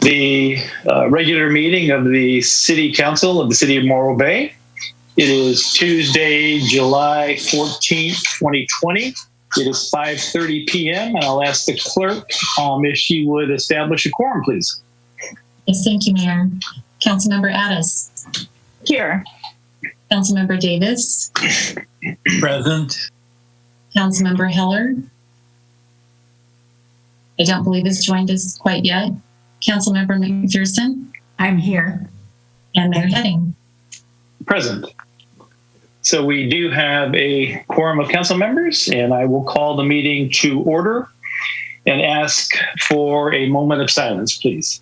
the regular meeting of the City Council of the City of Morro Bay. It is Tuesday, July 14th, 2020. It is 5:30 p.m. and I'll ask the clerk if she would establish a quorum, please. Yes, thank you, Mayor. Councilmember Addis. Here. Councilmember Davis. Present. Councilmember Heller. I don't believe has joined us quite yet. Councilmember McPherson. I'm here. And Mayor Heading. Present. So we do have a quorum of council members, and I will call the meeting to order and ask for a moment of silence, please.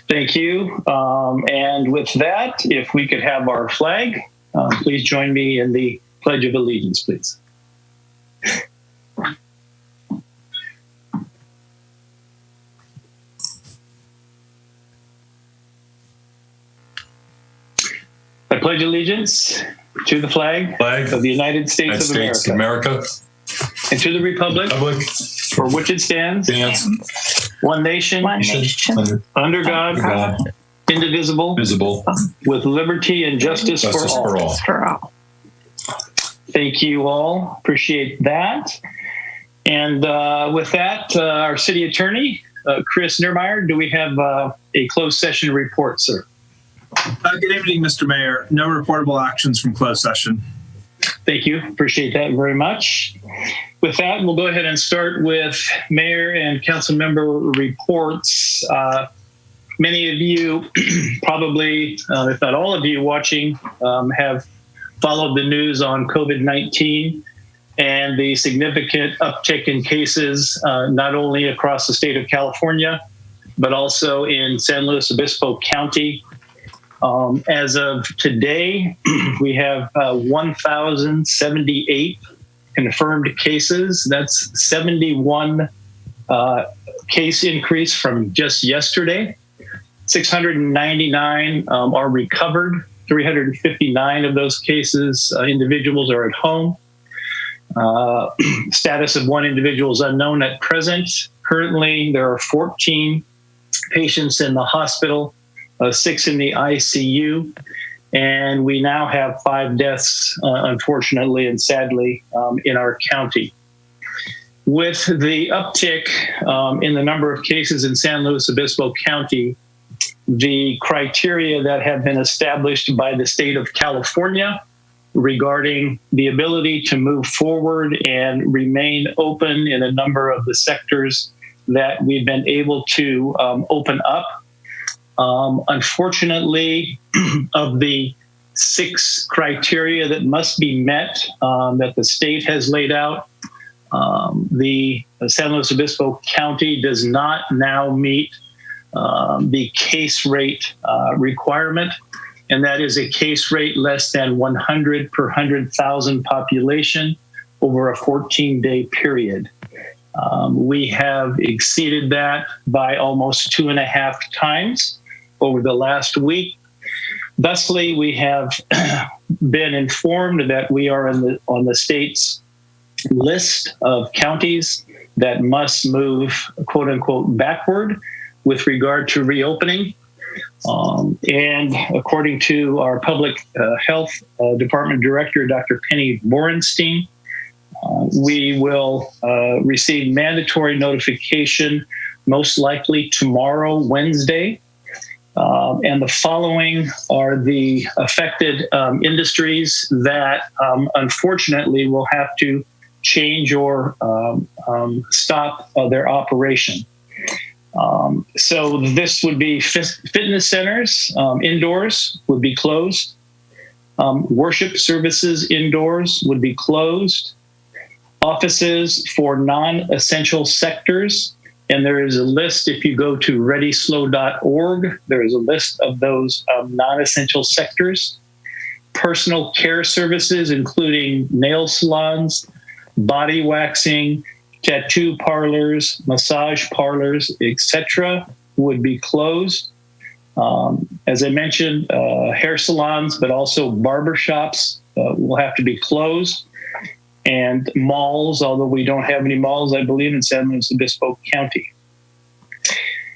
Thank you. And with that, if we could have our flag, please join me in the Pledge of Allegiance, please. I pledge allegiance to the flag of the United States of America and to the republic for which it stands, one nation, under God, indivisible, with liberty and justice for all. Thank you all. Appreciate that. And with that, our city attorney, Chris Niermeyer, do we have a closed session report, sir? Good evening, Mr. Mayor. No reportable actions from closed session. Thank you. Appreciate that very much. With that, we'll go ahead and start with mayor and council member reports. Many of you, probably, if not all of you watching, have followed the news on COVID-19 and the significant uptick in cases, not only across the state of California, but also in San Luis Obispo County. As of today, we have 1,078 confirmed cases. That's 71 case increase from just yesterday. 699 are recovered. 359 of those cases, individuals are at home. Status of one individual is unknown at present. Currently, there are 14 patients in the hospital, 6 in the ICU, and we now have 5 deaths, unfortunately and sadly, in our county. With the uptick in the number of cases in San Luis Obispo County, the criteria that have been established by the state of California regarding the ability to move forward and remain open in a number of the sectors that we've been able to open up. Unfortunately, of the 6 criteria that must be met that the state has laid out, the San Luis Obispo County does not now meet the case rate requirement, and that is a case rate less than 100 per 100,000 population over a 14-day period. We have exceeded that by almost 2.5 times over the last week. Thusly, we have been informed that we are on the state's list of counties that must move, quote unquote, backward with regard to reopening. And according to our public health department director, Dr. Penny Borenstein, we will receive mandatory notification most likely tomorrow, Wednesday. And the following are the affected industries that unfortunately will have to change or stop their operation. So this would be fitness centers, indoors would be closed. Worship services indoors would be closed. Offices for non-essential sectors And there is a list, if you go to readyslow.org, there is a list of those non-essential sectors. Personal care services, including nail salons, body waxing, tattoo parlors, massage parlors, etc., would be closed. As I mentioned, hair salons, but also barber shops will have to be closed. And malls, although we don't have any malls, I believe, in San Luis Obispo County.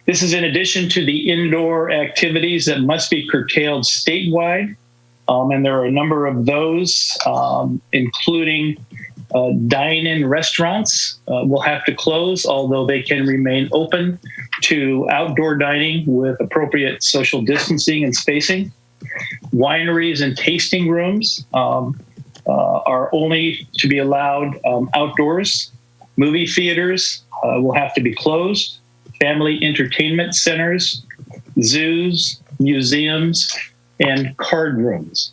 This is in addition to the indoor activities that must be curtailed statewide. And there are a number of those, including dine-in restaurants will have to close, although they can remain open to outdoor dining with appropriate social distancing and spacing. Wineries and tasting rooms are only to be allowed outdoors. Movie theaters will have to be closed. Family entertainment centers, zoos, museums, and card rooms.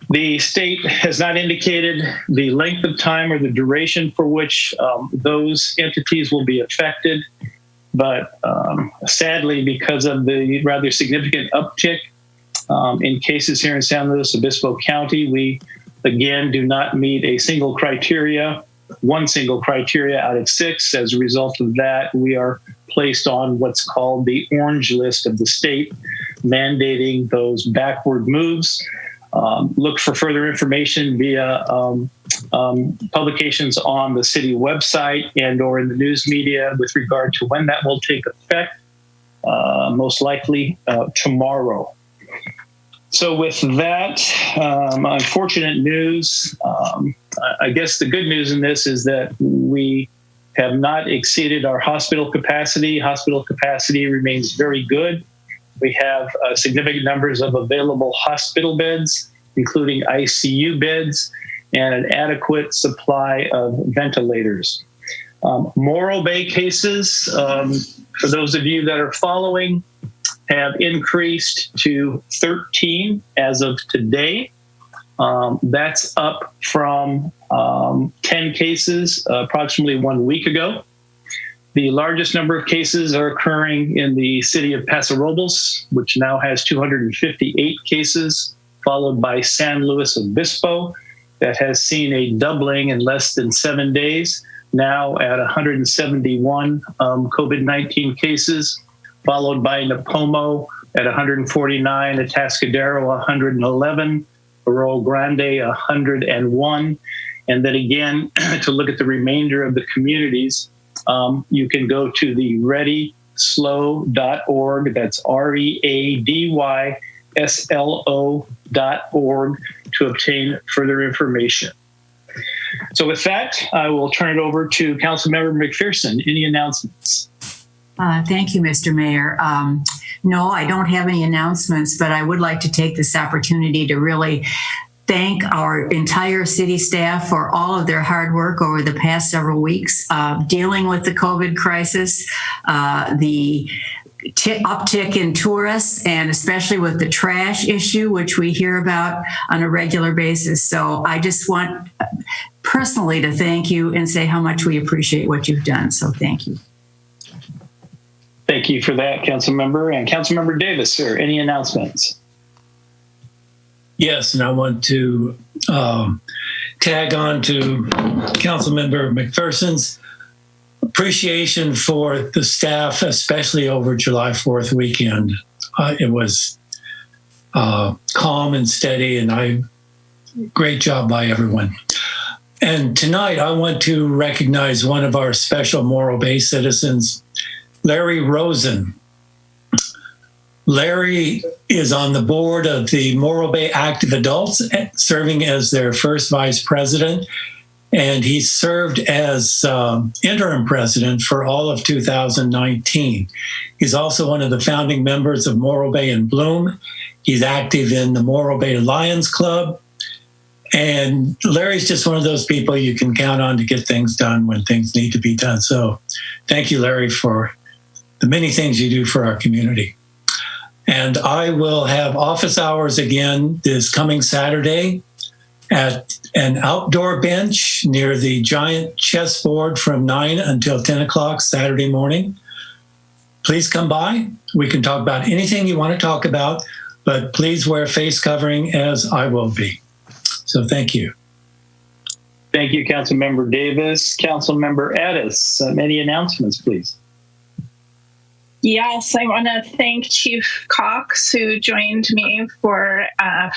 The state has not indicated the length of time or the duration for which those entities will be affected, but sadly, because of the rather significant uptick in cases here in San Luis Obispo County, we again do not meet one single criteria out of 6. As a result of that, we are placed on what's called the orange list of the state, mandating those backward moves. Look for further information via publications on the city website and or in the news media with regard to when that will take effect, most likely tomorrow. So with that unfortunate news, I guess the good news in this is that we have not exceeded our hospital capacity. Hospital capacity remains very good. We have significant numbers of available hospital beds, including ICU beds, and an adequate supply of ventilators. Morro Bay cases, for those of you that are following, have increased to 13 as of today. That's up from 10 cases approximately 1 week ago. The largest number of cases are occurring in the city of Paso Robles, which now has 258 cases, followed by San Luis Obispo, that has seen a doubling in less than 7 days, now at 171 COVID-19 cases, followed by Napomo at 149, Atascadero 111, Rio Grande 101. And then again, to look at the remainder of the communities, you can go to the readyslow.org. That's readyslo.org to obtain further information. So with that, I will turn it over to Councilmember McPherson. Any announcements? Thank you, Mr. Mayor. No, I don't have any announcements, but I would like to take this opportunity to really thank our entire city staff for all of their hard work over the past several weeks, dealing with the COVID crisis, the uptick in tourists, and especially with the trash issue, which we hear about on a regular basis. So I just want personally to thank you and say how much we appreciate what you've done. So thank you. Thank you for that, Councilmember. And Councilmember Davis, sir, any announcements? Yes, and I want to tag on to Councilmember McPherson's appreciation for the staff, especially over July 4th weekend. It was calm and steady, and great job by everyone. And tonight, I want to recognize one of our special Morro Bay citizens, Larry Rosen. Larry is on the board of the Morro Bay Active Adults, serving as their first vice president, and he served as interim president for all of 2019. He's also one of the founding members of Morro Bay in Bloom. He's active in the Morro Bay Lions Club, and Larry's just one of those people you can count on to get things done when things need to be done. So thank you, Larry, for the many things you do for our community. And I will have office hours again this coming Saturday at an outdoor bench near the giant chessboard from 9 until 10 o'clock Saturday morning. Please come by. We can talk about anything you want to talk about, but please wear face covering, as I will be. So thank you. Thank you, Councilmember Davis. Councilmember Addis, any announcements, please? Yes, I want to thank Chief Cox, who joined me for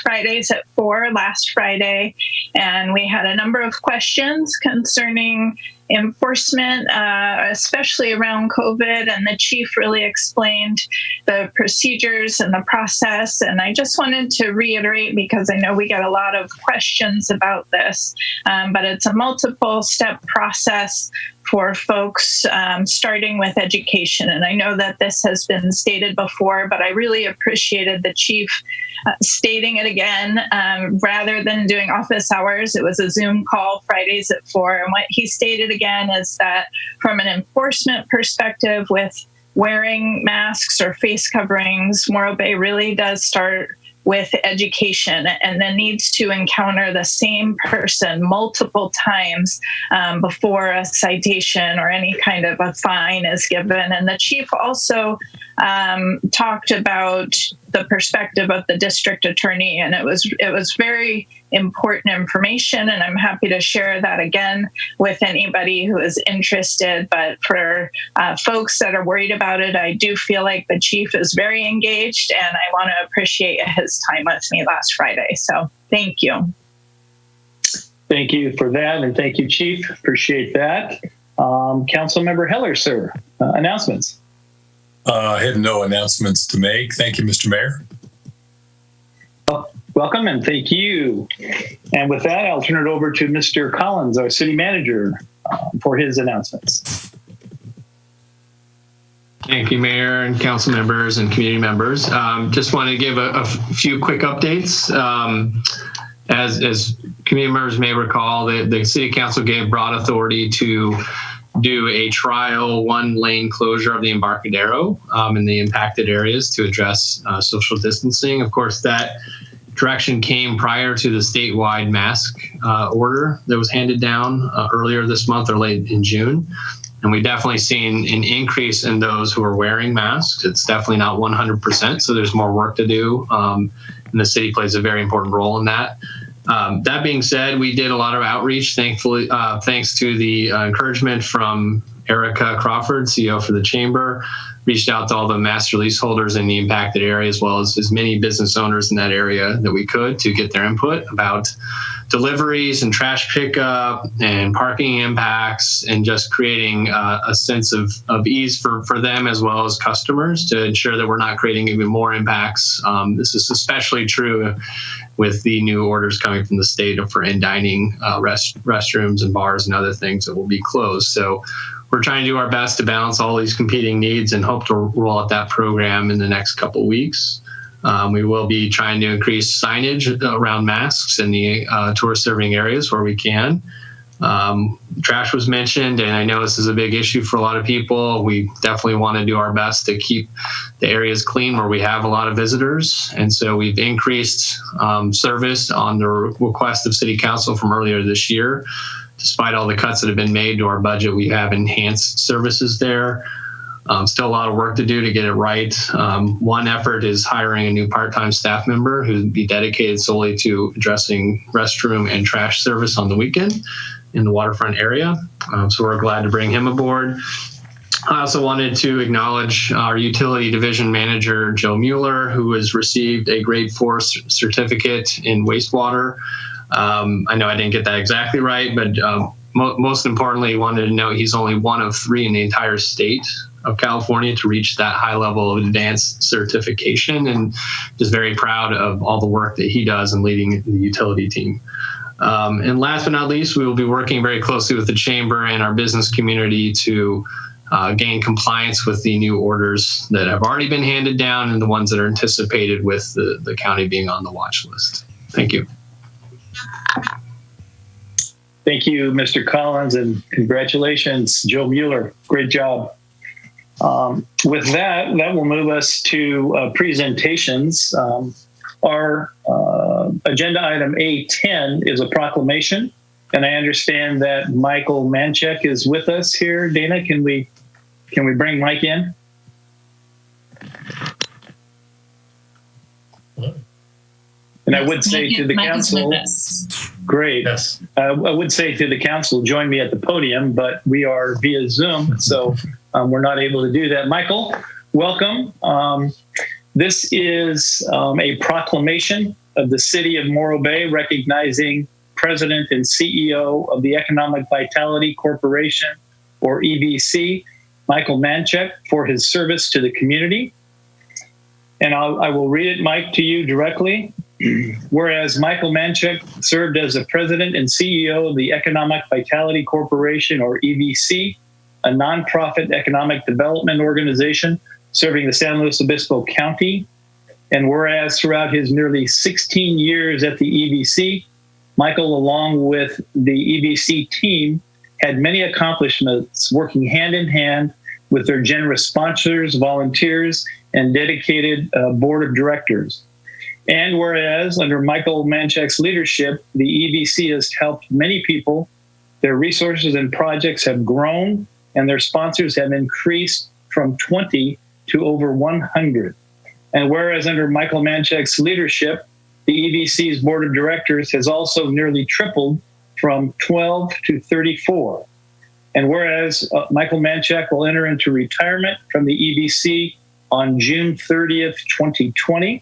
Fridays at 4 last Friday. And we had a number of questions concerning enforcement, especially around COVID. And the chief really explained the procedures and the process. And I just wanted to reiterate, because I know we get a lot of questions about this, but it's a multiple step process for folks, starting with education. And I know that this has been stated before, but I really appreciated the chief stating it again. Rather than doing office hours, it was a Zoom call Fridays at 4. And what he stated again is that from an enforcement perspective, with wearing masks or face coverings, Morro Bay really does start with education, and then needs to encounter the same person multiple times before a citation or any kind of a fine is given. And the chief also talked about the perspective of the district attorney, and it was very important information, and I'm happy to share that again with anybody who is interested. But for folks that are worried about it, I do feel like the chief is very engaged, and I want to appreciate his time with me last Friday. So thank you. Thank you for that, and thank you, Chief. Appreciate that. Councilmember Heller, sir, announcements. I have no announcements to make. Thank you, Mr. Mayor. Welcome, and thank you. And with that, I'll turn it over to Mr. Collins, our city manager, for his announcements. Thank you, Mayor and council members and community members. Just want to give a few quick updates. As community members may recall, the city council gave broad authority to do a trial 1-lane closure of the Embarcadero in the impacted areas to address social distancing. Of course, that direction came prior to the statewide mask order that was handed down earlier this month or late in June. And we definitely seen an increase in those who are wearing masks. It's definitely not 100%, so there's more work to do. And the city plays a very important role in that. That being said, we did a lot of outreach, thankfully, thanks to the encouragement from Erica Crawford, CEO for the Chamber, reached out to all the master lease holders in the impacted area, as well as many business owners in that area that we could, to get their input about deliveries and trash pickup and parking impacts, and just creating a sense of ease for them as well as customers, to ensure that we're not creating even more impacts. This is especially true with the new orders coming from the state for in-dining restrooms and bars and other things that will be closed. So we're trying to do our best to balance all these competing needs and hope to roll out that program in the next couple of weeks. We will be trying to increase signage around masks in the tourist serving areas where we can. Trash was mentioned, and I know this is a big issue for a lot of people. We definitely want to do our best to keep the areas clean where we have a lot of visitors. And so we've increased service on the request of City Council from earlier this year. Despite all the cuts that have been made to our budget, we have enhanced services there. Still a lot of work to do to get it right. One effort is hiring a new part-time staff member who would be dedicated solely to addressing restroom and trash service on the weekend in the waterfront area. So we're glad to bring him aboard. I also wanted to acknowledge our utility division manager, Joe Mueller, who has received a grade 4 certificate in wastewater. I know I didn't get that exactly right, but most importantly, wanted to note he's only one of 3 in the entire state of California to reach that high level of advanced certification, and just very proud of all the work that he does in leading the utility team. And last but not least, we will be working very closely with the Chamber and our business community to gain compliance with the new orders that have already been handed down and the ones that are anticipated with the county being on the watch list. Thank you. Thank you, Mr. Collins, and congratulations, Joe Mueller. Great job. With that will move us to presentations. Our agenda item A10 is a proclamation, and I understand that Michael Manchek is with us here. Dana, can we bring Mike in? And I would say to the council, great. Yes. I would say to the council, join me at the podium, but we are via Zoom, so we're not able to do that. Michael, welcome. This is a proclamation of the City of Morro Bay recognizing President and CEO of the Economic Vitality Corporation, or EVC, Michael Manchek, for his service to the community. And I will read it, Mike, to you directly. Whereas Michael Manchek served as the president and CEO of the Economic Vitality Corporation, or EVC, a nonprofit economic development organization serving the San Luis Obispo County. And whereas throughout his nearly 16 years at the EVC, Michael, along with the EVC team, had many accomplishments working hand in hand with their generous sponsors, volunteers, and dedicated board of directors. And whereas under Michael Manchek's leadership, the EVC has helped many people, their resources and projects have grown, and their sponsors have increased from 20 to over 100. And whereas under Michael Manchek's leadership, the EVC's board of directors has also nearly tripled from 12 to 34. And whereas Michael Manchek will enter into retirement from the EVC on June 30th, 2020,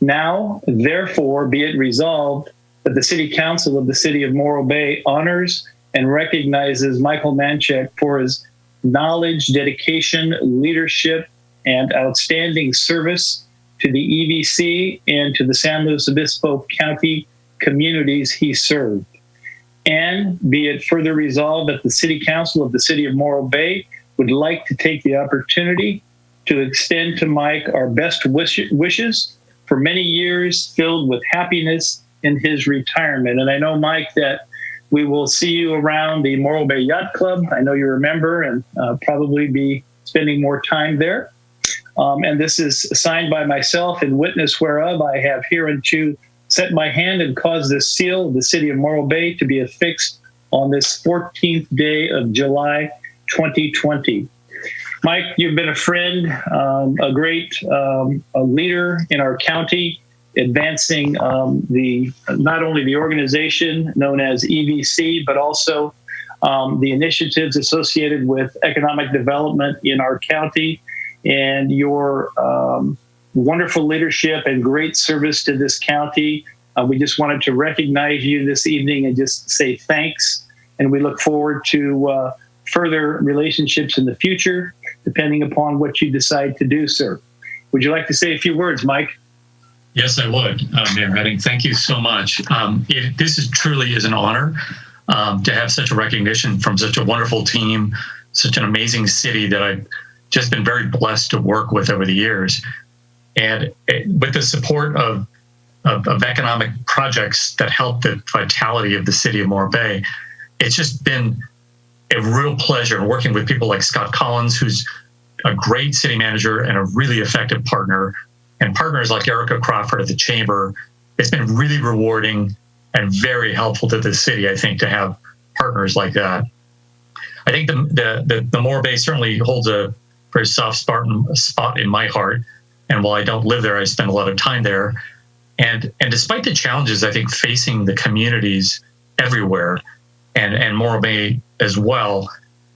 now, therefore, be it resolved that the City Council of the City of Morro Bay honors and recognizes Michael Manchek for his knowledge, dedication, leadership, and outstanding service to the EVC and to the San Luis Obispo County communities he served. And be it further resolved that the City Council of the City of Morro Bay would like to take the opportunity to extend to Mike our best wishes for many years filled with happiness in his retirement. And I know, Mike, that we will see you around the Morro Bay Yacht Club. I know you're a member and probably be spending more time there. And this is signed by myself, in witness whereof I have hereunto set my hand and caused this seal of the City of Morro Bay to be affixed on this 14th day of July 2020. Mike, you've been a friend, a great a leader in our county, advancing not only the organization known as EVC, but also the initiatives associated with economic development in our county, and your wonderful leadership and great service to this county. We just wanted to recognize you this evening and just say thanks. And we look forward to further relationships in the future, depending upon what you decide to do, sir. Would you like to say a few words, Mike? Yes, I would, Mayor Heading. Thank you so much. This truly is an honor to have such a recognition from such a wonderful team, such an amazing city that I've just been very blessed to work with over the years. And with the support of economic projects that help the vitality of the City of Morro Bay, it's just been a real pleasure working with people like Scott Collins, who's a great city manager and a really effective partner, and partners like Erica Crawford at the Chamber. It's been really rewarding and very helpful to the city, I think, to have partners like that. I think the Morro Bay certainly holds a very soft spot in my heart. And while I don't live there, I spend a lot of time there. And despite the challenges, I think, facing the communities everywhere, and Morro Bay as well,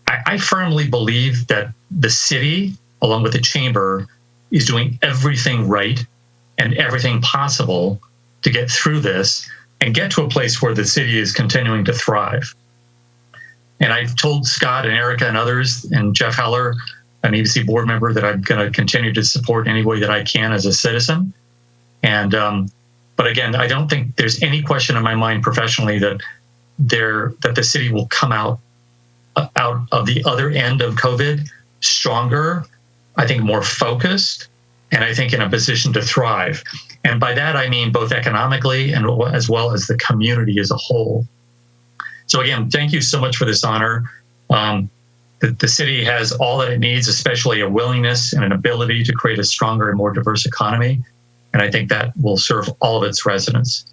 I firmly believe that the city, along with the Chamber, is doing everything right and everything possible to get through this and get to a place where the city is continuing to thrive. And I've told Scott and Erica and others, and Jeff Heller, an EVC board member, that I'm going to continue to support any way that I can as a citizen. And but again, I don't think there's any question in my mind professionally that the city will come out of the other end of COVID stronger, I think more focused, and I think in a position to thrive. And by that, I mean both economically and as well as the community as a whole. So again, thank you so much for this honor. The city has all that it needs, especially a willingness and an ability to create a stronger and more diverse economy. And I think that will serve all of its residents.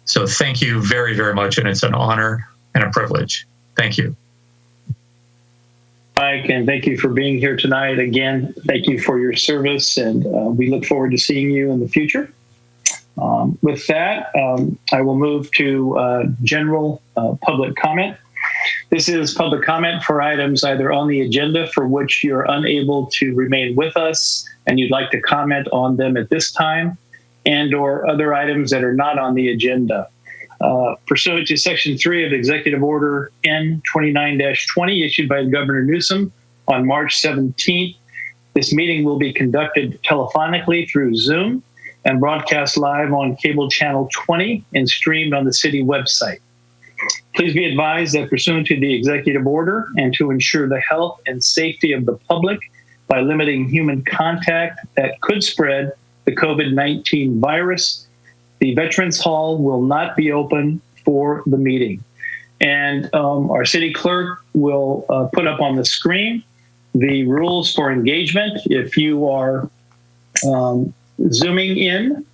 So thank you very, very much. And it's an honor and a privilege. Thank you. Mike, and thank you for being here tonight. Again, thank you for your service, and we look forward to seeing you in the future. With that, I will move to general public comment. This is public comment for items either on the agenda for which you're unable to remain with us and you'd like to comment on them at this time, and or other items that are not on the agenda. Pursuant to Section 3 of Executive Order N29-20 issued by Governor Newsom on March 17th, this meeting will be conducted telephonically through Zoom and broadcast live on cable channel 20 and streamed on the city website. Please be advised that pursuant to the executive order and to ensure the health and safety of the public by limiting human contact that could spread the COVID-19 virus, the Veterans Hall will not be open for the meeting. And our city clerk will put up on the screen the rules for engagement. If you are Zooming in,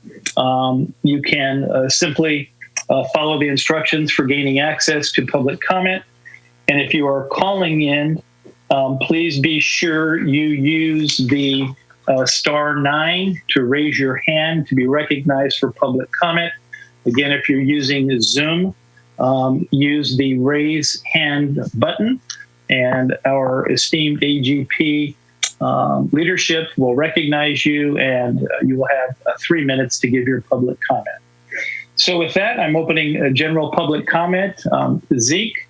you can simply follow the instructions for gaining access to public comment. And if you are calling in, please be sure you use the *9 to raise your hand to be recognized for public comment. Again, if you're using Zoom, use the raise hand button, and our esteemed AGP leadership will recognize you, and you will have 3 minutes to give your public comment. So with that, I'm opening a general public comment. Zeke,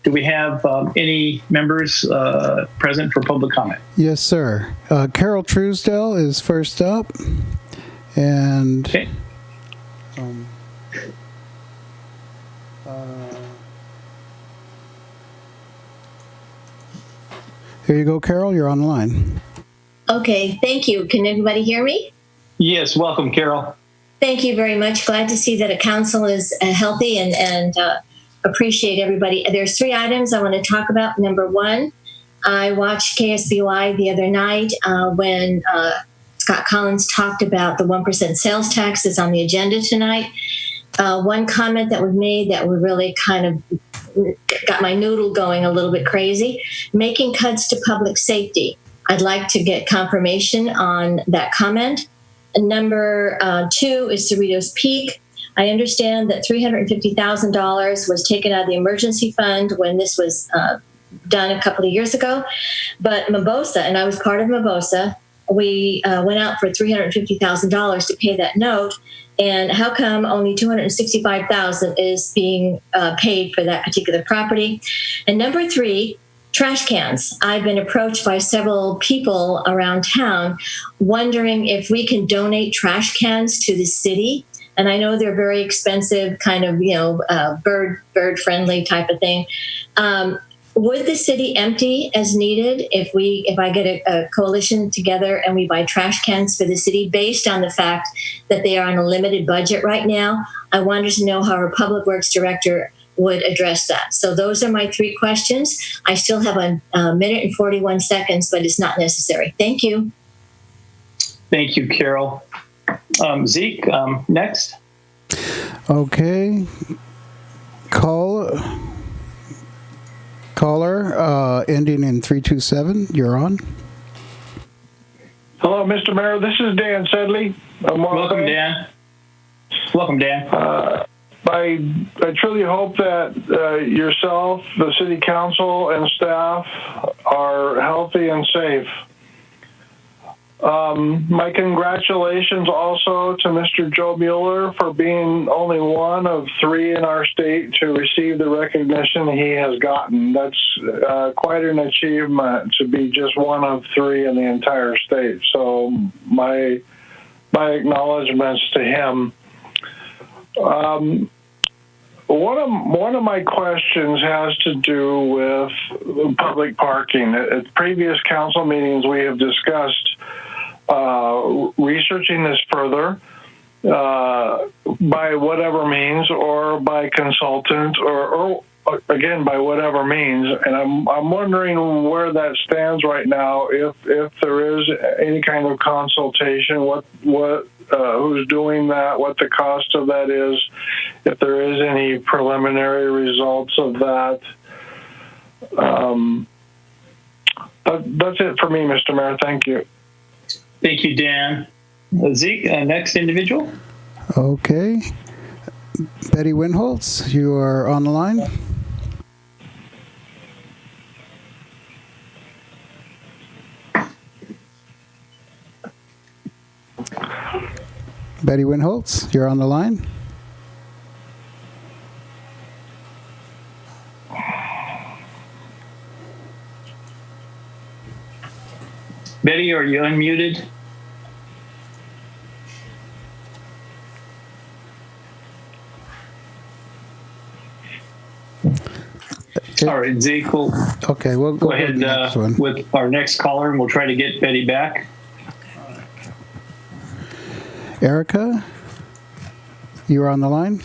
do we have any members present for public comment? Yes, sir. Carol Truesdale is first up. And okay. Here you go, Carol. You're on the line. Okay, thank you. Can everybody hear me? Yes, welcome, Carol. Thank you very much. Glad to see that a council is healthy and appreciate everybody. There's 3 items I want to talk about. Number 1, I watched KSBY the other night when Scott Collins talked about the 1% sales tax that's on the agenda tonight. One comment that was made that would really kind of got my noodle going a little bit crazy, making cuts to public safety. I'd like to get confirmation on that comment. And number 2 is Cerritos Peak. I understand that $350,000 was taken out of the emergency fund when this was done a couple of years ago. But Mimosa, and I was part of Mimosa, we went out for $350,000 to pay that note. And how come only $265,000 is being paid for that particular property? And number 3, trash cans. I've been approached by several people around town wondering if we can donate trash cans to the city. And I know they're very expensive, kind of, bird friendly type of thing. Would the city empty as needed if I get a coalition together and we buy trash cans for the city based on the fact that they are on a limited budget right now? I wanted to know how our public works director would address that. So those are my 3 questions. I still have a minute and 41 seconds, but it's not necessary. Thank you. Thank you, Carol. Zeke, next. Okay. Caller ending in 327. You're on. Hello, Mr. Mayor. This is Dan Sedley. Welcome, Dan. Welcome, Dan. I truly hope that yourself, the city council, and staff are healthy and safe. My congratulations also to Mr. Joe Mueller for being only one of 3 in our state to receive the recognition he has gotten. That's quite an achievement to be just one of 3 in the entire state. So my acknowledgments to him. One of my questions has to do with public parking. At previous council meetings, we have discussed researching this further by whatever means, or by consultant, or again, by whatever means. And I'm wondering where that stands right now. If there is any kind of consultation, what who's doing that, what the cost of that is, if there is any preliminary results of that. That's it for me, Mr. Mayor. Thank you. Thank you, Dan. Zeke, next individual. Okay. Betty Winholtz, you are on the line. Betty Winholtz, you're on the line. Betty, are you unmuted? All right, Zeke, okay, we'll go ahead with our next caller, and we'll try to get Betty back. Erica, you're on the line.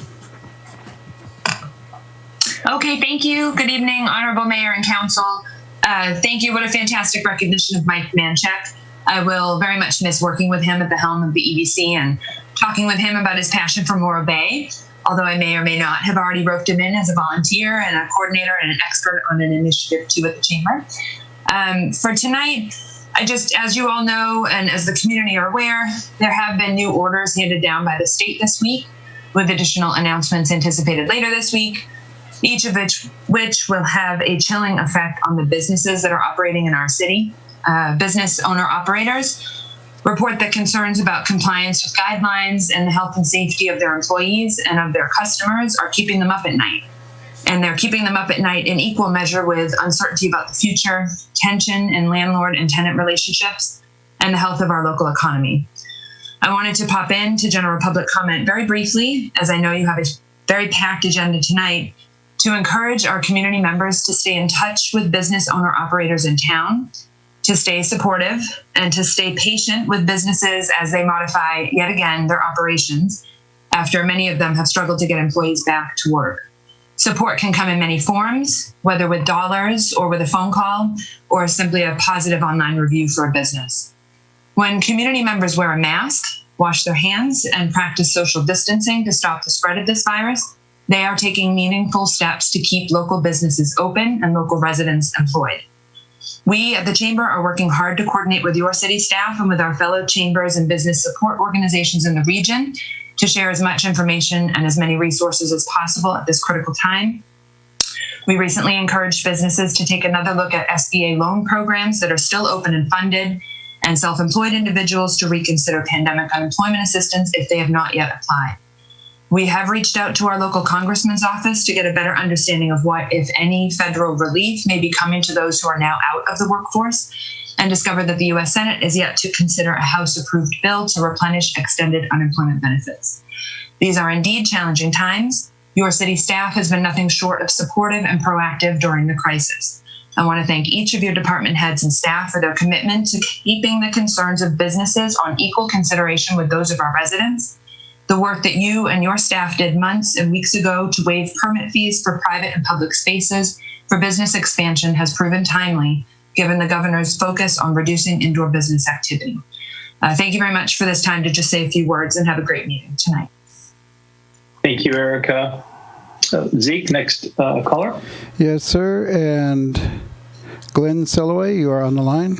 Okay, thank you. Good evening, Honorable Mayor and Council. Thank you. What a fantastic recognition of Mike Manchek. I will very much miss working with him at the helm of the EBC and talking with him about his passion for Morro Bay, although I may or may not have already roped him in as a volunteer and a coordinator and an expert on an initiative too at the Chamber. For tonight, as you all know, and as the community are aware, there have been new orders handed down by the state this week, with additional announcements anticipated later this week, each of which will have a chilling effect on the businesses that are operating in our city. Business owner-operators report that concerns about compliance with guidelines and the health and safety of their employees and of their customers are keeping them up at night. And they're keeping them up at night in equal measure with uncertainty about the future, tension in landlord and tenant relationships, and the health of our local economy. I wanted to pop in to general public comment very briefly, as I know you have a very packed agenda tonight, to encourage our community members to stay in touch with business owner-operators in town, to stay supportive, and to stay patient with businesses as they modify, yet again, their operations, after many of them have struggled to get employees back to work. Support can come in many forms, whether with dollars or with a phone call, or simply a positive online review for a business. When community members wear a mask, wash their hands, and practice social distancing to stop the spread of this virus, they are taking meaningful steps to keep local businesses open and local residents employed. We at the Chamber are working hard to coordinate with your city staff and with our fellow chambers and business support organizations in the region to share as much information and as many resources as possible at this critical time. We recently encouraged businesses to take another look at SBA loan programs that are still open and funded, and self-employed individuals to reconsider pandemic unemployment assistance if they have not yet applied. We have reached out to our local congressman's office to get a better understanding of what, if any, federal relief may be coming to those who are now out of the workforce, and discovered that the U.S. Senate is yet to consider a House-approved bill to replenish extended unemployment benefits. These are indeed challenging times. Your city staff has been nothing short of supportive and proactive during the crisis. I want to thank each of your department heads and staff for their commitment to keeping the concerns of businesses on equal consideration with those of our residents. The work that you and your staff did months and weeks ago to waive permit fees for private and public spaces for business expansion has proven timely, given the governor's focus on reducing indoor business activity. Thank you very much for this time to just say a few words, and have a great meeting tonight. Thank you, Erica. Zeke, next caller. Yes, sir. And Glenn Selloway, you are on the line.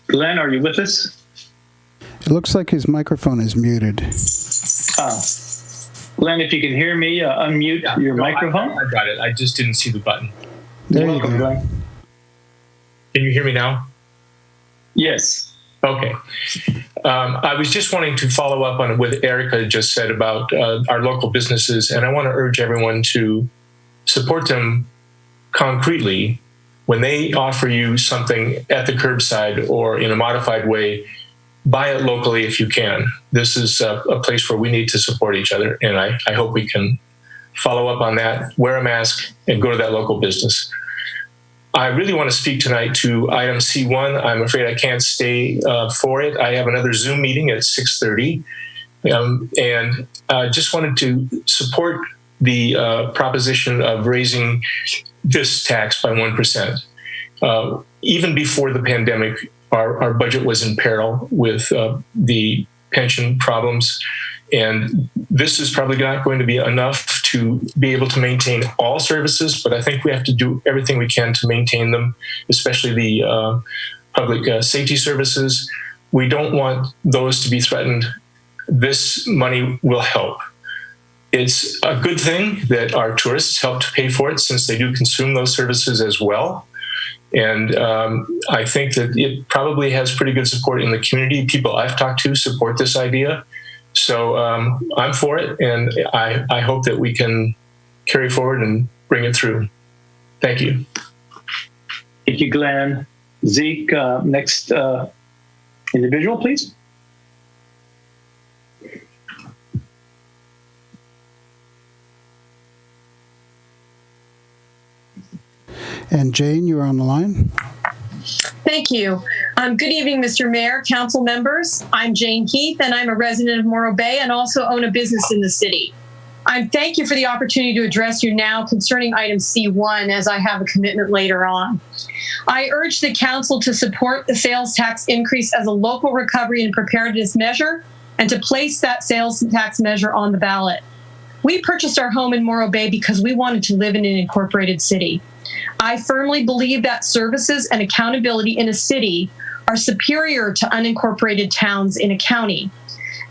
Glenn, are you with us? It looks like his microphone is muted. Glenn, if you can hear me, unmute your microphone. I got it. I just didn't see the button. There Welcome, you go. Glenn. Can you hear me now? Yes. Okay. I was just wanting to follow up on what Erica just said about our local businesses, and I want to urge everyone to support them concretely when they offer you something at the curbside or in a modified way. Buy it locally if you can. This is a place where we need to support each other, and I hope we can follow up on that, wear a mask, and go to that local business. I really want to speak tonight to item C1. I'm afraid I can't stay for it. I have another Zoom meeting at 6:30. And just wanted to support the proposition of raising this tax by 1%. Even before the pandemic, our budget was in peril with the pension problems. And this is probably not going to be enough to be able to maintain all services, but I think we have to do everything we can to maintain them, especially the public safety services. We don't want those to be threatened. This money will help. It's a good thing that our tourists help to pay for it, since they do consume those services as well. And I think that it probably has pretty good support in the community. People I've talked to support this idea. So I'm for it, and I hope that we can carry forward and bring it through. Thank you. Thank you, Glenn. Zeke, next individual, please. And Jane, you're on the line. Thank you. Good evening, Mr. Mayor, council members. I'm Jane Keith, and I'm a resident of Morro Bay and also own a business in the city. I thank you for the opportunity to address you now concerning item C1, as I have a commitment later on. I urge the council to support the sales tax increase as a local recovery and preparedness measure, and to place that sales tax measure on the ballot. We purchased our home in Morro Bay because we wanted to live in an incorporated city. I firmly believe that services and accountability in a city are superior to unincorporated towns in a county.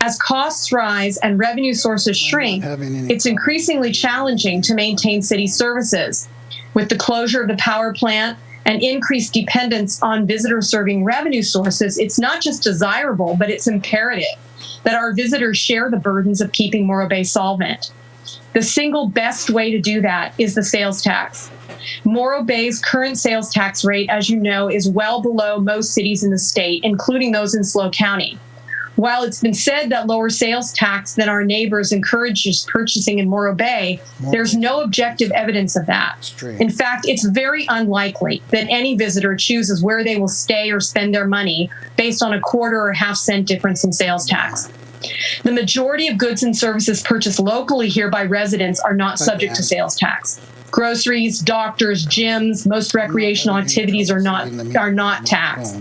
As costs rise and revenue sources shrink, it's increasingly challenging to maintain city services. With the closure of the power plant and increased dependence on visitor-serving revenue sources, it's not just desirable, but it's imperative that our visitors share the burdens of keeping Morro Bay solvent. The single best way to do that is the sales tax. Morro Bay's current sales tax rate, as you know, is well below most cities in the state, including those in SLO County. While it's been said that lower sales tax than our neighbors encourages purchasing in Morro Bay, there's no objective evidence of that. In fact, it's very unlikely that any visitor chooses where they will stay or spend their money based on a quarter or half-cent difference in sales tax. The majority of goods and services purchased locally here by residents are not subject to sales tax. Groceries, doctors, gyms, most recreational activities are not taxed.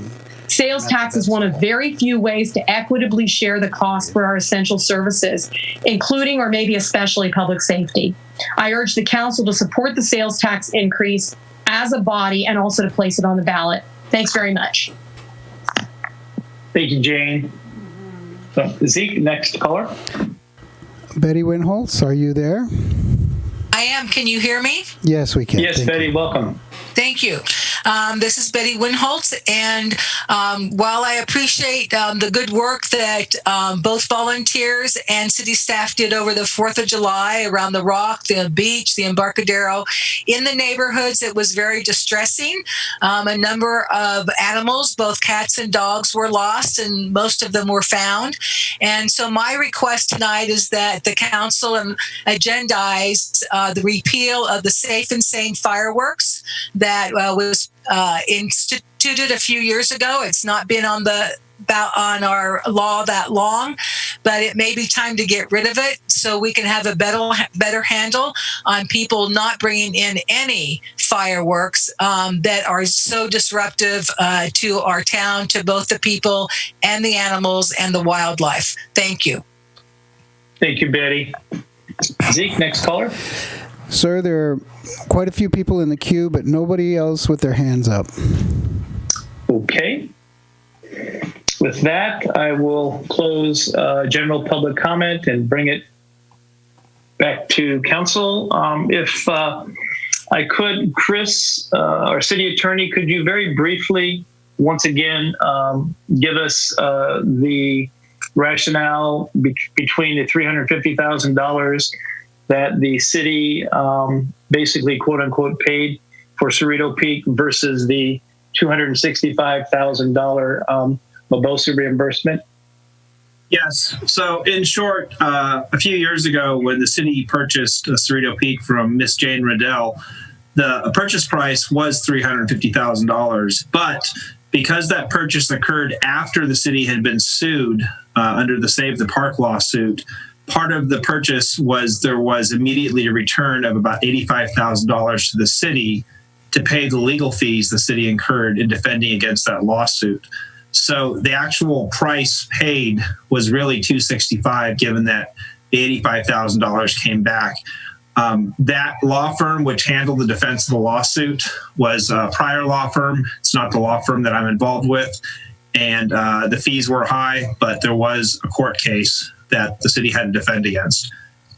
Sales tax is one of very few ways to equitably share the cost for our essential services, including or maybe especially public safety. I urge the council to support the sales tax increase as a body and also to place it on the ballot. Thanks very much. Thank you, Jane. So, Zeke, next caller. Betty Winholtz, are you there? I am. Can you hear me? Yes, we can. Yes, Thank Betty, you. welcome. Thank you. This is Betty Winholtz, and while I appreciate the good work that both volunteers and city staff did over the 4th of July around the Rock, the beach, the Embarcadero, in the neighborhoods, it was very distressing. A number of animals, both cats and dogs, were lost, and most of them were found. And so my request tonight is that the council agendize the repeal of the Safe and Sane fireworks that was instituted a few years ago. It's not been on our law that long, but it may be time to get rid of it so we can have a better handle on people not bringing in any fireworks that are so disruptive to our town, to both the people and the animals and the wildlife. Thank you. Thank you, Betty. Zeke, next caller. Sir, there are quite a few people in the queue, but nobody else with their hands up. Okay. With that, I will close general public comment and bring it back to council. If I could, Chris, our city attorney, could you very briefly, once again, give us the rationale between the $350,000 that the city basically, quote unquote, paid for Cerrito Peak versus the $265,000 Mebosa reimbursement? Yes. So in short, a few years ago when the city purchased Cerrito Peak from Miss Jane Riddell, the purchase price was $350,000, but because that purchase occurred after the city had been sued under the Save the Park lawsuit, part of the purchase was there was immediately a return of about $85,000 to the city to pay the legal fees the city incurred in defending against that lawsuit. So the actual price paid was really $265,000, given that the $85,000 came back. That law firm which handled the defense of the lawsuit was a prior law firm. It's not the law firm that I'm involved with. And the fees were high, but there was a court case that the city had to defend against.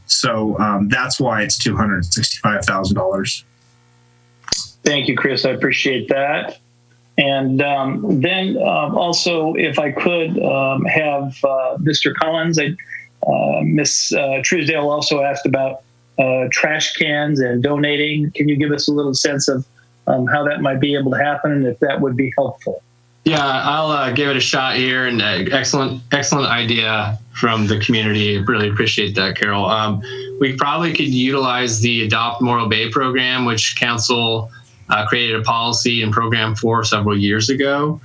So that's why it's $265,000. Thank you, Chris. I appreciate that. And then also, if I could have Mr. Collins, Ms. Truesdale also asked about trash cans and donating. Can you give us a little sense of how that might be able to happen and if that would be helpful? Yeah, I'll give it a shot here. And excellent idea from the community. Really appreciate that, Carol. We probably could utilize the Adopt Morro Bay program, which council created a policy and program for several years ago,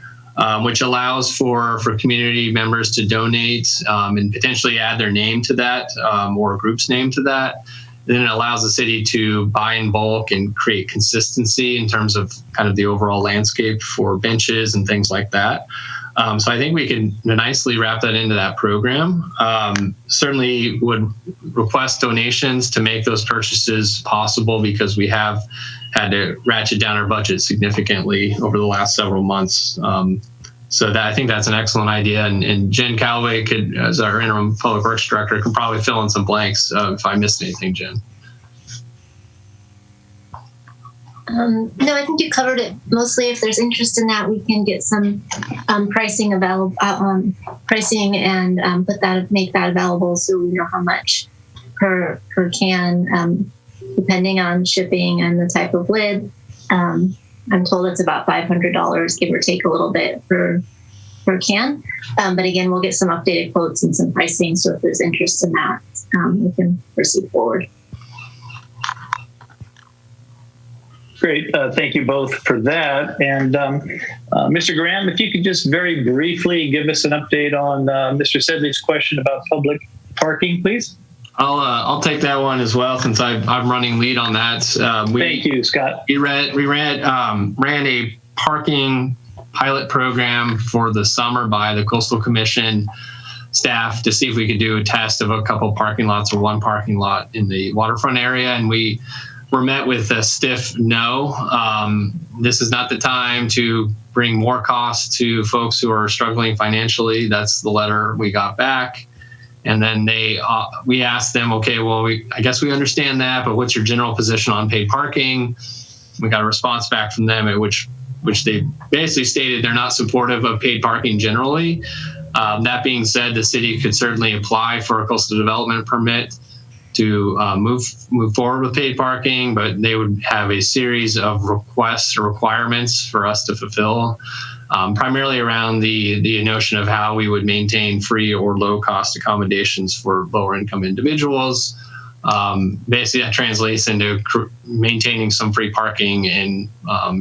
which allows for community members to donate and potentially add their name to that or a group's name to that. Then it allows the city to buy in bulk and create consistency in terms of kind of the overall landscape for benches and things like that. So I think we can nicely wrap that into that program. Certainly would request donations to make those purchases possible, because we have had to ratchet down our budget significantly over the last several months. So I think that's an excellent idea. And Jen Calloway could, as our interim public works director, can probably fill in some blanks if I missed anything, Jen. No, I think you covered it mostly. If there's interest in that, we can get some pricing available, pricing, and make that available so we know how much per can, depending on shipping and the type of lid. I'm told it's about $500, give or take a little bit per can. But again, we'll get some updated quotes and some pricing. So if there's interest in that, we can proceed forward. Great. Thank you both for that. And Mr. Graham, if you could just very briefly give us an update on Mr. Sedley's question about public parking, please. I'll take that one as well, since I'm running lead on that. Thank you, Scott. We ran a parking pilot program for the summer by the Coastal Commission staff to see if we could do a test of a couple parking lots or one parking lot in the waterfront area, and we were met with a stiff no. This is not the time to bring more costs to folks who are struggling financially. That's the letter we got back. And then we asked them, okay, well, I guess we understand that, but what's your general position on paid parking? We got a response back from them, at which they basically stated they're not supportive of paid parking generally. That being said, the city could certainly apply for a coastal development permit to move forward with paid parking, but they would have a series of requests or requirements for us to fulfill, primarily around the notion of how we would maintain free or low cost accommodations for lower income individuals. Basically, that translates into maintaining some free parking in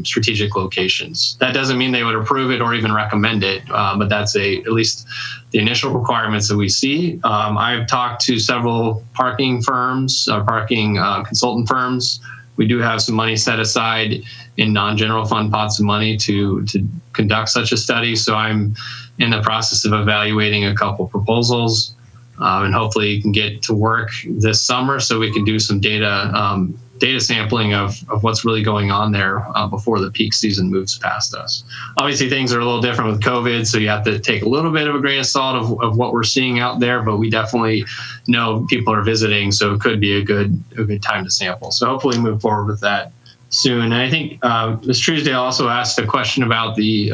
strategic locations. That doesn't mean they would approve it or even recommend it, but that's at least the initial requirements that we see. I've talked to several parking firms, parking consultant firms. We do have some money set aside in non-general fund pots of money to conduct such a study. So I'm in the process of evaluating a couple proposals. And hopefully can get to work this summer so we can do some data sampling of what's really going on there before the peak season moves past us. Obviously, things are a little different with COVID, so you have to take a little bit of a grain of salt of what we're seeing out there, but we definitely know people are visiting, so it could be a good time to sample. So hopefully move forward with that soon. And I think Ms. Truesdale also asked a question about the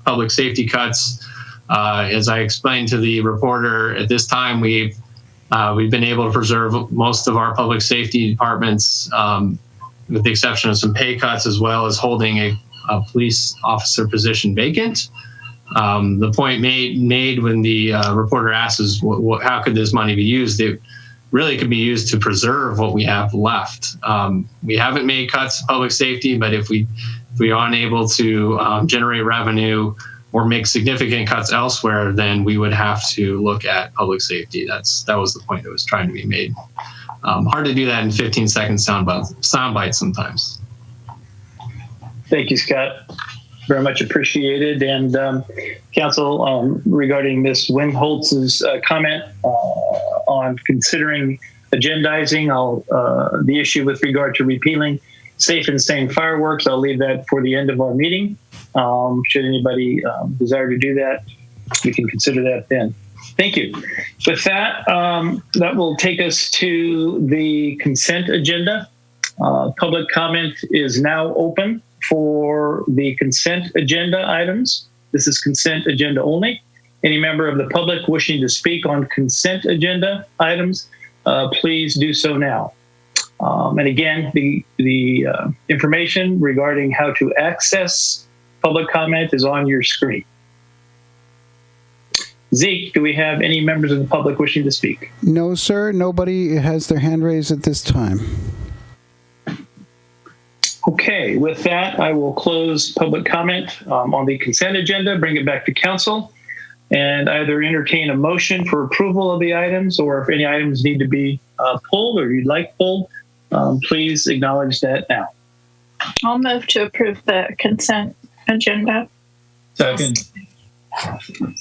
public safety cuts. As I explained to the reporter, at this time we've been able to preserve most of our public safety departments, with the exception of some pay cuts, as well as holding a police officer position vacant. The point made when the reporter asked is, how could this money be used? really could be used to preserve what we have left. We haven't made cuts to public safety, but if we are unable to generate revenue or make significant cuts elsewhere, then we would have to look at public safety. That was the point that was trying to be made. Hard to do that in 15-second sound bites sometimes. Thank you, Scott. Very much appreciated. And Council, regarding Ms. Winholtz's comment on considering agendizing the issue with regard to repealing safe and sane fireworks, I'll leave that for the end of our meeting. Should anybody desire to do that, we can consider that then. Thank you. With that, that will take us to the consent agenda. Public comment is now open for the consent agenda items. This is consent agenda only. Any member of the public wishing to speak on consent agenda items, please do so now. And again, the information regarding how to access public comment is on your screen. Zeke, do we have any members of the public wishing to speak? No, sir. Nobody has their hand raised at this time. Okay, with that, I will close public comment on the consent agenda, bring it back to council, and either entertain a motion for approval of the items, or if any items need to be pulled or you'd like pulled, please acknowledge that now. I'll move to approve the consent agenda. Second.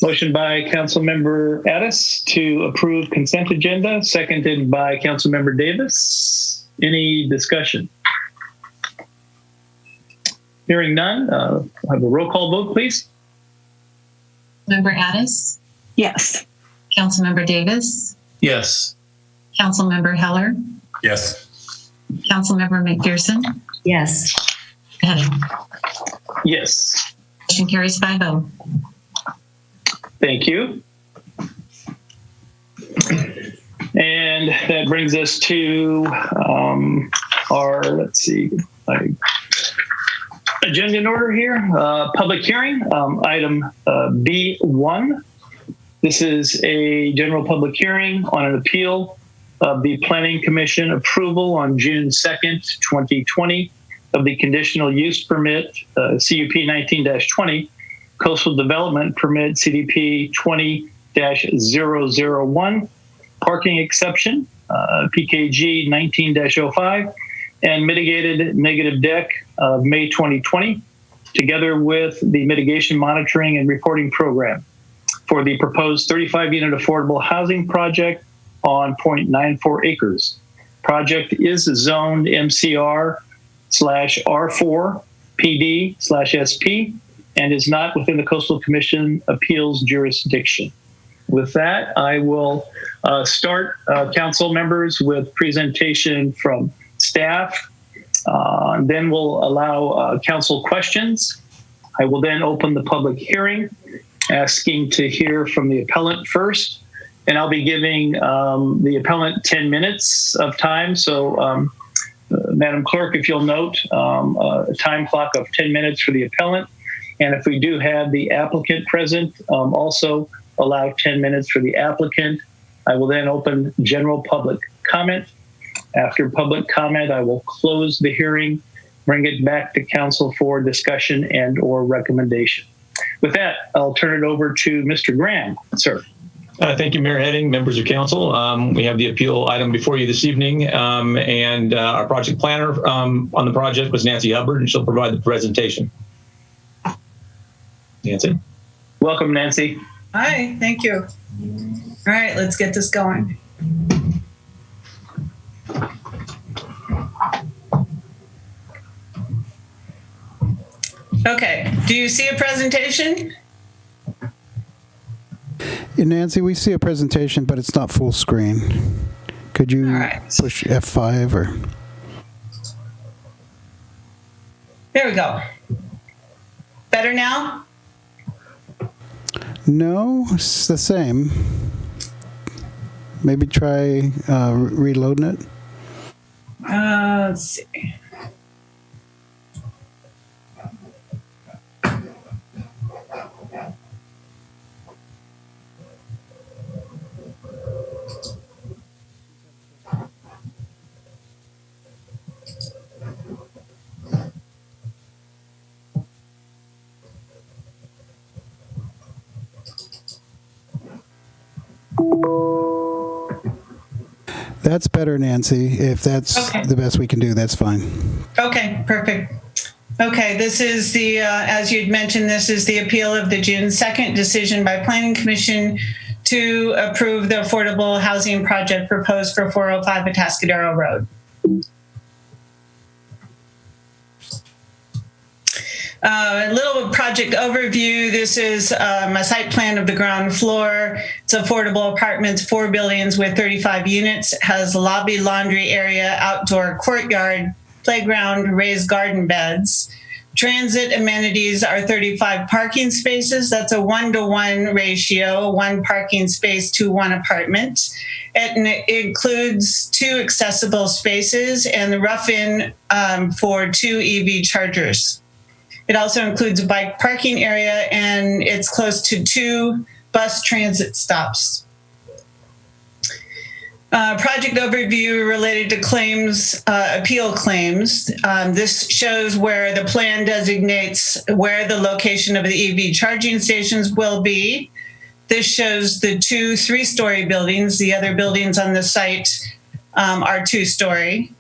Motion by Councilmember Addis to approve consent agenda, seconded by Councilmember Davis. Any discussion? Hearing none, have a roll call vote, please. Member Addis? Yes. Councilmember Davis? Yes. Councilmember Heller? Yes. Councilmember McPherson? Yes. Heading. Yes. Motion carries 5-0. Thank you. And that brings us to our, let's see, agenda in order here. Public hearing, item B1. This is a general public hearing on an appeal of the Planning Commission approval on June 2nd, 2020 of the conditional use permit, CUP 19-20, Coastal Development Permit CDP 20-001, parking exception, PKG 19-05, and mitigated negative deck of May 2020, together with the mitigation monitoring and reporting program for the proposed 35-unit affordable housing project on 0.94 acres. Project is zoned MCR/R4 PD/SP and is not within the Coastal Commission appeals jurisdiction. With that, I will start, council members, with presentation from staff. Then we'll allow council questions. I will then open the public hearing, asking to hear from the appellant first. And I'll be giving the appellant 10 minutes of time. So, Madam Clerk, if you'll note a time clock of 10 minutes for the appellant. And if we do have the applicant present, also allow 10 minutes for the applicant. I will then open general public comment. After public comment, I will close the hearing, bring it back to council for discussion and or recommendation. With that, I'll turn it over to Mr. Graham, sir. Thank you, Mayor Heading, members of council. We have the appeal item before you this evening, and our project planner on the project was Nancy Hubbard, and she'll provide the presentation. Nancy. Welcome, Nancy. Hi, thank you. All right, let's get this going. Okay, do you see a presentation? Nancy, we see a presentation, but it's not full screen. Could you push F5 or? There we go. Better now? No, it's the same. Maybe try reloading it. Let's see. That's better, Nancy. If that's the best we can do, that's fine. Okay, perfect. Okay, this is the, as you'd mentioned, this is the appeal of the June 2nd decision by Planning Commission to approve the affordable housing project proposed for 405 Atascadero Road. A little project overview. This is a site plan of the ground floor. It's affordable apartments, 4 buildings with 35 units. It has lobby, laundry area, outdoor courtyard, playground, raised garden beds. Transit amenities are 35 parking spaces. That's a 1-to-1 ratio, 1 parking space to 1 apartment. It includes 2 accessible spaces and the rough-in for 2 EV chargers. It also includes a bike parking area, and it's close to 2 bus transit stops. Project overview related to claims, appeal claims. This shows where the plan designates where the location of the EV charging stations will be. This shows the 2 3-story buildings. The other buildings on the site are 2-story.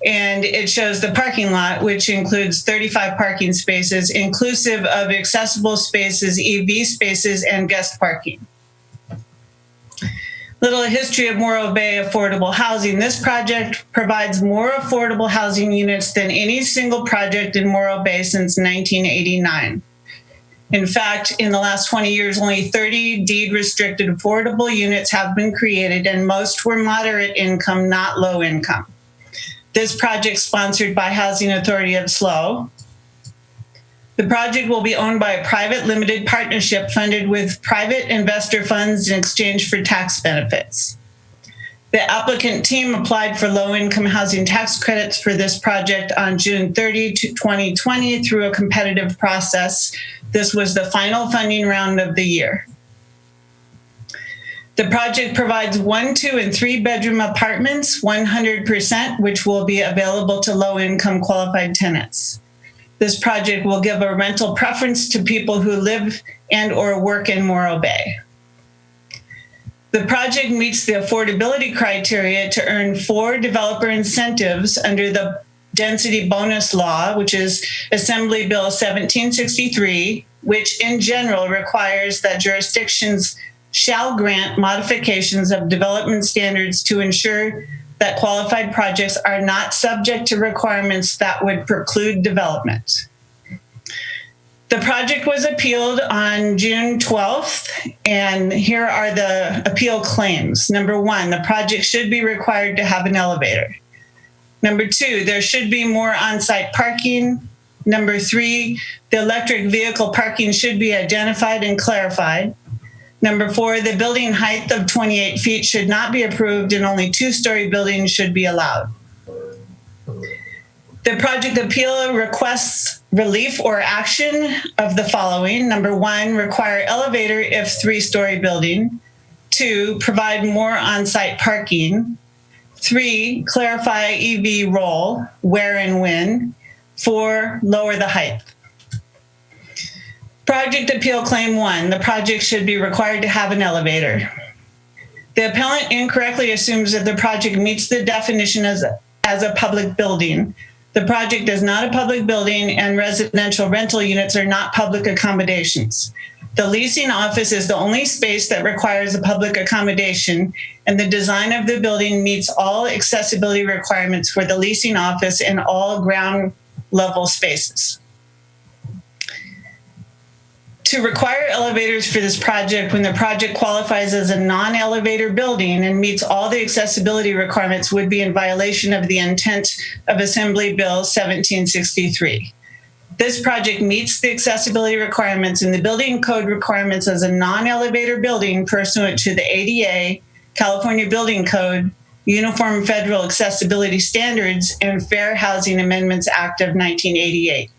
And it shows the parking lot, which includes 35 parking spaces, inclusive of accessible spaces, EV spaces, and guest parking. Little history of Morro Bay affordable housing. This project provides more affordable housing units than any single project in Morro Bay since 1989. In fact, in the last 20 years, only 30 deed-restricted affordable units have been created, and most were moderate income, not low income. This project sponsored by Housing Authority of SLO. The project will be owned by a private limited partnership funded with private investor funds in exchange for tax benefits. The applicant team applied for low-income housing tax credits for this project on June 30, 2020 through a competitive process. This was the final funding round of the year. The project provides 1, 2, and 3-bedroom apartments, 100%, which will be available to low-income qualified tenants. This project will give a rental preference to people who live and or work in Morro Bay. The project meets the affordability criteria to earn 4 developer incentives under the density bonus law, which is Assembly Bill 1763, which in general requires that jurisdictions shall grant modifications of development standards to ensure that qualified projects are not subject to requirements that would preclude development. The project was appealed on June 12th, and here are the appeal claims. Number 1, the project should be required to have an elevator. Number 2, there should be more on-site parking. Number 3, the electric vehicle parking should be identified and clarified. Number 4, the building height of 28 feet should not be approved and only 2-story buildings should be allowed. The project appeal requests relief or action of the following. Number 1, require elevator if 3-story building. 2, provide more on-site parking. 3, clarify EV role, where and when. 4, lower the height. Project appeal claim 1, the project should be required to have an elevator. The appellant incorrectly assumes that the project meets the definition as a public building. The project is not a public building, and residential rental units are not public accommodations. The leasing office is the only space that requires a public accommodation, and the design of the building meets all accessibility requirements for the leasing office and all ground level spaces. To require elevators for this project when the project qualifies as a non-elevator building and meets all the accessibility requirements would be in violation of the intent of Assembly Bill 1763. This project meets the accessibility requirements and the building code requirements as a non-elevator building pursuant to the ADA, California Building Code, Uniform Federal Accessibility Standards, and Fair Housing Amendments Act of 1988.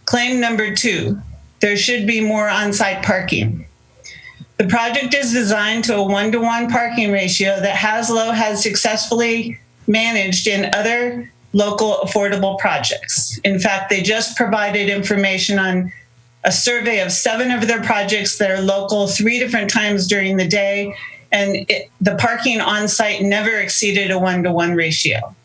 Claim number 2. There should be more on-site parking. The project is designed to a 1-to-1 parking ratio that HASLO has successfully managed in other local affordable projects. In fact, they just provided information on a survey of 7 of their projects that are local 3 different times during the day, and the parking on site never exceeded a 1-to-1 ratio.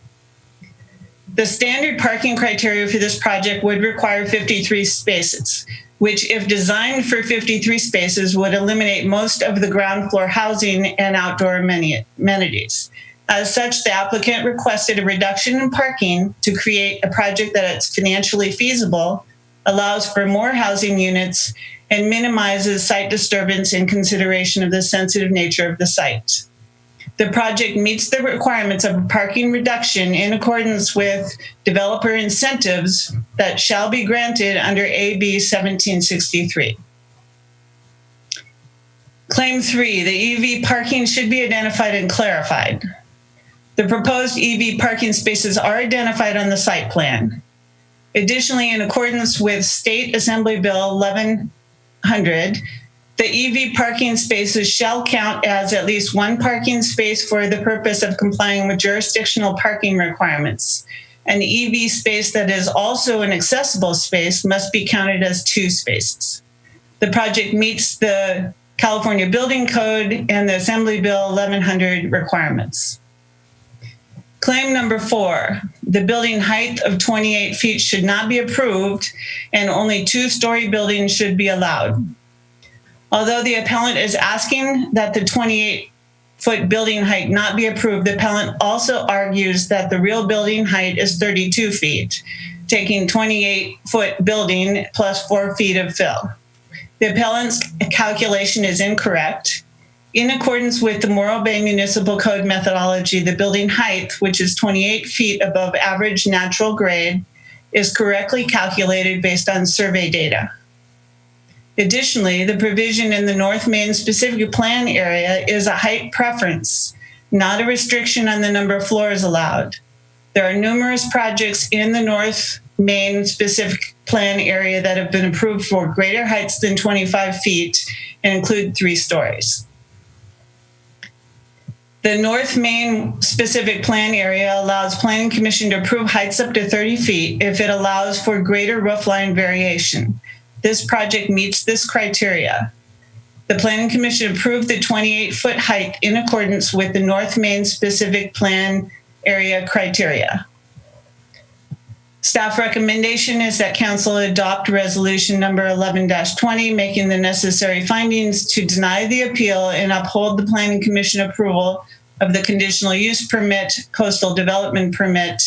The standard parking criteria for this project would require 53 spaces, which, if designed for 53 spaces, would eliminate most of the ground floor housing and outdoor amenities. As such, the applicant requested a reduction in parking to create a project that is financially feasible, allows for more housing units, and minimizes site disturbance in consideration of the sensitive nature of the site. The project meets the requirements of a parking reduction in accordance with developer incentives that shall be granted under AB 1763. Claim 3, the EV parking should be identified and clarified. The proposed EV parking spaces are identified on the site plan. Additionally, in accordance with State Assembly Bill 1100, the EV parking spaces shall count as at least 1 parking space for the purpose of complying with jurisdictional parking requirements. An EV space that is also an accessible space must be counted as 2 spaces. The project meets the California Building Code and the Assembly Bill 1100 requirements. Claim number 4, the building height of 28 feet should not be approved, and only 2-story buildings should be allowed. Although the appellant is asking that the 28-foot building height not be approved, the appellant also argues that the real building height is 32 feet, taking 28-foot building plus 4 feet of fill. The appellant's calculation is incorrect. In accordance with the Morro Bay Municipal Code methodology, the building height, which is 28 feet above average natural grade, is correctly calculated based on survey data. Additionally, the provision in the North Main specific plan area is a height preference, not a restriction on the number of floors allowed. There are numerous projects in the North Main specific plan area that have been approved for greater heights than 25 feet and include 3 stories. The North Main specific plan area allows Planning Commission to approve heights up to 30 feet if it allows for greater roofline variation. This project meets this criteria. The Planning Commission approved the 28-foot height in accordance with the North Main specific plan area criteria. Staff recommendation is that Council adopt resolution number 11-20, making the necessary findings to deny the appeal and uphold the Planning Commission approval of the conditional use permit, coastal development permit,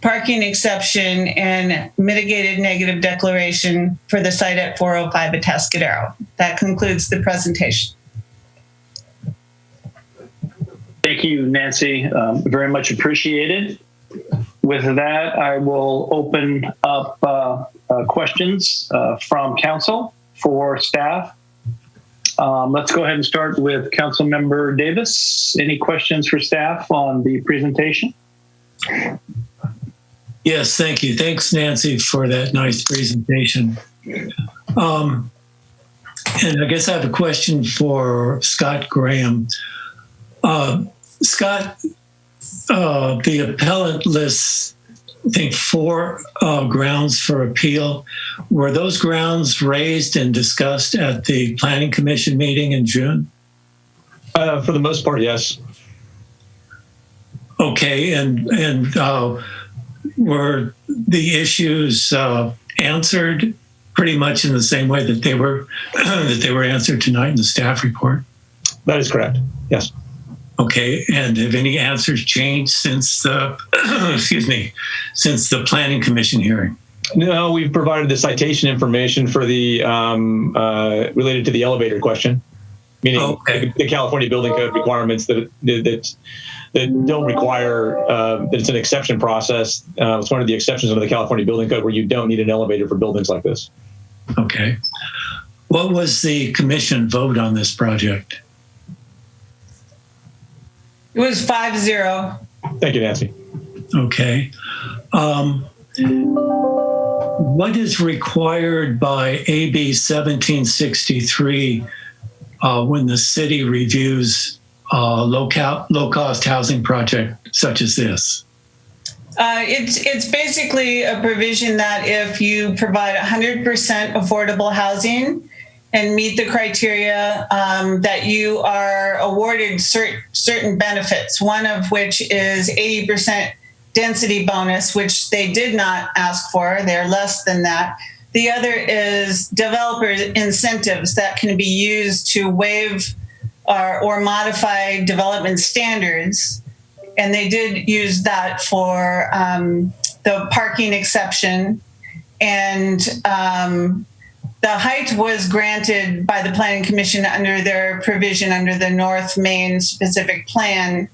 parking exception, and mitigated negative declaration for the site at 405 Atascadero. That concludes the presentation. Thank you, Nancy. Very much appreciated. With that, I will open up questions from council for staff. Let's go ahead and start with Councilmember Davis. Any questions for staff on the presentation? Yes, thank you. Thanks, Nancy, for that nice presentation. And I guess I have a question for Scott Graham. Scott, the appellant lists, I think, 4 grounds for appeal. Were those grounds raised and discussed at the Planning Commission meeting in June? For the most part, yes. Okay, and were the issues answered pretty much in the same way that they were answered tonight in the staff report? That is correct. Yes. Okay, and have any answers changed since the since the Planning Commission hearing? No, we've provided the citation information for the related to the elevator question, meaning the California Building Code requirements that don't require that it's an exception process. It's one of the exceptions under the California Building Code where you don't need an elevator for buildings like this. Okay. What was the commission vote on this project? It was 5-0. Thank you, Nancy. Okay. What is required by AB 1763 when the city reviews low-cost housing project such as this? It's basically a provision that if you provide 100% affordable housing and meet the criteria, that you are awarded certain benefits, one of which is 80% density bonus, which they did not ask for. They're less than that. The other is developer incentives that can be used to waive or modify development standards. And they did use that for the parking exception. And the height was granted by the Planning Commission under their provision under the North Main Specific Plan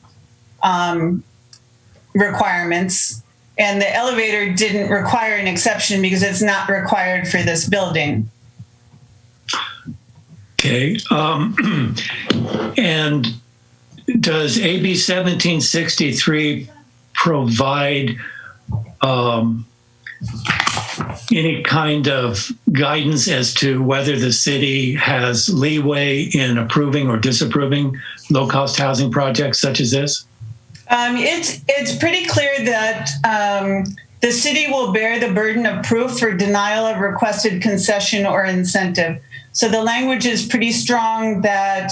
requirements. And the elevator didn't require an exception because it's not required for this building. Okay. And does AB 1763 provide any kind of guidance as to whether the city has leeway in approving or disapproving low-cost housing projects such as this? It's pretty clear that the city will bear the burden of proof for denial of requested concession or incentive. So the language is pretty strong that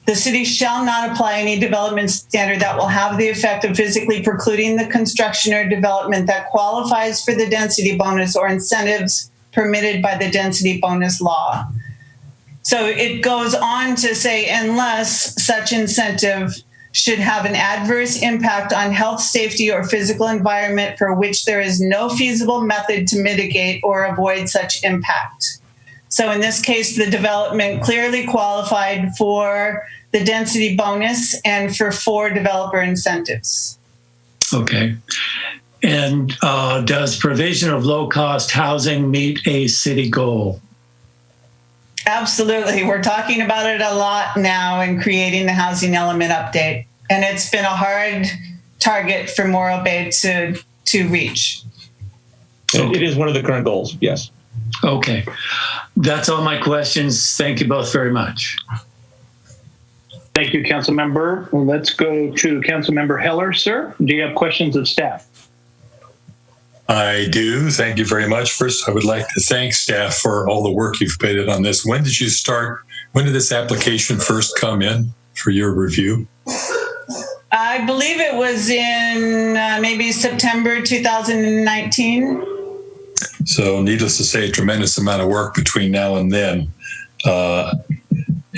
the city shall not apply any development standard that will have the effect of physically precluding the construction or development that qualifies for the density bonus or incentives permitted by the density bonus law. So it goes on to say, unless such incentive should have an adverse impact on health, safety, or physical environment for which there is no feasible method to mitigate or avoid such impact. So in this case, the development clearly qualified for the density bonus and for 4 developer incentives. Okay. And does provision of low-cost housing meet a city goal? Absolutely. We're talking about it a lot now in creating the housing element update. And it's been a hard target for Morro Bay to reach. It is one of the current goals, yes. Okay. That's all my questions. Thank you both very much. Thank you, Council Member. Let's go to Council Member Heller, sir. Do you have questions of staff? I do. Thank you very much. First, I would like to thank staff for all the work you've put in on this. When did you start? When did this application first come in for your review? I believe it was in maybe September 2019. So needless to say, a tremendous amount of work between now and then.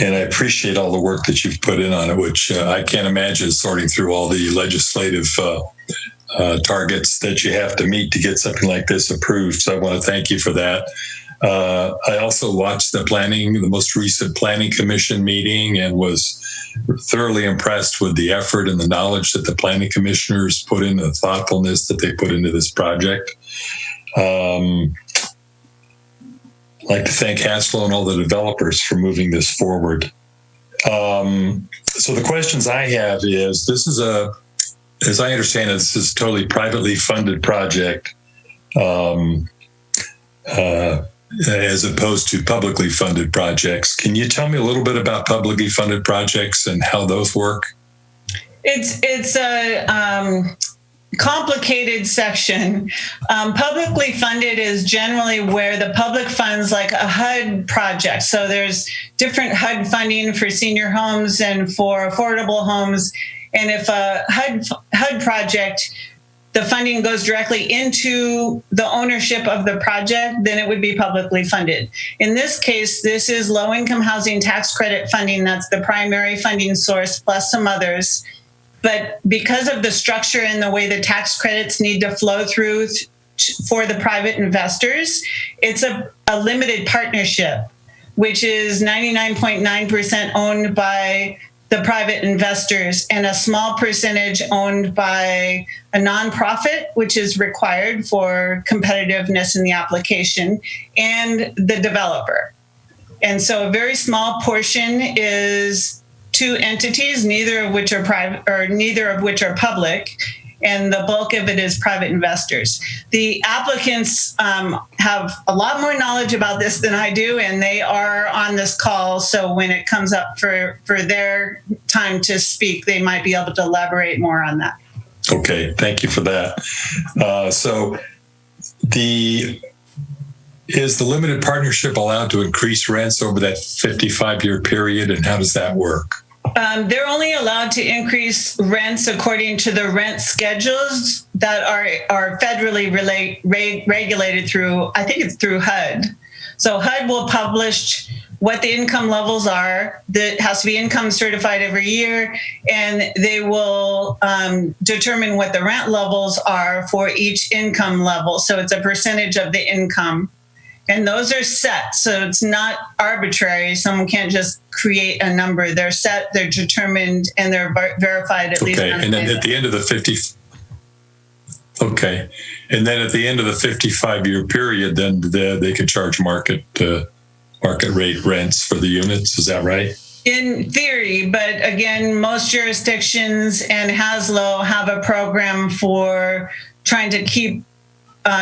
And I appreciate all the work that you've put in on it, which I can't imagine sorting through all the legislative targets that you have to meet to get something like this approved. So I want to thank you for that. I also watched the most recent Planning Commission meeting and was thoroughly impressed with the effort and the knowledge that the planning commissioners put in, the thoughtfulness that they put into this project. I'd like to thank Haskell and all the developers for moving this forward. So the questions I have is, this is as I understand it, this is a totally privately funded project, as opposed to publicly funded projects. Can you tell me a little bit about publicly funded projects and how those work? It's a complicated section. Publicly funded is generally where the public funds like a HUD project. So there's different HUD funding for senior homes and for affordable homes. And if a HUD project, the funding goes directly into the ownership of the project, then it would be publicly funded. In this case, this is low-income housing tax credit funding. That's the primary funding source, plus some others. But because of the structure and the way the tax credits need to flow through for the private investors, it's a limited partnership, which is 99.9% owned by the private investors and a small percentage owned by a nonprofit, which is required for competitiveness in the application, and the developer. And so a very small portion is 2 entities, neither of which are private or neither of which are public, and the bulk of it is private investors. The applicants have a lot more knowledge about this than I do, and they are on this call. So when it comes up for their time to speak, they might be able to elaborate more on that. Okay, thank you for that. So is the limited partnership allowed to increase rents over that 55-year period, and how does that work? They're only allowed to increase rents according to the rent schedules that are federally regulated through, I think it's through HUD. So HUD will publish what the income levels are. That has to be income certified every year, and they will determine what the rent levels are for each income level. So it's a percentage of the income. And those are set, so it's not arbitrary. Someone can't just create a number. They're set, they're determined, and they're verified at least. Okay, and then at the end of the 55-year period, then they could charge market rate rents for the units. Is that right? In theory, but again, most jurisdictions and HASLO have a program for trying to keep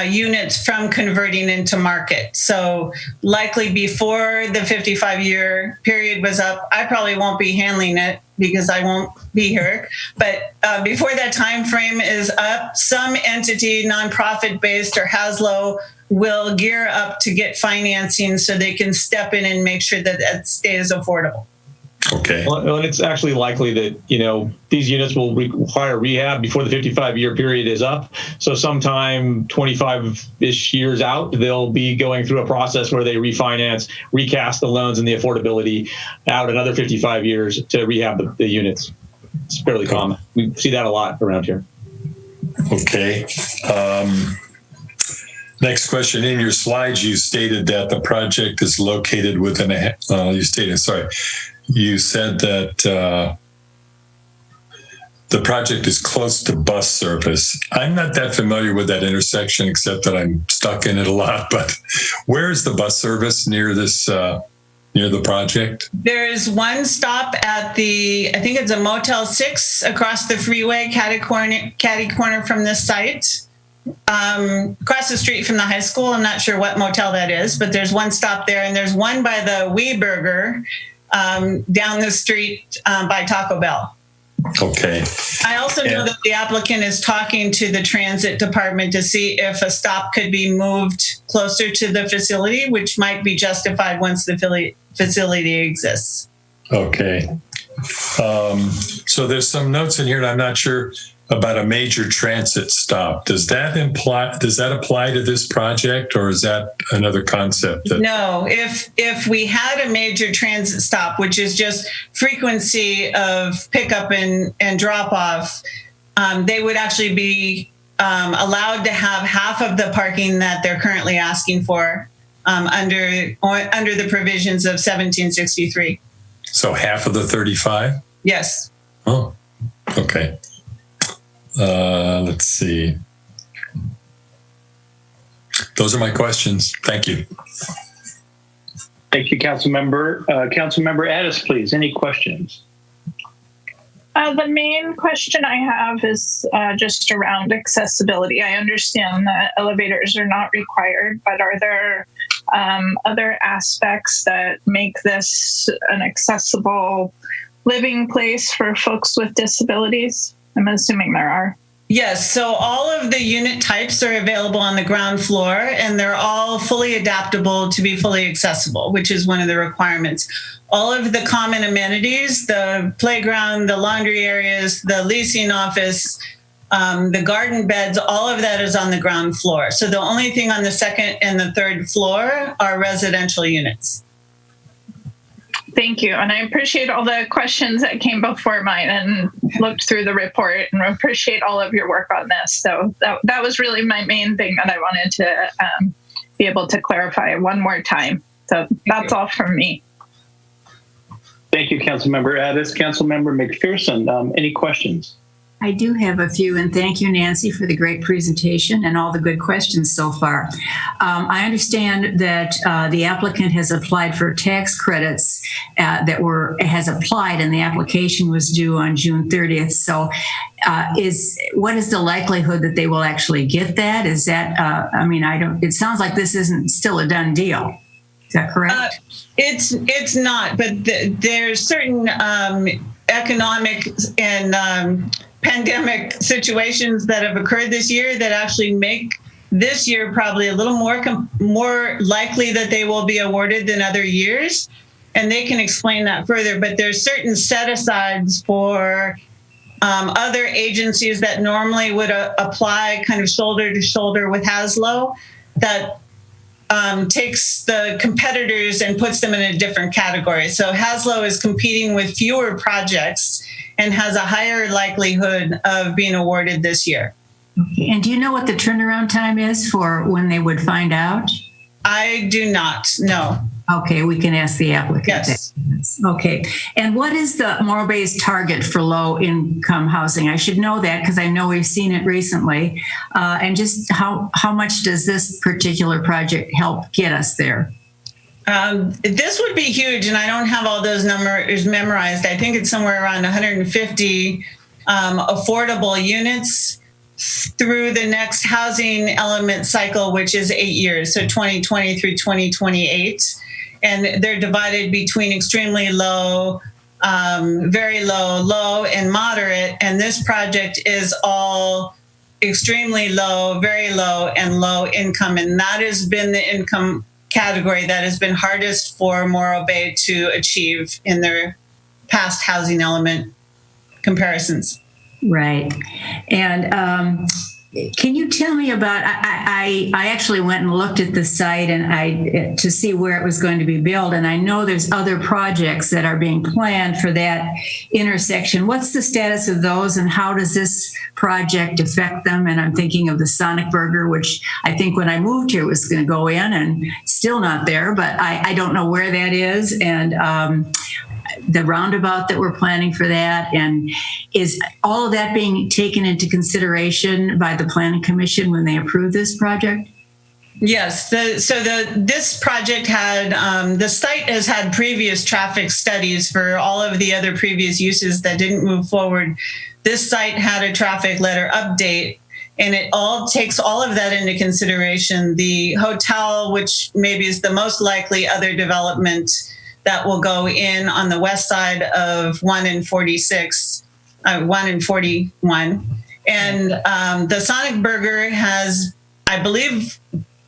units from converting into market. So likely before the 55-year period was up, I probably won't be handling it because I won't be here. But before that time frame is up, some entity, nonprofit based or HASLO, will gear up to get financing so they can step in and make sure that it stays affordable. Okay. Well, and it's actually likely that, these units will require rehab before the 55-year period is up. So sometime 25-ish years out, they'll be going through a process where they refinance, recast the loans and the affordability out another 55 years to rehab the units. It's fairly common. We see that a lot around here. Okay. Next question. In your slides, you stated that the project is located within you said that the project is close to bus service. I'm not that familiar with that intersection, except that I'm stuck in it a lot. But where is the bus service near this, near the project? There's one stop at I think it's a Motel 6 across the freeway, catty corner from this site. Across the street from the high school. I'm not sure what motel that is, but there's one stop there. And there's one by the Wee Burger down the street by Taco Bell. Okay. I also know that the applicant is talking to the transit department to see if a stop could be moved closer to the facility, which might be justified once the facility exists. Okay. So there's some notes in here, and I'm not sure about a major transit stop. Does that apply to this project, or is that another concept? No, if we had a major transit stop, which is just frequency of pickup and drop off, they would actually be allowed to have half of the parking that they're currently asking for under the provisions of 1763. So half of the 35? Yes. Oh, okay. Let's see. Those are my questions. Thank you. Thank you, Councilmember. Councilmember Addis, please. Any questions? The main question I have is just around accessibility. I understand that elevators are not required, but are there other aspects that make this an accessible living place for folks with disabilities? I'm assuming there are. Yes, so all of the unit types are available on the ground floor, and they're all fully adaptable to be fully accessible, which is one of the requirements. All of the common amenities, the playground, the laundry areas, the leasing office, the garden beds, all of that is on the ground floor. So the only thing on the second and the third floor are residential units. Thank you. And I appreciate all the questions that came before mine and looked through the report, and appreciate all of your work on this. So that was really my main thing that I wanted to be able to clarify one more time. So that's all from me. Thank you, Councilmember Addis. Councilmember McPherson, any questions? I do have a few, and thank you, Nancy, for the great presentation and all the good questions so far. I understand that the applicant has applied for tax credits has applied, and the application was due on June 30th. So what is the likelihood that they will actually get that? Is that, it sounds like this isn't still a done deal. Is that correct? It's not, but there's certain economic and pandemic situations that have occurred this year that actually make this year probably a little more likely that they will be awarded than other years. And they can explain that further. But there's certain set-asides for other agencies that normally would apply kind of shoulder to shoulder with HASLO that takes the competitors and puts them in a different category. So HASLO is competing with fewer projects and has a higher likelihood of being awarded this year. Okay. And do you know what the turnaround time is for when they would find out? I do not know. Okay, we can ask the applicant. Yes. Okay. And what is the Morro Bay's target for low-income housing? I should know that because I know we've seen it recently. And just how much does this particular project help get us there? This would be huge, and I don't have all those numbers memorized. I think it's somewhere around 150 affordable units through the next housing element cycle, which is 8 years, so 2020 through 2028. And they're divided between extremely low, very low, low, and moderate. And this project is all extremely low, very low, and low income. And that has been the income category that has been hardest for Morro Bay to achieve in their past housing element comparisons. Right. And can you tell me about, I actually went and looked at the site and to see where it was going to be built. And I know there's other projects that are being planned for that intersection. What's the status of those and how does this project affect them? And I'm thinking of the Sonic Burger, which I think when I moved here was going to go in and still not there, but I don't know where that is. And the roundabout that we're planning for that, and is all of that being taken into consideration by the Planning Commission when they approve this project? Yes. This project had, the site has had previous traffic studies for all of the other previous uses that didn't move forward. This site had a traffic letter update, and it all takes all of that into consideration. The hotel, which maybe is the most likely other development that will go in on the west side of 1 and 46, 1 and 41. And the Sonic Burger has, I believe,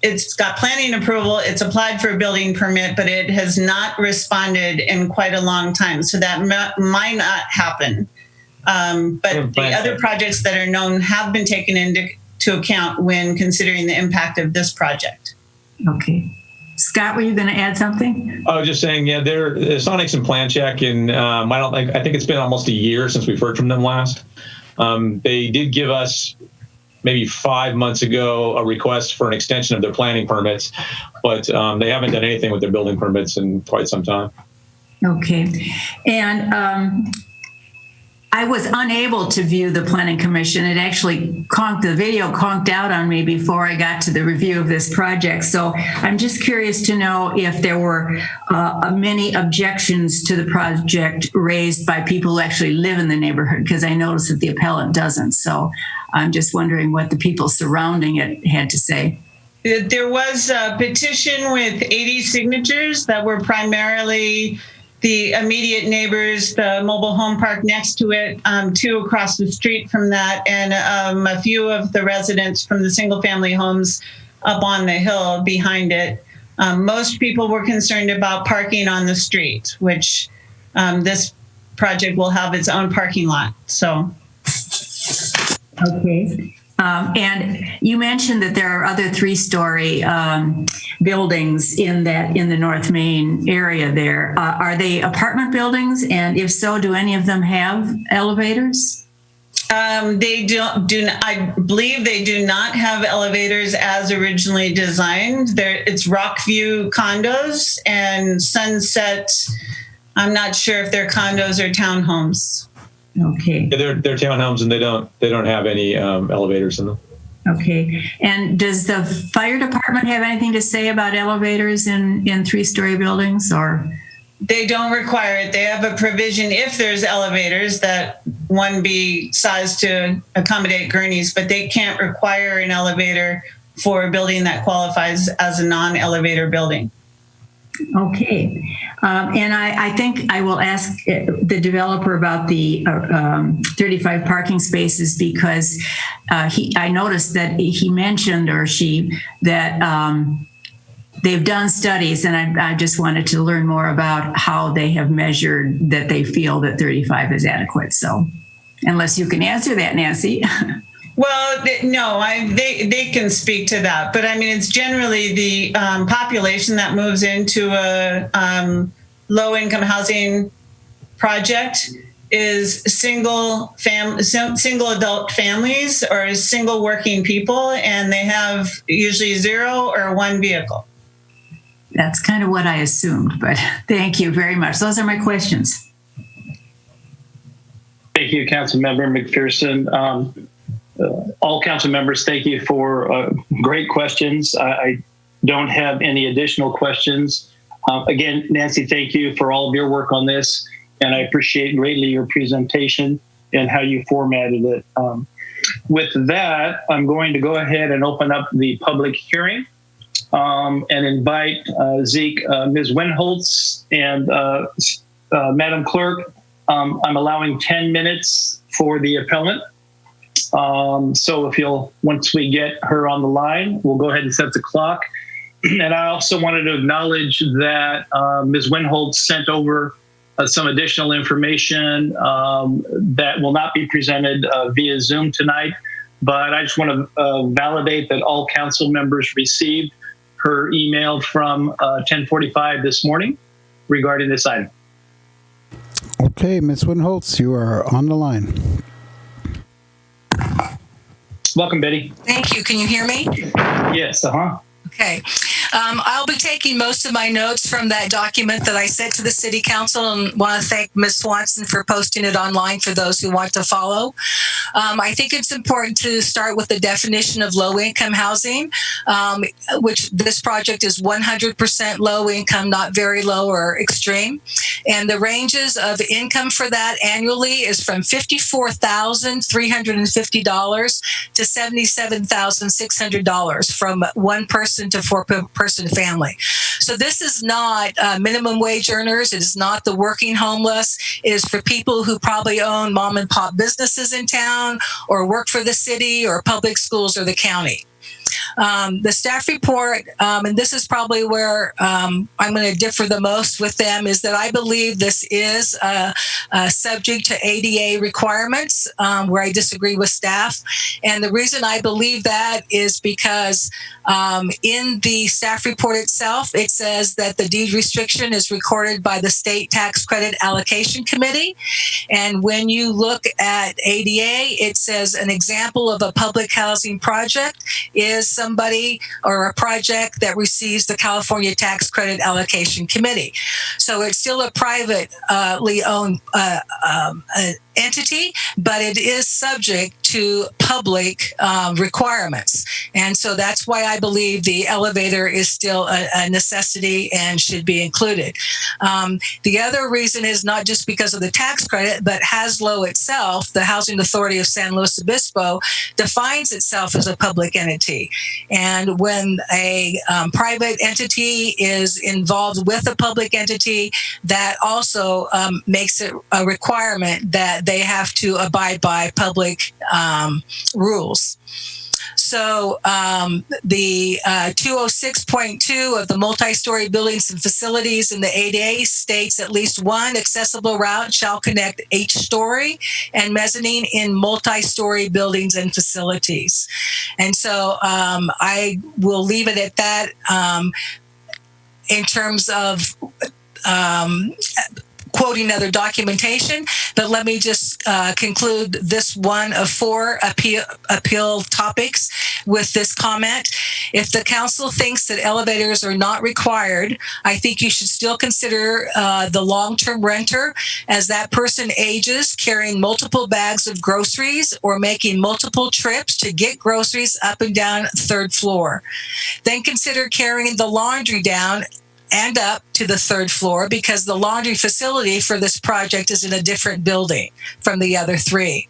it's got planning approval. It's applied for a building permit, but it has not responded in quite a long time. So that might not happen. But the other projects that are known have been taken into account when considering the impact of this project. Okay. Scott, were you going to add something? I was just saying, yeah, Sonic's in plan check, and I think it's been almost a year since we've heard from them last. They did give us maybe 5 months ago a request for an extension of their planning permits, but they haven't done anything with their building permits in quite some time. Okay. And I was unable to view the Planning Commission. It actually the video conked out on me before I got to the review of this project. So I'm just curious to know if there were many objections to the project raised by people who actually live in the neighborhood, because I noticed that the appellant doesn't. So I'm just wondering what the people surrounding it had to say. There was a petition with 80 signatures that were primarily the immediate neighbors, the mobile home park next to it, 2 across the street from that, and a few of the residents from the single family homes up on the hill behind it. Most people were concerned about parking on the street, which this project will have its own parking lot. So. Okay. And you mentioned that there are other 3-story buildings in the North Main area there. Are they apartment buildings? And if so, do any of them have elevators? They I believe they do not have elevators as originally designed. It's Rockview condos and Sunset. I'm not sure if they're condos or townhomes. Okay. Yeah, they're townhomes, and they don't have any elevators in them. Okay. And does the fire department have anything to say about elevators in 3-story buildings, or? They don't require it. They have a provision if there's elevators that one be sized to accommodate gurneys, but they can't require an elevator for a building that qualifies as a non-elevator building. Okay. And I think I will ask the developer about the 35 parking spaces because I noticed that he mentioned that they've done studies, and I just wanted to learn more about how they have measured that they feel that 35 is adequate. So unless you can answer that, Nancy. Well, no, they can speak to that, but I mean, it's generally the population that moves into a low-income housing project is single adult families or single working people, and they have usually 0 or 1 vehicle. That's kind of what I assumed, but thank you very much. Those are my questions. Thank you, Councilmember McPherson. All council members, thank you for great questions. I don't have any additional questions. Again, Nancy, thank you for all of your work on this, and I appreciate greatly your presentation and how you formatted it. With that, I'm going to go ahead and open up the public hearing and invite Zeke, Ms. Winholtz, and Madam Clerk. I'm allowing 10 minutes for the appellant. So once we get her on the line, we'll go ahead and set the clock. And I also wanted to acknowledge that Ms. Winholtz sent over some additional information that will not be presented via Zoom tonight. But I just want to validate that all council members received her email from 10:45 this morning regarding this item. Okay, Ms. Winholtz, you are on the line. Welcome, Betty. Thank you. Can you hear me? Yes. Okay. I'll be taking most of my notes from that document that I sent to the City Council, and want to thank Ms. Swanson for posting it online for those who want to follow. I think it's important to start with the definition of low-income housing, which this project is 100% low income, not very low or extreme. And the ranges of income for that annually is from $54,350 to $77,600 from one person to four-person family. So this is not minimum wage earners. It is not the working homeless. It is for people who probably own mom and pop businesses in town or work for the city or public schools or the county. The staff report, and this is probably where I'm going to differ the most with them, is that I believe this is subject to ADA requirements, where I disagree with staff. And the reason I believe that is because in the staff report itself, it says that the deed restriction is recorded by the State Tax Credit Allocation Committee. And when you look at ADA, it says an example of a public housing project is somebody or a project that receives the California Tax Credit Allocation Committee. So it's still a privately owned entity, but it is subject to public requirements. And so that's why I believe the elevator is still a necessity and should be included. The other reason is not just because of the tax credit, but HASLO itself, the Housing Authority of San Luis Obispo, defines itself as a public entity. And when a private entity is involved with a public entity, that also makes it a requirement that they have to abide by public rules. So the 206.2 of the multi-story buildings and facilities in the 8A states at least one accessible route shall connect each story and mezzanine in multi-story buildings and facilities. And so I will leave it at that in terms of quoting other documentation, but let me just conclude this one of 4 appeal topics with this comment. If the council thinks that elevators are not required, I think you should still consider the long-term renter, as that person ages carrying multiple bags of groceries or making multiple trips to get groceries up and down 3rd floor. Then consider carrying the laundry down and up to the 3rd floor, because the laundry facility for this project is in a different building from the other 3.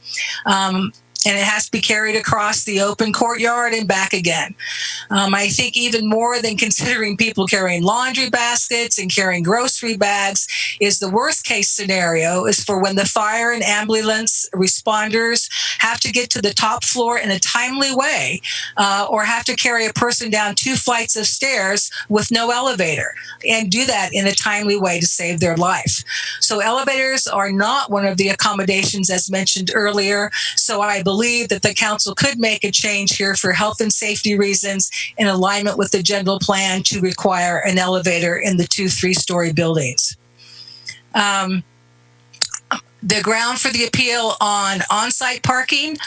and it has to be carried across the open courtyard and back again. I think even more than considering people carrying laundry baskets and carrying grocery bags is the worst case scenario is for when the fire and ambulance responders have to get to the top floor in a timely way, or have to carry a person down 2 flights of stairs with no elevator, and do that in a timely way to save their life. So elevators are not one of the accommodations as mentioned earlier. So I believe that the council could make a change here for health and safety reasons in alignment with the general plan to require an elevator in the 2 3-story buildings. The ground for the appeal on on-site parking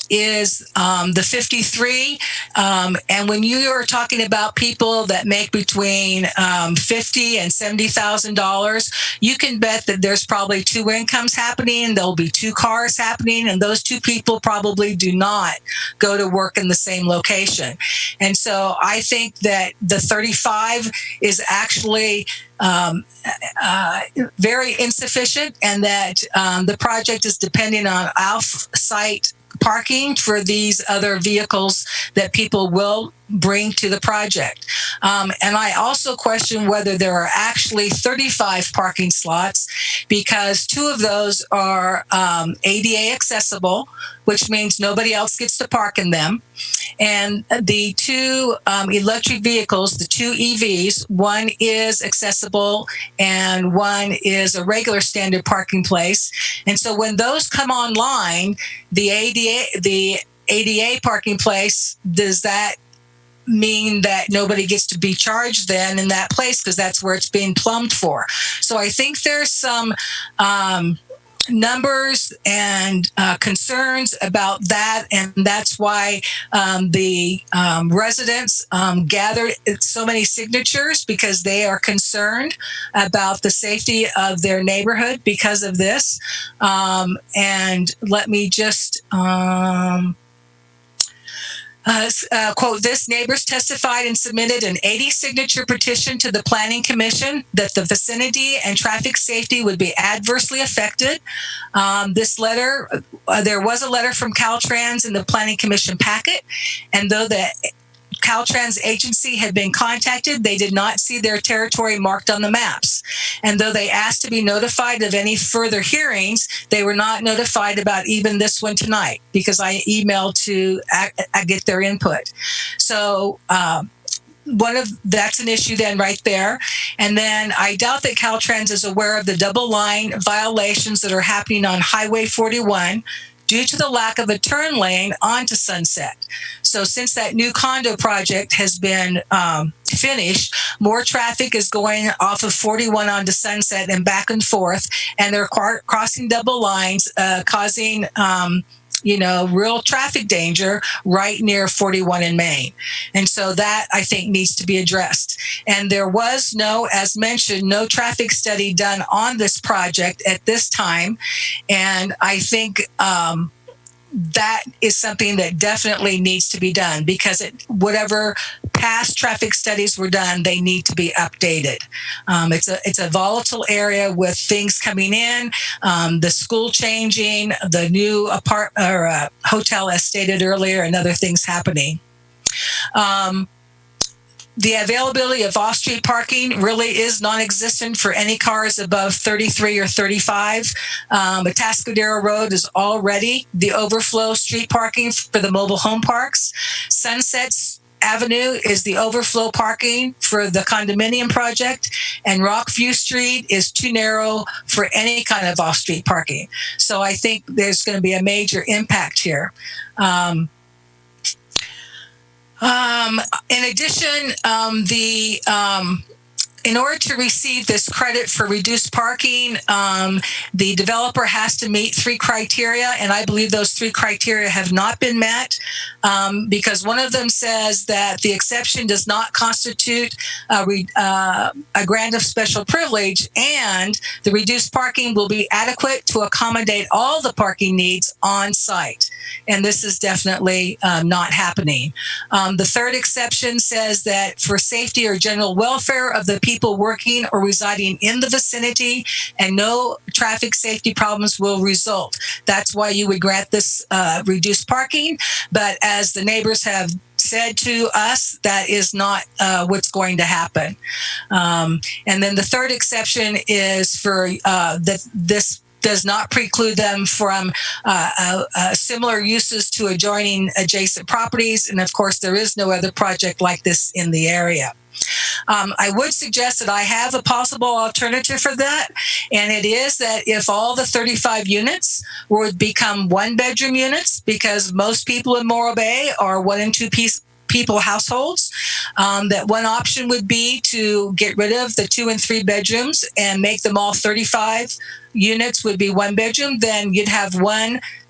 is the 53. And when you are talking about people that make between $50,000 and $70,000, you can bet that there's probably 2 incomes happening. There'll be 2 cars happening, and those 2 people probably do not go to work in the same location. And so I think that the 35 is actually very insufficient, and that the project is depending on off-site parking for these other vehicles that people will bring to the project. And I also question whether there are actually 35 parking slots, because 2 of those are ADA accessible, which means nobody else gets to park in them. And the 2 electric vehicles, the 2 EVs, one is accessible and one is a regular standard parking place. And so when those come online, the ADA parking place, does that mean that nobody gets to be charged then in that place, because that's where it's being plumbed for? So I think there's some numbers and concerns about that, and that's why the residents gathered so many signatures, because they are concerned about the safety of their neighborhood because of this. And let me just quote this: neighbors testified and submitted an 80-signature petition to the Planning Commission that the vicinity and traffic safety would be adversely affected. This letter, there was a letter from Caltrans in the Planning Commission packet, and though the Caltrans agency had been contacted, they did not see their territory marked on the maps. And though they asked to be notified of any further hearings, they were not notified about even this one tonight, because I emailed to get their input. So that's an issue then right there. And then I doubt that Caltrans is aware of the double line violations that are happening on Highway 41 due to the lack of a turn lane onto Sunset. So since that new condo project has been finished, more traffic is going off of 41 onto Sunset and back and forth, and they're crossing double lines, causing real traffic danger right near 41 in Main. And so that, I think, needs to be addressed. And there was as mentioned, no traffic study done on this project at this time. And I think that is something that definitely needs to be done, because whatever past traffic studies were done, they need to be updated. It's a volatile area with things coming in, the school changing, the new apartment or hotel, as stated earlier, and other things happening. The availability of off-street parking really is non-existent for any cars above 33 or 35. Atascadero Road is already the overflow street parking for the mobile home parks. Sunset Avenue is the overflow parking for the condominium project, and Rockview Street is too narrow for any kind of off-street parking. So I think there's going to be a major impact here. In addition, in order to receive this credit for reduced parking, the developer has to meet 3 criteria, and I believe those 3 criteria have not been met, because one of them says that the exception does not constitute a grant of special privilege, and the reduced parking will be adequate to accommodate all the parking needs on site. and this is definitely not happening. The third exception says that for safety or general welfare of the people working or residing in the vicinity, and no traffic safety problems will result. That's why you would grant this reduced parking. But as the neighbors have said to us, that is not what's going to happen. And then the third exception is for that this does not preclude them from similar uses to adjacent properties. And of course, there is no other project like this in the area. I would suggest that I have a possible alternative for that, and it is that if all the 35 units would become one-bedroom units, because most people in Morro Bay are 1 and 2 people households, that one option would be to get rid of the 2 and 3 bedrooms and make them all 35 units would be one bedroom. Then you'd have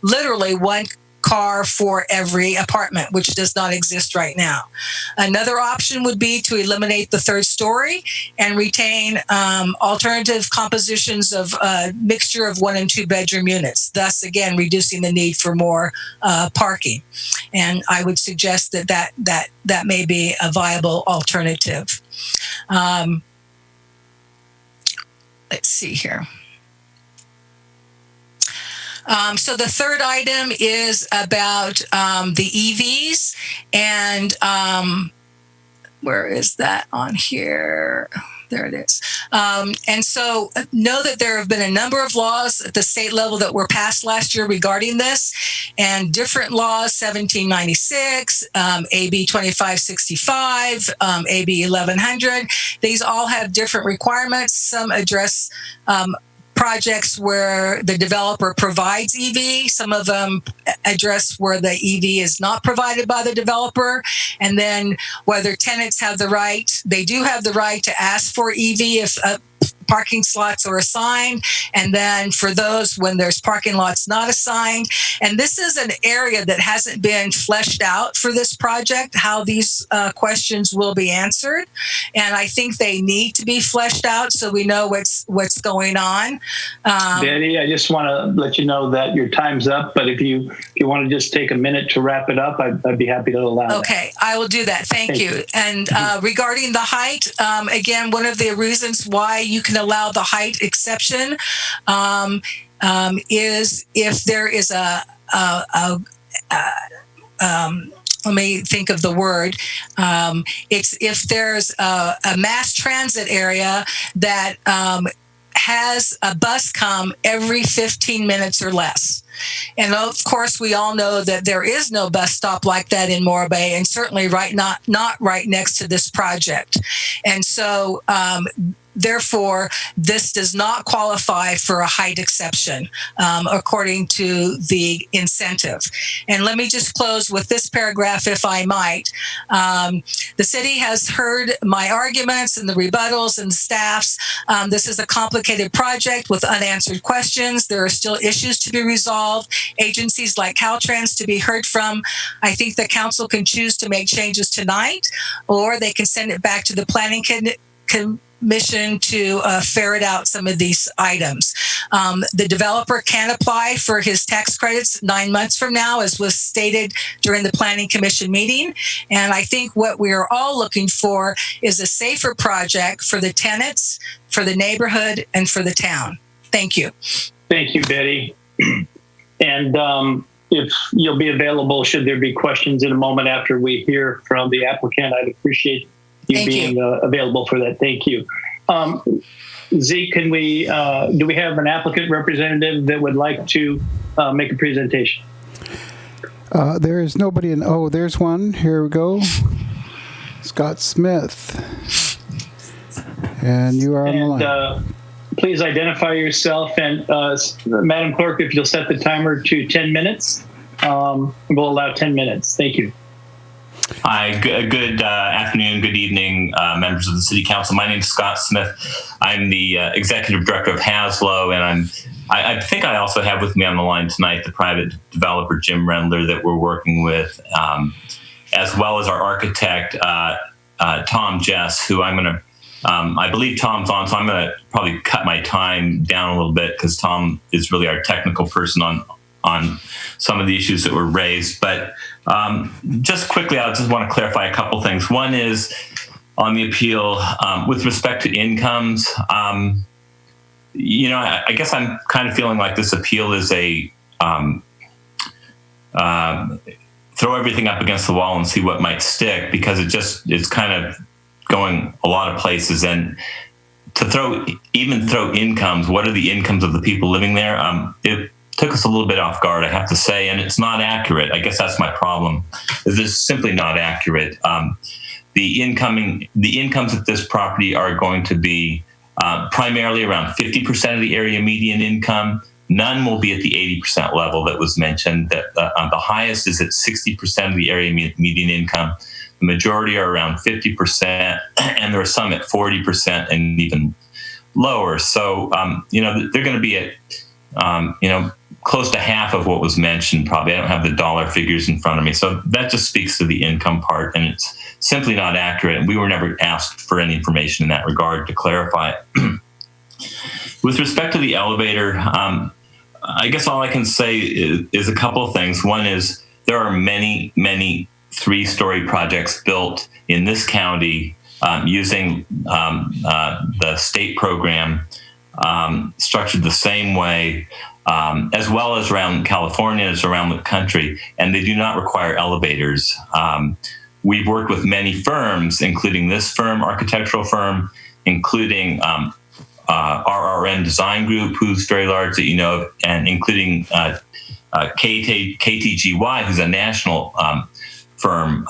literally one car for every apartment, which does not exist right now. Another option would be to eliminate the third story and retain alternative compositions of a mixture of 1 and 2 bedroom units, thus again reducing the need for more parking. And I would suggest that may be a viable alternative. Let's see here. So the third item is about the EVs, and where is that on here? There it is. And so know that there have been a number of laws at the state level that were passed last year regarding this, and different laws, 1796, AB 2565, AB 1100. These all have different requirements. Some address projects where the developer provides EV. Some of them address where the EV is not provided by the developer. And then whether tenants have the right, they do have the right to ask for EV if parking slots are assigned. And then for those when there's parking lots not assigned. And this is an area that hasn't been fleshed out for this project, how these questions will be answered. And I think they need to be fleshed out so we know what's going on. Betty, I just want to let you know that your time's up, but if you want to just take a minute to wrap it up, I'd be happy to allow that. Okay, I will do that. Thank you. And regarding the height, again, one of the reasons why you can allow the height exception is if there is let me think of the word. It's if there's a mass transit area that has a bus come every 15 minutes or less. And of course, we all know that there is no bus stop like that in Morro Bay, and certainly not right next to this project. And so, therefore, this does not qualify for a height exception, according to the incentive. And let me just close with this paragraph, if I might. The city has heard my arguments and the rebuttals and staffs. This is a complicated project with unanswered questions. There are still issues to be resolved. Agencies like Caltrans to be heard from. I think the council can choose to make changes tonight, or they can send it back to the planning commission to ferret out some of these items. The developer can apply for his tax credits 9 months from now, as was stated during the planning commission meeting. And I think what we are all looking for is a safer project for the tenants, for the neighborhood, and for the town. Thank you. Thank you, Betty. And if you'll be available, should there be questions in a moment after we hear from the applicant, I'd appreciate you being available for that. Thank you. Zeke, can we, do we have an applicant representative that would like to make a presentation? There is nobody in, oh, there's one. Here we go. Scott Smith. And you are on the line. Please identify yourself, and Madam Clerk, if you'll set the timer to 10 minutes, we'll allow 10 minutes. Thank you. Hi, good afternoon, good evening, members of the City Council. My name is Scott Smith. I'm the Executive Director of Haslow, and I think I also have with me on the line tonight the private developer, Jim Rendler, that we're working with, as well as our architect, Tom Jess, who I'm going to I believe Tom's on, so I'm going to probably cut my time down a little bit because Tom is really our technical person on on some of the issues that were raised. But just quickly, I just want to clarify a couple things. One is on the appeal with respect to incomes. I guess I'm kind of feeling like this appeal is a throw everything up against the wall and see what might stick, because it's kind of going a lot of places. And to throw incomes, what are the incomes of the people living there? It took us a little bit off guard, I have to say, and it's not accurate. I guess that's my problem, is it's simply not accurate. The incomes at this property are going to be primarily around 50% of the area median income. None will be at the 80% level that was mentioned. The highest is at 60% of the area median income. The majority are around 50%, and there are some at 40% and even lower. So, they're going to be at, close to half of what was mentioned, probably. I don't have the dollar figures in front of me. So that just speaks to the income part, and it's simply not accurate. And we were never asked for any information in that regard to clarify it. With respect to the elevator, I guess all I can say is a couple of things. One is there are many, many three-story projects built in this county using the state program structured the same way, as well as around California, as around the country, and they do not require elevators. We've worked with many firms, including this firm, architectural firm, including RRN Design Group, who's very large that you know, and including KTGY, who's a national firm,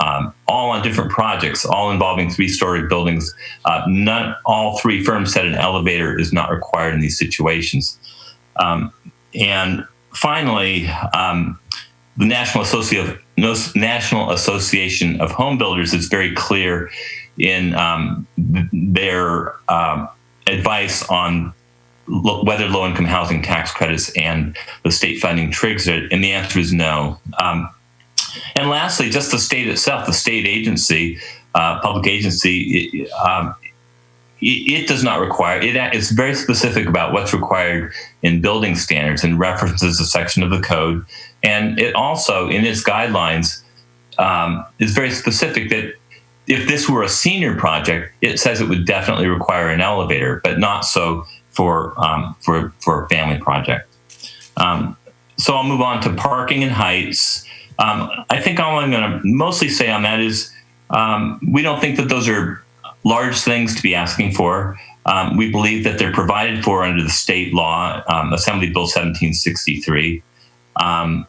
all on different projects, all involving three-story buildings. All three firms said an elevator is not required in these situations. And finally, the National Association of Home Builders is very clear in their advice on whether low-income housing tax credits and the state funding triggers it, and the answer is no. And lastly, just the state itself, the state agency, public agency, it does not require, it's very specific about what's required in building standards and references a section of the code. And it also, in its guidelines, is very specific that if this were a senior project, it says it would definitely require an elevator, but not so for a family project. So I'll move on to parking and heights. I think all I'm going to mostly say on that is we don't think that those are large things to be asking for. We believe that they're provided for under the state law, Assembly Bill 1763. And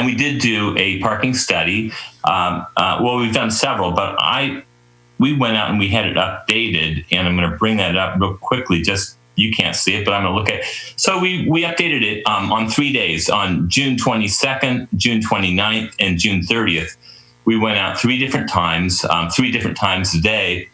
we did do a parking study. Well, we've done several, but we went out and we had it updated, and I'm going to bring that up real quickly. Just, you can't see it, but I'm going to look at it. So we updated it on 3 days, on June 22nd, June 29th, and June 30th. We went out 3 different times a day.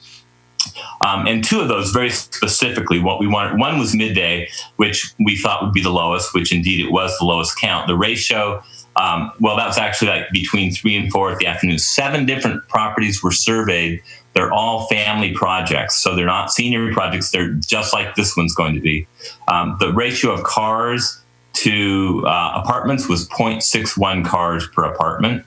And 2 of those very specifically, what we wanted, one was midday, which we thought would be the lowest, which indeed it was the lowest count. The ratio, well, that was actually like between 3 and 4 at the afternoon. 7 different properties were surveyed. They're all family projects, so they're not senior projects. They're just like this one's going to be. The ratio of cars to apartments was 0.61 cars per apartment.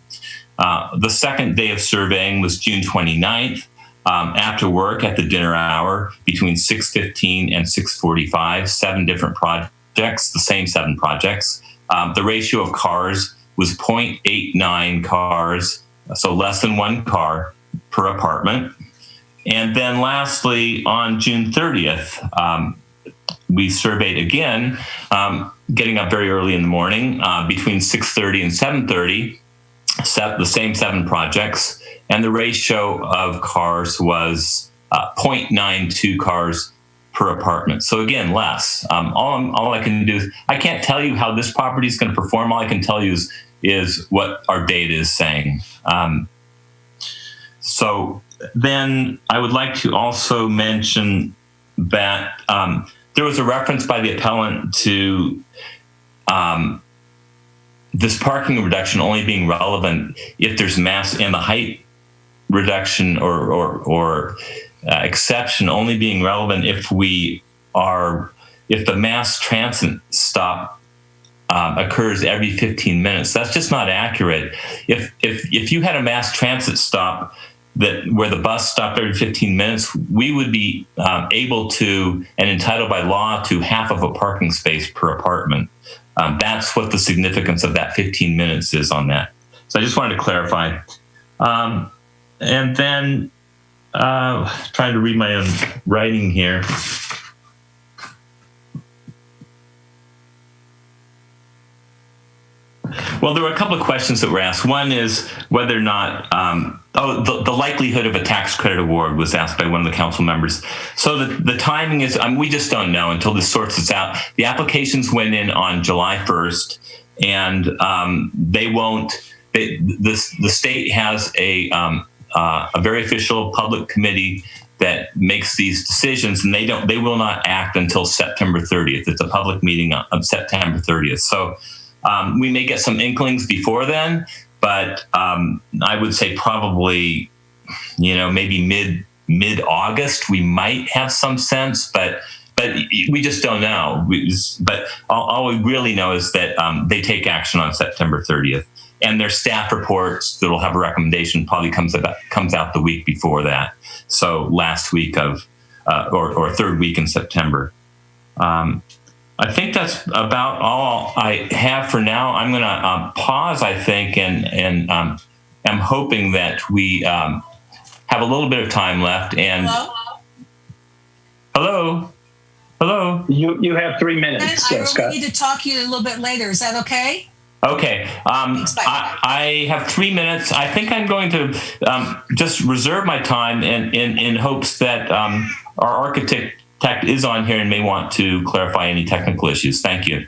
The second day of surveying was June 29th. After work at the dinner hour between 6:15 and 6:45, 7 different projects, the same 7 projects. The ratio of cars was 0.89 cars, so less than 1 car per apartment. And then lastly, on June 30th, we surveyed again, getting up very early in the morning, between 6:30 and 7:30, the same 7 projects. And the ratio of cars was 0.92 cars per apartment. So again, less. All I can do is, I can't tell you how this property is going to perform. All I can tell you is what our data is saying. So then I would like to also mention that there was a reference by the appellant to this parking reduction only being relevant if there's mass, and the height reduction or exception only being relevant if the mass transit stop occurs every 15 minutes. That's just not accurate. If you had a mass transit stop where the bus stopped every 15 minutes, we would be able to and entitled by law to half of a parking space per apartment. That's what the significance of that 15 minutes is on that. So I just wanted to clarify. And then trying to read my own writing here. Well, there were a couple of questions that were asked. One is whether or not, the likelihood of a tax credit award was asked by one of the council members. So the timing is, we just don't know until this sorts this out. The applications went in on July 1st, and the state has a very official public committee that makes these decisions, and they will not act until September 30th. It's a public meeting on September 30th. So we may get some inklings before then, but I would say probably, maybe mid-August we might have some sense, but we just don't know. But all we really know is that they take action on September 30th, and their staff reports that will have a recommendation probably comes out the week before that. So last week of or third week in September. I think that's about all I have for now. I'm going to pause, I think, and I'm hoping that we have a little bit of time left. And hello. You have 3 minutes, Scott. I need to talk to you a little bit later. Is that okay? Okay. I have 3 minutes. I think I'm going to just reserve my time in hopes that our architect is on here and may want to clarify any technical issues. Thank you.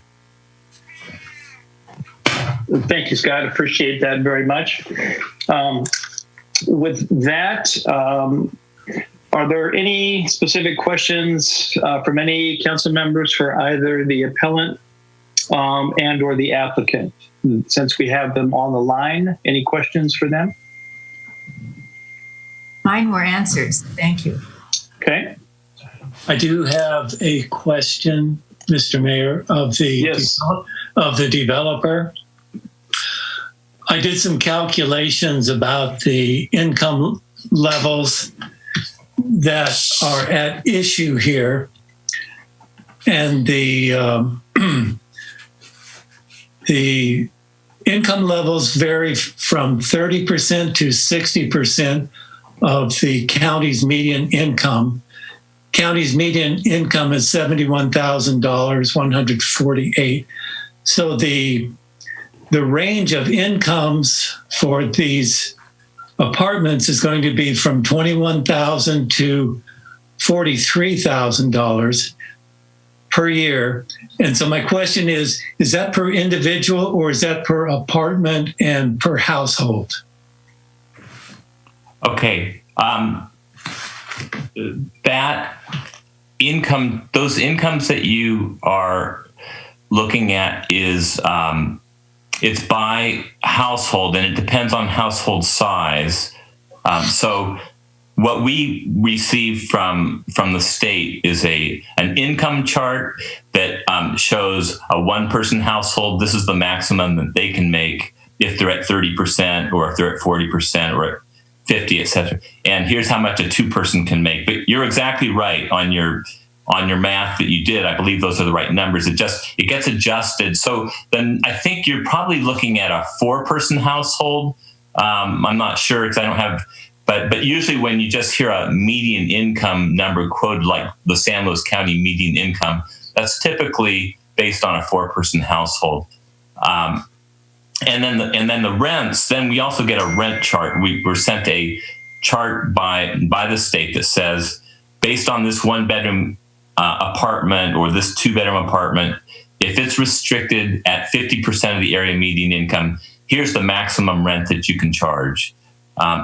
Thank you, Scott. Appreciate that very much. With that, are there any specific questions from any council members for either the appellant and or the applicant? Since we have them on the line, any questions for them? Mine were answered. Thank you. Okay. I do have a question, Mr. Mayor, of the developer. I did some calculations about the income levels that are at issue here, and the income levels vary from 30% to 60% of the county's median income. County's median income is $71,000, 148. So the range of incomes for these apartments is going to be from $21,000 to $43,000 per year. And so my question is that per individual or is that per apartment and per household? Okay. That income, those incomes that you are looking at is it's by household, and it depends on household size. So what we receive from the state is an income chart that shows a one-person household. This is the maximum that they can make if they're at 30% or if they're at 40% or at 50, et cetera. And here's how much a two-person can make. But you're exactly right on your math that you did. I believe those are the right numbers. It gets adjusted. So then I think you're probably looking at a four-person household. I'm not sure because I don't have, but usually when you just hear a median income number quoted like the San Luis County median income, that's typically based on a four-person household. And then the rents, then we also get a rent chart. We're sent a chart by the state that says, based on this one-bedroom apartment or this two-bedroom apartment, if it's restricted at 50% of the area median income, here's the maximum rent that you can charge.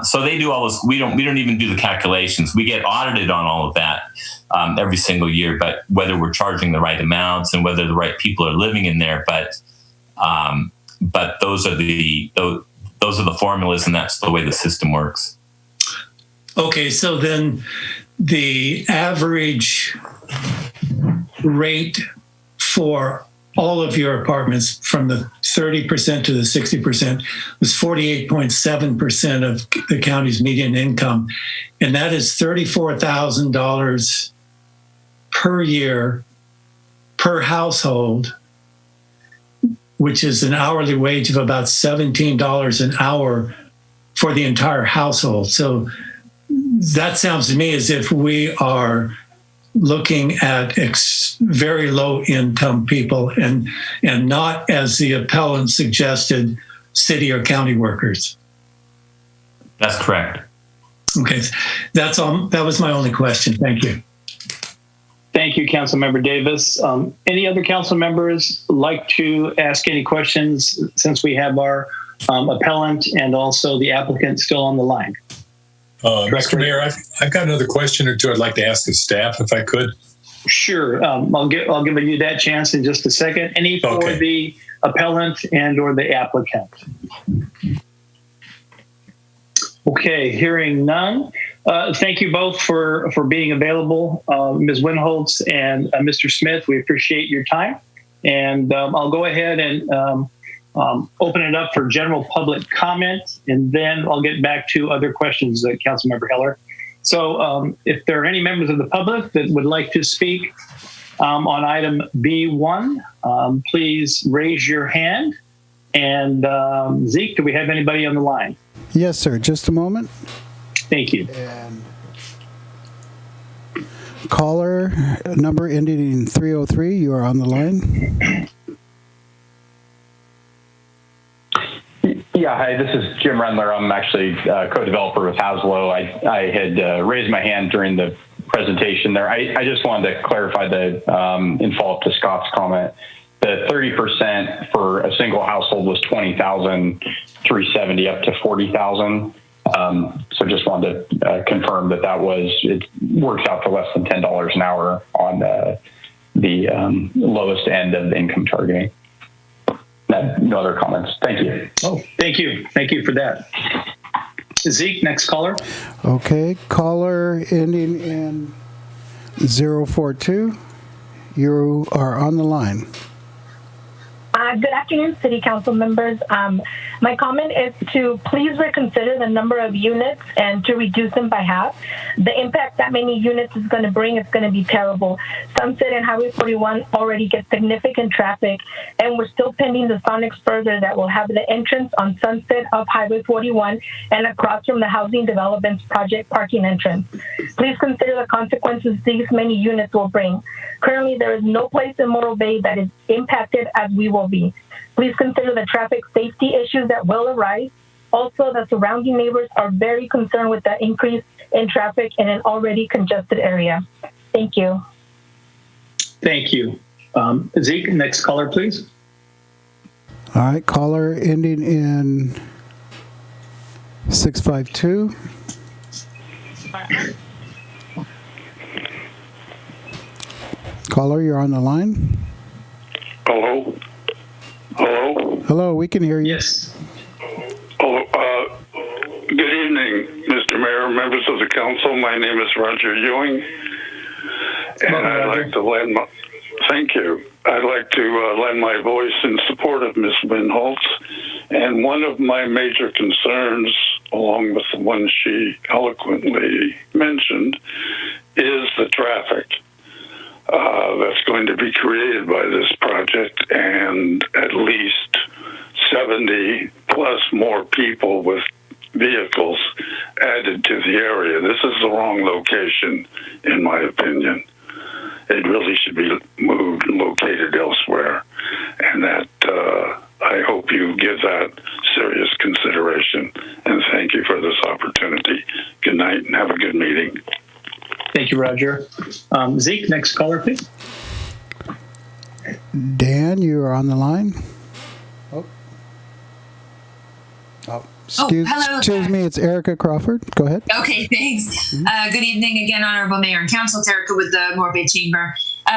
So they do all this. We don't even do the calculations. We get audited on all of that every single year, but whether we're charging the right amounts and whether the right people are living in there, but those are the formulas, and that's the way the system works. Okay, so then the average rate for all of your apartments from the 30% to the 60% was 48.7% of the county's median income. And that is $34,000 per year per household, which is an hourly wage of about $17 an hour for the entire household. So that sounds to me as if we are looking at very low income people and not, as the appellant suggested, city or county workers. That's correct. Okay, that's all. That was my only question. Thank you. Thank you, Councilmember Davis. Any other council members like to ask any questions since we have our appellant and also the applicant still on the line? Mr. Mayor, I've got another question or two I'd like to ask the staff, if I could. Sure. I'll give you that chance in just a second. Any for the appellant and or the applicant? Okay, hearing none. Thank you both for being available, Ms. Winholtz and Mr. Smith. We appreciate your time. And I'll go ahead and open it up for general public comment, and then I'll get back to other questions, Councilmember Heller. So if there are any members of the public that would like to speak on item B1, please raise your hand. And Zeke, do we have anybody on the line? Yes, sir. Just a moment. Thank you. And caller number ending in 303, you are on the line. Yeah, hi, this is Jim Rendler. I'm actually co-developer with Haslow. I had raised my hand during the presentation there. I just wanted to clarify the, in follow-up to Scott's comment, the 30% for a single household was $20,370 up to $40,000. So just wanted to confirm that it works out to less than $10 an hour on the lowest end of the income targeting. No other comments. Thank you. Oh, thank you. Thank you for that. Zeke, next caller. Okay, caller ending in 042. You are on the line. Good afternoon, City Council members. My comment is to please reconsider the number of units and to reduce them by half. The impact that many units is going to bring is going to be terrible. Sunset and Highway 41 already get significant traffic, and we're still pending the Sonic further that will have the entrance on Sunset of Highway 41 and across from the Housing Developments Project parking entrance. Please consider the consequences these many units will bring. Currently, there is no place in Morro Bay that is impacted as we will be. Please consider the traffic safety issues that will arise. Also, the surrounding neighbors are very concerned with the increase in traffic in an already congested area. Thank you. Thank you. Zeke, next caller, please. All right, caller ending in 652. Caller, you're on the line. Hello? Hello? Hello, we can hear you. Yes. Hello. Good evening, Mr. Mayor, members of the council. My name is Roger Ewing, and I'd like to lend my voice in support of Ms. Winholtz. And one of my major concerns, along with the one she eloquently mentioned, is the traffic that's going to be created by this project, and at least 70 plus more people with vehicles added to the area. This is the wrong location, in my opinion. It really should be moved and located elsewhere, and that I hope you give that serious consideration, and thank you for this opportunity. Good night and have a good meeting. Thank you, Roger. Zeke, next caller, please. Dan, you are on the line. Excuse me, it's Erica Crawford. Go ahead. Okay, thanks. Good evening again, Honorable Mayor and Council. Erica with the Morro Bay Chamber.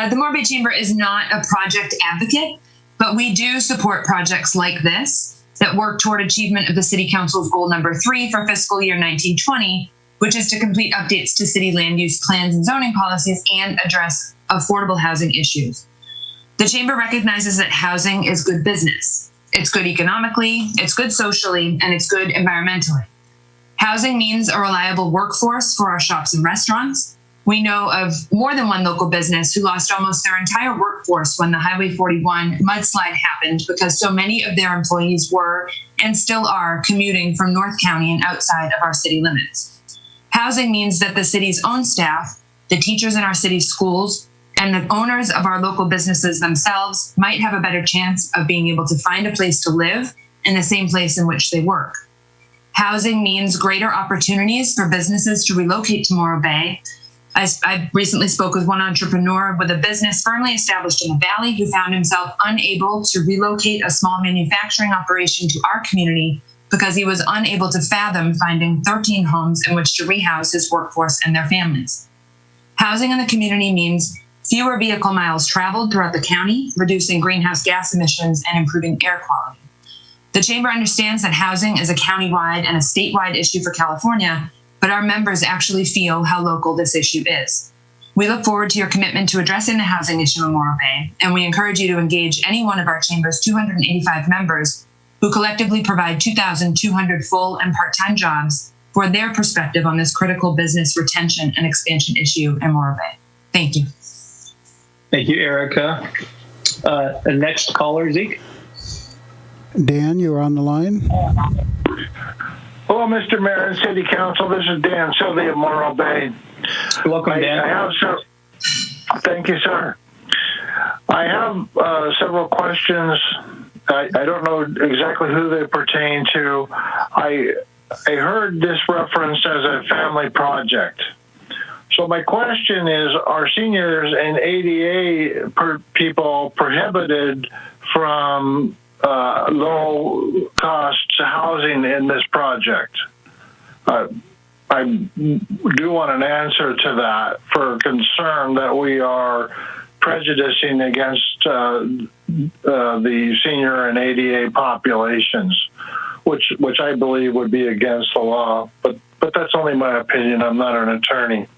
The Morro Bay Chamber is not a project advocate, but we do support projects like this that work toward achievement of the City Council's goal number 3 for fiscal year 1920, which is to complete updates to city land use plans and zoning policies and address affordable housing issues. The Chamber recognizes that housing is good business. It's good economically, it's good socially, and it's good environmentally. Housing means a reliable workforce for our shops and restaurants. We know of more than one local business who lost almost their entire workforce when the Highway 41 mudslide happened because so many of their employees were and still are commuting from North County and outside of our city limits. Housing means that the city's own staff, the teachers in our city's schools, and the owners of our local businesses themselves might have a better chance of being able to find a place to live in the same place in which they work. Housing means greater opportunities for businesses to relocate to Morro Bay. I recently spoke with one entrepreneur with a business firmly established in the Valley who found himself unable to relocate a small manufacturing operation to our community because he was unable to fathom finding 13 homes in which to rehouse his workforce and their families. Housing in the community means fewer vehicle miles traveled throughout the county, reducing greenhouse gas emissions and improving air quality. The Chamber understands that housing is a countywide and a statewide issue for California, but our members actually feel how local this issue is. We look forward to your commitment to addressing the housing issue in Morro Bay, and we encourage you to engage any one of our Chamber's 285 members who collectively provide 2,200 full and part-time jobs for their perspective on this critical business retention and expansion issue in Morro Bay. Thank you. Thank you, Erica. The next caller, Zeke. Dan, you're on the line. Hello, Mr. Mayor and City Council. This is Dan Sylvie of Morro Bay. Welcome, Dan. Thank you, sir. I have several questions. I don't know exactly who they pertain to. I heard this referenced as a family project. So my question is, are seniors and ADA people prohibited from low-cost housing in this project? I do want an answer to that for concern that we are prejudicing against the senior and ADA populations, which I believe would be against the law. But that's only my opinion. I'm not an attorney.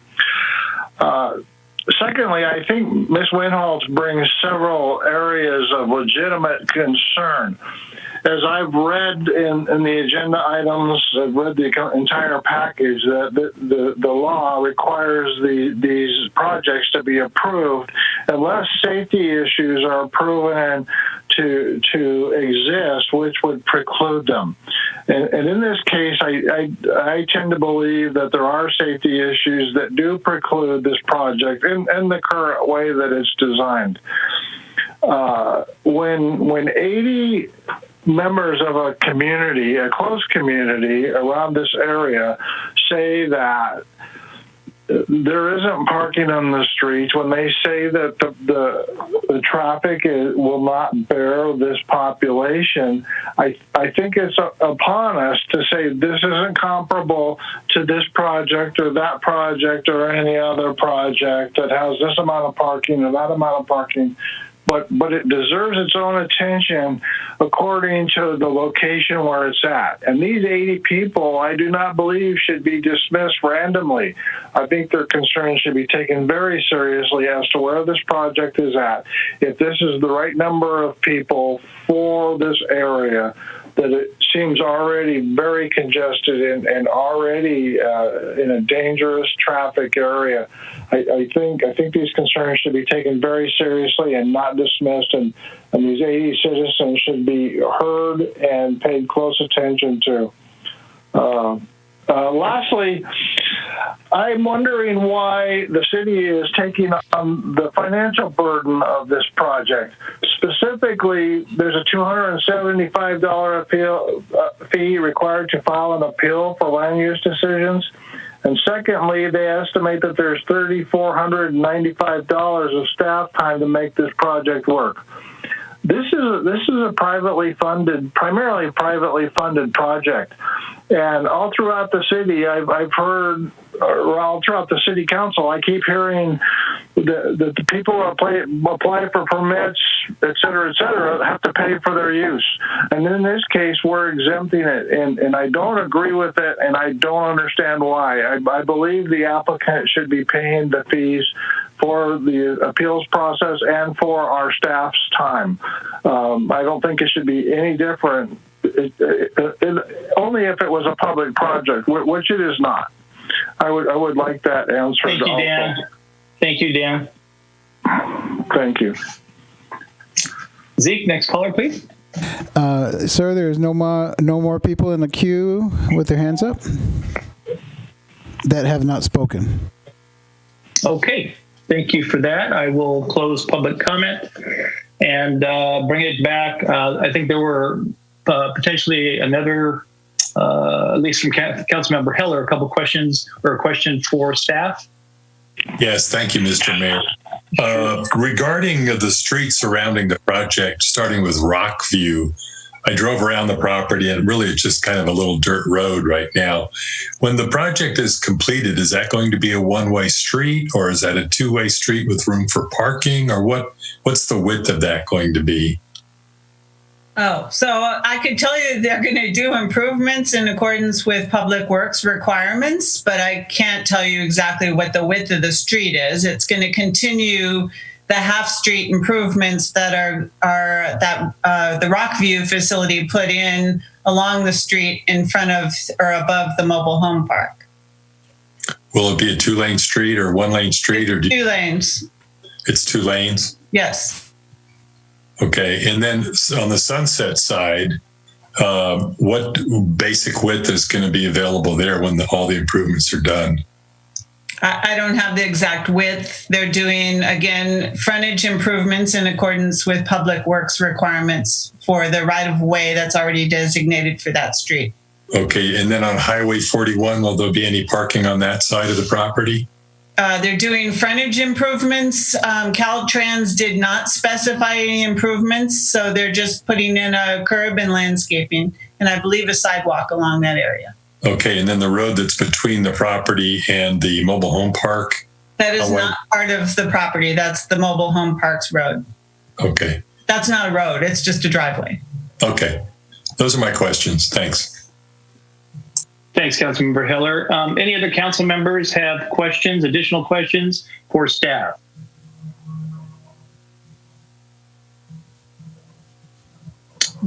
Secondly, I think Ms. Winholtz brings several areas of legitimate concern. As I've read in the agenda items, I've read the entire package, that the law requires these projects to be approved unless safety issues are proven to exist, which would preclude them. And in this case, I tend to believe that there are safety issues that do preclude this project in the current way that it's designed. When 80 members of a community, a close community around this area, say that there isn't parking on the streets, when they say that the traffic will not bear this population, I think it's upon us to say this isn't comparable to this project or that project or any other project that has this amount of parking or that amount of parking. But it deserves its own attention according to the location where it's at. And these 80 people, I do not believe, should be dismissed randomly. I think their concerns should be taken very seriously as to where this project is at. If this is the right number of people for this area, that it seems already very congested and already in a dangerous traffic area. I think these concerns should be taken very seriously and not dismissed, and these 80 citizens should be heard and paid close attention to. Lastly, I'm wondering why the city is taking on the financial burden of this project. Specifically, there's a $275 appeal fee required to file an appeal for land use decisions. And secondly, they estimate that there's $3,495 of staff time to make this project work. This is a primarily privately funded project, and all throughout the city, I've heard around throughout the city council, I keep hearing that the people who apply for permits, et cetera, have to pay for their use. And in this case, we're exempting it. And I don't agree with it, and I don't understand why. I believe the applicant should be paying the fees for the appeals process and for our staff's time. I don't think it should be any different, only if it was a public project, which it is not. I would like that answer. Thank you, Dan. Thank you, Dan. Thank you. Zeke, next caller, please. Sir, there's no more people in the queue with their hands up that have not spoken. Okay. Thank you for that. I will close public comment and bring it back. I think there were potentially another, at least from Councilmember Heller, a couple questions or a question for staff. Yes, thank you, Mr. Mayor. Regarding the street surrounding the project, starting with Rockview, I drove around the property and really it's just kind of a little dirt road right now. When the project is completed, is that going to be a one-way street or is that a two-way street with room for parking, or what's the width of that going to be? Oh, so I could tell you they're going to do improvements in accordance with Public Works requirements, but I can't tell you exactly what the width of the street is. It's going to continue the half-street improvements that the Rockview facility put in along the street in front of or above the mobile home park. Will it be a two-lane street or one-lane street? Or 2 lanes. It's 2 lanes? Yes. Okay, and then on the Sunset side, what basic width is going to be available there when all the improvements are done? I don't have the exact width. They're doing, again, frontage improvements in accordance with Public Works requirements for the right-of-way that's already designated for that street. Okay, and then on Highway 41, will there be any parking on that side of the property? They're doing frontage improvements. Caltrans did not specify any improvements, so they're just putting in a curb and landscaping, and I believe a sidewalk along that area. Okay, and then the road that's between the property and the mobile home park? That is not part of the property. That's the mobile home park's road. Okay. That's not a road. It's just a driveway. Okay. Those are my questions. Thanks. Thanks, Councilmember Heller. Any other council members have questions, additional questions for staff?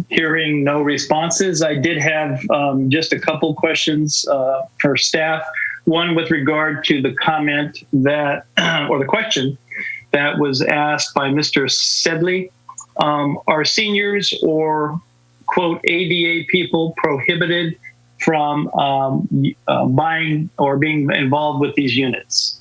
Hearing no responses, I did have just a couple questions for staff. One with regard to the comment that, or the question that was asked by Mr. Sedley. Are seniors or, quote, ADA people prohibited from buying or being involved with these units?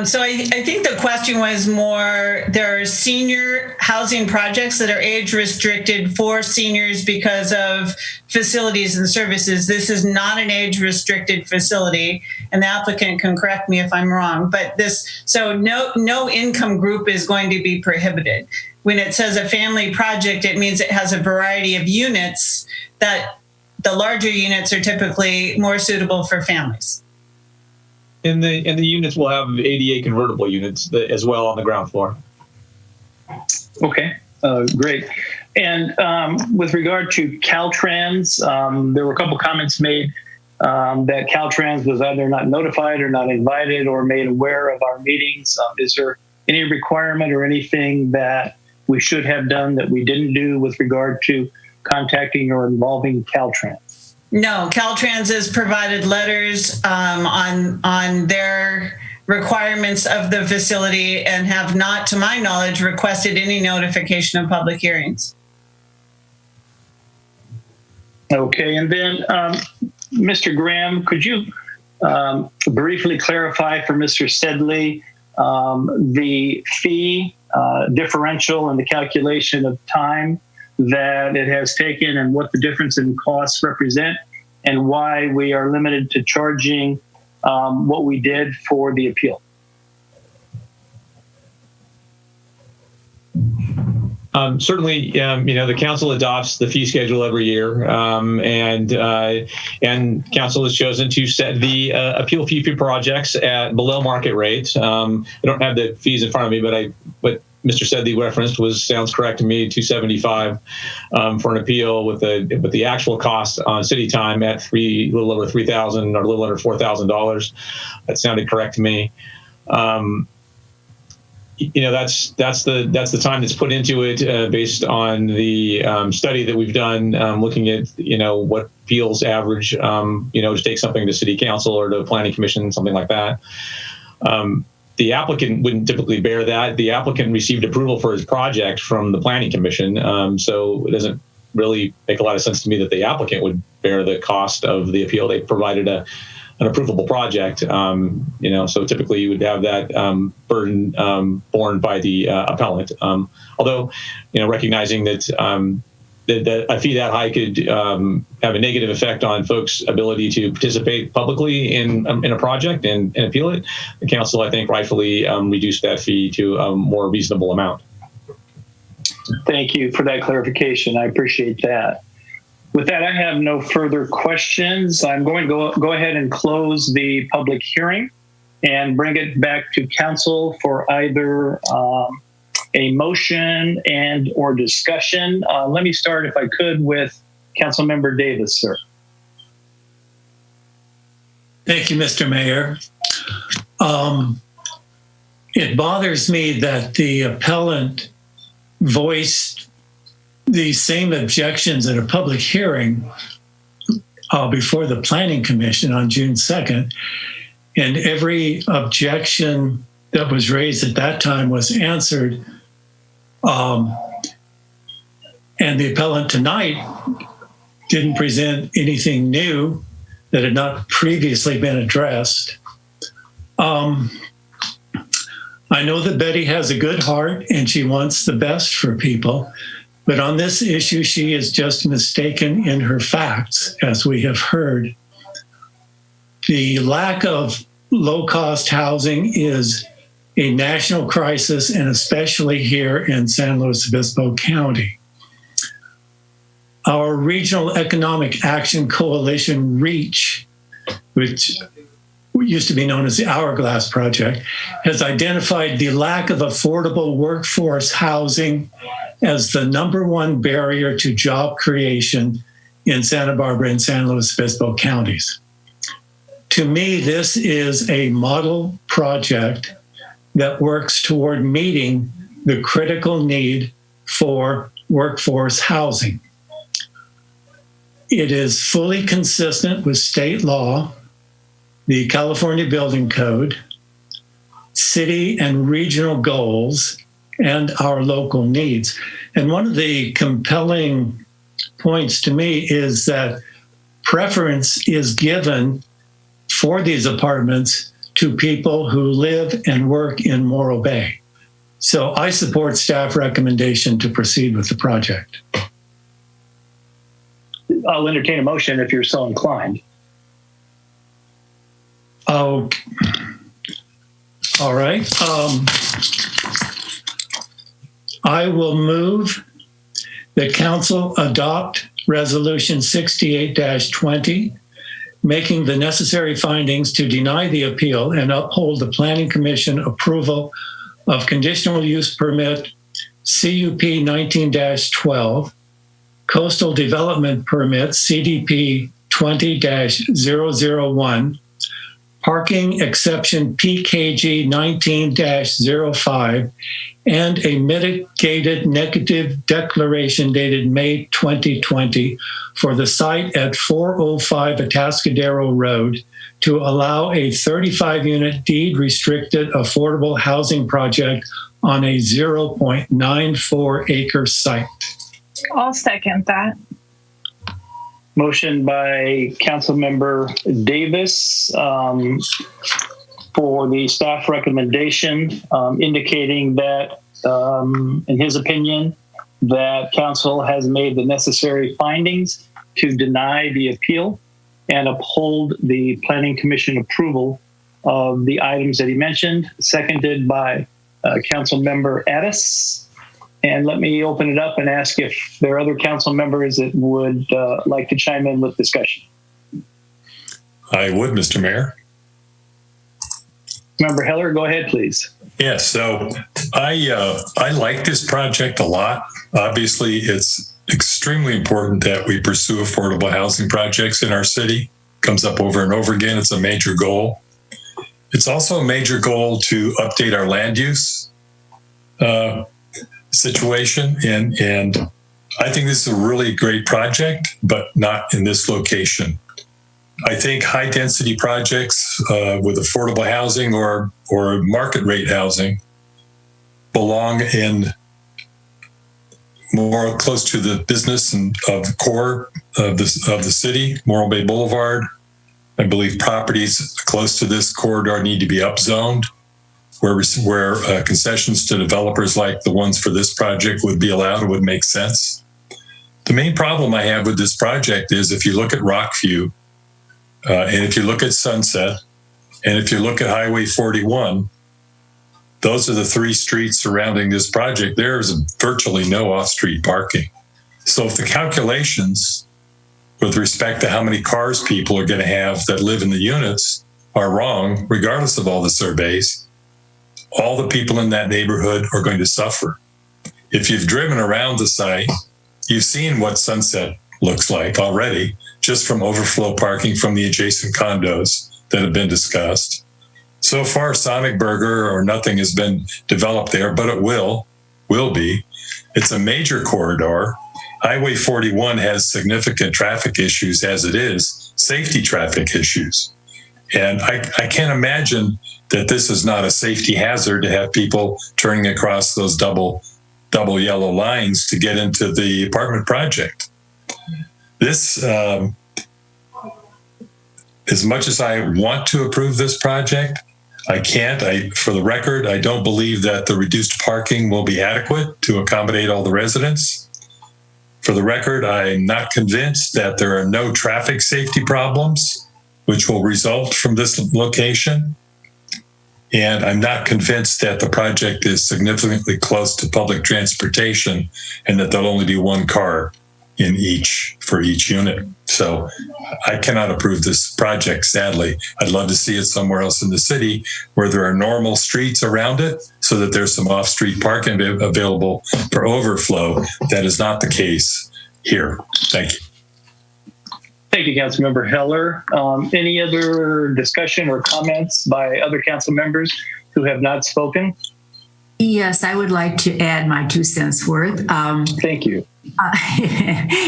So I think the question was more, there are senior housing projects that are age restricted for seniors because of facilities and services. This is not an age restricted facility, and the applicant can correct me if I'm wrong, but so no income group is going to be prohibited. When it says a family project, it means it has a variety of units that the larger units are typically more suitable for families. And the units will have ADA convertible units as well on the ground floor. Okay, great. And with regard to Caltrans, there were a couple comments made that Caltrans was either not notified or not invited or made aware of our meetings. Is there any requirement or anything that we should have done that we didn't do with regard to contacting or involving Caltrans? No, Caltrans has provided letters on their requirements of the facility and have not, to my knowledge, requested any notification of public hearings. Okay, and then Mr. Graham, could you briefly clarify for Mr. Sedley the fee differential and the calculation of time that it has taken and what the difference in costs represent and why we are limited to charging what we did for the appeal? Certainly, the council adopts the fee schedule every year, and council has chosen to set the appeal fee for projects at below market rate. I don't have the fees in front of me, but what Mr. Sedley referenced sounds correct to me. $275 for an appeal, with the actual cost on city time at a little over $3,000 or a little under $4,000. That sounded correct to me. That's the time that's put into it based on the study that we've done, looking at what appeals average, to take something to city council or to the planning commission, something like that. The applicant wouldn't typically bear that. The applicant received approval for his project from the planning commission, so it doesn't really make a lot of sense to me that the applicant would bear the cost of the appeal. They provided an approvable project, so typically you would have that burden borne by the appellant. Although, recognizing that that a fee that high could have a negative effect on folks' ability to participate publicly in a project and appeal it, the council, I think, rightfully reduced that fee to a more reasonable amount. Thank you for that clarification. I appreciate that. With that, I have no further questions. I'm going to go ahead and close the public hearing and bring it back to council for either a motion and or discussion. Let me start, if I could, with Councilmember Davis, sir. Thank you, Mr. Mayor. It bothers me that the appellant voiced the same objections at a public hearing before the Planning Commission on June 2nd, and every objection that was raised at that time was answered. And the appellant tonight didn't present anything new that had not previously been addressed. I know that Betty has a good heart and she wants the best for people, but on this issue, she is just mistaken in her facts, as we have heard. The lack of low-cost housing is a national crisis, and especially here in San Luis Obispo County. Our Regional Economic Action Coalition, REACH, which used to be known as the Hourglass Project, has identified the lack of affordable workforce housing as the #1 barrier to job creation in Santa Barbara and San Luis Obispo counties. To me, this is a model project that works toward meeting the critical need for workforce housing. It is fully consistent with state law, the California Building Code, city and regional goals, and our local needs. And one of the compelling points to me is that preference is given for these apartments to people who live and work in Morro Bay. So I support staff recommendation to proceed with the project. I'll entertain a motion if you're so inclined. Oh, all right. I will move that council adopt resolution 68-20, making the necessary findings to deny the appeal and uphold the Planning Commission approval of conditional use permit CUP 19-12, coastal development permit CDP 20-001, parking exception PKG 19-05, and a mitigated negative declaration dated May 2020 for the site at 405 Atascadero Road to allow a 35-unit deed-restricted affordable housing project on a 0.94 acre site. I'll second that. Motion by Councilmember Davis for the staff recommendation, indicating that, in his opinion, that council has made the necessary findings to deny the appeal and uphold the Planning Commission approval of the items that he mentioned, seconded by Councilmember Addis. And let me open it up and ask if there are other council members that would like to chime in with discussion. I would, Mr. Mayor. Member Heller, go ahead, please. Yes, so I like this project a lot. Obviously, it's extremely important that we pursue affordable housing projects in our city. Comes up over and over again. It's a major goal. It's also a major goal to update our land use situation. And I think this is a really great project, but not in this location. I think high density projects with affordable housing or market rate housing belong in more close to the business and of the core of the city, Morro Bay Boulevard. I believe properties close to this corridor need to be upzoned, where concessions to developers like the ones for this project would be allowed. It would make sense. The main problem I have with this project is if you look at Rockview, and if you look at Sunset, and if you look at Highway 41, those are the three streets surrounding this project. There is virtually no off-street parking. So if the calculations with respect to how many cars people are going to have that live in the units are wrong, regardless of all the surveys, all the people in that neighborhood are going to suffer. If you've driven around the site, you've seen what Sunset looks like already, just from overflow parking from the adjacent condos that have been discussed. So far, Sonic Burger or nothing has been developed there, but it will be. It's a major corridor. Highway 41 has significant traffic issues as it is, safety traffic issues. And I can't imagine that this is not a safety hazard to have people turning across those double yellow lines to get into the apartment project. This, as much as I want to approve this project, I can't. For the record, I don't believe that the reduced parking will be adequate to accommodate all the residents. For the record, I'm not convinced that there are no traffic safety problems which will result from this location. And I'm not convinced that the project is significantly close to public transportation and that there'll only be one car for each unit. So I cannot approve this project, sadly. I'd love to see it somewhere else in the city where there are normal streets around it so that there's some off-street parking available for overflow. That is not the case here. Thank you. Thank you, Councilmember Heller. Any other discussion or comments by other council members who have not spoken? Yes, I would like to add my 2 cents worth. Thank you.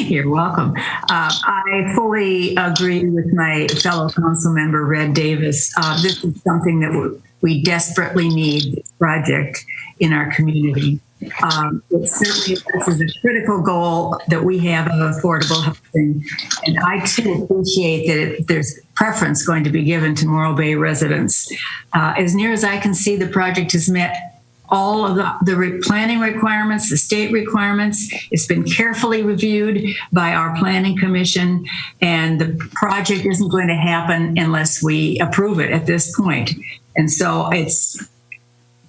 You're welcome. I fully agree with my fellow council member, Red Davis. This is something that we desperately need, this project in our community. Certainly, this is a critical goal that we have of affordable housing. And I too appreciate that there's preference going to be given to Morro Bay residents. As near as I can see, the project has met all of the planning requirements, the state requirements. It's been carefully reviewed by our planning commission, and the project isn't going to happen unless we approve it at this point. And so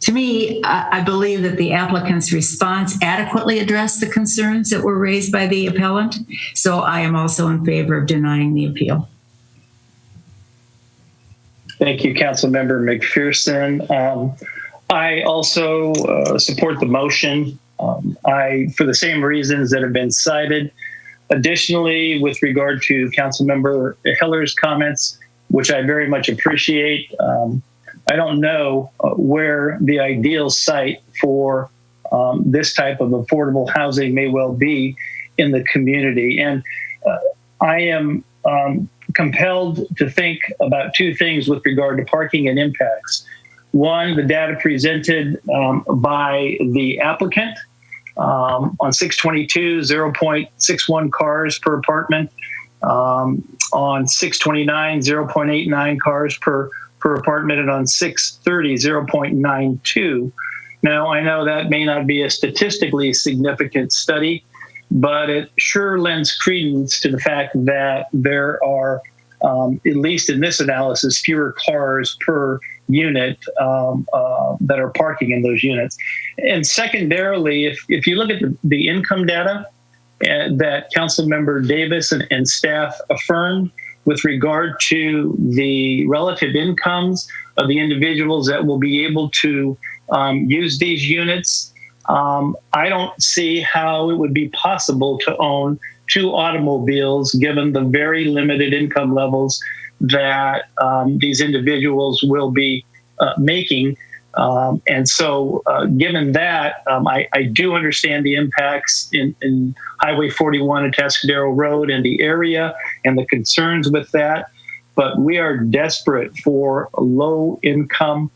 to me, I believe that the applicant's response adequately addressed the concerns that were raised by the appellant. So I am also in favor of denying the appeal. Thank you, Councilmember McPherson. I also support the motion. For the same reasons that have been cited. Additionally, with regard to Councilmember Heller's comments, which I very much appreciate, I don't know where the ideal site for this type of affordable housing may well be in the community. And I am compelled to think about 2 things with regard to parking and impacts. One, the data presented by the applicant on 622, 0.61 cars per apartment. On 629, 0.89 cars per apartment, and on 630, 0.92. Now, I know that may not be a statistically significant study, but it sure lends credence to the fact that there are, at least in this analysis, fewer cars per unit that are parking in those units. And secondarily, if you look at the income data that Councilmember Davis and staff affirmed with regard to the relative incomes of the individuals that will be able to use these units, I don't see how it would be possible to own 2 automobiles given the very limited income levels that these individuals will be making. And so given that, I do understand the impacts in Highway 41 and Atascadero Road and the area and the concerns with that. But we are desperate for low income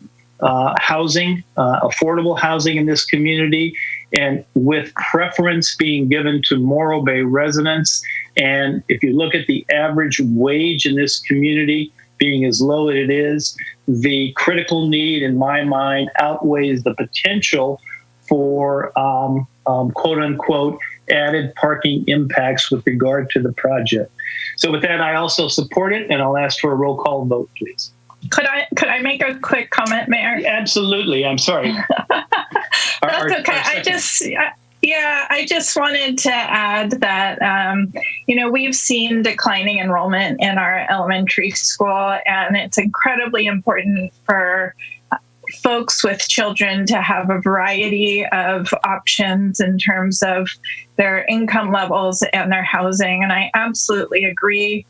housing, affordable housing in this community, and with preference being given to Morro Bay residents. And if you look at the average wage in this community being as low as it is, the critical need in my mind outweighs the potential for quote unquote added parking impacts with regard to the project. So with that, I also support it, and I'll ask for a roll call vote, please. Could I make a quick comment, Mayor? Absolutely. I'm sorry. That's okay. I just wanted to add that, we've seen declining enrollment in our elementary school, and it's incredibly important for folks with children to have a variety of options in terms of their income levels and their housing. And I absolutely agree.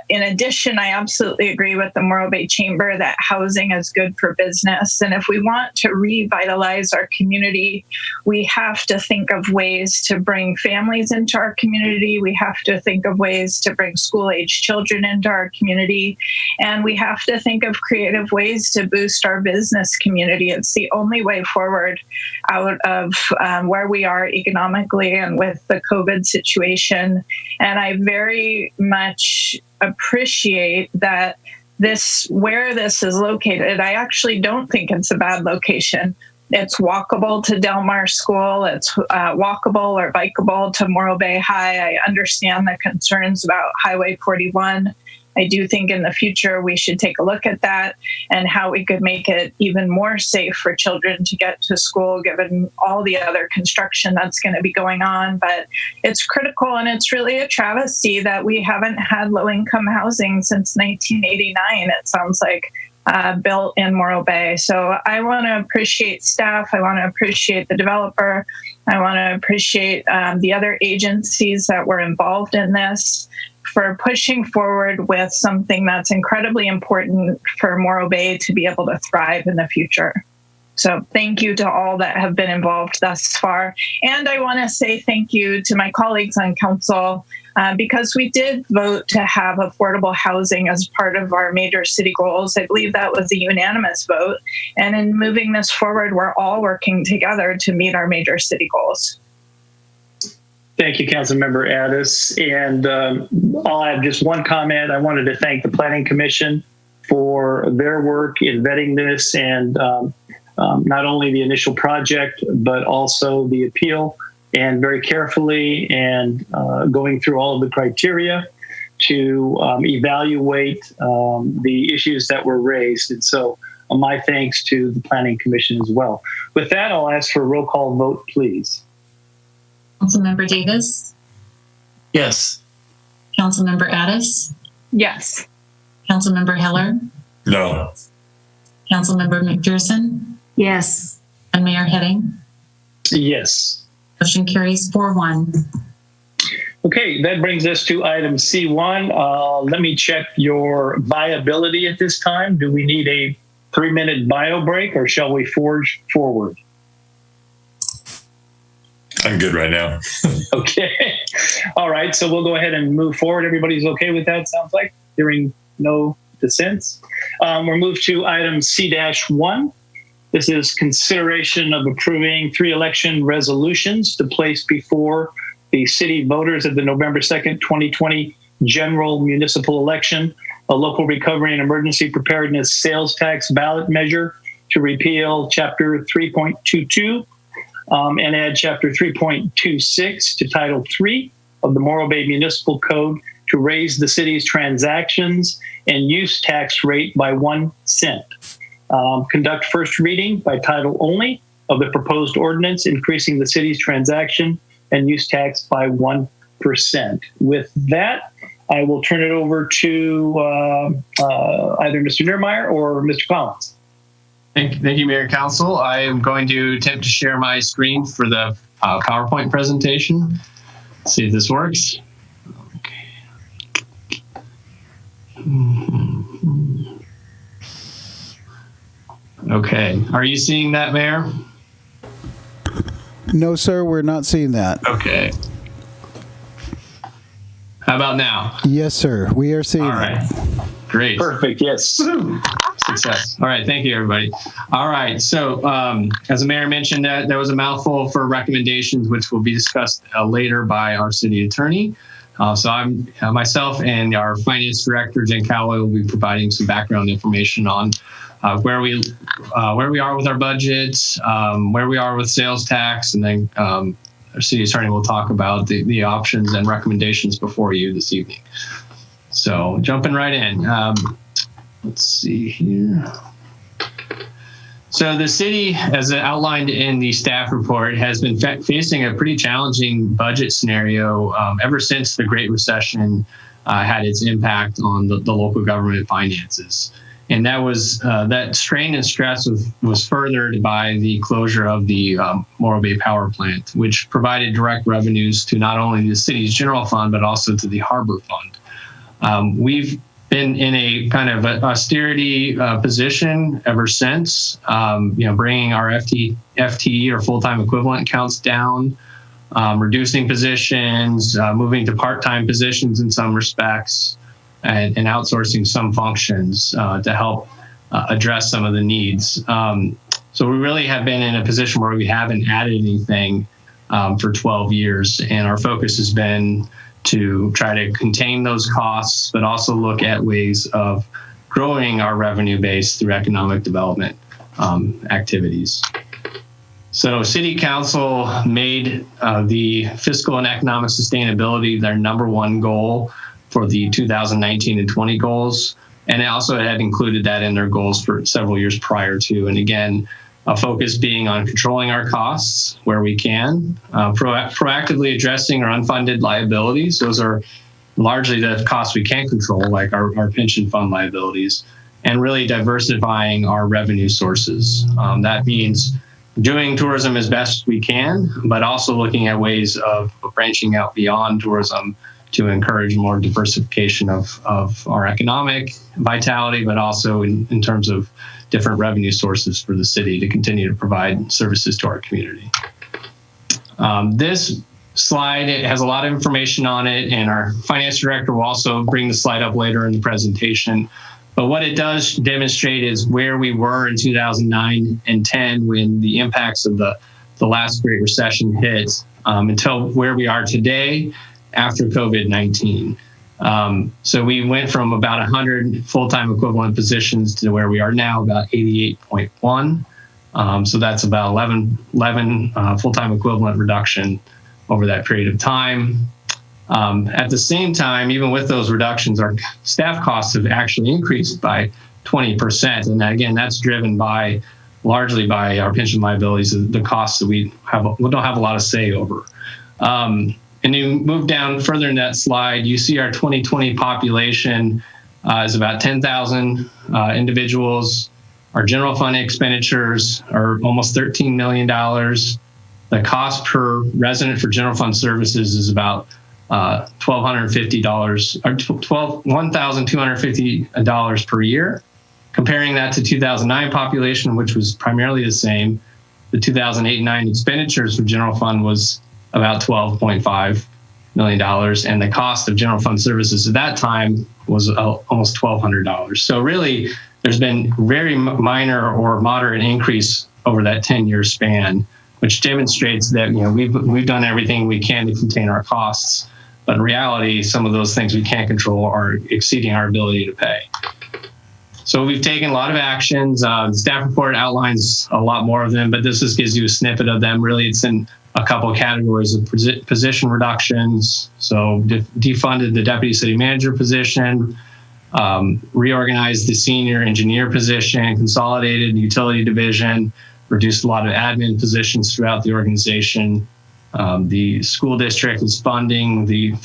In addition, I absolutely agree with the Morro Bay Chamber that housing is good for business. And if we want to revitalize our community, we have to think of ways to bring families into our community. We have to think of ways to bring school-age children into our community. And we have to think of creative ways to boost our business community. It's the only way forward out of where we are economically and with the COVID situation. And I very much appreciate that where this is located. I actually don't think it's a bad location. It's walkable to Del Mar School. It's walkable or bikeable to Morro Bay High. I understand the concerns about Highway 41. I do think in the future we should take a look at that and how we could make it even more safe for children to get to school given all the other construction that's going to be going on. But it's critical, and it's really a travesty that we haven't had low-income housing since 1989, it sounds like, built in Morro Bay. So I want to appreciate staff. I want to appreciate the developer. I want to appreciate the other agencies that were involved in this for pushing forward with something that's incredibly important for Morro Bay to be able to thrive in the future. So thank you to all that have been involved thus far. And I want to say thank you to my colleagues on council because we did vote to have affordable housing as part of our major city goals. I believe that was a unanimous vote. And in moving this forward, we're all working together to meet our major city goals. Thank you, Councilmember Addis. And I'll add just one comment. I wanted to thank the Planning Commission for their work in vetting this and not only the initial project, but also the appeal, and very carefully and going through all of the criteria to evaluate the issues that were raised. And so my thanks to the Planning Commission as well. With that, I'll ask for a roll call vote, please. Councilmember Davis? Yes. Councilmember Addis? Yes. Councilmember Heller? No. Councilmember McPherson? Yes. And Mayor Heading? Yes. Motion carries 4-1. Okay, that brings us to item C1. Let me check your viability at this time. Do we need a 3-minute bio break, or shall we forge forward? I'm good right now. Okay. All right. So we'll go ahead and move forward. Everybody's okay with that, sounds like? Hearing no dissents. We'll move to item C-1. This is consideration of approving 3 election resolutions to place before the city voters at the November 2nd, 2020 general municipal election, a local recovery and emergency preparedness sales tax ballot measure to repeal Chapter 3.22 and add Chapter 3.26 to Title 3 of the Morro Bay Municipal Code to raise the city's transactions and use tax rate by 1 cent. conduct first reading by title only of the proposed ordinance increasing the city's transaction and use tax by 1%. With that, I will turn it over to either Mr. Niermeyer or Mr. Collins. Thank you, Mayor and Council. I am going to attempt to share my screen for the PowerPoint presentation. Let's see if this works. Okay. Are you seeing that, Mayor? No, sir, we're not seeing that. Okay. How about now? Yes, sir, we are seeing All right. Great. Perfect. Yes. Success. All right. Thank you, everybody. All right. So, as the mayor mentioned, there was a mouthful for recommendations, which will be discussed later by our city attorney. So I'm myself and our finance director, Jen Calloway, will be providing some background information on where we are with our budgets, where we are with sales tax, and then our city attorney will talk about the options and recommendations before you this evening. So jumping right in. Let's see here. So the city, as outlined in the staff report, has been facing a pretty challenging budget scenario ever since the Great Recession had its impact on the local government finances. And that was that strain and stress was furthered by the closure of the Morro Bay Power Plant, which provided direct revenues to not only the city's general fund, but also to the Harbor Fund. We've been in a kind of austerity position ever since, bringing our FTE or full-time equivalent counts down, reducing positions, moving to part-time positions in some respects, and outsourcing some functions to help address some of the needs. So we really have been in a position where we haven't added anything for 12 years, and our focus has been to try to contain those costs, but also look at ways of growing our revenue base through economic development activities. So City Council made the fiscal and economic sustainability their number one goal for the 2019 and 20 goals. And it also had included that in their goals for several years prior to. And again, a focus being on controlling our costs where we can, proactively addressing our unfunded liabilities. Those are largely the costs we can't control, like our pension fund liabilities, and really diversifying our revenue sources. That means doing tourism as best we can, but also looking at ways of branching out beyond tourism to encourage more diversification of our economic vitality, but also in terms of different revenue sources for the city to continue to provide services to our community. This slide, it has a lot of information on it, and our finance director will also bring the slide up later in the presentation. But what it does demonstrate is where we were in 2009 and 10 when the impacts of the last Great Recession hit, until where we are today after COVID-19. So we went from about 100 full-time equivalent positions to where we are now, about 88.1. So that's about 11 full-time equivalent reduction over that period of time. At the same time, even with those reductions, our staff costs have actually increased by 20%. And again, that's driven largely by our pension liabilities, the costs that we don't have a lot of say over. And you move down further in that slide, you see our 2020 population is about 10,000 individuals. Our general fund expenditures are almost $13 million. The cost per resident for general fund services is about $1,250 or $1,250 per year. Comparing that to 2009 population, which was primarily the same, the 2008 and 9 expenditures for general fund was about $12.5 million, and the cost of general fund services at that time was almost $1,200. So really, there's been very minor or moderate increase over that 10-year span, which demonstrates that we've done everything we can to contain our costs, but in reality, some of those things we can't control are exceeding our ability to pay. So we've taken a lot of actions. The staff report outlines a lot more of them, but this just gives you a snippet of them. Really, it's in a couple of categories of position reductions. So defunded the deputy city manager position, reorganized the senior engineer position, consolidated utility division, reduced a lot of admin positions throughout the organization. The school district is funding the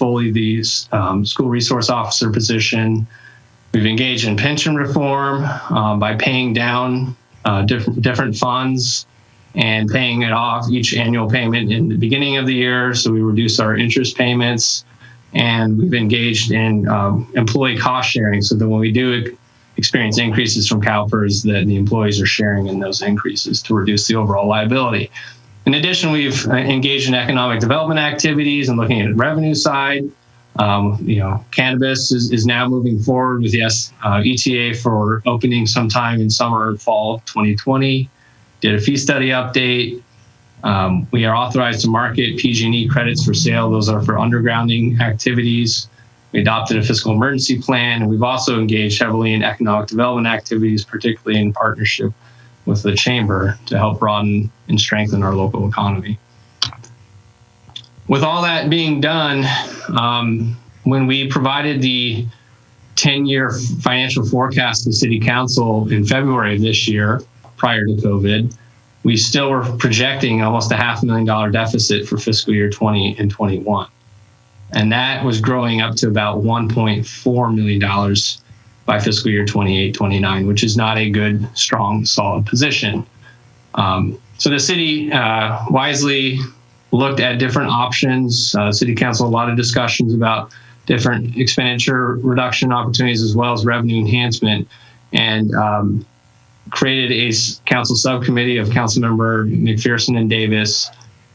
school resource officer position. We've engaged in pension reform by paying down different funds and paying it off each annual payment in the beginning of the year. So we reduce our interest payments. And we've engaged in employee cost sharing so that when we do experience increases from CalPERS, that the employees are sharing in those increases to reduce the overall liability. In addition, we've engaged in economic development activities and looking at the revenue side. Cannabis is now moving forward with the ETA for opening sometime in summer or fall 2020. Did a fee study update. We are authorized to market PG&E credits for sale. Those are for undergrounding activities. We adopted a fiscal emergency plan, and we've also engaged heavily in economic development activities, particularly in partnership with the Chamber to help broaden and strengthen our local economy. With all that being done, when we provided the 10-year financial forecast to City Council in February of this year, prior to COVID, we still were projecting almost a $500,000 deficit for fiscal year 20 and 21. And that was growing up to about $1.4 million by fiscal year 28, 29, which is not a good, strong, solid position. So the city wisely looked at different options. City Council, a lot of discussions about different expenditure reduction opportunities as well as revenue enhancement, and created a council subcommittee of Councilmember McPherson and Davis,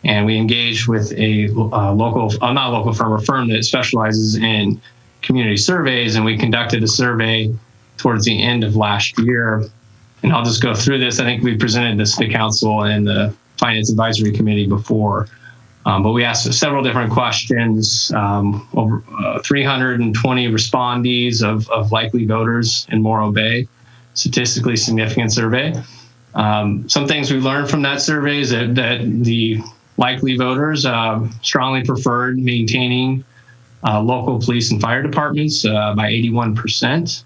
and we engaged with a firm that specializes in community surveys, and we conducted a survey towards the end of last year. And I'll just go through this. I think we presented this to Council and the Finance Advisory Committee before, but we asked several different questions, over 320 respondees of likely voters in Morro Bay. Statistically significant survey. Some things we learned from that survey is that the likely voters strongly preferred maintaining local police and fire departments by 81%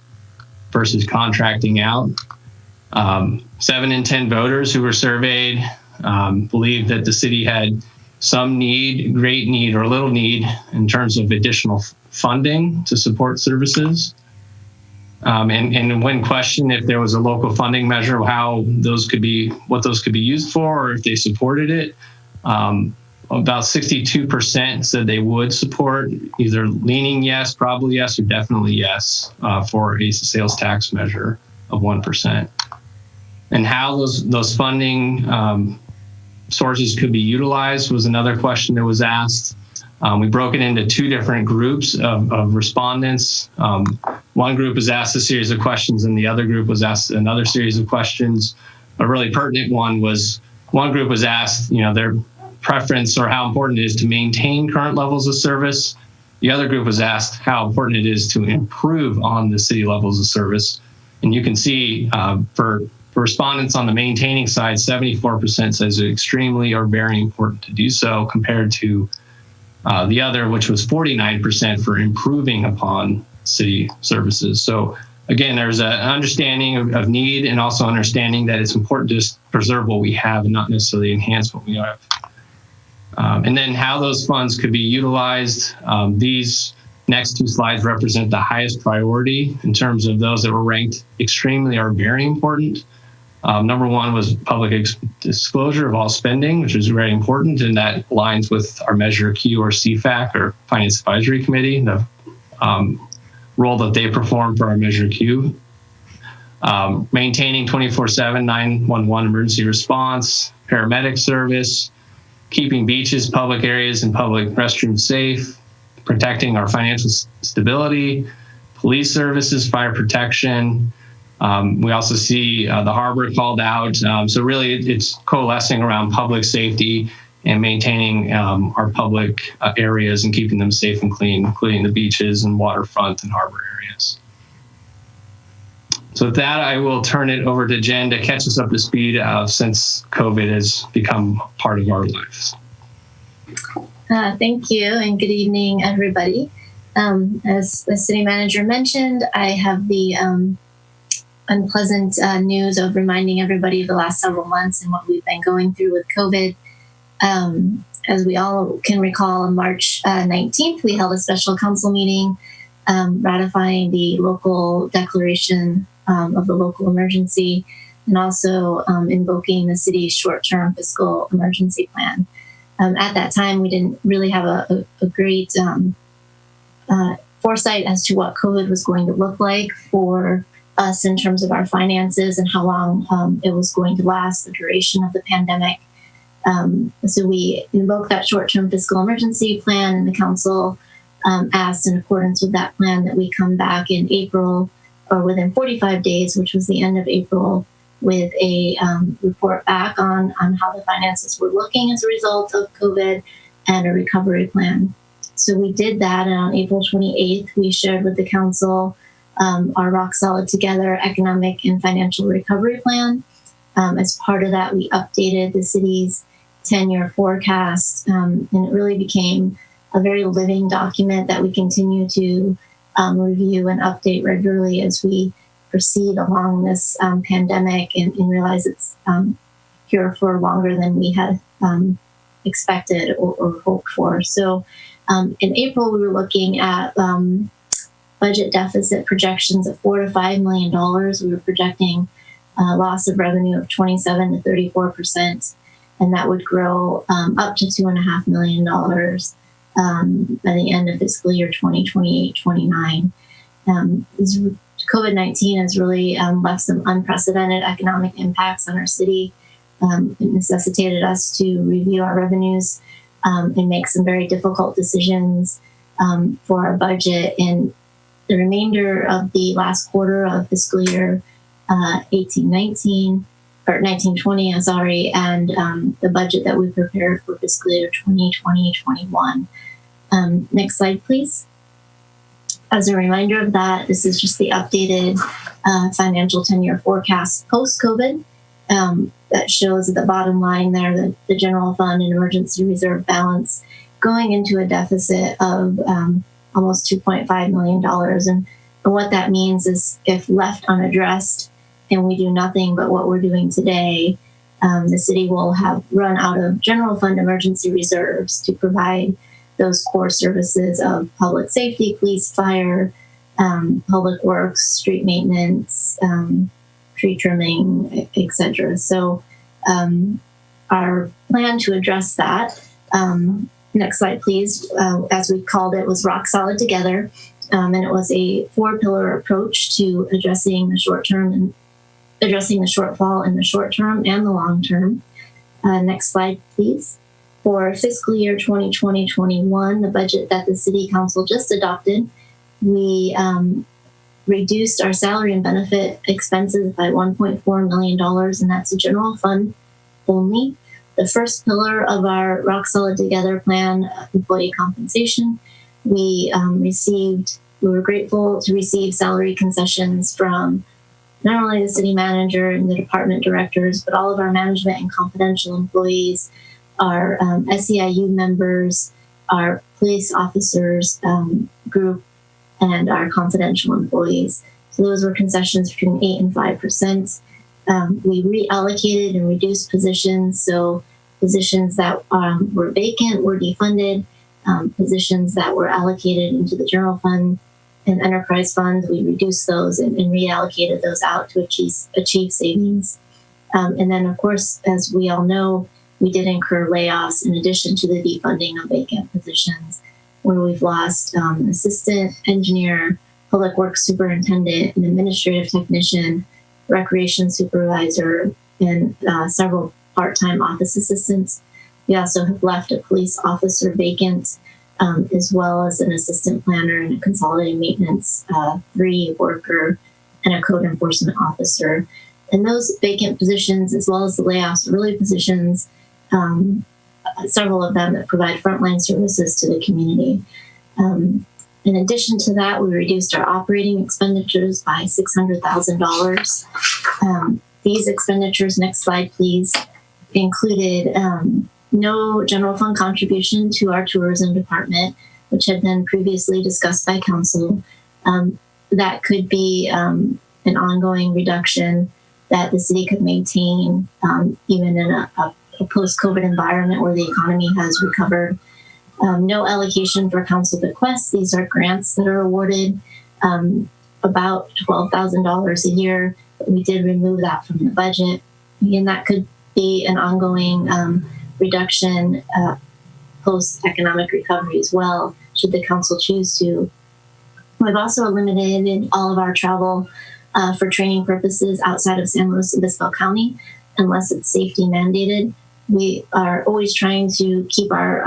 versus contracting out. 7 in 10 voters who were surveyed believed that the city had some need, great need, or little need in terms of additional funding to support services. And when questioned if there was a local funding measure, what those could be used for, or if they supported it, about 62% said they would support, either leaning yes, probably yes, or definitely yes, for a sales tax measure of 1%. And how those funding sources could be utilized was another question that was asked. We broke it into 2 different groups of respondents. One group was asked a series of questions and the other group was asked another series of questions. A really pertinent one group was asked, their preference or how important it is to maintain current levels of service. The other group was asked how important it is to improve on the city levels of service. And you can see for respondents on the maintaining side, 74% says it's extremely or very important to do so, compared to the other, which was 49% for improving upon city services. So again, there's an understanding of need, and also understanding that it's important to just preserve what we have and not necessarily enhance what we have. And then how those funds could be utilized. These next 2 slides represent the highest priority in terms of those that were ranked extremely or very important. Number 1 was public disclosure of all spending, which is very important, and that aligns with our Measure Q, or CFAC, or Finance Advisory Committee, the role that they perform for our Measure Q. Maintaining 24/7 911 emergency response, paramedic service, keeping beaches, public areas, and public restrooms safe, protecting our financial stability, police services, fire protection. We also see the harbor called out. So really it's coalescing around public safety and maintaining our public areas and keeping them safe and clean, including the beaches and waterfront and harbor areas. So with that, I will turn it over to Jen to catch us up to speed since COVID has become part of our lives. Thank you, and good evening, everybody. As the city manager mentioned, I have the unpleasant news of reminding everybody of the last several months and what we've been going through with COVID. As we all can recall, on March 19th, we held a special council meeting ratifying the local declaration of the local emergency and also invoking the city's short-term fiscal emergency plan. At that time, we didn't really have a great foresight as to what COVID was going to look like for us in terms of our finances and how long it was going to last, the duration of the pandemic. So we invoked that short-term fiscal emergency plan, and the council asked, in accordance with that plan, that we come back in April or within 45 days, which was the end of April, with a report back on how the finances were looking as a result of COVID and a recovery plan. So we did that, and on April 28th, we shared with the council our Rock Solid Together economic and financial recovery plan. As part of that, we updated the city's 10-year forecast, and it really became a very living document that we continue to review and update regularly as we proceed along this pandemic and realize it's here for longer than we had expected or hoped for. So in April, we were looking at budget deficit projections of $4 to $5 million. We were projecting loss of revenue of 27 to 34%, and that would grow up to $2.5 million by the end of fiscal year 2028-29. COVID-19 has really left some unprecedented economic impacts on our city. It necessitated us to review our revenues and make some very difficult decisions for our budget. And the remainder of the last quarter of fiscal year 19-20, I'm sorry, and the budget that we prepared for fiscal year 2020-21. Next slide, please. As a reminder of that, this is just the updated financial 10-year forecast post-COVID that shows at the bottom line there the general fund and emergency reserve balance going into a deficit of almost $2.5 million. And what that means is if left unaddressed and we do nothing but what we're doing today, the city will have run out of general fund emergency reserves to provide those core services of public safety, police, fire, public works, street maintenance, tree trimming, etc. So our plan to address that, next slide, please, as we called it, was Rock Solid Together. And it was a 4-pillar approach to addressing the short term and addressing the shortfall in the short term and the long term. Next slide, please. For fiscal year 2020-21, the budget that the City Council just adopted, we reduced our salary and benefit expenses by $1.4 million, and that's a general fund only. The first pillar of our Rock Solid Together plan, employee compensation, we were grateful to receive salary concessions from not only the city manager and the department directors, but all of our management and confidential employees, our SEIU members, our police officers group, and our confidential employees. So those were concessions between 8 and 5%. We reallocated and reduced positions. So positions that were vacant were defunded. Positions that were allocated into the general fund and enterprise funds, we reduced those and reallocated those out to achieve savings. And then, of course, as we all know, we did incur layoffs in addition to the defunding of vacant positions, where we've lost assistant engineer, public works superintendent, an administrative technician, recreation supervisor, and several part-time office assistants. We also have left a police officer vacant, as well as an assistant planner and a consolidated maintenance 3 worker and a code enforcement officer. And those vacant positions, as well as the layoffs, are really positions, several of them that provide frontline services to the community. In addition to that, we reduced our operating expenditures by $600,000. These expenditures, next slide please, included no general fund contribution to our tourism department. which had been previously discussed by council. That could be an ongoing reduction that the city could maintain even in a post-COVID environment where the economy has recovered. No allocation for council bequests. These are grants that are awarded about $12,000 a year. But we did remove that from the budget. Again, that could be an ongoing reduction post-economic recovery as well, should the council choose to. We've also eliminated all of our travel for training purposes outside of San Luis Obispo County, unless it's safety mandated. We are always trying to keep our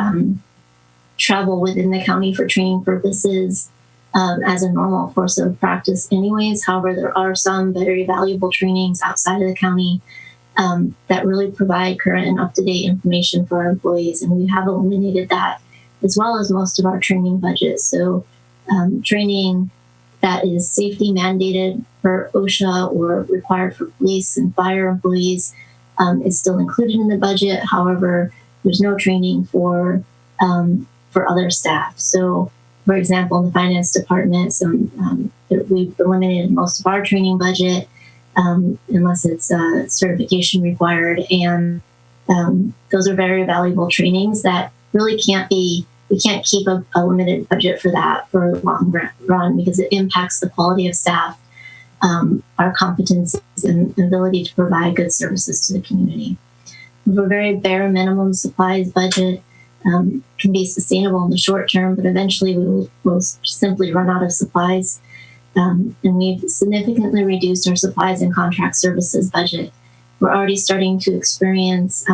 travel within the county for training purposes as a normal course of practice anyways. However, there are some very valuable trainings outside of the county that really provide current and up-to-date information for our employees, and we have eliminated that as well as most of our training budget. So training that is safety mandated for OSHA or required for police and fire employees is still included in the budget. However, there's no training for other staff. So, for example, in the finance department, we've eliminated most of our training budget unless it's certification required. And those are very valuable trainings that really we can't keep a limited budget for that for the long run because it impacts the quality of staff, our competencies and ability to provide good services to the community. We have a very bare minimum supplies budget. Can be sustainable in the short term, but eventually we will simply run out of supplies. And we've significantly reduced our supplies and contract services budget. We're already starting to experience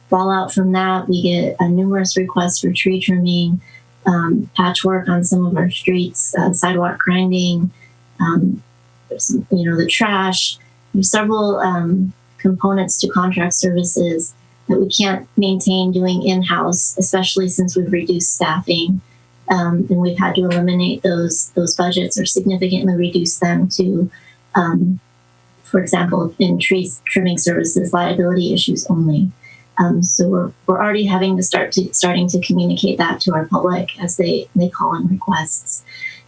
fallout from that. We get numerous requests for tree trimming, patchwork on some of our streets, sidewalk grinding, the trash. There's several components to contract services that we can't maintain doing in-house, especially since we've reduced staffing. And we've had to eliminate those budgets or significantly reduce them to, for example, in tree trimming services, liability issues only. So we're already having to starting to communicate that to our public as they call in requests.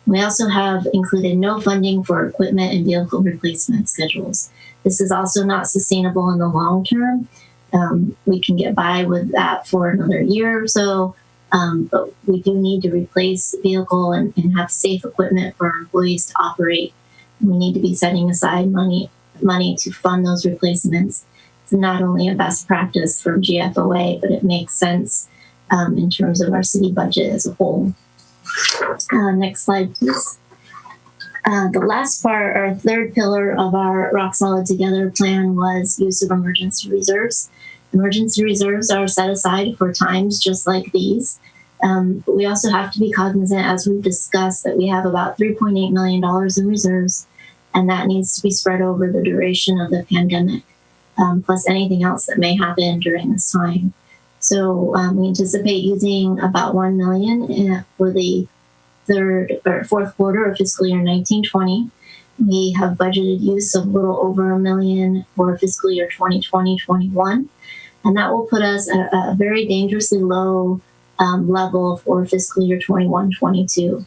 We also have included no funding for equipment and vehicle replacement schedules. This is also not sustainable in the long term. We can get by with that for another year or so, but we do need to replace vehicle and have safe equipment for our employees to operate. We need to be setting aside money to fund those replacements. It's not only a best practice from GFOA, but it makes sense in terms of our city budget as a whole. Next slide, please. The last part, our third pillar of our Rock Solid Together plan was use of emergency reserves. Emergency reserves are set aside for times just like these. But we also have to be cognizant, as we've discussed, that we have about $3.8 million in reserves, and that needs to be spread over the duration of the pandemic, plus anything else that may happen during this time. So we anticipate using about $1 million for the fourth quarter of fiscal year 19-20. We have budgeted use of a little over $1 million for fiscal year 2020-21, and that will put us at a very dangerously low level for fiscal year 21-22.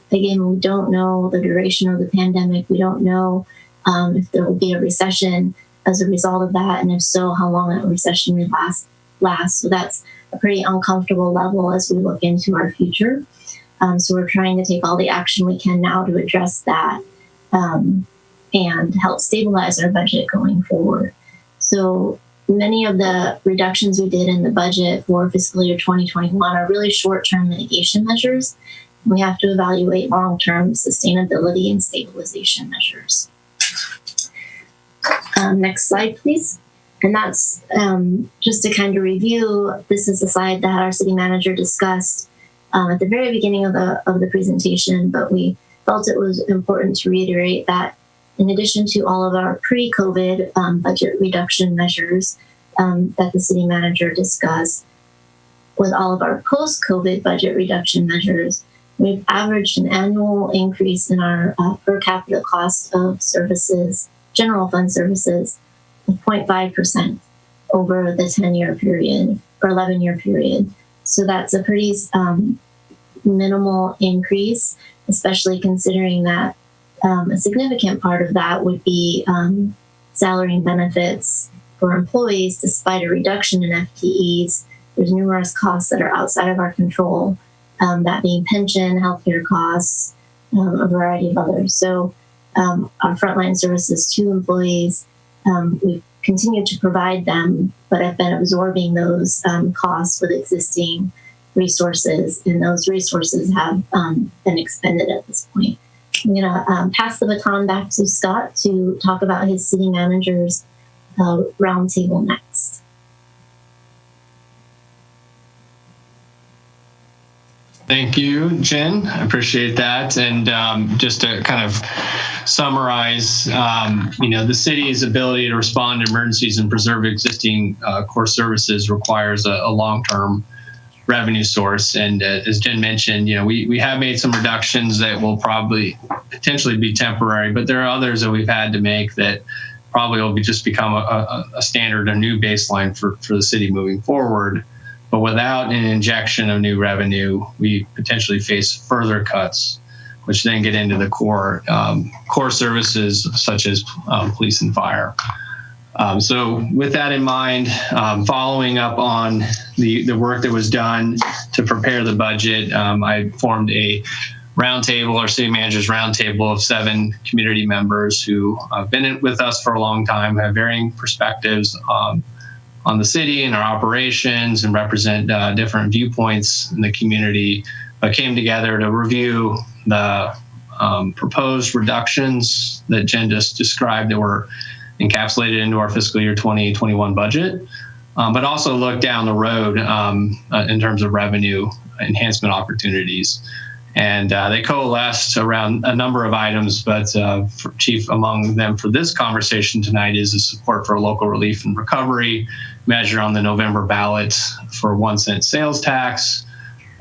Again, we don't know the duration of the pandemic. We don't know if there will be a recession as a result of that, and if so, how long that recession will last. So that's a pretty uncomfortable level as we look into our future. So we're trying to take all the action we can now to address that and help stabilize our budget going forward. So many of the reductions we did in the budget for fiscal year 2021 are really short-term mitigation measures. We have to evaluate long-term sustainability and stabilization measures. Next slide, please. And that's just to kind of review. This is the slide that our city manager discussed at the very beginning of the presentation, but we felt it was important to reiterate that in addition to all of our pre-COVID budget reduction measures that the city manager discussed, with all of our post-COVID budget reduction measures, we've averaged an annual increase in our per capita cost of services, general fund services, of 0.5% over the 10-year period or 11-year period. So that's a pretty minimal increase, especially considering that a significant part of that would be salary and benefits for employees. Despite a reduction in FTEs, there's numerous costs that are outside of our control, that being pension, healthcare costs, a variety of others. So our frontline services to employees, we've continued to provide them, but have been absorbing those costs with existing resources, and those resources have been expended at this point. I'm going to pass the baton back to Scott to talk about his city manager's roundtable next. Thank you, Jen. I appreciate that. And just to kind of summarize, the city's ability to respond to emergencies and preserve existing core services requires a long-term revenue source. And as Jen mentioned, we have made some reductions that will probably potentially be temporary, but there are others that we've had to make that probably will just become a standard, a new baseline for the city moving forward. But without an injection of new revenue, we potentially face further cuts, which then get into the core services such as police and fire. So with that in mind, following up on the work that was done to prepare the budget, I formed a roundtable, our city manager's roundtable of 7 community members who have been with us for a long time, have varying perspectives on the city and our operations, and represent different viewpoints in the community, but came together to review the proposed reductions that Jen just described that were encapsulated into our fiscal year 2021 budget, but also look down the road in terms of revenue enhancement opportunities. And they coalesced around a number of items, but chief among them for this conversation tonight is the support for local relief and recovery measure on the November ballot for 1-cent sales tax,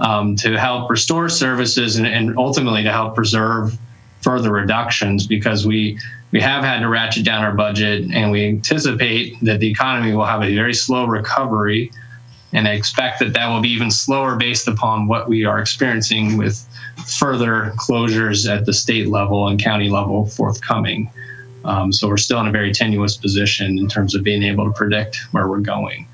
to help restore services and ultimately to help preserve further reductions, because we have had to ratchet down our budget, and we anticipate that the economy will have a very slow recovery, and I expect that will be even slower based upon what we are experiencing with further closures at the state level and county level forthcoming. So we're still in a very tenuous position in terms of being able to predict where we're going.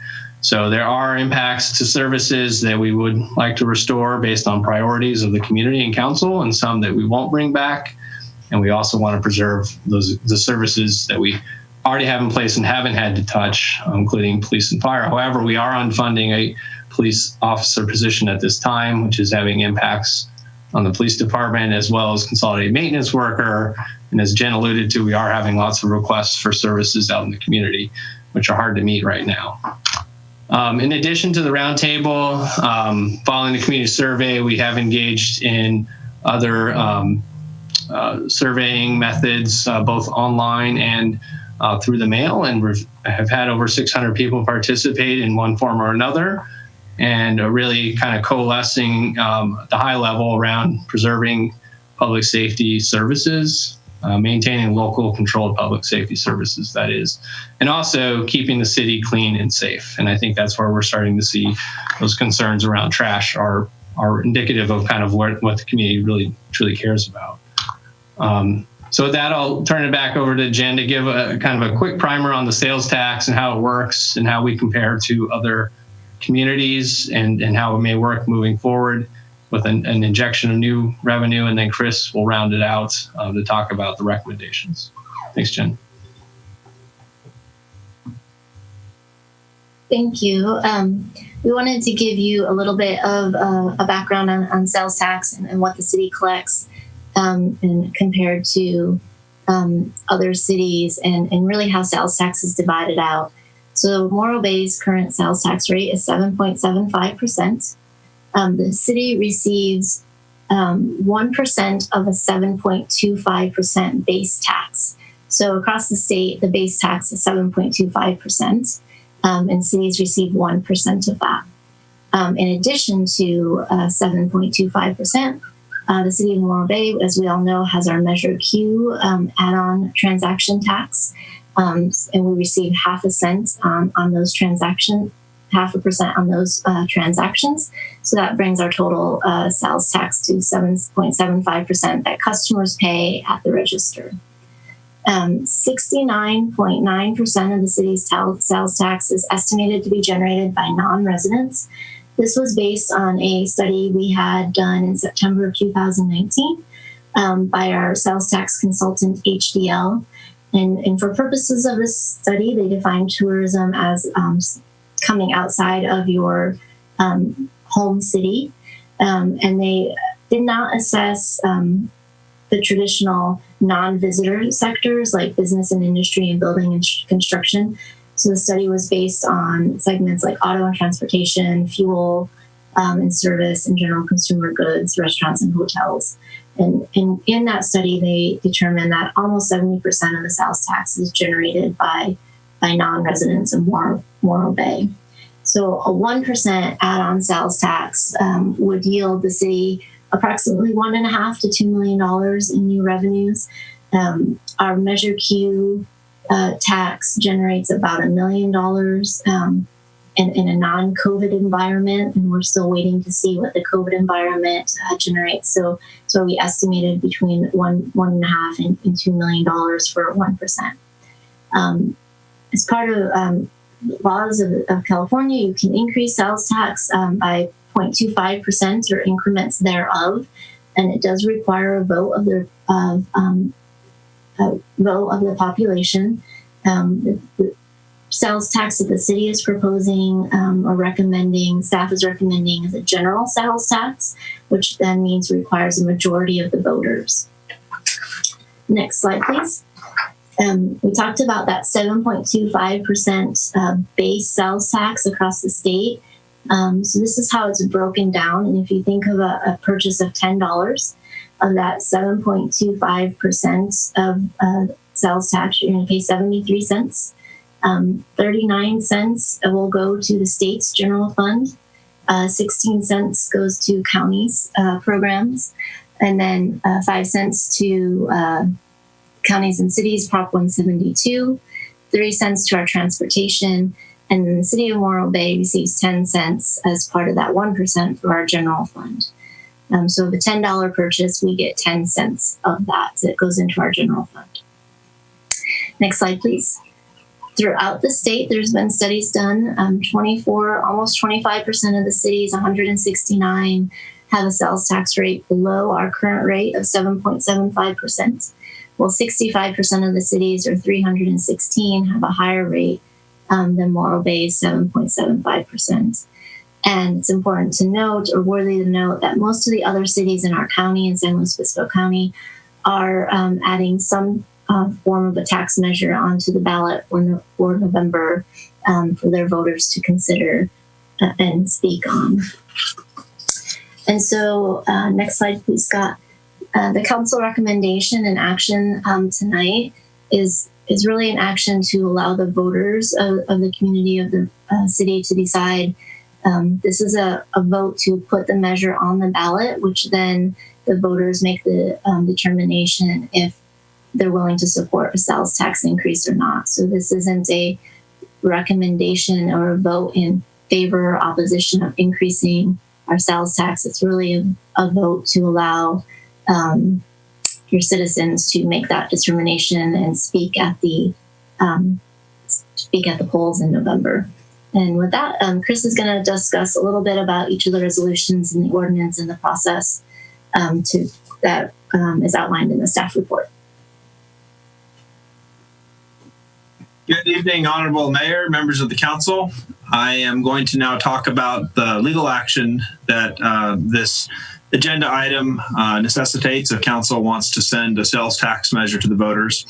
So there are impacts to services that we would like to restore based on priorities of the community and council, and some that we won't bring back. And we also want to preserve the services that we already have in place and haven't had to touch, including police and fire. However, we are unfunding a police officer position at this time, which is having impacts on the police department, as well as consolidated maintenance worker. And as Jen alluded to, we are having lots of requests for services out in the community, which are hard to meet right now. In addition to the roundtable, following the community survey, we have engaged in other surveying methods, both online and through the mail, and have had over 600 people participate in one form or another, and really kind of coalescing at the high level around preserving public safety services, maintaining local controlled public safety services, that is, and also keeping the city clean and safe. And I think that's where we're starting to see those concerns around trash are indicative of kind of what the community really truly cares about. So with that, I'll turn it back over to Jen to give a kind of a quick primer on the sales tax and how it works and how we compare to other communities, and how it may work moving forward with an injection of new revenue. And then Chris will round it out to talk about the recommendations. Thanks, Jen. Thank you. We wanted to give you a little bit of a background on sales tax and what the city collects, and compared to other cities, and really how sales tax is divided out. So Morro Bay's current sales tax rate is 7.75%. The city receives 1% of a 7.25% base tax. So across the state, the base tax is 7.25%, and cities receive 1% of that. In addition to 7.25%, the city of Morro Bay, as we all know, has our Measure Q add-on transaction tax, and we receive half a cent on those transaction 0.5% on those transactions. So that brings our total sales tax to 7.75% that customers pay at the register. 69.9% of the city's sales tax is estimated to be generated by non-residents. This was based on a study we had done in September of 2019 by our sales tax consultant, HDL. And for purposes of this study, they defined tourism as coming outside of your home city. And they did not assess the traditional non-visitor sectors like business and industry and building and construction. So the study was based on segments like auto and transportation, fuel and service, and general consumer goods, restaurants and hotels. And in that study, they determined that almost 70% of the sales tax is generated by non-residents of Morro Bay. So a 1% add-on sales tax would yield the city approximately $1.5 to $2 million in new revenues. Our Measure Q tax generates about $1 million in a non-COVID environment, and we're still waiting to see what the COVID environment generates. So we estimated between $1.5 and $2 million for 1%. As part of laws of California, you can increase sales tax by 0.25% or increments thereof, and it does require a vote of the population. The sales tax that the city is proposing or recommending, staff is recommending, is a general sales tax, which then means requires a majority of the voters. Next slide, please. We talked about that 7.25% base sales tax across the state. So this is how it's broken down. And if you think of a purchase of $10, of that 7.25% of sales tax, you're going to pay 73 cents. 39 cents will go to the state's general fund. 16 cents goes to counties' programs. And then 5 cents to counties and cities, Prop 172. 3 cents to our transportation. And then the city of Morro Bay receives 10 cents as part of that 1% for our general fund. So the $10 purchase, we get 10 cents of that that goes into our general fund. Next slide, please. Throughout the state, there's been studies done. Almost 25% of the cities, 169, have a sales tax rate below our current rate of 7.75%. Well, 65% of the cities, or 316, have a higher rate than Morro Bay's 7.75%. And it's important to note, or worthy to note, that most of the other cities in our county, in San Luis Obispo County, are adding some form of a tax measure onto the ballot for November for their voters to consider and speak on. And so, next slide, please, Scott. The council recommendation and action tonight is really an action to allow the voters of the community of the city to decide. This is a vote to put the measure on the ballot, which then the voters make the determination if they're willing to support a sales tax increase or not. So this isn't a recommendation or a vote in favor or opposition of increasing our sales tax. It's really a vote to allow your citizens to make that determination and speak at the polls in November. And with that, Chris is going to discuss a little bit about each of the resolutions and the ordinance and the process that is outlined in the staff report. Good evening, Honorable Mayor, members of the council. I am going to now talk about the legal action that this agenda item necessitates if council wants to send a sales tax measure to the voters.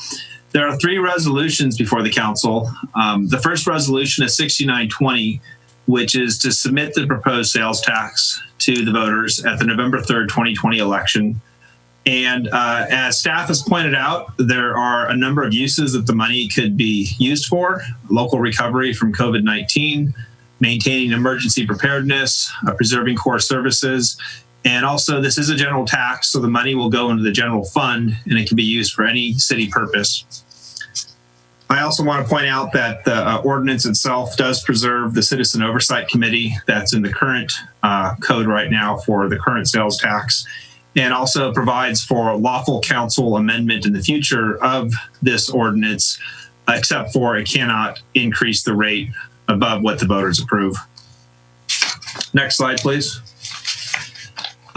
There are 3 resolutions before the council. The first resolution is 6920, which is to submit the proposed sales tax to the voters at the November 3rd, 2020 election. And as staff has pointed out, there are a number of uses that the money could be used for: local recovery from COVID-19, maintaining emergency preparedness, preserving core services. And also, this is a general tax, so the money will go into the general fund and it can be used for any city purpose. I also want to point out that the ordinance itself does preserve the Citizen Oversight Committee that's in the current code right now for the current sales tax, and also provides for lawful council amendment in the future of this ordinance, except for it cannot increase the rate above what the voters approve. Next slide, please.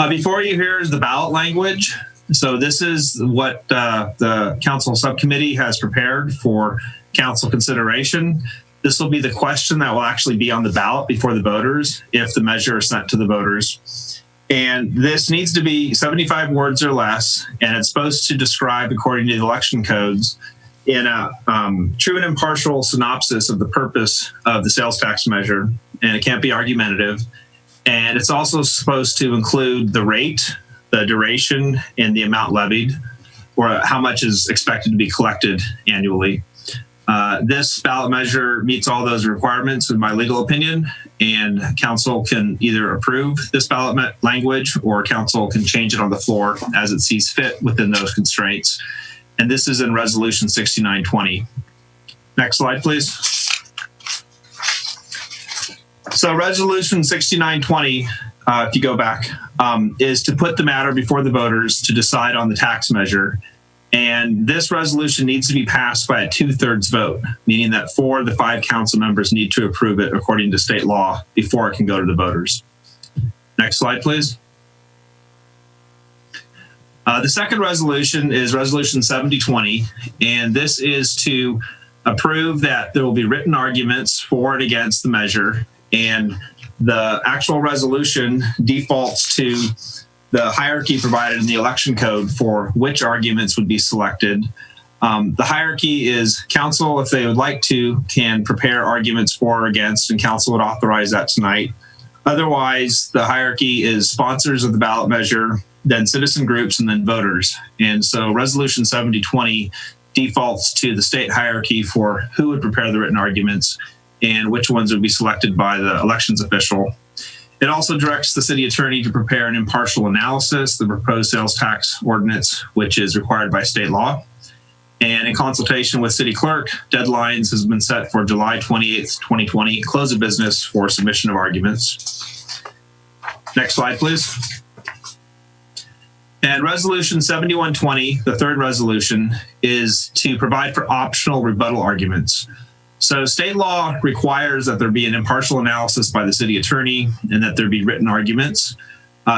Before you, here is the ballot language. So this is what the council subcommittee has prepared for council consideration. This will be the question that will actually be on the ballot before the voters if the measure is sent to the voters. And this needs to be 75 words or less, and it's supposed to describe, according to the election codes, in a true and impartial synopsis of the purpose of the sales tax measure, and it can't be argumentative. And it's also supposed to include the rate, the duration, and the amount levied, or how much is expected to be collected annually. This ballot measure meets all those requirements, in my legal opinion, and council can either approve this ballot language or council can change it on the floor as it sees fit within those constraints. And this is in Resolution 6920. Next slide, please. So Resolution 6920, if you go back, is to put the matter before the voters to decide on the tax measure. And this resolution needs to be passed by a 2/3 vote, meaning that 4 of the 5 council members need to approve it according to state law before it can go to the voters. Next slide, please. The second resolution is Resolution 7020, and this is to approve that there will be written arguments for and against the measure, and the actual resolution defaults to the hierarchy provided in the election code for which arguments would be selected. The hierarchy is council, if they would like to, can prepare arguments for or against, and council would authorize that tonight. Otherwise, the hierarchy is sponsors of the ballot measure, then citizen groups, and then voters. And so Resolution 7020 defaults to the state hierarchy for who would prepare the written arguments and which ones would be selected by the elections official. It also directs the city attorney to prepare an impartial analysis, the proposed sales tax ordinance, which is required by state law. And in consultation with city clerk, deadlines has been set for July 28th, 2020, close of business for submission of arguments. Next slide, please. And Resolution 7120, the third resolution, is to provide for optional rebuttal arguments. So state law requires that there be an impartial analysis by the city attorney and that there be written arguments.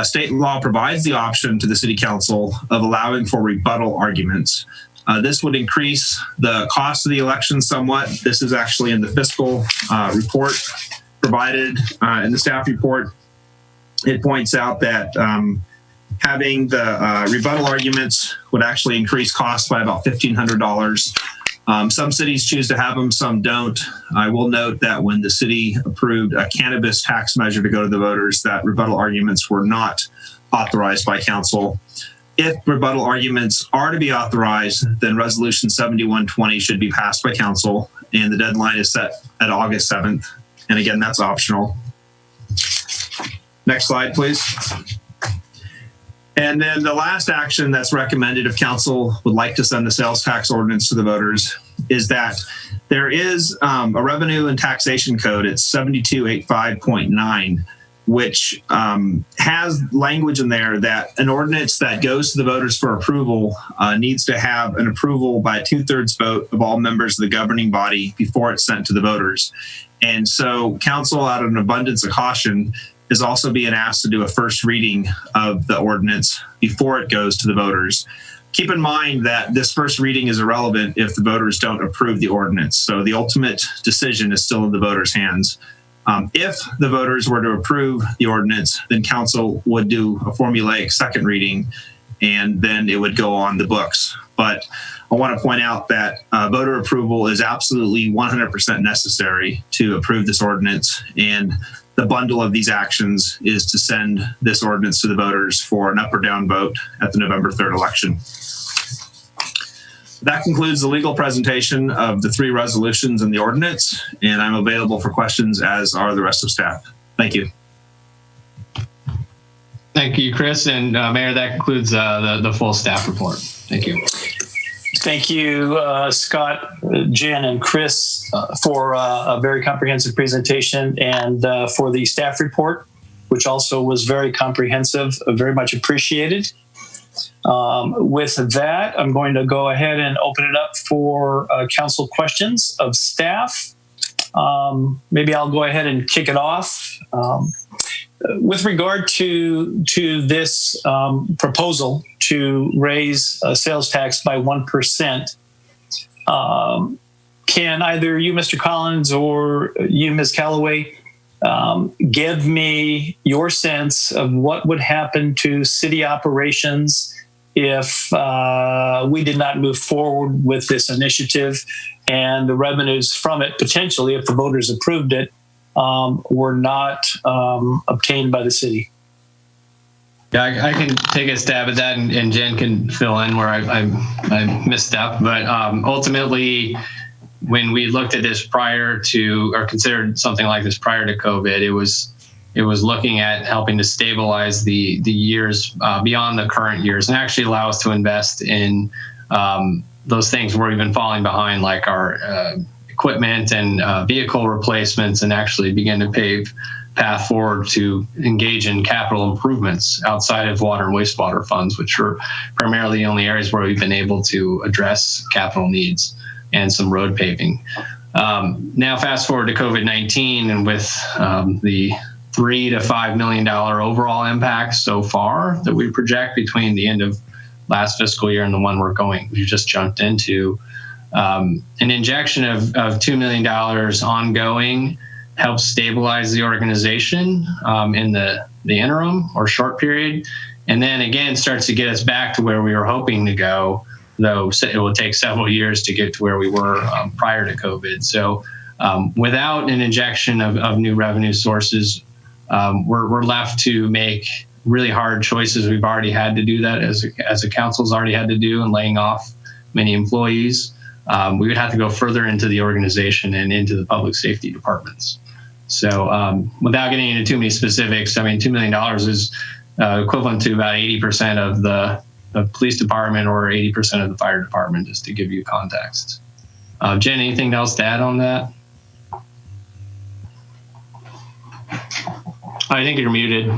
State law provides the option to the city council of allowing for rebuttal arguments. This would increase the cost of the election somewhat. This is actually in the fiscal report provided in the staff report. It points out that having the rebuttal arguments would actually increase costs by about $1,500. Some cities choose to have them, some don't. I will note that when the city approved a cannabis tax measure to go to the voters, that rebuttal arguments were not authorized by council. If rebuttal arguments are to be authorized, then Resolution 7120 should be passed by council, and the deadline is set at August 7th. And again, that's optional. Next slide, please. And then the last action that's recommended if council would like to send the sales tax ordinance to the voters is that there is a revenue and taxation code. It's 7285.9, which has language in there that an ordinance that goes to the voters for approval needs to have an approval by a 2/3 vote of all members of the governing body before it's sent to the voters. And so council, out of an abundance of caution, is also being asked to do a first reading of the ordinance before it goes to the voters. Keep in mind that this first reading is irrelevant if the voters don't approve the ordinance. So the ultimate decision is still in the voters' hands. If the voters were to approve the ordinance, then council would do a formulaic second reading, and then it would go on the books. But I want to point out that voter approval is absolutely 100% necessary to approve this ordinance, and the bundle of these actions is to send this ordinance to the voters for an up or down vote at the November 3rd election. That concludes the legal presentation of the 3 resolutions and the ordinance, and I'm available for questions, as are the rest of staff. Thank you. Thank you, Chris. And Mayor, that concludes the full staff report. Thank you. Thank you, Scott, Jen, and Chris for a very comprehensive presentation and for the staff report, which also was very comprehensive, very much appreciated. With that, I'm going to go ahead and open it up for council questions of staff. Maybe I'll go ahead and kick it off. With regard to this proposal to raise sales tax by 1%, can either you, Mr. Collins, or you, Ms. Callaway, give me your sense of what would happen to city operations if we did not move forward with this initiative and the revenues from it, potentially, if the voters approved it, were not obtained by the city? Yeah, I can take a stab at that, and Jen can fill in where I missed up. But ultimately, when we looked at this prior to, or considered something like this prior to COVID, it was looking at helping to stabilize the years beyond the current years and actually allow us to invest in those things where we've been falling behind, like our equipment and vehicle replacements, and actually begin to pave path forward to engage in capital improvements outside of water and wastewater funds, which are primarily the only areas where we've been able to address capital needs and some road paving. Now, fast forward to COVID-19, and with the $3 to $5 million overall impact so far that we project between the end of last fiscal year and the one we just jumped into, an injection of $2 million ongoing helps stabilize the organization in the interim or short period, and then again starts to get us back to where we were hoping to go, though it will take several years to get to where we were prior to COVID. So without an injection of new revenue sources, we're left to make really hard choices. We've already had to do that as a council's already had to do, and laying off many employees. We would have to go further into the organization and into the public safety departments. So without getting into too many specifics, I mean, $2 million is equivalent to about 80% of the police department or 80% of the fire department, just to give you context. Jen, anything else to add on that? I think you're muted.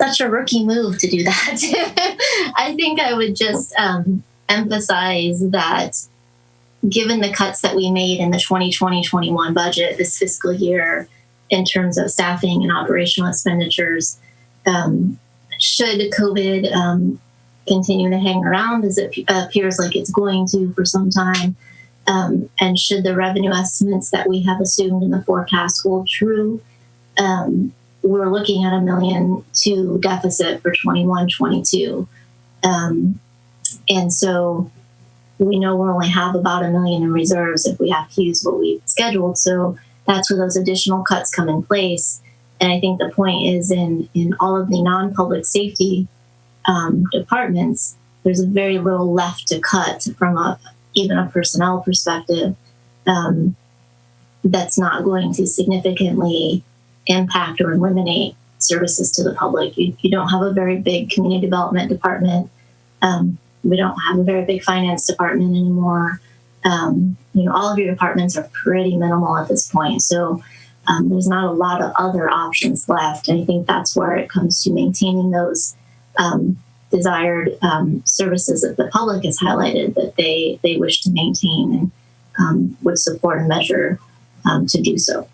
Such a rookie move to do that. I think I would just emphasize that given the cuts that we made in the 2020-21 budget this fiscal year in terms of staffing and operational expenditures, should COVID continue to hang around as it appears like it's going to for some time, and should the revenue estimates that we have assumed in the forecast hold true, we're looking at $1.2 million deficit for 21-22. And so we know we'll only have about $1 million in reserves if we have to use what we've scheduled. So that's where those additional cuts come in place. And I think the point is in all of the non-public safety departments, there's very little left to cut from even a personnel perspective. That's not going to significantly impact or eliminate services to the public. You don't have a very big community development department. We don't have a very big finance department anymore. All of your departments are pretty minimal at this point. So there's not a lot of other options left. And I think that's where it comes to maintaining those desired services that the public has highlighted that they wish to maintain and would support a measure to do so.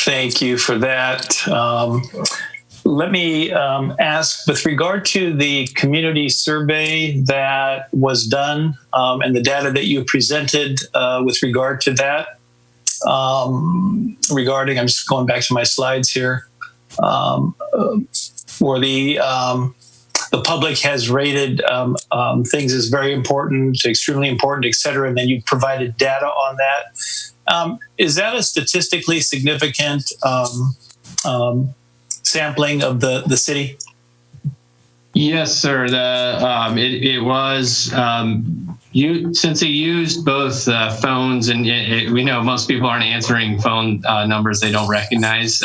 Thank you for that. Let me ask, with regard to the community survey that was done and the data that you presented with regard to that, regarding, I'm just going back to my slides here, for the public has rated things as very important, extremely important, et cetera, and then you provided data on that. Is that a statistically significant sampling of the city? Yes, sir. It was since it used both phones, and we know most people aren't answering phone numbers they don't recognize.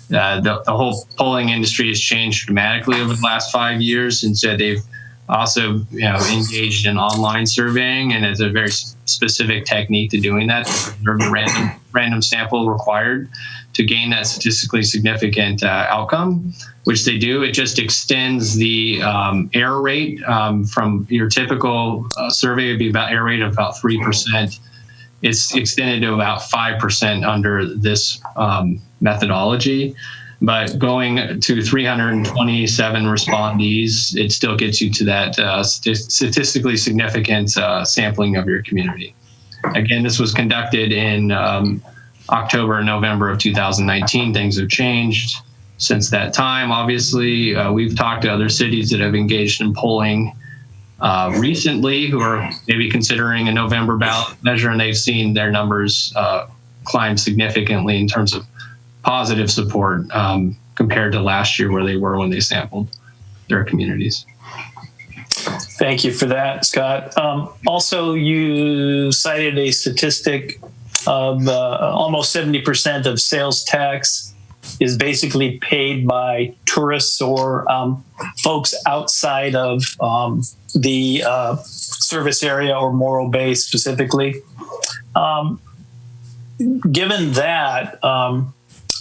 the whole polling industry has changed dramatically over the last 5 years, and so they've also engaged in online surveying, and it's a very specific technique to doing that. There's a random sample required to gain that statistically significant outcome, which they do. It just extends the error rate from your typical survey would be about error rate of about 3%. It's extended to about 5% under this methodology. But going to 327 respondees, it still gets you to that statistically significant sampling of your community. Again, this was conducted in October and November of 2019. Things have changed since that time. Obviously, we've talked to other cities that have engaged in polling recently who are maybe considering a November ballot measure, and they've seen their numbers climb significantly in terms of positive support compared to last year where they were when they sampled their communities. Thank you for that, Scott. Also, you cited a statistic of almost 70% of sales tax is basically paid by tourists or folks outside of the service area or Morro Bay specifically. Given that,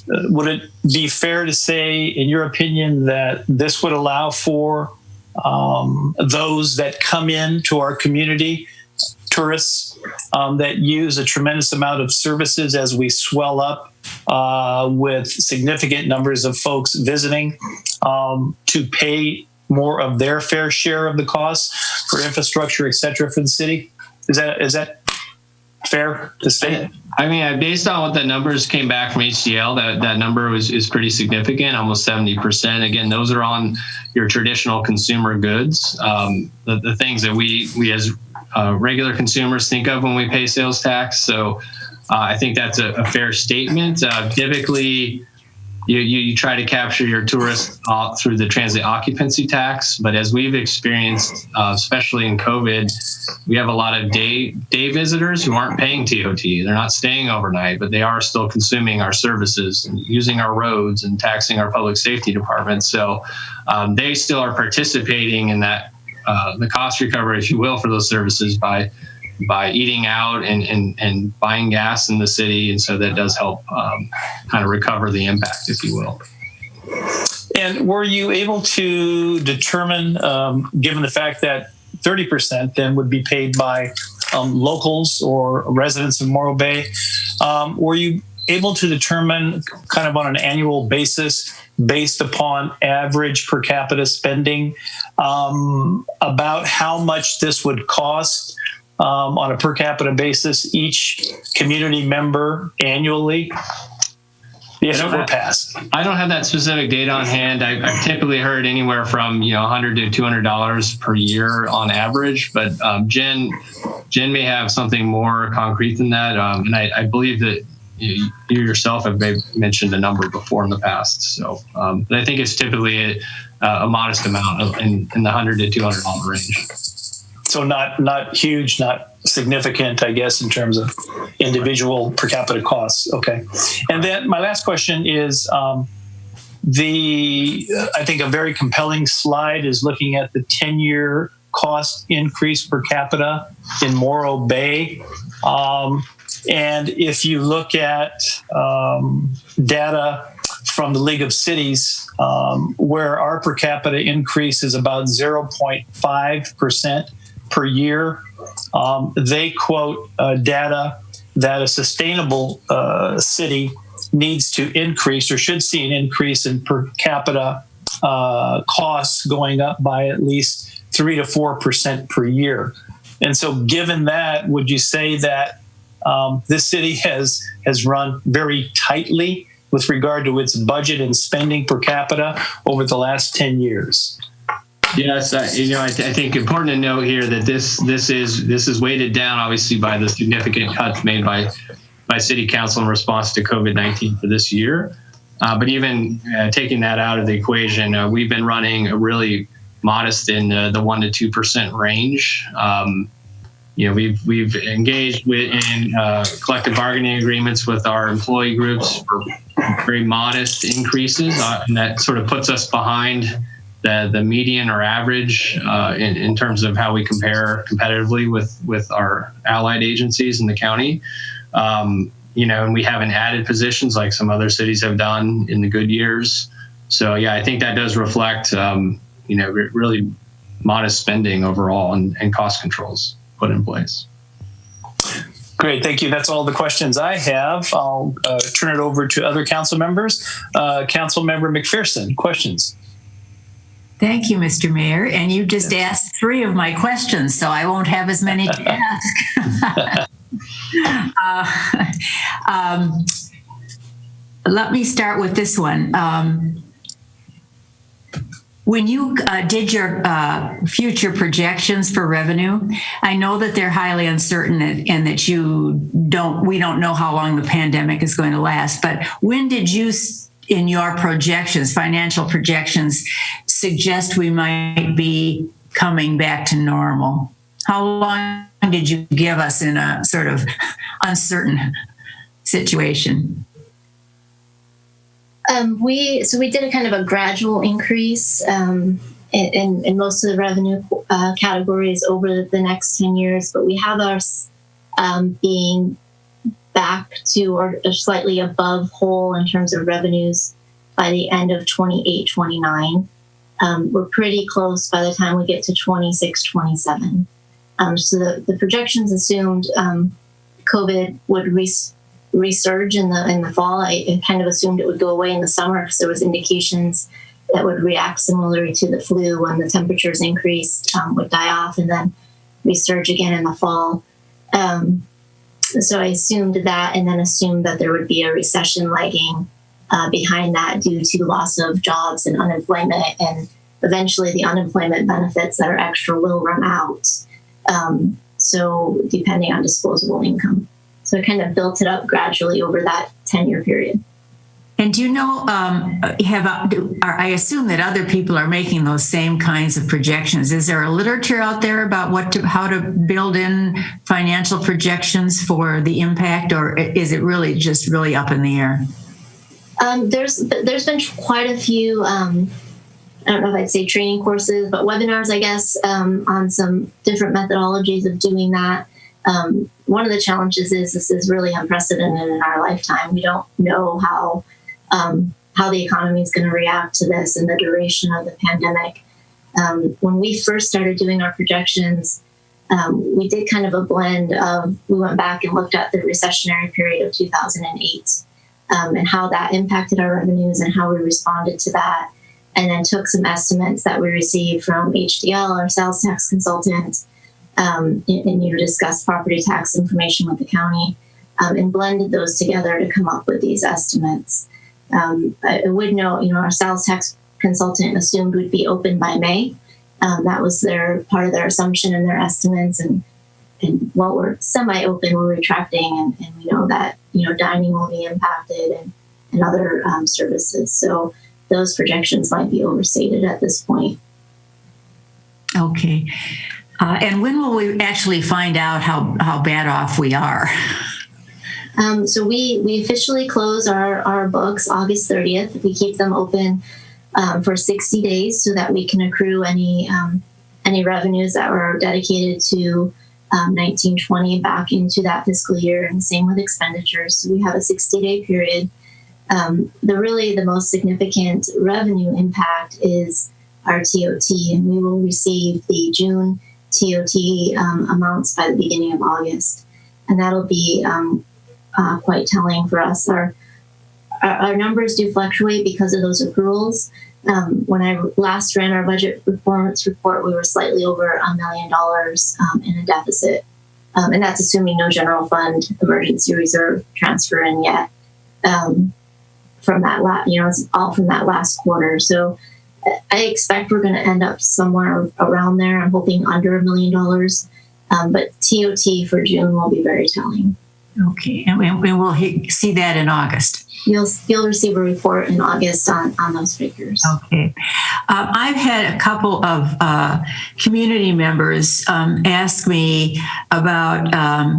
would it be fair to say, in your opinion, that this would allow for those that come in to our community, tourists, that use a tremendous amount of services as we swell up with significant numbers of folks visiting, to pay more of their fair share of the costs for infrastructure, et cetera, for the city? Is that fair to say? I mean, based on what the numbers came back from HCL, that number is pretty significant, almost 70%. Again, those are on your traditional consumer goods, the things that we as regular consumers think of when we pay sales tax. So I think that's a fair statement. Typically, you try to capture your tourists through the transit occupancy tax, but as we've experienced, especially in COVID, we have a lot of day visitors who aren't paying TOT. They're not staying overnight, but they are still consuming our services and using our roads and taxing our public safety department. So they still are participating in that, the cost recovery, if you will, for those services by eating out and buying gas in the city. And so that does help kind of recover the impact, if you will. And were you able to determine, given the fact that 30% then would be paid by locals or residents of Morro Bay, were you able to determine kind of on an annual basis, based upon average per capita spending, about how much this would cost on a per capita basis each community member annually if it were passed? I don't have that specific data on hand. I've typically heard anywhere from $100 to $200 per year on average, but Jen may have something more concrete than that, and I believe that you yourself have mentioned a number before in the past. So, but I think it's typically a modest amount in the $100 to $200 range. So not huge, not significant, I guess, in terms of individual per capita costs. Okay. And then my last question is I think a very compelling slide is looking at the 10-year cost increase per capita in Morro Bay. And if you look at data from the League of Cities, where our per capita increase is about 0.5% per year, they quote data that a sustainable city needs to increase or should see an increase in per capita costs going up by at least 3 to 4% per year. And so given that, would you say that this city has run very tightly with regard to its budget and spending per capita over the last 10 years? Yes, I think important to note here that this is weighted down obviously by the significant cuts made by City Council in response to COVID-19 for this year. But even taking that out of the equation, we've been running a really modest in the 1% to 2% range. we've engaged in collective bargaining agreements with our employee groups for very modest increases, and that sort of puts us behind the median or average in terms of how we compare competitively with our allied agencies in the county. And we haven't added positions like some other cities have done in the good years. So yeah, I think that does reflect really modest spending overall and cost controls put in place. Great, thank you. That's all the questions I have. I'll turn it over to other council members. Council Member McPherson, questions? Thank you, Mr. Mayor. And you just asked 3 of my questions, so I won't have as many to ask. Let me start with this one. When you did your future projections for revenue, I know that they're highly uncertain and that we don't know how long the pandemic is going to last, but when did you, in your projections, financial projections, suggest we might be coming back to normal? How long did you give us in a sort of uncertain situation? We did a kind of a gradual increase in most of the revenue categories over the next 10 years, but we have ours being back to or slightly above whole in terms of revenues by the end of 28, 29. We're pretty close by the time we get to 26, 27. So the projections assumed COVID would resurge in the fall. I kind of assumed it would go away in the summer because there was indications that would react similarly to the flu when the temperatures increased, would die off and then resurge again in the fall. So I assumed that, and then assumed that there would be a recession lagging behind that due to loss of jobs and unemployment, and eventually the unemployment benefits that are extra will run out. So depending on disposable income. So I kind of built it up gradually over that 10-year period. And do you know, I assume that other people are making those same kinds of projections. Is there a literature out there about how to build in financial projections for the impact, or is it really just really up in the air? There's been quite a few, I don't know if I'd say training courses, but webinars, I guess, on some different methodologies of doing that. One of the challenges is this is really unprecedented in our lifetime. We don't know how the economy is going to react to this and the duration of the pandemic. When we first started doing our projections, we did kind of a blend of, we went back and looked at the recessionary period of 2008 and how that impacted our revenues and how we responded to that. And then took some estimates that we received from HDL, our sales tax consultant, and discussed property tax information with the county, and blended those together to come up with these estimates. I would note, our sales tax consultant assumed we'd be open by May. That was part of their assumption and their estimates. And while we're semi-open, we're retracting, and we know that dining will be impacted and other services. So those projections might be overstated at this point. Okay. And when will we actually find out how bad off we are? So we officially close our books August 30th. We keep them open for 60 days so that we can accrue any revenues that were dedicated to 1920 back into that fiscal year, and same with expenditures. So we have a 60-day period. The most significant revenue impact is our TOT, and we will receive the June TOT amounts by the beginning of August, and that'll be quite telling for us. Our numbers do fluctuate because of those accruals. When I last ran our budget performance report, we were slightly over $1 million in a deficit, and that's assuming no general fund emergency reserve transfer in yet. From that, it's all from that last quarter. So I expect we're going to end up somewhere around there. I'm hoping under $1 million, but TOT for June will be very telling. Okay, and we'll see that in August. You'll receive a report in August on those figures. Okay. I've had a couple of community members ask me about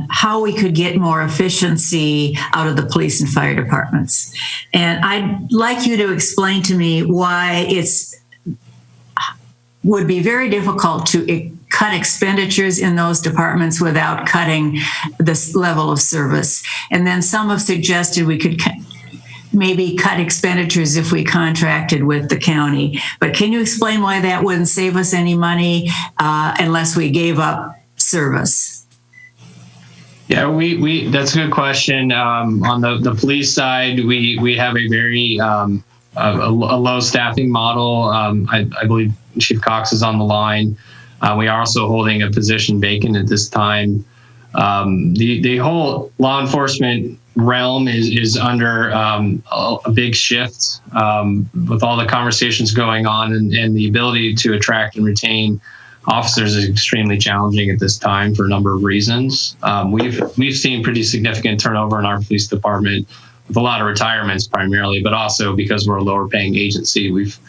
how we could get more efficiency out of the police and fire departments. And I'd like you to explain to me why would be very difficult to cut expenditures in those departments without cutting this level of service. And then some have suggested we could maybe cut expenditures if we contracted with the county. But can you explain why that wouldn't save us any money unless we gave up service? Yeah, we that's a good question. On the police side, we have a very a low staffing model. I believe Chief Cox is on the line. We are also holding a position vacant at this time. The whole law enforcement realm is under a big shift with all the conversations going on, and the ability to attract and retain officers is extremely challenging at this time for a number of reasons. We've seen pretty significant turnover in our police department, with a lot of retirements primarily, but also because we're a lower paying agency, we've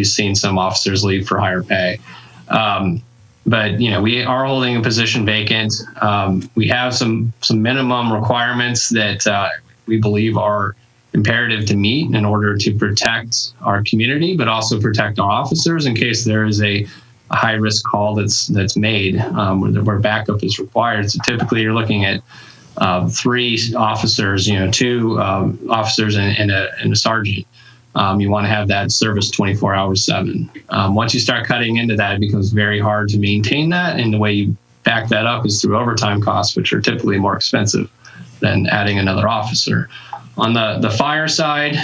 seen some officers leave for higher pay. But we are holding a position vacant. We have some minimum requirements that we believe are imperative to meet in order to protect our community, but also protect our officers in case there is a high risk call that's made where backup is required. So typically, you're looking at 3 officers, 2 officers and a sergeant. You want to have that service 24 hours 7. Once you start cutting into that, it becomes very hard to maintain that. And the way you back that up is through overtime costs, which are typically more expensive than adding another officer. On the fire side,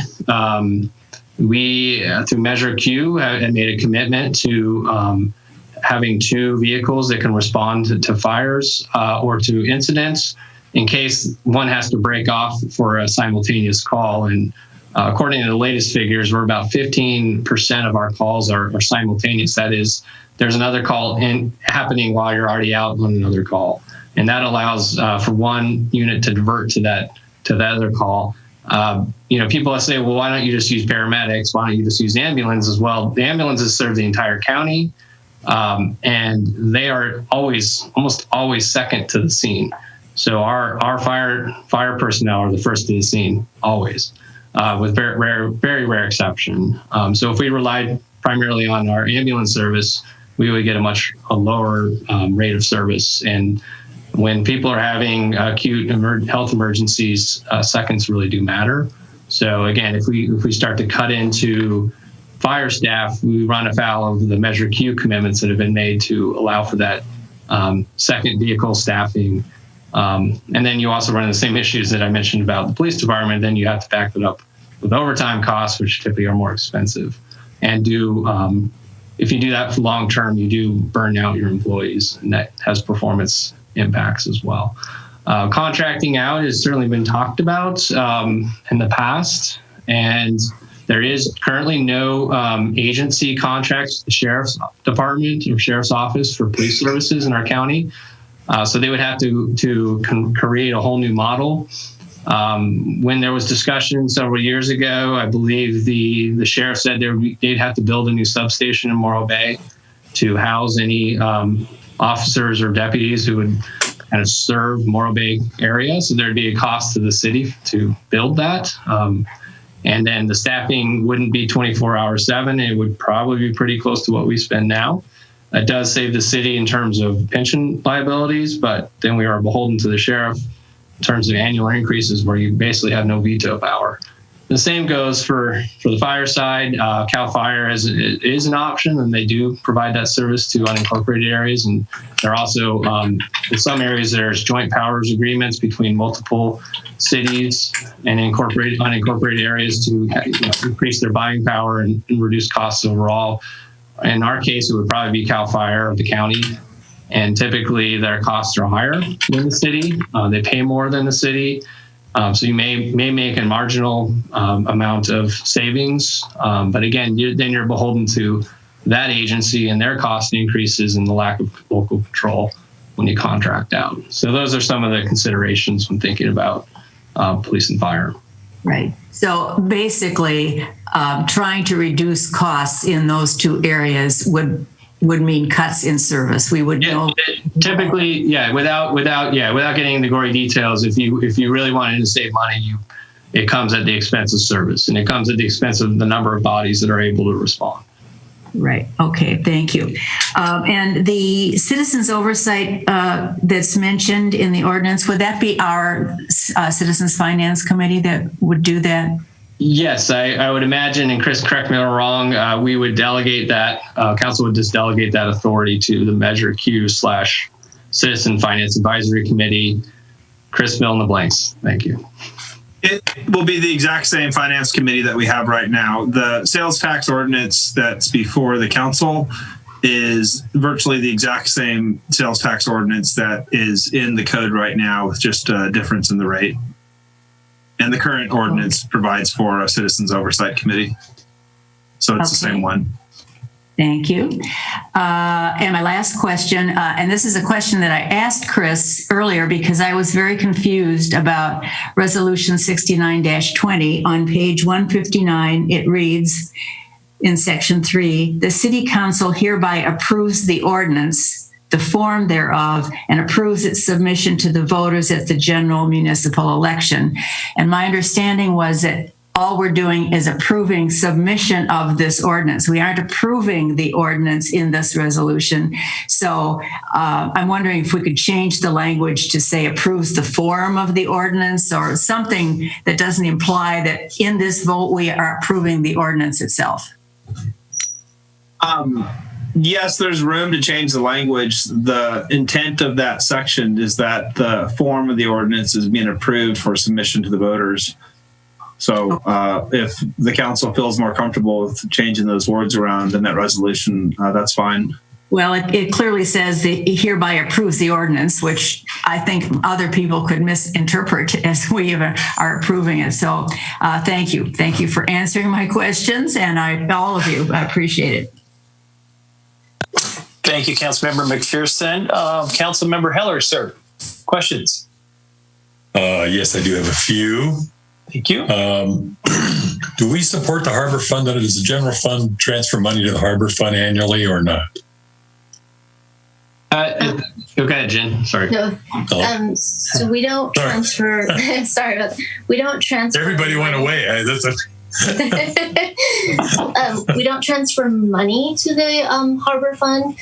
we, through Measure Q, have made a commitment to having 2 vehicles that can respond to fires or to incidents in case one has to break off for a simultaneous call. And according to the latest figures, we're about 15% of our calls are simultaneous. That is, there's another call happening while you're already out on another call. And that allows for one unit to divert to that other call. People say, well, why don't you just use paramedics? Why don't you just use ambulances? Well, the ambulances serve the entire county, and they are almost always second to the scene. So our fire personnel are the first to the scene, always. With very rare exception. So if we relied primarily on our ambulance service, we would get a lower rate of service. And when people are having acute health emergencies, seconds really do matter. So again, if we start to cut into fire staff, we run afoul of the Measure Q commitments that have been made to allow for that second vehicle staffing. And then you also run the same issues that I mentioned about the police department. Then you have to back it up with overtime costs, which typically are more expensive. And if you do that for long term, you do burn out your employees, and that has performance impacts as well. Contracting out has certainly been talked about in the past, and there is currently no agency contracts to the sheriff's department or sheriff's office for police services in our county. So they would have to create a whole new model. When there was discussion several years ago, I believe the sheriff said they'd have to build a new substation in Morro Bay to house any officers or deputies who would kind of serve Morro Bay area. So there'd be a cost to the city to build that. And then the staffing wouldn't be 24 hours 7. It would probably be pretty close to what we spend now. That does save the city in terms of pension liabilities, but then we are beholden to the sheriff in terms of annual increases where you basically have no veto power. The same goes for the fire side. CAL FIRE is an option, and they do provide that service to unincorporated areas. And there are also, in some areas, there's joint powers agreements between multiple cities and unincorporated areas to increase their buying power and reduce costs overall. In our case, it would probably be CAL FIRE of the county. And typically their costs are higher than the city. They pay more than the city. So you may make a marginal amount of savings. But again, then you're beholden to that agency and their cost increases and the lack of local control. when you contract out. So those are some of the considerations when thinking about police and fire. Right. So basically, trying to reduce costs in those two areas would mean cuts in service. We would know. Typically, without getting into gory details, if you really wanted to save money, it comes at the expense of service, and it comes at the expense of the number of bodies that are able to respond. Right. Okay. Thank you. And the citizens oversight that's mentioned in the ordinance, would that be our Citizens Finance Committee that would do that? Yes, I would imagine, and Chris, correct me if I'm wrong, we would delegate that, council would just delegate that authority to the Measure Q/Citizen Finance Advisory Committee. Chris, fill in the blanks. Thank you. It will be the exact same finance committee that we have right now. The sales tax ordinance that's before the council is virtually the exact same sales tax ordinance that is in the code right now, with just a difference in the rate. And the current ordinance provides for a citizens oversight committee. So it's the same one. Thank you. And my last question, and this is a question that I asked Chris earlier because I was very confused about Resolution 69-20. On page 159, it reads in Section 3, the City Council hereby approves the ordinance, the form thereof, and approves its submission to the voters at the general municipal election. And my understanding was that all we're doing is approving submission of this ordinance. We aren't approving the ordinance in this resolution. So I'm wondering if we could change the language to say approves the form of the ordinance, or something that doesn't imply that in this vote we are approving the ordinance itself. Yes, there's room to change the language. The intent of that section is that the form of the ordinance is being approved for submission to the voters. So if the council feels more comfortable with changing those words around in that resolution, that's fine. Well, it clearly says that it hereby approves the ordinance, which I think other people could misinterpret as we are approving it. So thank you. Thank you for answering my questions, and all of you, I appreciate it. Thank you, Councilmember McPherson. Councilmember Heller, sir, questions? Yes, I do have a few. Thank you. Do we support the Harbor Fund? Does the general fund transfer money to the Harbor Fund annually or not? Okay, Jen. Sorry. No. So we don't transfer. Sorry about that. We don't transfer. Everybody went away. We don't transfer money to the Harbor Fund.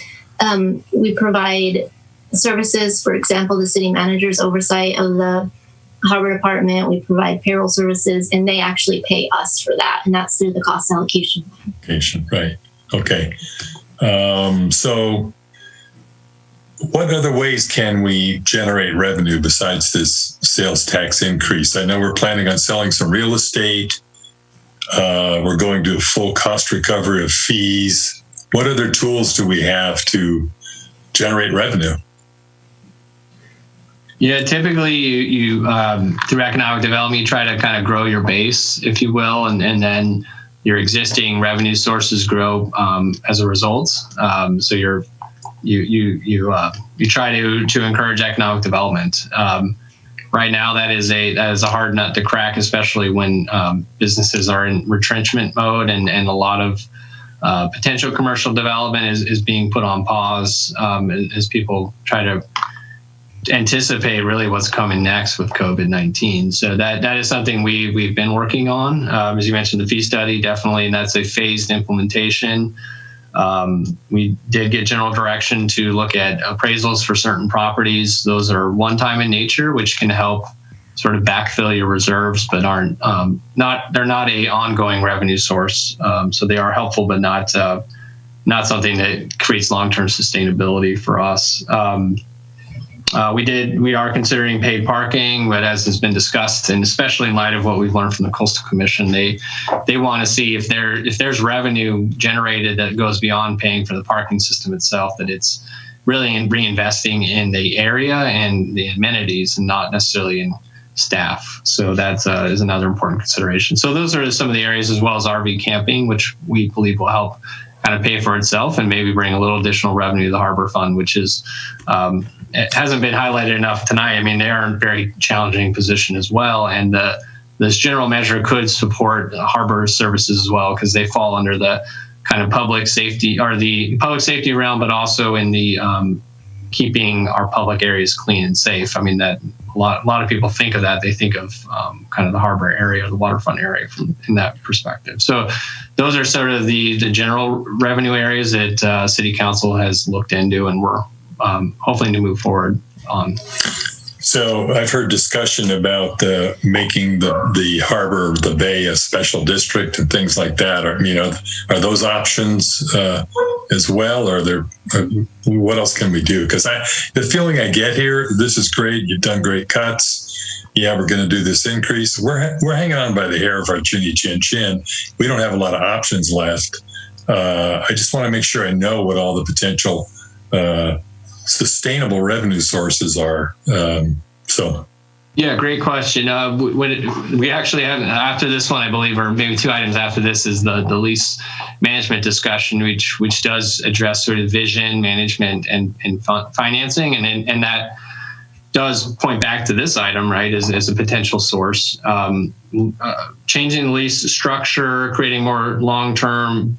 We provide services. For example, the city manager's oversight of the Harbor Department. We provide payroll services, and they actually pay us for that, and that's through the cost allocation. Right. Okay. So what other ways can we generate revenue besides this sales tax increase? I know we're planning on selling some real estate. We're going to full cost recovery of fees. What other tools do we have to generate revenue? Yeah, typically you through economic development, you try to kind of grow your base, if you will, and then your existing revenue sources grow as a result. So you try to encourage economic development. Right now, that is a hard nut to crack, especially when businesses are in retrenchment mode, and a lot of potential commercial development is being put on pause as people try to anticipate really what's coming next with COVID-19. So that is something we've been working on. As you mentioned, the fee study, definitely, and that's a phased implementation. We did get general direction to look at appraisals for certain properties. Those are one-time in nature, which can help sort of backfill your reserves, but they're not a ongoing revenue source. So they are helpful, but not something that creates long-term sustainability for us. We are considering paid parking, but as has been discussed, and especially in light of what we've learned from the Coastal Commission, they want to see if there's revenue generated that goes beyond paying for the parking system itself, that it's really in reinvesting in the area and the amenities and not necessarily in staff. So that is another important consideration. So those are some of the areas, as well as RV camping, which we believe will help kind of pay for itself and maybe bring a little additional revenue to the harbor fund, which is it hasn't been highlighted enough tonight. I mean, they are in a very challenging position as well, and this general measure could support harbor services as well, because they fall under the kind of public safety realm, but also in the keeping our public areas clean and safe. I mean, that a lot of people think of that. They think of kind of the harbor area or the waterfront area in that perspective. So those are sort of the general revenue areas that City Council has looked into, and we're hoping to move forward on. So I've heard discussion about making the harbor, the bay, a special district and things like that. Are those options as well? Or what else can we do? Because the feeling I get here, this is great. You've done great cuts. Yeah, we're going to do this increase. We're hanging on by the hair of our chinny chin chin. We don't have a lot of options left. I just want to make sure I know what all the potential sustainable revenue sources are. Yeah, great question. We actually have, after this one, I believe, or maybe two items after this, is the lease management discussion, which does address sort of vision, management, and financing, and that does point back to this item, right, as a potential source. Changing the lease structure, creating more long-term,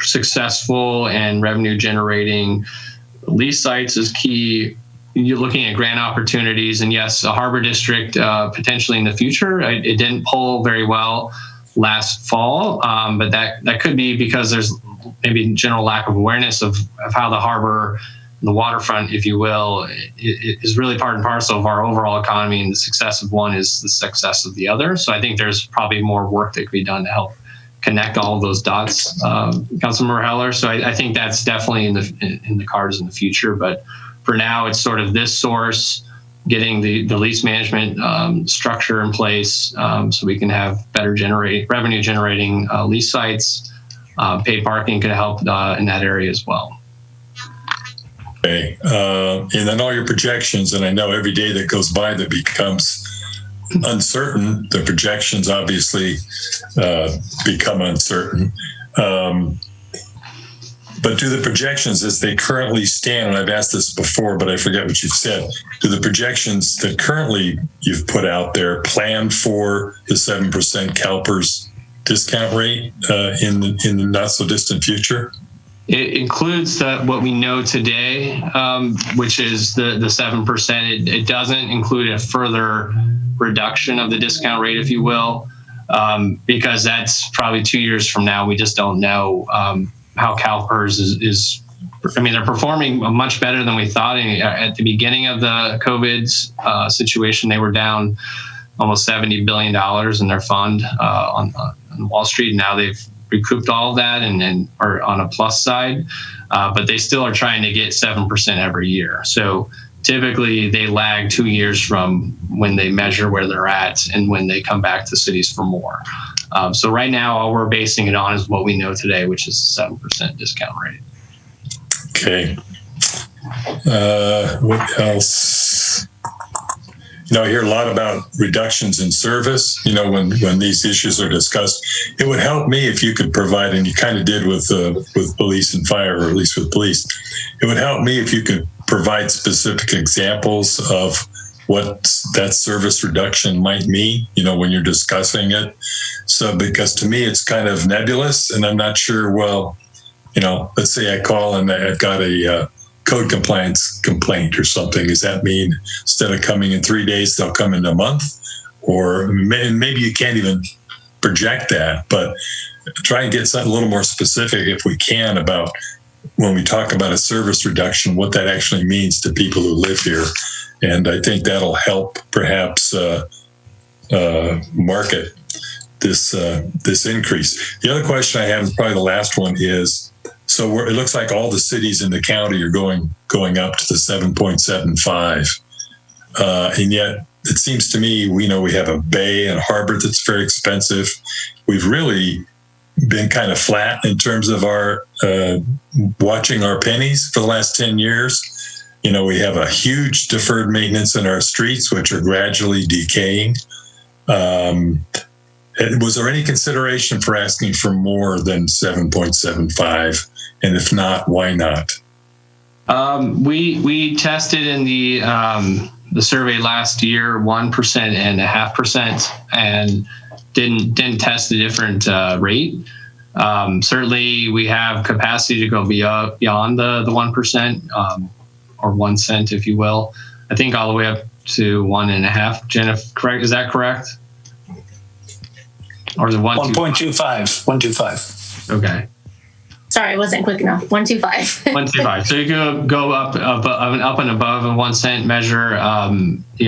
successful, and revenue-generating lease sites is key. You're looking at grant opportunities, and yes, a harbor district potentially in the future. It didn't poll very well last fall, but that could be because there's maybe general lack of awareness of how the harbor, the waterfront, if you will, is really part and parcel of our overall economy, and the success of one is the success of the other. So I think there's probably more work that could be done to help connect all of those dots, Councilmember Heller. So I think that's definitely in the cards in the future. But for now, it's sort of this source, getting the lease management structure in place, so we can have better revenue generating lease sites. Paid parking could help in that area as well. Okay, and then all your projections, and I know every day that goes by that becomes uncertain, the projections obviously become uncertain. But do the projections as they currently stand, and I've asked this before, but I forget what you've said, do the projections that currently you've put out there plan for the 7% CalPERS discount rate in the not so distant future? It includes what we know today, which is the 7%. It doesn't include a further reduction of the discount rate, if you will, because that's probably 2 years from now. We just don't know how CalPERS is. I mean, they're performing much better than we thought. At the beginning of the COVID situation, they were down almost $70 billion in their fund on Wall Street. Now they've recouped all of that and are on a plus side, but they still are trying to get 7% every year. So typically they lag 2 years from when they measure where they're at and when they come back to cities for more. So right now, all we're basing it on is what we know today, which is 7% discount rate. Okay. What else? I hear a lot about reductions in service, when these issues are discussed. It would help me if you could provide, and you kind of did with police and fire, or at least with police. It would help me if you could provide specific examples of what that service reduction might mean, when you're discussing it. So, because to me, it's kind of nebulous, and I'm not sure, let's say I call and I've got a code compliance complaint or something. Does that mean instead of coming in 3 days, they'll come in a month? Or maybe you can't even project that, but try and get something a little more specific if we can about when we talk about a service reduction, what that actually means to people who live here. And I think that'll help perhaps market this increase. The other question I have, is probably the last one, is it looks like all the cities in the county are going up to the 7.75, and yet it seems to me we have a bay and a harbor that's very expensive. We've really been kind of flat in terms of our watching our pennies for the last 10 years. We have a huge deferred maintenance in our streets, which are gradually decaying. Was there any consideration for asking for more than 7.75? And if not, why not? We tested in the survey last year 1% and 0.5%, and didn't test a different rate. Certainly, we have capacity to go beyond the 1%, or 1 cent, if you will. I think all the way up to 1.5. Jennifer, correct? Is that correct? Or is it 1.25? 1.25. Okay. Sorry, I wasn't quick enough. 1.25. 1.25. So you can go up and above a 1 cent measure.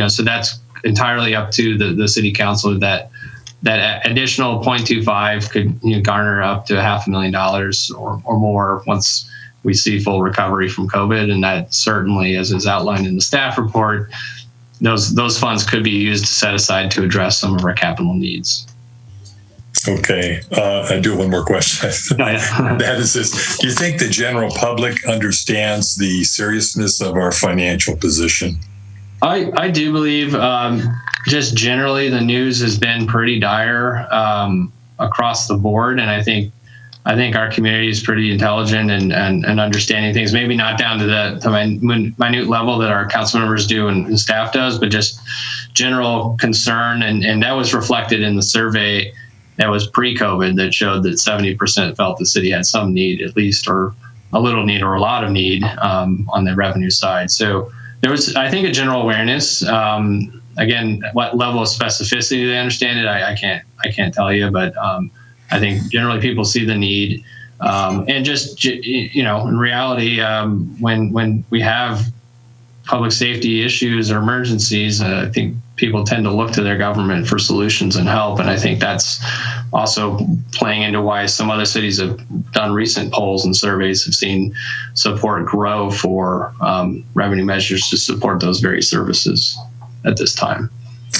So that's entirely up to the city council. That additional 0.25 could garner up to $500,000 or more once we see full recovery from COVID. And that certainly, as is outlined in the staff report, those funds could be used to set aside to address some of our capital needs. Okay, I do have one more question. That is this: do you think the general public understands the seriousness of our financial position? I do believe, just generally, the news has been pretty dire across the board, and I think our community is pretty intelligent and understanding things. Maybe not down to the minute level that our council members do and staff does, but just general concern, and that was reflected in the survey that was pre-COVID that showed that 70% felt the city had some need, at least, or a little need or a lot of need on the revenue side. So there was, I think, a general awareness. Again, what level of specificity they understand it, I can't tell you, but I think generally people see the need. And just, in reality, when we have public safety issues or emergencies, I think people tend to look to their government for solutions and help. And I think that's also playing into why some other cities have done recent polls and surveys have seen support grow for revenue measures to support those very services at this time.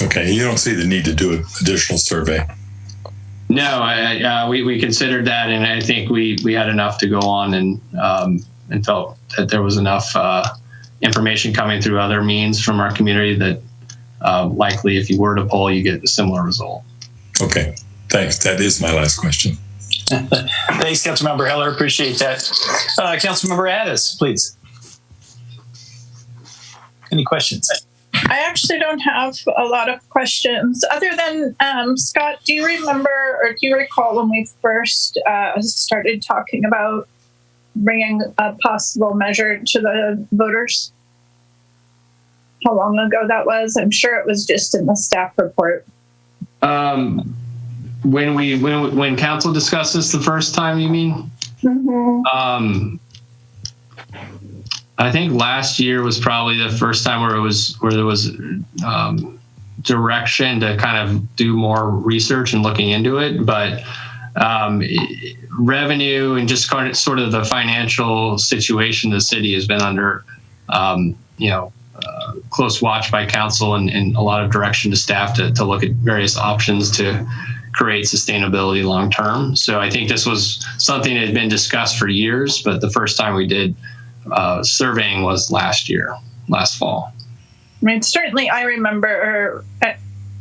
Okay, you don't see the need to do an additional survey? No, we considered that, and I think we had enough to go on and felt that there was enough information coming through other means from our community that likely if you were to poll, you get a similar result. Okay, thanks. That is my last question. Thanks, Councilmember Heller. Appreciate that. Councilmember Addis, please. Any questions? I actually don't have a lot of questions other than, Scott, do you remember or do you recall when we first started talking about bringing a possible measure to the voters? How long ago that was? I'm sure it was just in the staff report. When council discussed this the first time, you mean? Mm-hmm. I think last year was probably the first time where there was direction to kind of do more research and looking into it, but revenue and just sort of the financial situation the city has been under, close watch by council and a lot of direction to staff to look at various options to create sustainability long term. So I think this was something that had been discussed for years, but the first time we did surveying was last fall. I mean, certainly I remember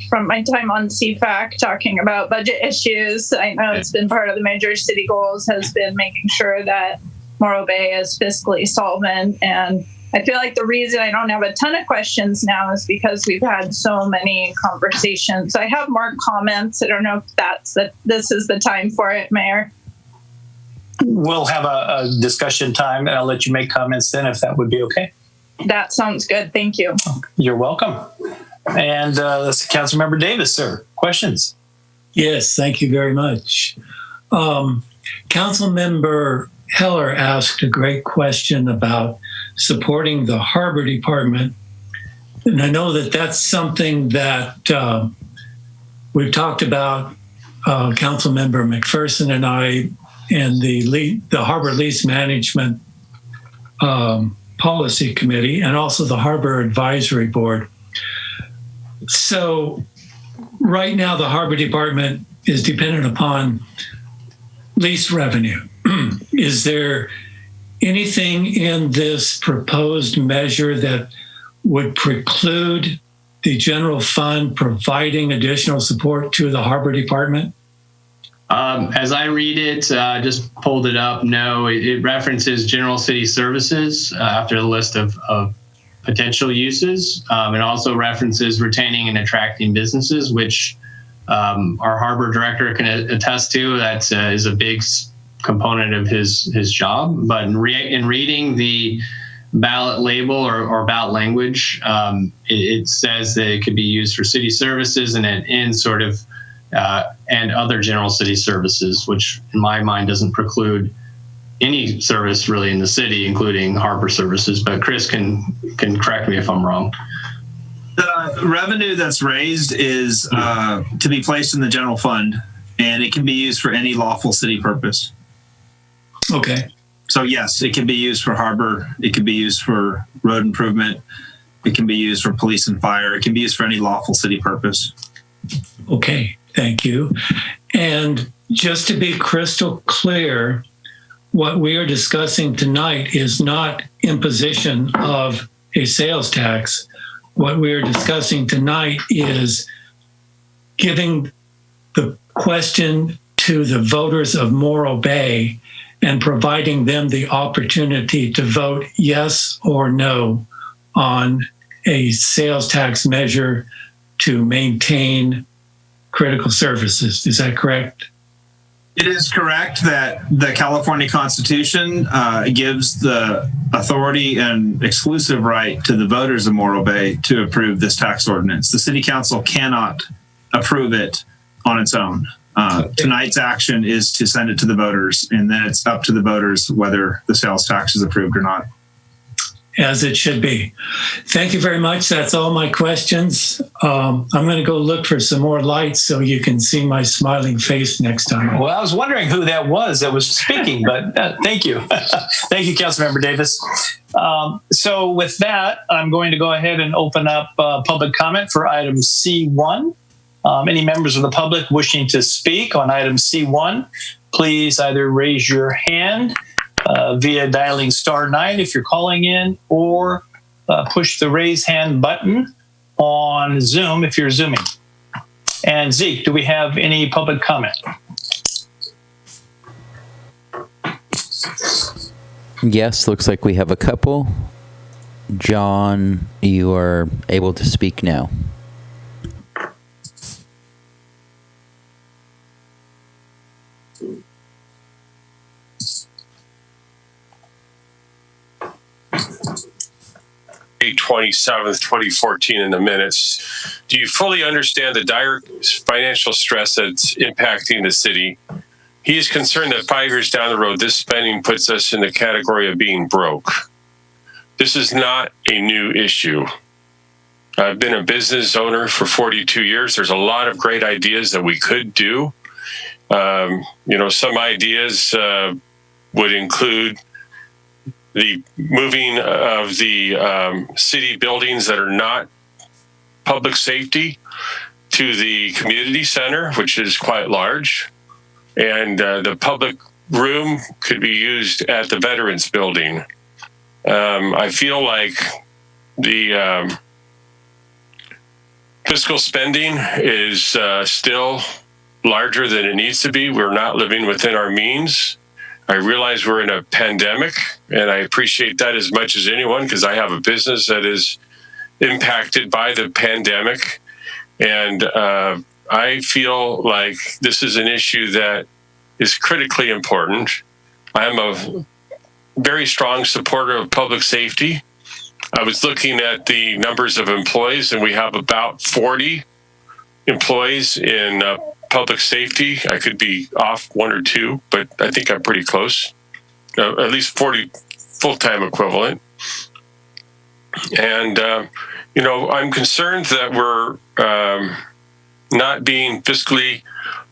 from my time on CFAC talking about budget issues. I know it's been part of the major city goals has been making sure that Morro Bay is fiscally solvent. And I feel like the reason I don't have a ton of questions now is because we've had so many conversations. I have more comments. I don't know if this is the time for it, Mayor. We'll have a discussion time, and I'll let you make comments then if that would be okay. That sounds good. Thank you. You're welcome. And let's Councilmember Davis, sir. Questions? Yes, thank you very much. Councilmember Heller asked a great question about supporting the Harbor Department. And I know that that's something that we've talked about, Councilmember McPherson and I, and the Harbor Lease Management Policy Committee, and also the Harbor Advisory Board. So right now, the Harbor Department is dependent upon lease revenue. Is there anything in this proposed measure that would preclude the general fund providing additional support to the harbor department? As I read it, just pulled it up. No, it references general city services after the list of potential uses. It also references retaining and attracting businesses, which our harbor director can attest to. That is a big component of his job. But in reading the ballot label or ballot language, it says that it could be used for city services, and it ends sort of and other general city services, which in my mind doesn't preclude any service really in the city, including harbor services. But Chris can correct me if I'm wrong. The revenue that's raised is to be placed in the general fund, and it can be used for any lawful city purpose. Okay. So yes, it can be used for harbor. It can be used for road improvement. It can be used for police and fire. It can be used for any lawful city purpose. Okay, thank you. And just to be crystal clear, what we are discussing tonight is not imposition of a sales tax. What we are discussing tonight is giving the question to the voters of Morro Bay and providing them the opportunity to vote yes or no on a sales tax measure to maintain critical services. Is that correct? It is correct that the California Constitution gives the authority and exclusive right to the voters of Morro Bay to approve this tax ordinance. The City Council cannot approve it on its own. Tonight's action is to send it to the voters, and then it's up to the voters whether the sales tax is approved or not. As it should be. Thank you very much. That's all my questions. I'm going to go look for some more lights so you can see my smiling face next time. Well, I was wondering who that was speaking, but thank you. Thank you, Councilmember Davis. So with that, I'm going to go ahead and open up public comment for item C1. Any members of the public wishing to speak on item C1, please either raise your hand via dialing *9 if you're calling in, or push the raise hand button on Zoom if you're Zooming. And Zeke, do we have any public comment? Yes, looks like we have a couple. John, you are able to speak now. May 27th, 2014 in the minutes. Do you fully understand the dire financial stress that's impacting the city? He is concerned that 5 years down the road, this spending puts us in the category of being broke. This is not a new issue. I've been a business owner for 42 years. There's a lot of great ideas that we could do. Some ideas would include the moving of the city buildings that are not public safety to the community center, which is quite large. And the public room could be used at the Veterans Building. I feel like the fiscal spending is still larger than it needs to be. We're not living within our means. I realize we're in a pandemic, and I appreciate that as much as anyone because I have a business that is impacted by the pandemic. And I feel like this is an issue that is critically important. I'm a very strong supporter of public safety. I was looking at the numbers of employees, and we have about 40 employees in public safety. I could be off 1 or 2, but I think I'm pretty close. At least 40 full-time equivalent. And, I'm concerned that we're not being fiscally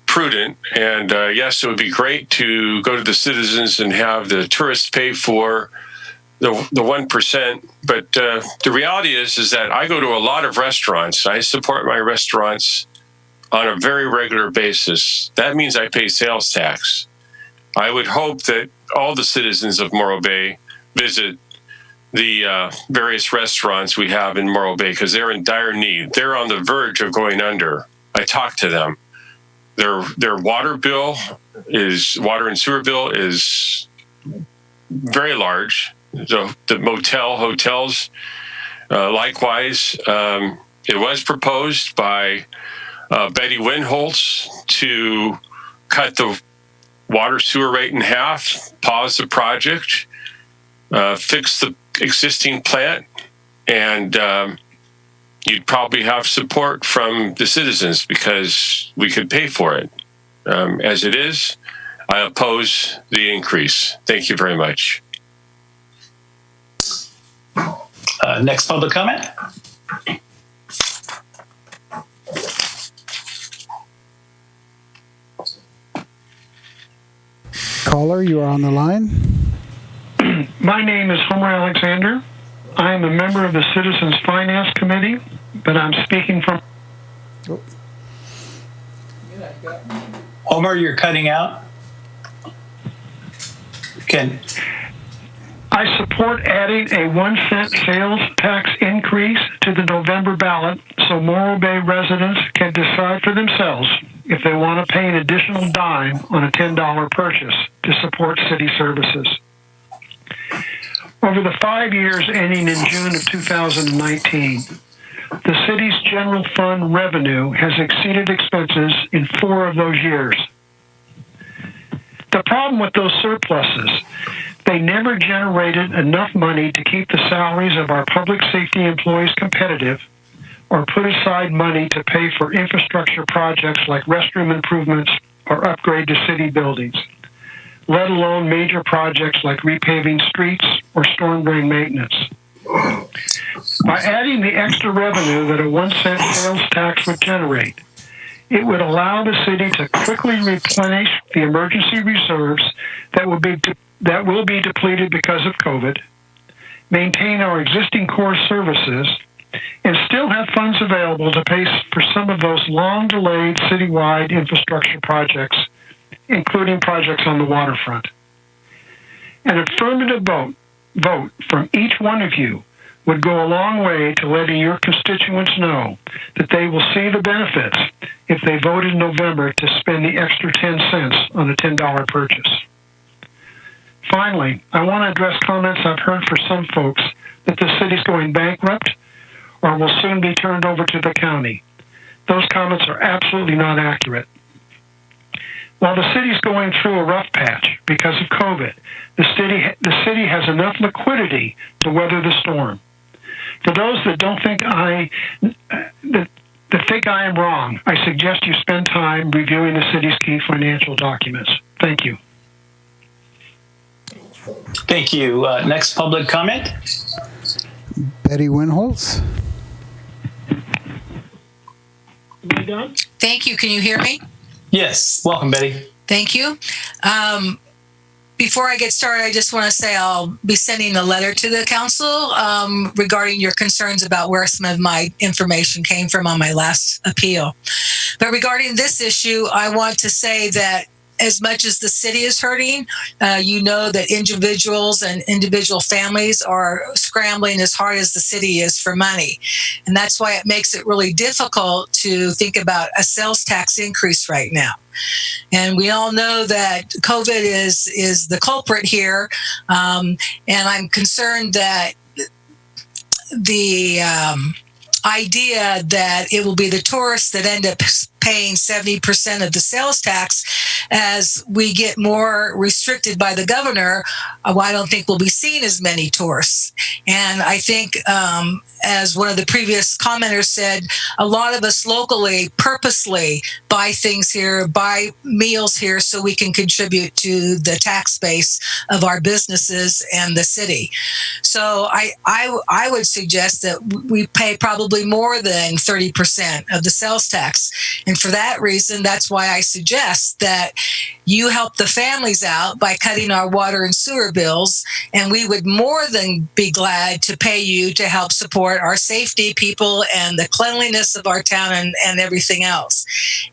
prudent. And yes, it would be great to go to the citizens and have the tourists pay for the 1%. But the reality is that I go to a lot of restaurants. I support my restaurants on a very regular basis. That means I pay sales tax. I would hope that all the citizens of Morro Bay visit the various restaurants we have in Morro Bay because they're in dire need. They're on the verge of going under. I talked to them. Their water and sewer bill is very large. The hotels, likewise. It was proposed by Betty Winholtz to cut the water sewer rate in half, pause the project, fix the existing plant, and you'd probably have support from the citizens because we could pay for it. As it is, I oppose the increase. Thank you very much. Next public comment. Caller, you are on the line. My name is Homer Alexander. I am a member of the Citizens Finance Committee, but I'm speaking from... Homer, you're cutting out. I support adding a 1 cent sales tax increase to the November ballot so Morro Bay residents can decide for themselves if they want to pay an additional dime on a $10 purchase to support city services. Over the 5 years ending in June of 2019, the city's general fund revenue has exceeded expenses in 4 of those years. The problem with those surpluses, they never generated enough money to keep the salaries of our public safety employees competitive or put aside money to pay for infrastructure projects like restroom improvements or upgrade to city buildings, let alone major projects like repaving streets or storm drain maintenance. By adding the extra revenue that a 1 cent sales tax would generate, it would allow the city to quickly replenish the emergency reserves that will be depleted because of COVID, maintain our existing core services, and still have funds available to pay for some of those long-delayed citywide infrastructure projects, including projects on the waterfront. An affirmative vote from each one of you would go a long way to letting your constituents know that they will see the benefits if they vote in November to spend the extra 10 cents on a $10 purchase. Finally, I want to address comments I've heard for some folks that the city's going bankrupt or will soon be turned over to the county. Those comments are absolutely not accurate. While the city's going through a rough patch because of COVID, the city has enough liquidity to weather the storm. For those that don't think that think I am wrong, I suggest you spend time reviewing the city's key financial documents. Thank you. Thank you. Next public comment. Betty Winholtz. Thank you. Can you hear me? Yes. Welcome, Betty. Thank you. Before I get started, I just want to say I'll be sending a letter to the council regarding your concerns about where some of my information came from on my last appeal. But regarding this issue, I want to say that as much as the city is hurting, you know that individuals and individual families are scrambling as hard as the city is for money. And that's why it makes it really difficult to think about a sales tax increase right now. And we all know that COVID is the culprit here. And I'm concerned that the idea that it will be the tourists that end up paying 70% of the sales tax as we get more restricted by the governor, I don't think we'll be seeing as many tourists. And I think, as one of the previous commenters said, a lot of us locally purposely buy things here, buy meals here so we can contribute to the tax base of our businesses and the city. So I would suggest that we pay probably more than 30% of the sales tax. And for that reason, that's why I suggest that that you help the families out by cutting our water and sewer bills, and we would more than be glad to pay you to help support our safety people and the cleanliness of our town and everything else.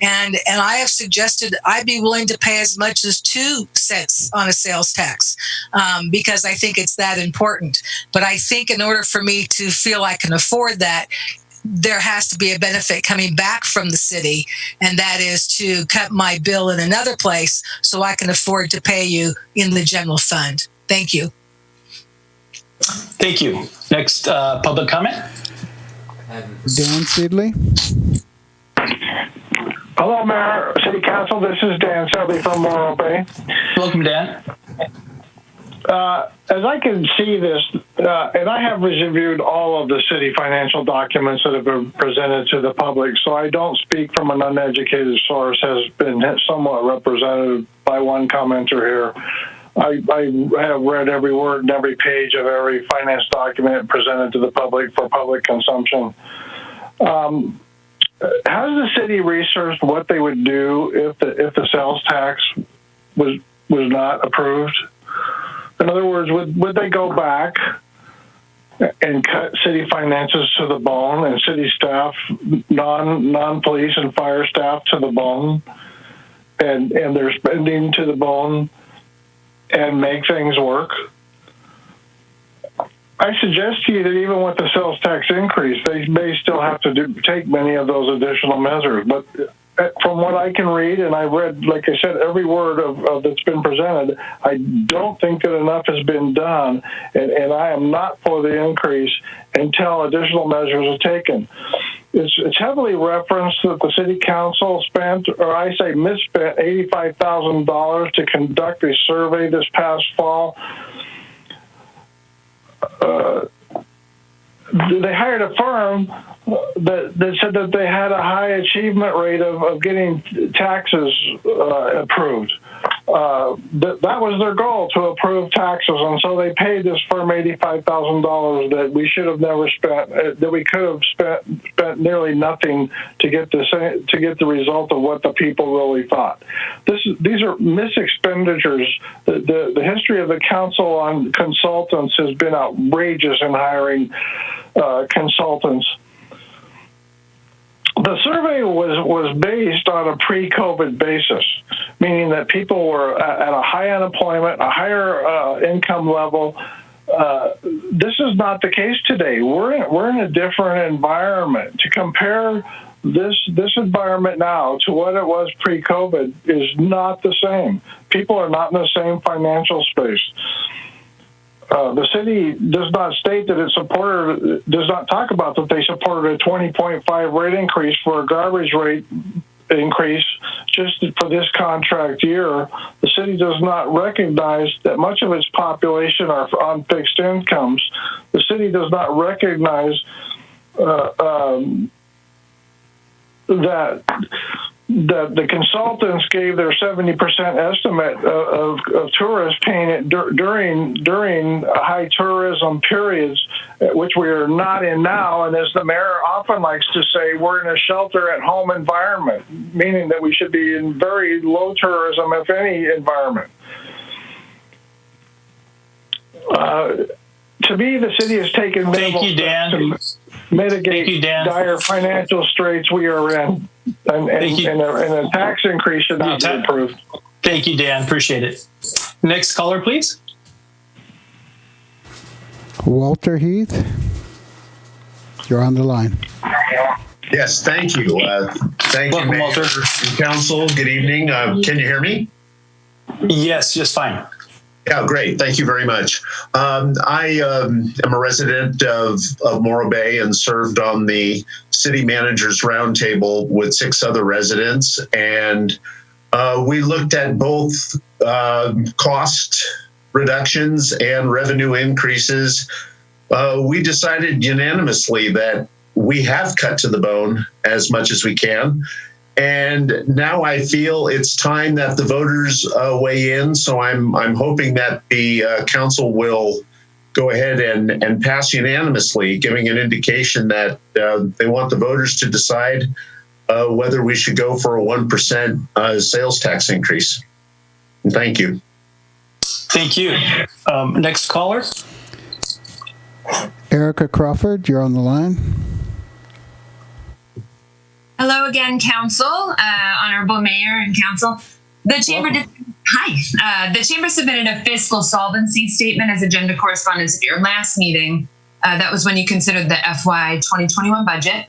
And I have suggested I'd be willing to pay as much as 2 cents on a sales tax because I think it's that important. But I think in order for me to feel I can afford that, there has to be a benefit coming back from the city, and that is to cut my bill in another place so I can afford to pay you in the general fund. Thank you. Thank you. Next public comment. Dan Seedley. Hello, Mayor, City Council. This is Dan Seedley from Morro Bay. Welcome, Dan. As I can see this, and I have reviewed all of the city financial documents that have been presented to the public, so I don't speak from an uneducated source, has been somewhat represented by one commenter here. I have read every word and every page of every finance document presented to the public for public consumption. Has the city researched what they would do if the sales tax was not approved? In other words, would they go back and cut city finances to the bone and city staff, non-police and fire staff to the bone, and their spending to the bone, and make things work? I suggest to you that even with the sales tax increase, they may still have to take many of those additional measures. But from what I can read, and I read, like I said, every word of that's been presented, I don't think that enough has been done, and I am not for the increase until additional measures are taken. It's heavily referenced that the city council spent, or I say misspent, $85,000 to conduct a survey this past fall. They hired a firm that said that they had a high achievement rate of getting taxes approved. That was their goal, to approve taxes, and so they paid this firm $85,000 that we should have never spent, that we could have spent nearly nothing to get the result of what the people really thought. These are misexpenditures. The history of the council on consultants has been outrageous in hiring consultants. The survey was based on a pre-COVID basis, meaning that people were at a high unemployment, a higher income level. This is not the case today. We're in a different environment. To compare this environment now to what it was pre-COVID is not the same. People are not in the same financial space. The city does not state that it supported, does not talk about that they supported a 20.5 rate increase for a garbage rate increase just for this contract year. The city does not recognize that much of its population are on fixed incomes. The city does not recognize that the consultants gave their 70% estimate of tourists paying it during high tourism periods, which we are not in now. And as the mayor often likes to say, we're in a shelter-at-home environment, meaning that we should be in very low tourism, if any, environment. To me, the city has taken minimal steps to mitigate dire financial straits we are in. And a tax increase should not be approved. Thank you, Dan. Appreciate it. Next caller, please. Walter Heath, you're on the line. Yes, thank you. Thank you, Mayor and Council. Good evening. Can you hear me? Yes, just fine. Yeah, great. Thank you very much. I am a resident of Morro Bay and served on the City Managers Roundtable with 6 other residents. And we looked at both cost reductions and revenue increases. We decided unanimously that we have cut to the bone as much as we can. And now I feel it's time that the voters weigh in. So I'm hoping that the council will go ahead and pass unanimously, giving an indication that they want the voters to decide whether we should go for a 1% sales tax increase. And thank you. Thank you. Next caller. Erica Crawford, you're on the line. Hello again, Council, Honorable Mayor and Council. The Chamber the Chamber submitted a fiscal solvency statement as agenda correspondence at your last meeting. That was when you considered the FY 2021 budget,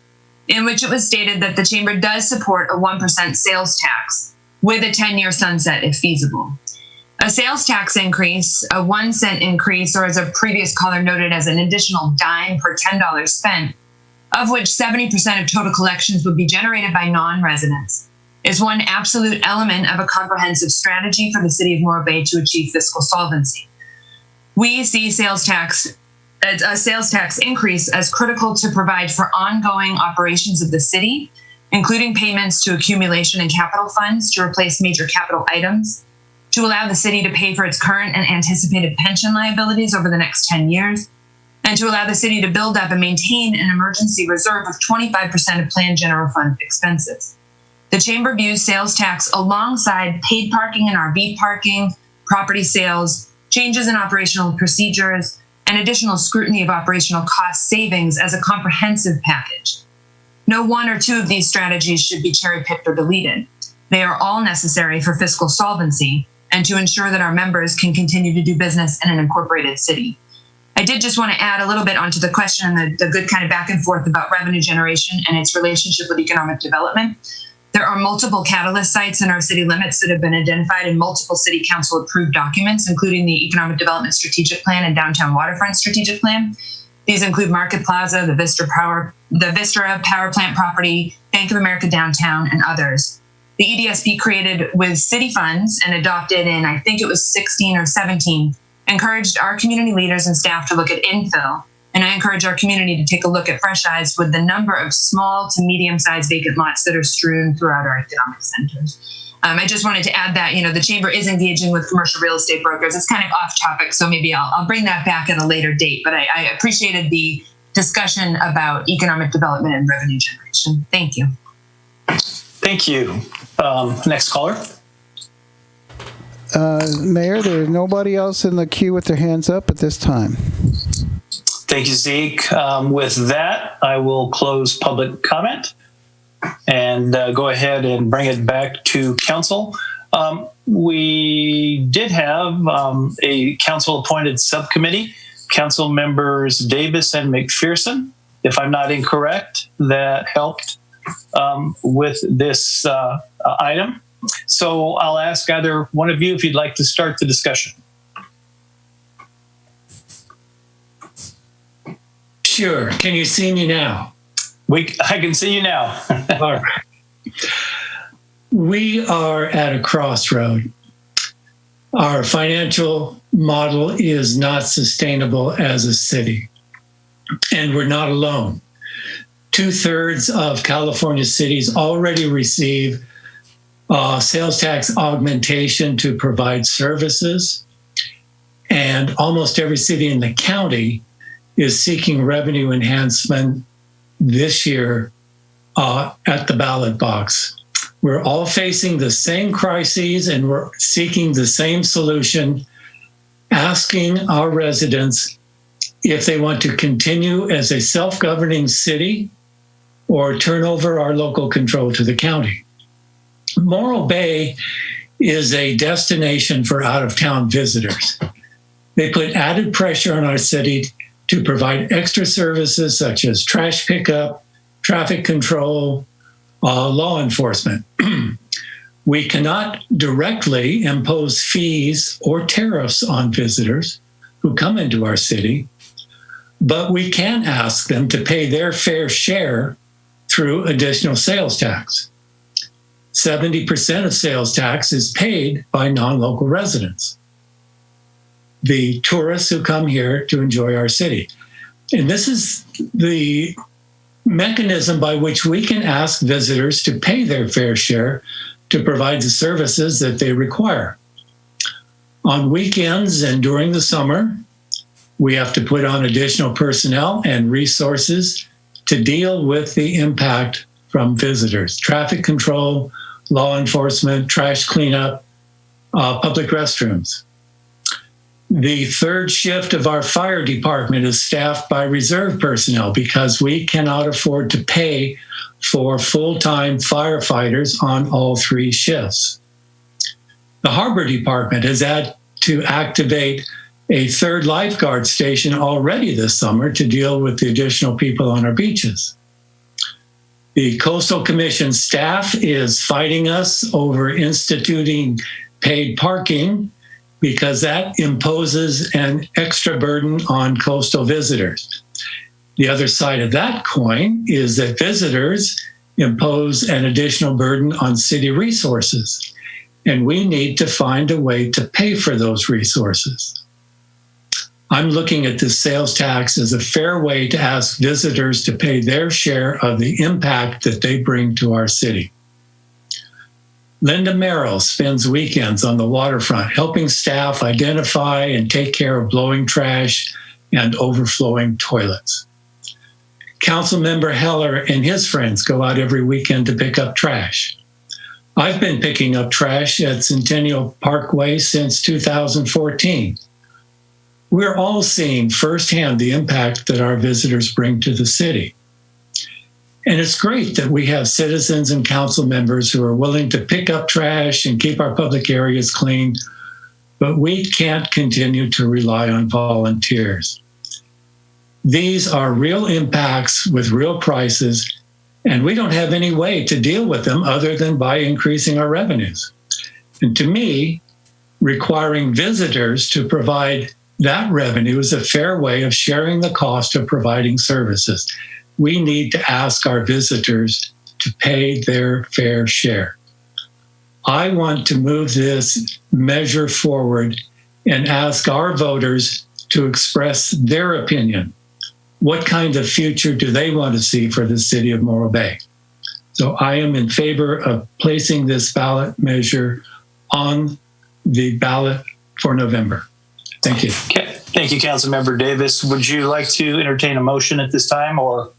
in which it was stated that the Chamber does support a 1% sales tax with a 10-year sunset if feasible. A sales tax increase, a 1 cent increase, or as a previous caller noted, as an additional dime per $10 spent, of which 70% of total collections would be generated by non-residents, is one absolute element of a comprehensive strategy for the city of Morro Bay to achieve fiscal solvency. We see a sales tax increase as critical to provide for ongoing operations of the city, including payments to accumulation and capital funds to replace major capital items, to allow the city to pay for its current and anticipated pension liabilities over the next 10 years, and to allow the city to build up and maintain an emergency reserve of 25% of planned general fund expenses. The Chamber views sales tax alongside paid parking and RV parking, property sales, changes in operational procedures, and additional scrutiny of operational cost savings as a comprehensive package. No one or two of these strategies should be cherry-picked or deleted. They are all necessary for fiscal solvency and to ensure that our members can continue to do business in an incorporated city. I did just want to add a little bit onto the question and the good kind of back and forth about revenue generation and its relationship with economic development. There are multiple catalyst sites in our city limits that have been identified in multiple city council approved documents, including the Economic Development Strategic Plan and Downtown Waterfront Strategic Plan. These include Market Plaza, the Vistra Power Plant property, Bank of America Downtown, and others. The EDSP created with city funds and adopted in, I think it was 16 or 17, encouraged our community leaders and staff to look at infill. And I encourage our community to take a look at fresh eyes with the number of small to medium-sized vacant lots that are strewn throughout our economic centers. I just wanted to add that, the Chamber is engaging with commercial real estate brokers. It's kind of off topic, so maybe I'll bring that back at a later date. But I appreciated the discussion about economic development and revenue generation. Thank you. Thank you. Next caller. Mayor, there's nobody else in the queue with their hands up at this time. Thank you, Zeke. With that, I will close public comment and go ahead and bring it back to council. We did have a council-appointed subcommittee, council members Davis and McPherson, if I'm not incorrect, that helped with this item. So I'll ask either one of you if you'd like to start the discussion. Sure. Can you see me now? I can see you now. All right. We are at a crossroad. Our financial model is not sustainable as a city, and we're not alone. 2/3 of California cities already receive sales tax augmentation to provide services, and almost every city in the county is seeking revenue enhancement this year at the ballot box. We're all facing the same crises and we're seeking the same solution, asking our residents if they want to continue as a self-governing city or turn over our local control to the county. Morro Bay is a destination for out-of-town visitors. They put added pressure on our city to provide extra services such as trash pickup, traffic control, law enforcement. We cannot directly impose fees or tariffs on visitors who come into our city, but we can ask them to pay their fair share through additional sales tax. 70% of sales tax is paid by non-local residents, the tourists who come here to enjoy our city. And this is the mechanism by which we can ask visitors to pay their fair share to provide the services that they require. On weekends and during the summer, we have to put on additional personnel and resources to deal with the impact from visitors: traffic control, law enforcement, trash cleanup, public restrooms. The third shift of our fire department is staffed by reserve personnel because we cannot afford to pay for full-time firefighters on all three shifts. The harbor department has had to activate a third lifeguard station already this summer to deal with the additional people on our beaches. The Coastal Commission staff is fighting us over instituting paid parking because that imposes an extra burden on coastal visitors. The other side of that coin is that visitors impose an additional burden on city resources, and we need to find a way to pay for those resources. I'm looking at the sales tax as a fair way to ask visitors to pay their share of the impact that they bring to our city. Linda Merrill spends weekends on the waterfront helping staff identify and take care of blowing trash and overflowing toilets. Councilmember Heller and his friends go out every weekend to pick up trash. I've been picking up trash at Centennial Parkway since 2014. We're all seeing firsthand the impact that our visitors bring to the city. And it's great that we have citizens and council members who are willing to pick up trash and keep our public areas clean, but we can't continue to rely on volunteers. These are real impacts with real prices, and we don't have any way to deal with them other than by increasing our revenues. And to me, requiring visitors to provide that revenue is a fair way of sharing the cost of providing services. We need to ask our visitors to pay their fair share. I want to move this measure forward and ask our voters to express their opinion. What kind of future do they want to see for the city of Morro Bay? So I am in favor of placing this ballot measure on the ballot for November. Thank you. Okay. Thank you, Councilmember Davis. Would you like to entertain a motion at this time or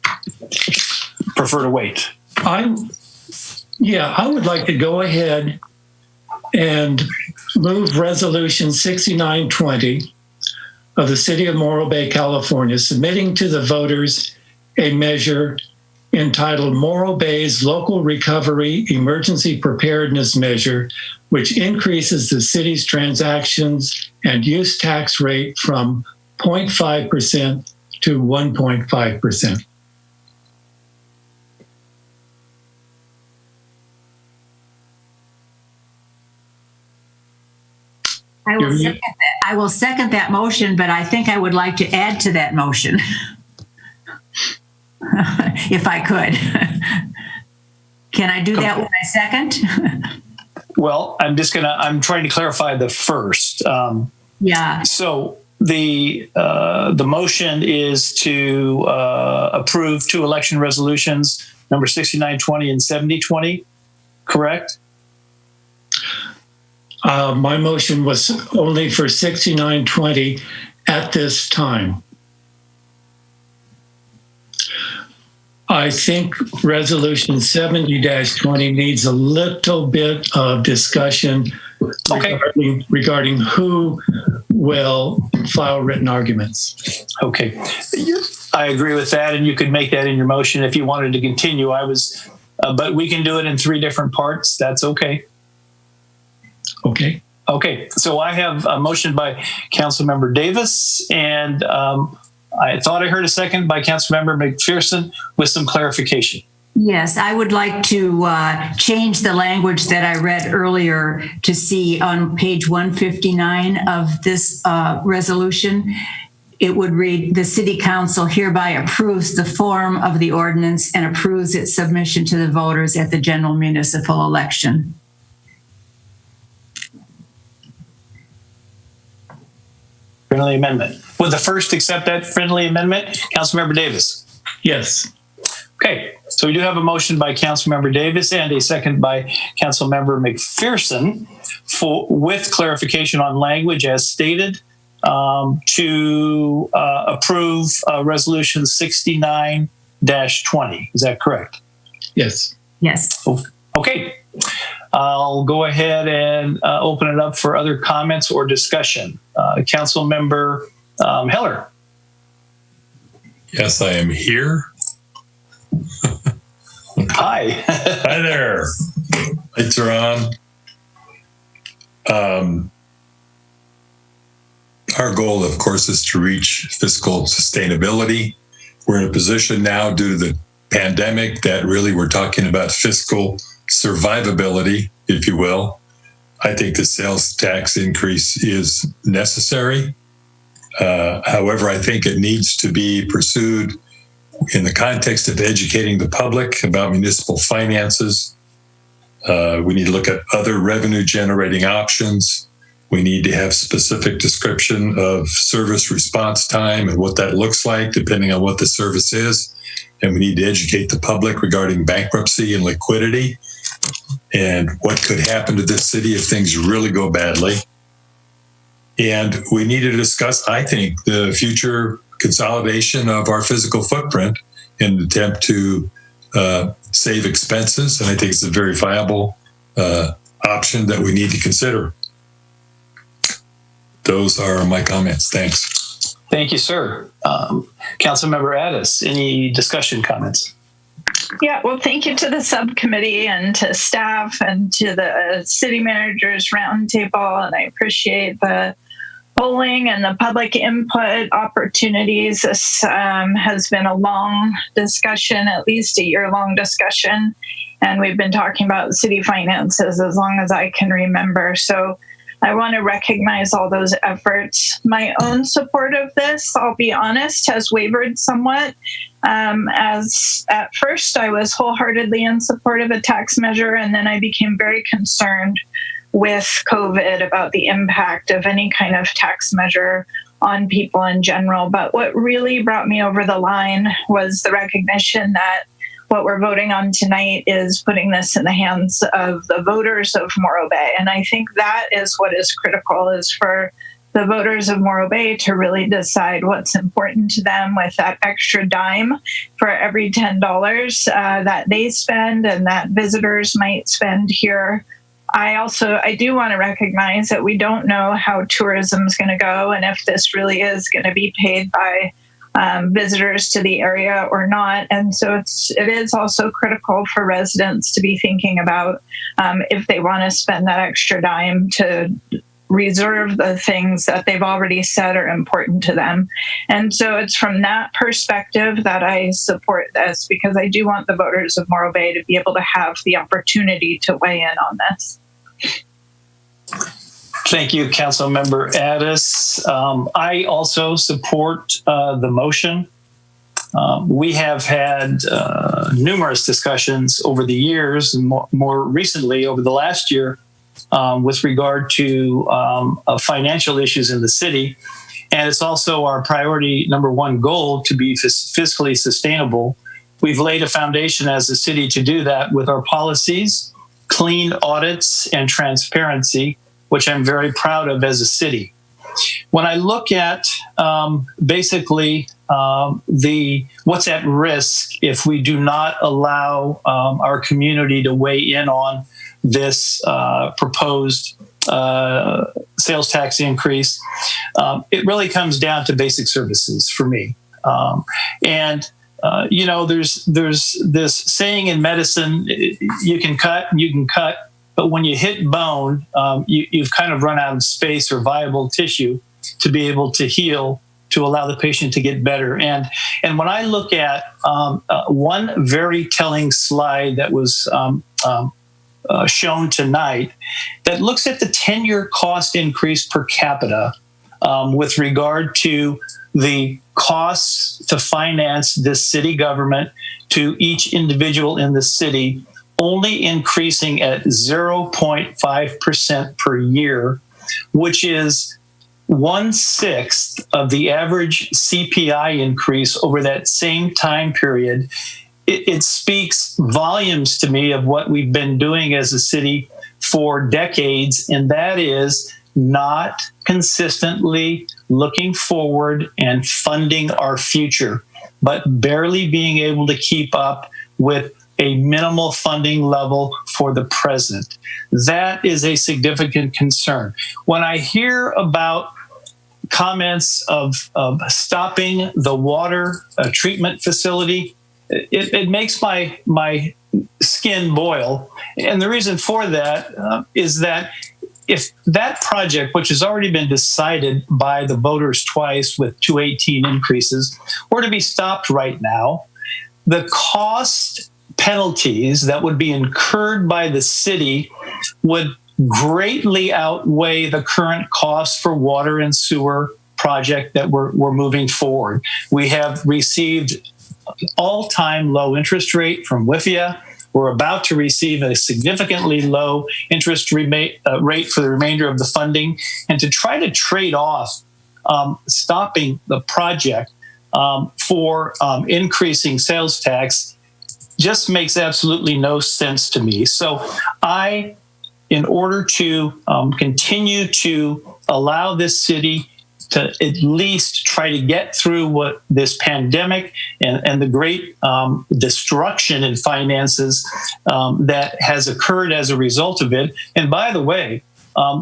prefer to wait? I would like to go ahead and move Resolution 6920 of the City of Morro Bay, California, submitting to the voters a measure entitled Morro Bay's Local Recovery Emergency Preparedness Measure, which increases the city's transactions and use tax rate from 0.5% to 1.5%. I will second that motion, but I think I would like to add to that motion. If I could. Can I do that with my second? Well, I'm trying to clarify the first. Yeah. So the motion is to approve two election resolutions, number 6920 and 7020, correct? My motion was only for 6920 at this time. I think Resolution 70-20 needs a little bit of discussion regarding who will file written arguments. Okay. I agree with that, and you could make that in your motion if you wanted to continue. But we can do it in three different parts. That's okay. Okay. Okay. So I have a motion by Councilmember Davis, and I thought I heard a second by Councilmember McPherson with some clarification. Yes, I would like to change the language that I read earlier to see on page 159 of this resolution. It would read, the City Council hereby approves the form of the ordinance and approves its submission to the voters at the general municipal election. Friendly amendment. Would the first accept that friendly amendment? Councilmember Davis? Yes. Okay, so we do have a motion by Councilmember Davis and a second by Councilmember McPherson with clarification on language as stated to approve Resolution 69-20. Is that correct? Yes. Yes. Okay. I'll go ahead and open it up for other comments or discussion. Council Member Heller. Yes, I am here. Hi. Hi there. Lights are on. Our goal, of course, is to reach fiscal sustainability. We're in a position now due to the pandemic that really we're talking about fiscal survivability, if you will. I think the sales tax increase is necessary. However, I think it needs to be pursued in the context of educating the public about municipal finances. We need to look at other revenue generating options. We need to have specific description of service response time and what that looks like, depending on what the service is. And we need to educate the public regarding bankruptcy and liquidity and what could happen to this city if things really go badly. And we need to discuss, I think, the future consolidation of our physical footprint in an attempt to save expenses. And I think it's a very viable option that we need to consider. Those are my comments. Thanks. Thank you, sir. Councilmember Addis, any discussion comments? Yeah, well, thank you to the subcommittee and to staff and to the city managers roundtable. And I appreciate the polling and the public input opportunities. This has been a long discussion, at least a year-long discussion. And we've been talking about city finances as long as I can remember. So I want to recognize all those efforts. My own support of this, I'll be honest, has wavered somewhat. As at first I was wholeheartedly in support of a tax measure, and then I became very concerned with COVID about the impact of any kind of tax measure on people in general. But what really brought me over the line was the recognition that what we're voting on tonight is putting this in the hands of the voters of Morro Bay. And I think that is what is critical, is for the voters of Morro Bay to really decide what's important to them with that extra dime for every $10 that they spend and that visitors might spend here. I do want to recognize that we don't know how tourism is going to go and if this really is going to be paid by visitors to the area or not. And so it is also critical for residents to be thinking about if they want to spend that extra dime to reserve the things that they've already said are important to them. And so it's from that perspective that I support this, because I do want the voters of Morro Bay to be able to have the opportunity to weigh in on this. Thank you, Councilmember Addis. I also support the motion. We have had numerous discussions over the years, and more recently over the last year, with regard to financial issues in the city. And it's also our priority number one goal to be fiscally sustainable. We've laid a foundation as a city to do that with our policies, clean audits, and transparency, which I'm very proud of as a city. When I look at basically what's at risk if we do not allow our community to weigh in on this proposed sales tax increase, it really comes down to basic services for me. There's this saying in medicine, you can cut, but when you hit bone, you've kind of run out of space or viable tissue to be able to heal, to allow the patient to get better. And when I look at one very telling slide that was shown tonight that looks at the 10-year cost increase per capita with regard to the costs to finance this city government to each individual in the city, only increasing at 0.5% per year, which is 1/6 of the average CPI increase over that same time period. It speaks volumes to me of what we've been doing as a city for decades, and that is not consistently looking forward and funding our future, but barely being able to keep up with a minimal funding level for the present. That is a significant concern. When I hear about comments of stopping the water treatment facility, it makes my skin boil. And the reason for that is that if that project, which has already been decided by the voters twice with 218 increases, were to be stopped right now, the cost penalties that would be incurred by the city would greatly outweigh the current costs for water and sewer project that we're moving forward. We have received all-time low interest rate from WIFIA. We're about to receive a significantly low interest rate for the remainder of the funding. And to try to trade off stopping the project for increasing sales tax just makes absolutely no sense to me. So in order to continue to allow this city to at least try to get through what this pandemic and the great destruction in finances that has occurred as a result of it. And by the way,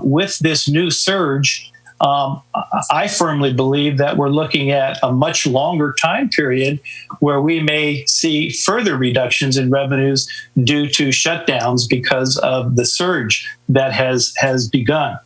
with this new surge, I firmly believe that we're looking at a much longer time period where we may see further reductions in revenues due to shutdowns because of the surge that has begun.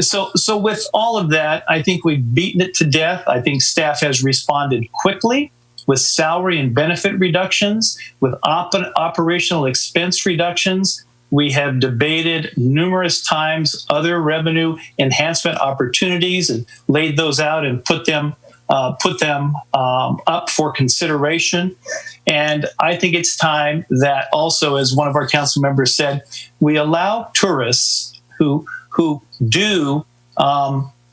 So with all of that, I think we've beaten it to death. I think staff has responded quickly with salary and benefit reductions, with operational expense reductions. We have debated numerous times other revenue enhancement opportunities and laid those out and put them up for consideration. And I think it's time that also, as one of our council members said, we allow tourists who do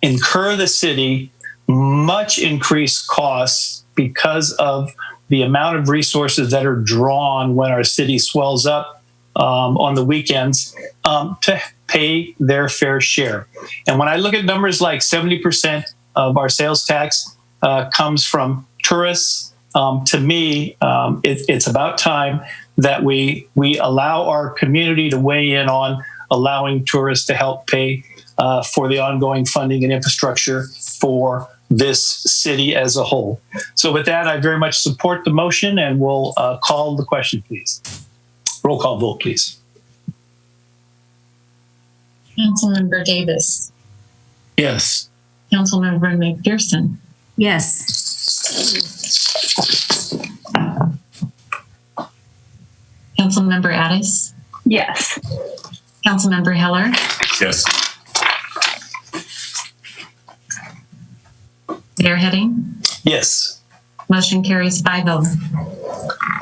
incur the city much increased costs because of the amount of resources that are drawn when our city swells up on the weekends to pay their fair share. And when I look at numbers like 70% of our sales tax comes from tourists, to me, it's about time that we allow our community to weigh in on allowing tourists to help pay for the ongoing funding and infrastructure for this city as a whole. So with that, I very much support the motion, and we'll call the question, please. Roll call vote, please. Councilmember Davis. Yes. Councilmember McPherson. Yes. Councilmember Addis. Yes. Councilmember Heller. Yes. Mayor Heading. Yes. Motion carries 5-0.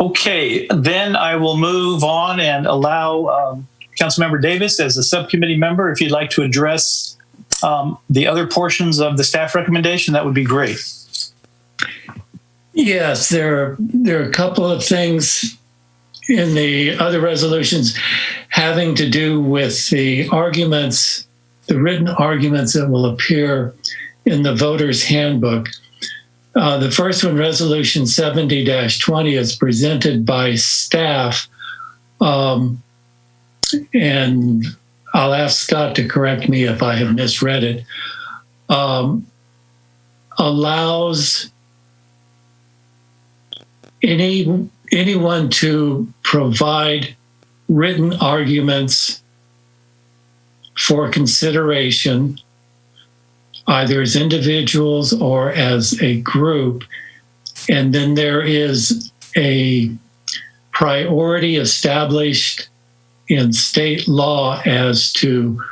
Okay, then I will move on and allow Councilmember Davis as a subcommittee member, if you'd like to address the other portions of the staff recommendation, that would be great. Yes, there are a couple of things in the other resolutions having to do with the arguments, the written arguments that will appear in the voter's handbook. The first one, Resolution 70-20, is presented by staff. And I'll ask Scott to correct me if I have misread it. Allows anyone to provide written arguments for consideration, either as individuals or as a group. And then there is a priority established in state law as to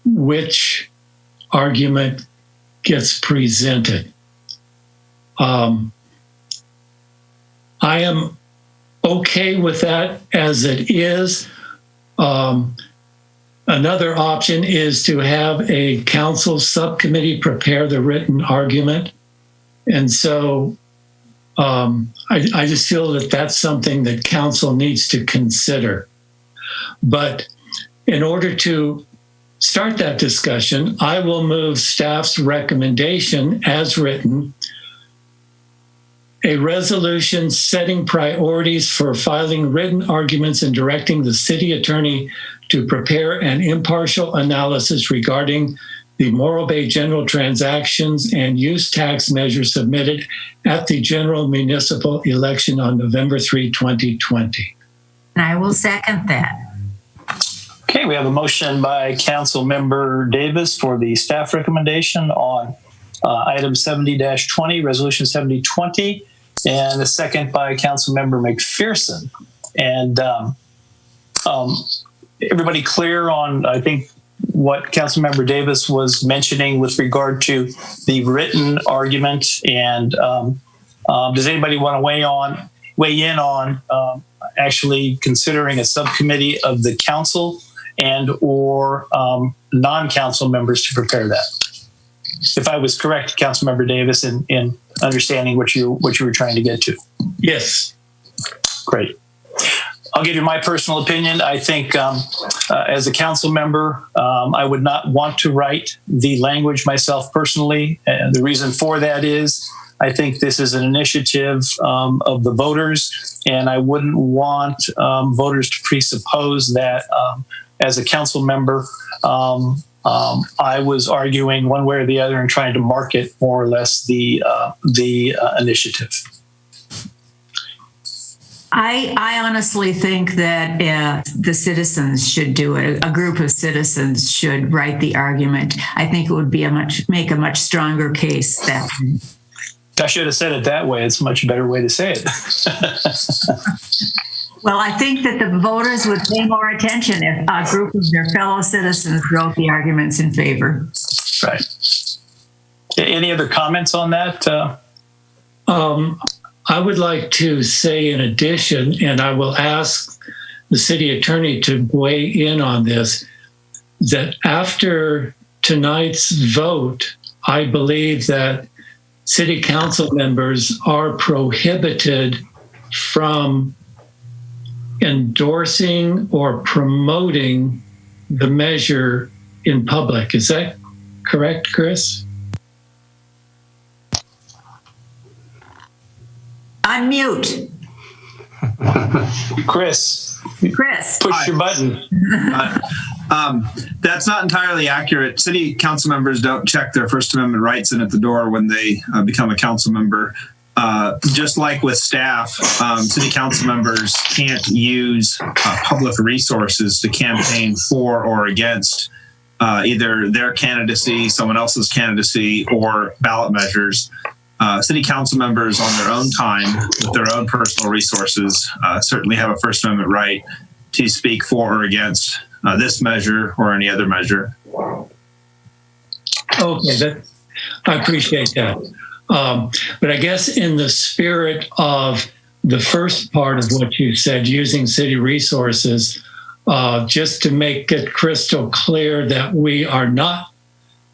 which argument gets presented. I am okay with that as it is. Another option is to have a council subcommittee prepare the written argument. And so I just feel that that's something that council needs to consider. But in order to start that discussion, I will move staff's recommendation as written a resolution setting priorities for filing written arguments and directing the city attorney to prepare an impartial analysis regarding the Morro Bay general transactions and use tax measures submitted at the general municipal election on November 3, 2020. And I will second that. Okay, we have a motion by Council Member Davis for the staff recommendation on item 70-20, resolution 7020, and a second by Council Member McPherson. And everybody clear on, I think, what Council Member Davis was mentioning with regard to the written argument? And does anybody want to weigh in on actually considering a subcommittee of the council and or non-council members to prepare that? If I was correct, Council Member Davis, in understanding what you were trying to get to. Yes. Great. I'll give you my personal opinion. I think as a council member, I would not want to write the language myself personally. And the reason for that is I think this is an initiative of the voters, and I wouldn't want voters to presuppose that as a council member, I was arguing one way or the other and trying to market more or less the initiative. I honestly think that the citizens should do it. A group of citizens should write the argument. I think it would be make a much stronger case. That I should have said it that way. It's a much better way to say it. Well, I think that the voters would pay more attention if a group of their fellow citizens wrote the arguments in favor. Right. Any other comments on that? I would like to say in addition, and I will ask the city attorney to weigh in on this, that after tonight's vote, I believe that city council members are prohibited from endorsing or promoting the measure in public. Is that correct, Chris? Unmute. Chris, push your button. That's not entirely accurate. City council members don't check their First Amendment rights in at the door when they become a council member. Just like with staff, city council members can't use public resources to campaign for or against either their candidacy, someone else's candidacy, or ballot measures. City council members on their own time with their own personal resources certainly have a First Amendment right to speak for or against this measure or any other measure. Okay, I appreciate that. But I guess in the spirit of the first part of what you said, using city resources, just to make it crystal clear that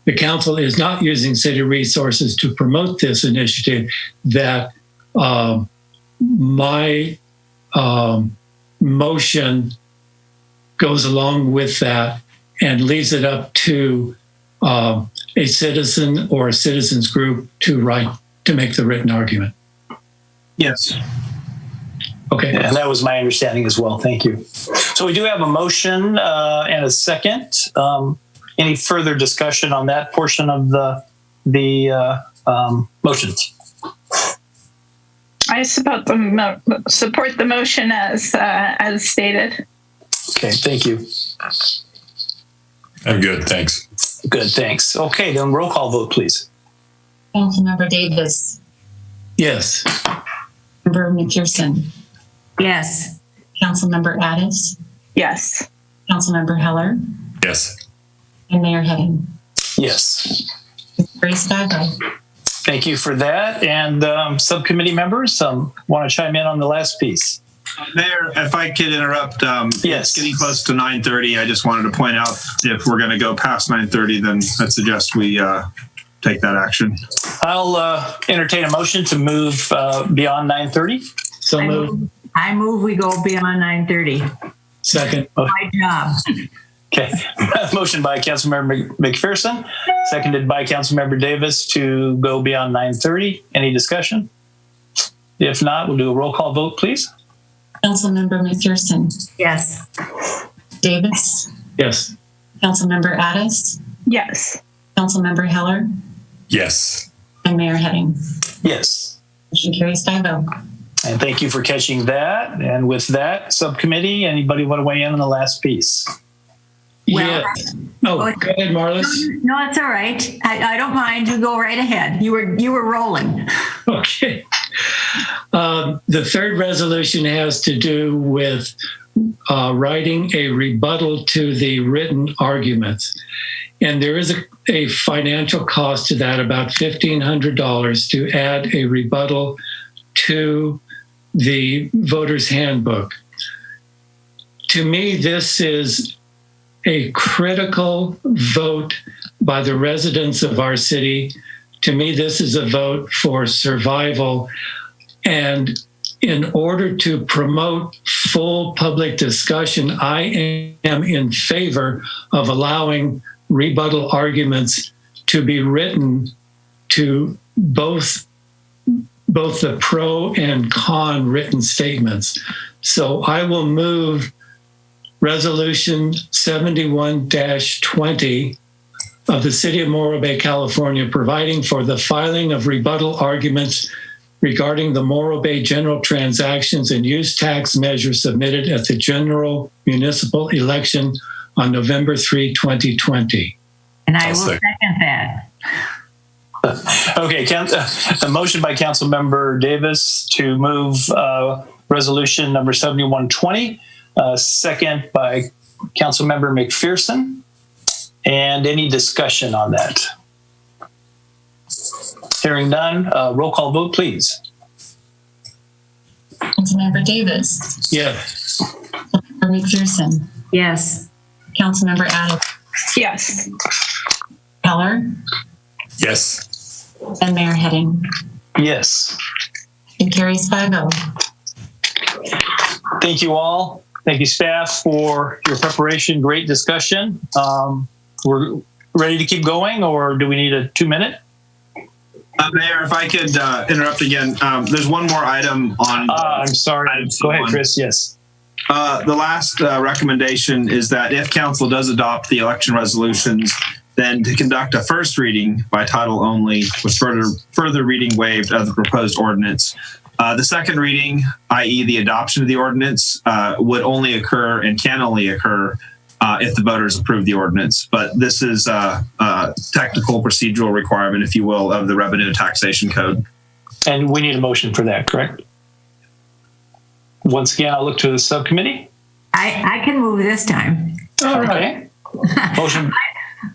the council is not using city resources to promote this initiative, that my motion goes along with that and leaves it up to a citizen or a citizens group to make the written argument. Yes. Okay. And that was my understanding as well. Thank you. So we do have a motion and a second. Any further discussion on that portion of the motions? I support the motion as stated. Okay, thank you. I'm good, thanks. Good, thanks. Okay, then roll call vote, please. Councilmember Davis. Yes. Member McPherson. Yes. Councilmember Addis. Yes. Councilmember Heller. Yes. And Mayor Heading. Yes. Grace Bago. Thank you for that. And subcommittee members, want to chime in on the last piece? Mayor, if I could interrupt, yes. It's getting close to 9:30. I just wanted to point out if we're going to go past 9:30, then I'd suggest we take that action. I'll entertain a motion to move beyond 9:30. So move. I move we go beyond 9:30. Second. My job. Okay. Motion by Councilmember McPherson, seconded by Councilmember Davis to go beyond 9:30. Any discussion? If not, we'll do a roll call vote, please. Councilmember McPherson. Yes. Davis. Yes. Councilmember Addis. Yes. Councilmember Heller. Yes. And Mayor Heading. Yes. Motion carries 5-0. And thank you for catching that. And with that, subcommittee, anybody want to weigh in on the last piece? Well, go ahead, Marlis. No, it's all right. I don't mind. You go right ahead. You were rolling. Okay. The third resolution has to do with writing a rebuttal to the written arguments. And there is a financial cost to that, about $1,500 to add a rebuttal to the voter's handbook. To me, this is a critical vote by the residents of our city. To me, this is a vote for survival. And in order to promote full public discussion, I am in favor of allowing rebuttal arguments to be written to both the pro and con written statements. So I will move Resolution 71-20 of the City of Morro Bay, California, providing for the filing of rebuttal arguments regarding the Morro Bay general transactions and use tax measure submitted at the general municipal election on November 3, 2020. And I will second that. Okay, a motion by Councilmember Davis to move resolution number 7120, second by Councilmember McPherson. And any discussion on that? Hearing none, roll call vote, please. Councilmember Davis. Yes. Councilmember McPherson. Yes. Councilmember Addis. Yes. Heller. Yes. And Mayor Heading. Yes. It carries 5-0. Thank you all. Thank you, staff, for your preparation. Great discussion. We're ready to keep going, or do we need a 2-minute? Mayor, if I could interrupt again, there's one more item on. I'm sorry. Go ahead, Chris. Yes. The last recommendation is that if council does adopt the election resolutions, then to conduct a first reading by title only with further reading waived of the proposed ordinance. The second reading, i.e. the adoption of the ordinance, would only occur and can only occur if the voters approve the ordinance. But this is a technical procedural requirement, if you will, of the Revenue and Taxation Code. And we need a motion for that, correct? Once again, I'll look to the subcommittee. I can move this time. All right. Motion.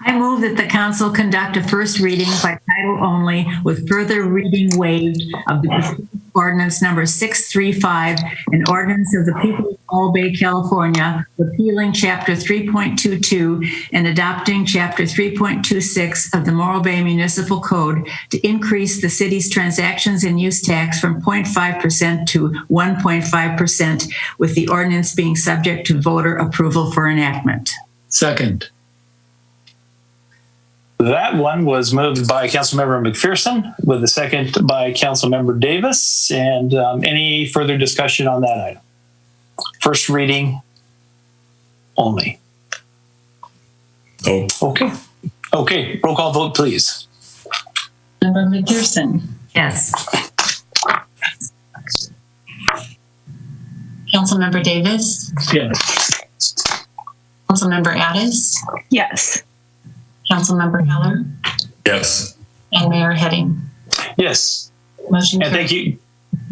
I move that the council conduct a first reading by title only with further reading waived of the ordinance number 635, an ordinance of the people of Morro Bay, California, repealing chapter 3.22 and adopting chapter 3.26 of the Morro Bay Municipal Code to increase the city's transactions and use tax from 0.5% to 1.5%, with the ordinance being subject to voter approval for enactment. Second. That one was moved by Councilmember McPherson with a second by Councilmember Davis. And any further discussion on that item? First reading only. Oh. Okay. Okay. Roll call vote, please. Member McPherson. Yes. Councilmember Davis. Yes. Councilmember Addis. Yes. Councilmember Heller. Yes. And Mayor Heading. Yes. Motion and thank you.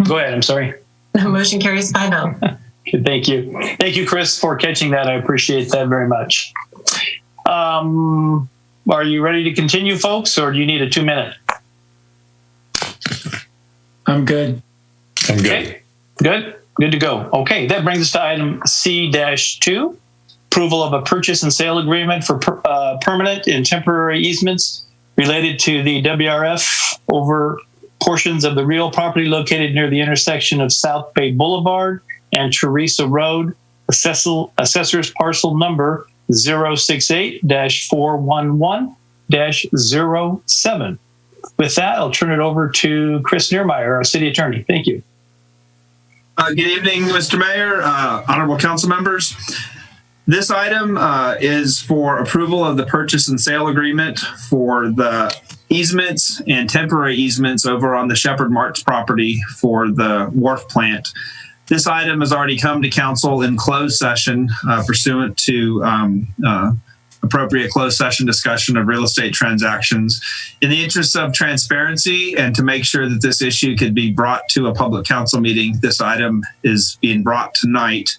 Go ahead. I'm sorry. Motion carries 5-0. Thank you. Thank you, Chris, for catching that. I appreciate that very much. Are you ready to continue, folks, or do you need a 2-minute? I'm good. I'm good. Okay. Good. Good to go. Okay. That brings us to item C-2. Approval of a purchase and sale agreement for permanent and temporary easements related to the WRF over portions of the real property located near the intersection of South Bay Boulevard and Teresa Road, assessor's parcel number 068-411-07. With that, I'll turn it over to Chris Neermeyer, our city attorney. Thank you. Good evening, Mr. Mayor, honorable council members. This item is for approval of the purchase and sale agreement for the easements and temporary easements over on the Shepherd Marks property for the wharf plant. This item has already come to council in closed session pursuant to appropriate closed session discussion of real estate transactions. In the interest of transparency and to make sure that this issue could be brought to a public council meeting, this item is being brought tonight.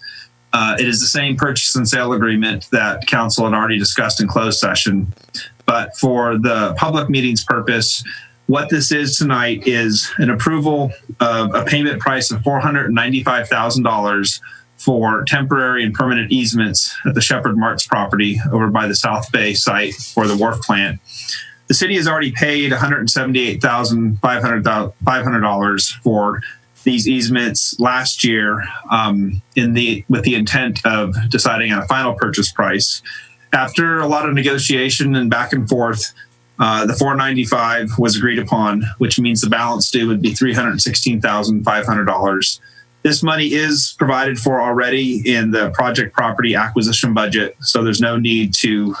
It is the same purchase and sale agreement that council had already discussed in closed session. But for the public meeting's purpose, what this is tonight is an approval of a payment price of $495,000 for temporary and permanent easements at the Shepherd Marks property over by the South Bay site for the wharf plant. The city has already paid $178,500 for these easements last year with the intent of deciding on a final purchase price. After a lot of negotiation and back and forth, the $495 was agreed upon, which means the balance due would be $316,500. This money is provided for already in the project property acquisition budget, so there's no need to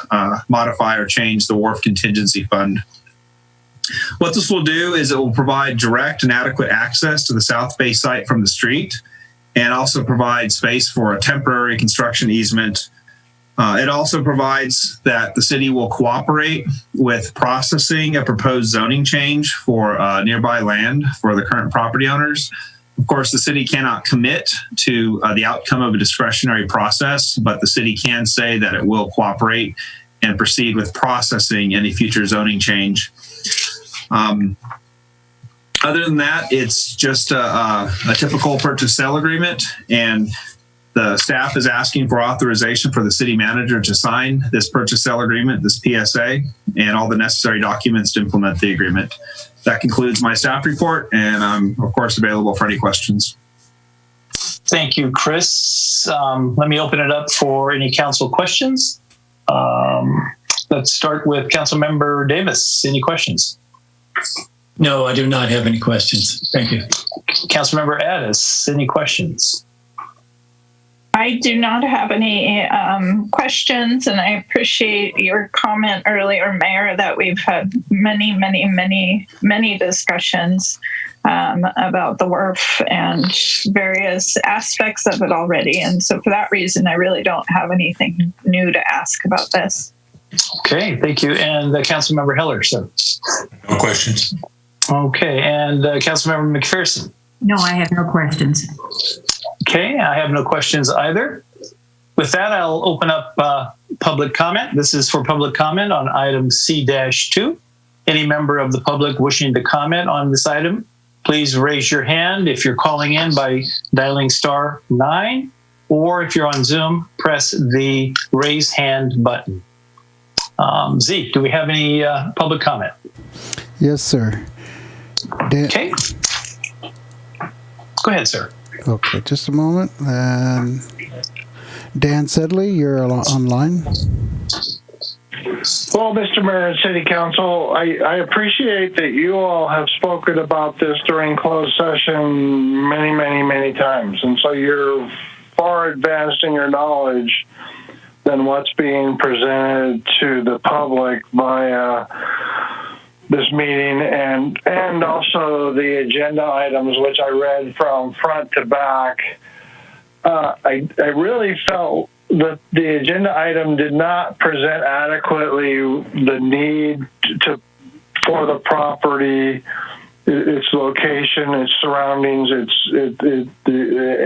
modify or change the wharf contingency fund. What this will do is it will provide direct and adequate access to the South Bay site from the street and also provide space for a temporary construction easement. It also provides that the city will cooperate with processing a proposed zoning change for nearby land for the current property owners. Of course, the city cannot commit to the outcome of a discretionary process, but the city can say that it will cooperate and proceed with processing any future zoning change. Other than that, it's just a typical purchase sale agreement, and the staff is asking for authorization for the city manager to sign this purchase sale agreement, this PSA, and all the necessary documents to implement the agreement. That concludes my staff report, and I'm, of course, available for any questions. Thank you, Chris. Let me open it up for any council questions. Let's start with Councilmember Davis. Any questions? No, I do not have any questions. Thank you. Councilmember Addis, any questions? I do not have any questions, and I appreciate your comment earlier, Mayor, that we've had many discussions about the wharf and various aspects of it already. And so for that reason, I really don't have anything new to ask about this. Okay, thank you. And Councilmember Heller, sir. No questions. Okay, and Councilmember McPherson. No, I have no questions. Okay, I have no questions either. With that, I'll open up public comment. This is for public comment on item C-2. Any member of the public wishing to comment on this item, please raise your hand if you're calling in by dialing *9, or if you're on Zoom, press the raise hand button. Zeke, do we have any public comment? Yes, sir. Okay. Go ahead, sir. Okay, just a moment. Dan Sedley, you're online. Well, Mr. Mayor and City Council, I appreciate that you all have spoken about this during closed session many times. And so you're far advanced in your knowledge than what's being presented to the public via this meeting and also the agenda items, which I read from front to back. I really felt that the agenda item did not present adequately the need for the property, its location, its surroundings, the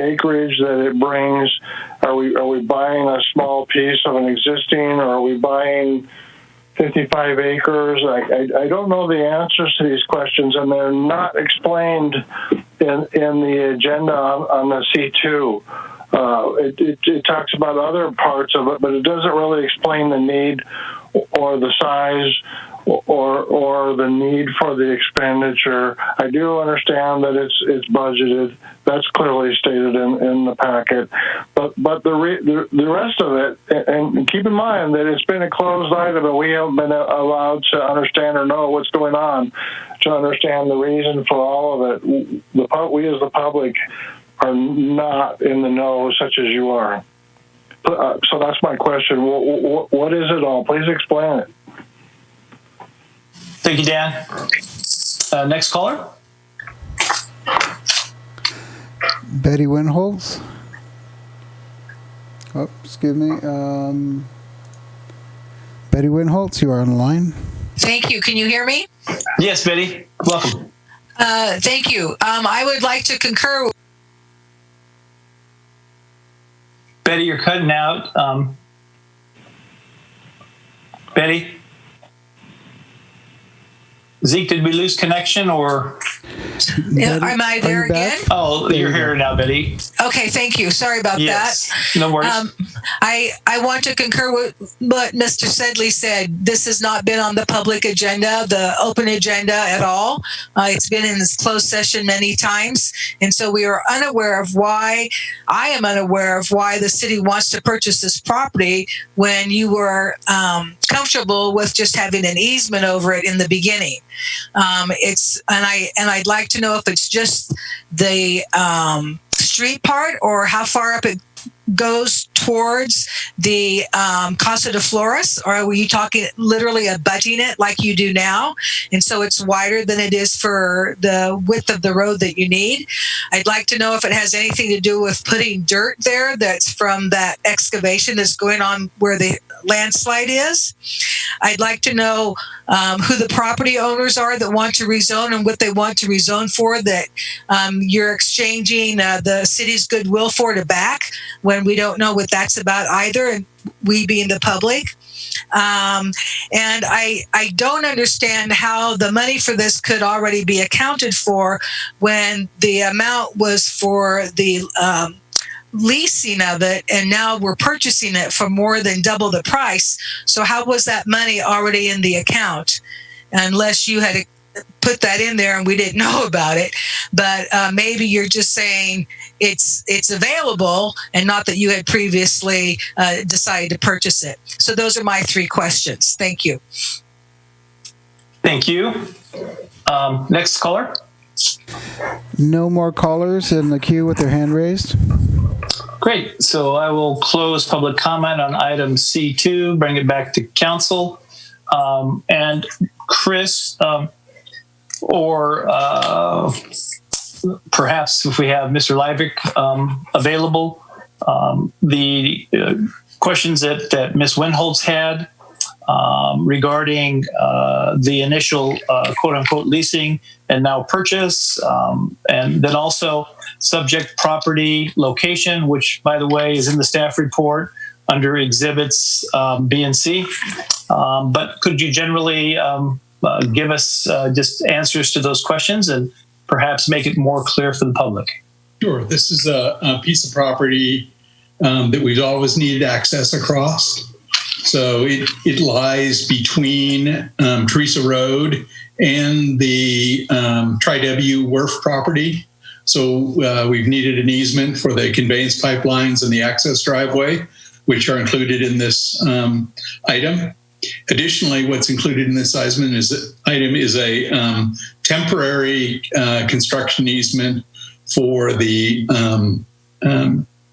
acreage that it brings. Are we buying a small piece of an existing, or are we buying 55 acres? I don't know the answers to these questions, and they're not explained in the agenda on the C2. It talks about other parts of it, but it doesn't really explain the need or the size or the need for the expenditure. I do understand that it's budgeted. That's clearly stated in the packet. But the rest of it, and keep in mind that it's been a closed item and we haven't been allowed to understand or know what's going on to understand the reason for all of it. We as the public are not in the know such as you are. So that's my question. What is it all? Please explain it. Thank you, Dan. Next caller. Betty Winholtz. Oh, excuse me. Betty Winholtz, you are on the line. Thank you. Can you hear me? Yes, Betty. Welcome. Thank you. I would like to concur. Betty, you're cutting out. Betty? Zeke, did we lose connection or? Am I there again? Oh, you're here now, Betty. Okay, thank you. Sorry about that. No worries. I want to concur with what Mr. Sedley said. This has not been on the public agenda, the open agenda at all. It's been in this closed session many times. And so we are unaware of why, I am unaware of why the city wants to purchase this property when you were comfortable with just having an easement over it in the beginning. I'd like to know if it's just the street part or how far up it goes towards the Casa de Flores, or were you talking literally abutting it like you do now? And so it's wider than it is for the width of the road that you need. I'd like to know if it has anything to do with putting dirt there that's from that excavation that's going on where the landslide is. I'd like to know who the property owners are that want to rezone and what they want to rezone for, that you're exchanging the city's goodwill for to back when we don't know what that's about either, and we being the public. And I don't understand how the money for this could already be accounted for when the amount was for the leasing of it, and now we're purchasing it for more than double the price. So how was that money already in the account? Unless you had put that in there and we didn't know about it. But maybe you're just saying it's available and not that you had previously decided to purchase it. So those are my three questions. Thank you. Thank you. Next caller. No more callers in the queue with their hand raised. Great. So I will close public comment on item C2, bring it back to council. And Chris, or perhaps if we have Mr. Livick available, the questions that Ms. Winholtz had regarding the initial quote-unquote leasing and now purchase, and then also subject property location, which, by the way, is in the staff report under exhibits B and C. But could you generally give us just answers to those questions and perhaps make it more clear for the public? Sure. This is a piece of property that we've always needed access across. So it lies between Teresa Road and the Tri-W Wharf property. So we've needed an easement for the conveyance pipelines and the access driveway, which are included in this item. Additionally, what's included in this item is a temporary construction easement for the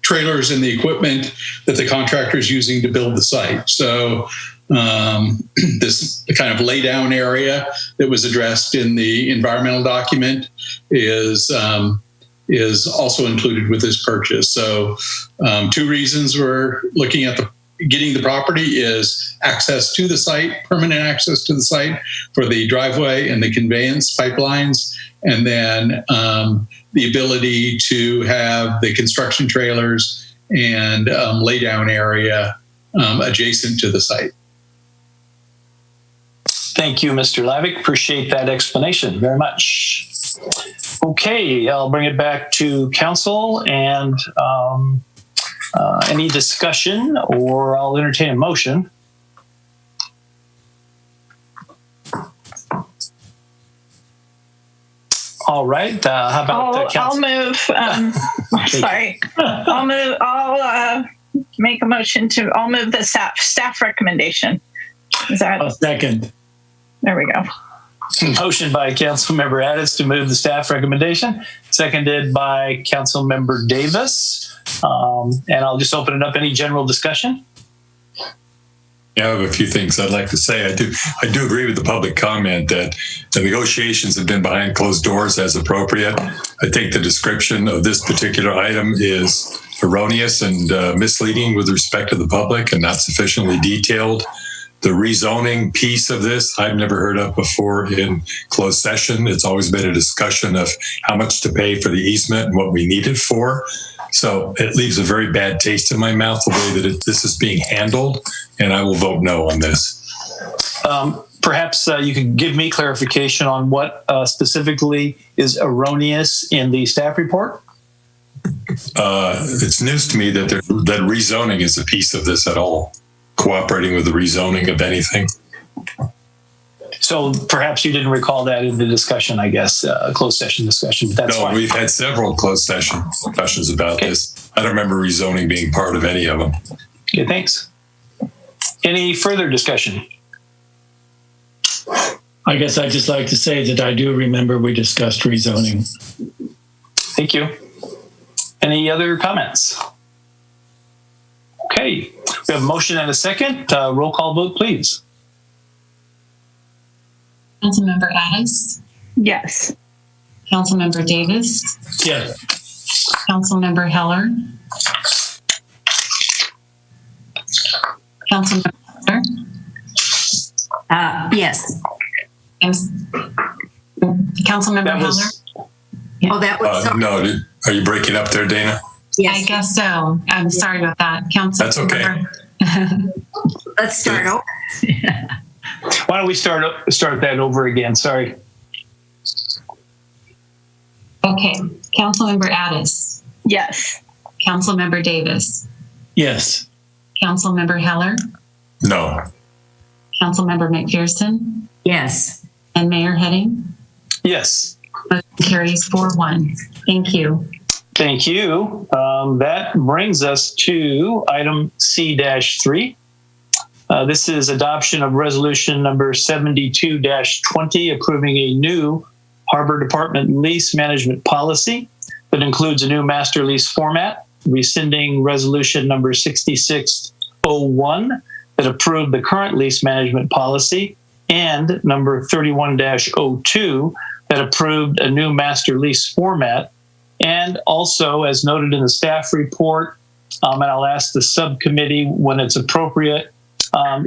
trailers and the equipment that the contractor is using to build the site. So this kind of laydown area that was addressed in the environmental document is also included with this purchase. So two reasons we're looking at getting the property is access to the site, permanent access to the site for the driveway and the conveyance pipelines, and then the ability to have the construction trailers and laydown area adjacent to the site. Thank you, Mr. Lavick. Appreciate that explanation very much. Okay, I'll bring it back to council and any discussion, or I'll entertain a motion. All right. How about I'll move. Sorry. I'll make a motion I'll move the staff recommendation. Is that? A second. There we go. Motion by Councilmember Addis to move the staff recommendation, seconded by Councilmember Davis. And I'll just open it up. Any general discussion? Yeah, I have a few things I'd like to say. I do agree with the public comment that the negotiations have been behind closed doors as appropriate. I think the description of this particular item is erroneous and misleading with respect to the public and not sufficiently detailed. The rezoning piece of this, I've never heard of before in closed session. It's always been a discussion of how much to pay for the easement and what we need it for. So it leaves a very bad taste in my mouth the way that this is being handled, and I will vote no on this. Perhaps you could give me clarification on what specifically is erroneous in the staff report? It's news to me that that rezoning is a piece of this at all, cooperating with the rezoning of anything. So perhaps you didn't recall that in the discussion, I guess, closed session discussion. But that's fine. We've had several closed session discussions about this. I don't remember rezoning being part of any of them. Okay, thanks. Any further discussion? I guess I'd just like to say that I do remember we discussed rezoning. Thank you. Any other comments? Okay, we have a motion and a second. Roll call vote, please. Councilmember Addis? Yes. Councilmember Davis? Yes. Councilmember Heller? Councilmember Heller? Yes. Councilmember Heller? Oh, that was no. Are you breaking up there, Dana? Yes. I guess so. I'm sorry about that. That's okay. Let's start over. Why don't we start that over again? Sorry. Okay. Councilmember Addis? Yes. Councilmember Davis? Yes. Councilmember Heller? No. Councilmember McPherson? Yes. And Mayor Heading? Yes. Motion carries 4-1. Thank you. Thank you. That brings us to item C-3. This is adoption of resolution number 72-20, approving a new Harbor Department lease management policy that includes a new master lease format, rescinding resolution number 6601 that approved the current lease management policy, and number 31-02 that approved a new master lease format. And also, as noted in the staff report, and I'll ask the subcommittee when it's appropriate,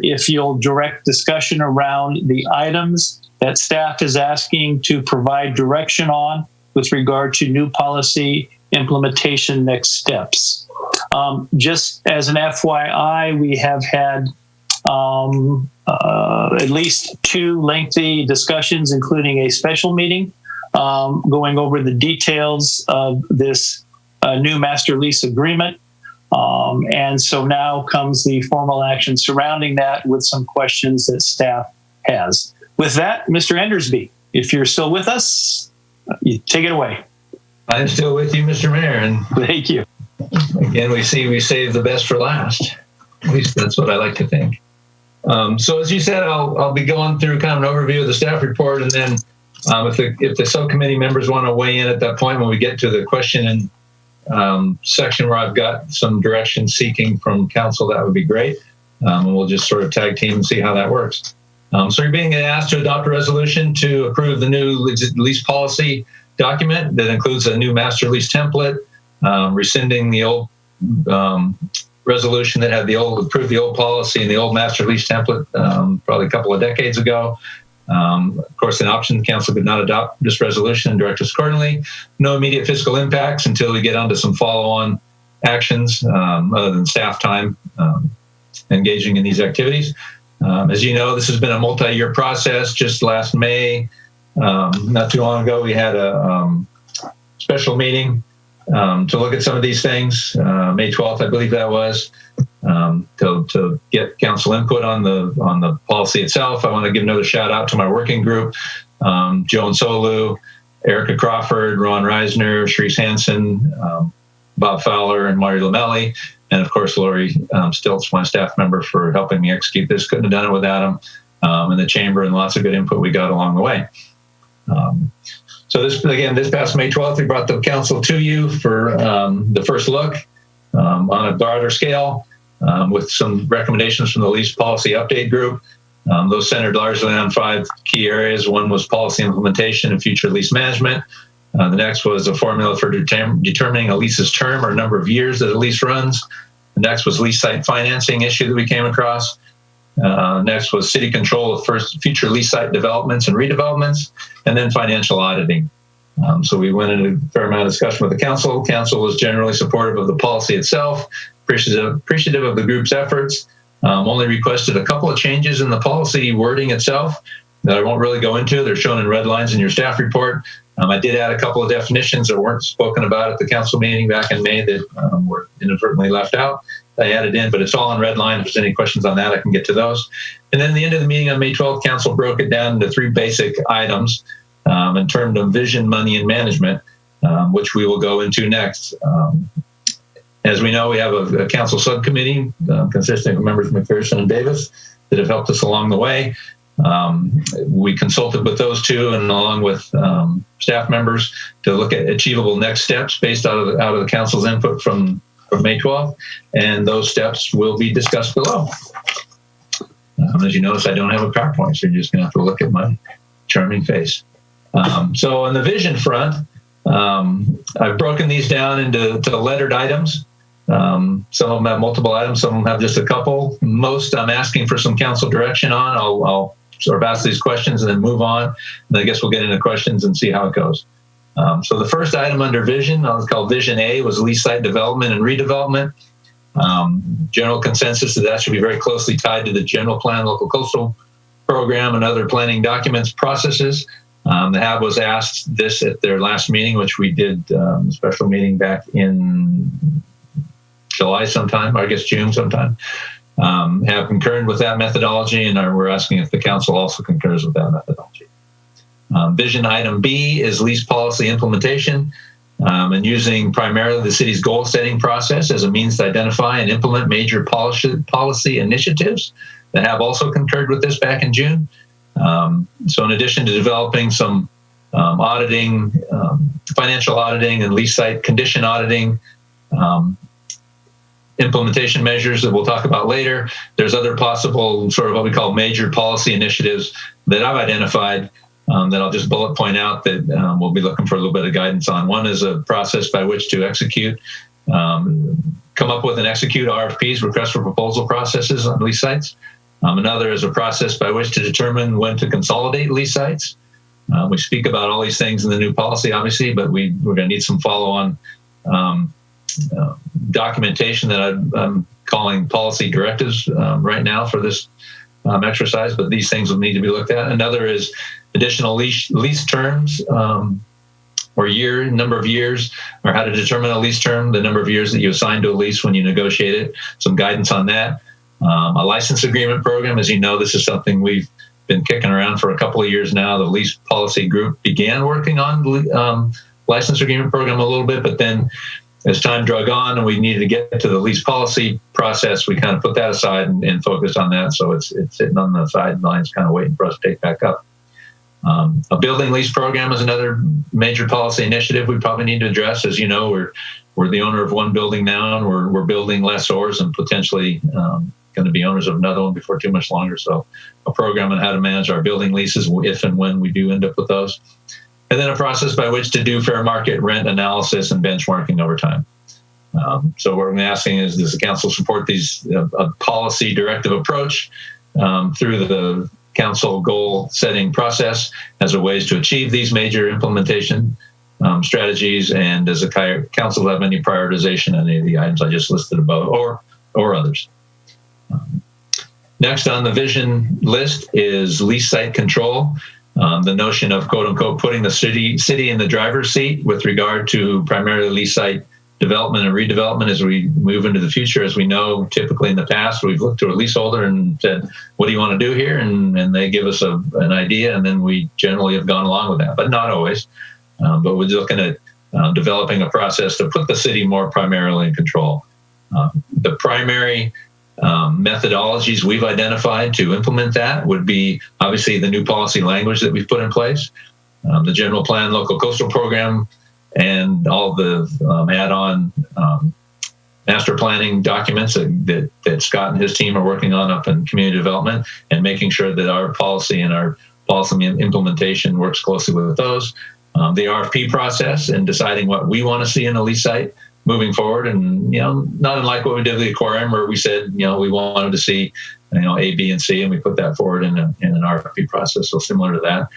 if you'll direct discussion around the items that staff is asking to provide direction on with regard to new policy implementation next steps. Just as an FYI, we have had at least 2 lengthy discussions, including a special meeting, going over the details of this new master lease agreement. And so now comes the formal action surrounding that with some questions that staff has. With that, Mr. Endersby, if you're still with us, you take it away. I'm still with you, Mr. Mayor. And thank you. Again, we save the best for last. At least that's what I like to think. So as you said, I'll be going through kind of an overview of the staff report, and then if the subcommittee members want to weigh in at that point when we get to the question and section where I've got some direction seeking from council, that would be great. And we'll just sort of tag team and see how that works. So you're being asked to adopt a resolution to approve the new lease policy document that includes a new master lease template, rescinding the old resolution that had approved the old policy and the old master lease template probably a couple of decades ago. Of course, an option, the council could not adopt this resolution and direct us accordingly. No immediate fiscal impacts until we get onto some follow-on actions other than staff time engaging in these activities. As you know, this has been a multi-year process. Just last May, not too long ago, we had a special meeting to look at some of these things. May 12th, I believe that was, to get council input on the policy itself. I want to give another shout out to my working group, Joan Solu, Erica Crawford, Ron Reisner, Sharice Hansen, Bob Fowler, and Marty Lamelli, and of course Lori Stiltz, my staff member, for helping me execute this. Couldn't have done it without them. and the chamber, and lots of good input we got along the way. So this past May 12th, we brought the council to you for the first look on a broader scale with some recommendations from the lease policy update group. Those centered largely on 5 key areas. One was policy implementation and future lease management. The next was a formula for determining a lease's term or number of years that a lease runs. The next was lease site financing issue that we came across. Next was city control of future lease site developments and redevelopments, and then financial auditing. So we went into a fair amount of discussion with the council. Council was generally supportive of the policy itself, appreciative of the group's efforts. Only requested a couple of changes in the policy wording itself that I won't really go into. They're shown in red lines in your staff report. I did add a couple of definitions that weren't spoken about at the council meeting back in May that were inadvertently left out. I added in, but it's all in red line. If there's any questions on that, I can get to those. And then at the end of the meeting on May 12th, council broke it down into 3 basic items in terms of vision, money, and management, which we will go into next. As we know, we have a council subcommittee consisting of members McPherson and Davis that have helped us along the way. We consulted with those 2 and along with staff members to look at achievable next steps based out of the council's input from May 12th, and those steps will be discussed below. As you notice, I don't have a PowerPoint, so you're just going to have to look at my charming face. So on the vision front, I've broken these down into lettered items. Some of them have multiple items, some of them have just a couple. Most I'm asking for some council direction on. I'll sort of ask these questions and then move on. And I guess we'll get into questions and see how it goes. So the first item under vision, I'll call Vision A, was lease site development and redevelopment. General consensus that should be very closely tied to the general plan, local coastal program, and other planning documents processes. The HAB was asked this at their last meeting, which we did a special meeting back in July sometime, or I guess June sometime. Have concurred with that methodology, and we're asking if the council also concurs with that methodology. Vision item B is lease policy implementation, and using primarily the city's goal setting process as a means to identify and implement major policy initiatives. The HAB also concurred with this back in June. So in addition to developing some auditing, financial auditing and lease site condition auditing, implementation measures that we'll talk about later, there's other possible sort of what we call major policy initiatives that I've identified that I'll just bullet point out that we'll be looking for a little bit of guidance on. One is a process by which to execute, come up with and execute RFPs, request for proposal processes on lease sites. Another is a process by which to determine when to consolidate lease sites. We speak about all these things in the new policy, obviously, but we're going to need some follow-on documentation that I'm calling policy directives right now for this exercise, but these things will need to be looked at. Another is additional lease terms or number of years, or how to determine a lease term, the number of years that you assign to a lease when you negotiate it, some guidance on that. A license agreement program, as you know, this is something we've been kicking around for a couple of years now. The lease policy group began working on the license agreement program a little bit, but then as time drug on and we needed to get to the lease policy process, we kind of put that aside and focused on that. So it's sitting on the sidelines, kind of waiting for us to take back up. A building lease program is another major policy initiative we probably need to address. As you know, we're the owner of one building now, and we're building lessors and potentially going to be owners of another one before too much longer. So a program on how to manage our building leases if and when we do end up with those. And then a process by which to do fair market rent analysis and benchmarking over time. So what we're asking is, does the council support these a policy directive approach through the council goal setting process as a ways to achieve these major implementation strategies? And does the council have any prioritization on any of the items I just listed above or others? Next on the vision list is lease site control. The notion of quote unquote putting the city in the driver's seat with regard to primarily lease site development and redevelopment as we move into the future. As we know, typically in the past, we've looked to a leaseholder and said, what do you want to do here? And they give us an idea, and then we generally have gone along with that, but not always. But we're looking at developing a process to put the city more primarily in control. The primary methodologies we've identified to implement that would be obviously the new policy language that we've put in place, the general plan, local coastal program, and all the add-on master planning documents that Scott and his team are working on up in community development, and making sure that our policy and our policy implementation works closely with those. The RFP process and deciding what we want to see in a lease site moving forward, and not unlike what we did with the aquarium, where we said we wanted to see A, B, and C, and we put that forward in an RFP process. So similar to that,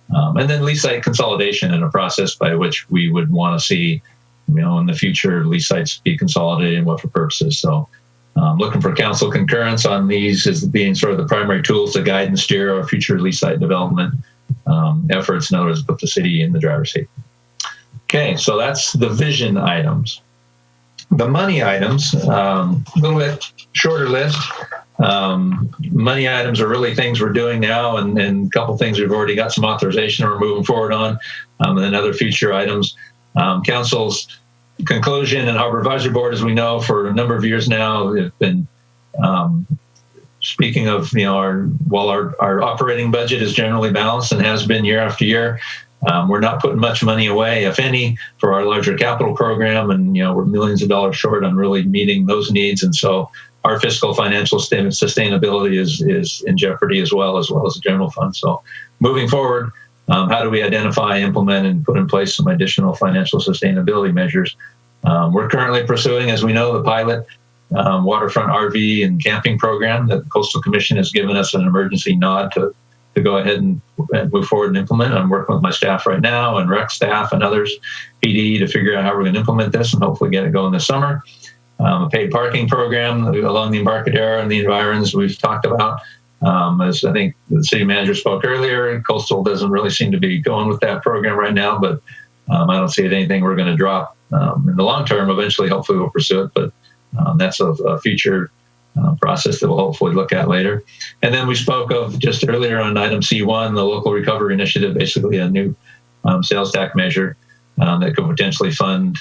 and then lease site consolidation in a process by which we would want to see in the future lease sites be consolidated and what for purposes. So looking for council concurrence on these as being sort of the primary tools to guide and steer our future lease site development efforts. In other words, put the city in the driver's seat. Okay, so that's the vision items. The money items, a little bit shorter list. Money items are really things we're doing now, and a couple things we've already got some authorization and we're moving forward on, and then other future items. Council's conclusion and Harbor Advisory Board, as we know, for a number of years now, have been speaking of, while our operating budget is generally balanced and has been year after year, we're not putting much money away, if any, for our larger capital program, and we're millions of dollars short on really meeting those needs. And so our fiscal financial sustainability is in jeopardy as well as the general fund. So moving forward, how do we identify, implement, and put in place some additional financial sustainability measures? We're currently pursuing, as we know, the pilot waterfront RV and camping program that the Coastal Commission has given us an emergency nod to go ahead and move forward and implement. I'm working with my staff right now and rec staff and others, PD, to figure out how we're going to implement this and hopefully get it going this summer. A paid parking program along the Embarcadero and the environs we've talked about. As I think the city manager spoke earlier, Coastal doesn't really seem to be going with that program right now, but I don't see it anything we're going to drop in the long term. Eventually, hopefully we'll pursue it, but that's a future process that we'll hopefully look at later. And then we spoke of just earlier on item C1, the local recovery initiative, basically a new sales tax measure that could potentially fund,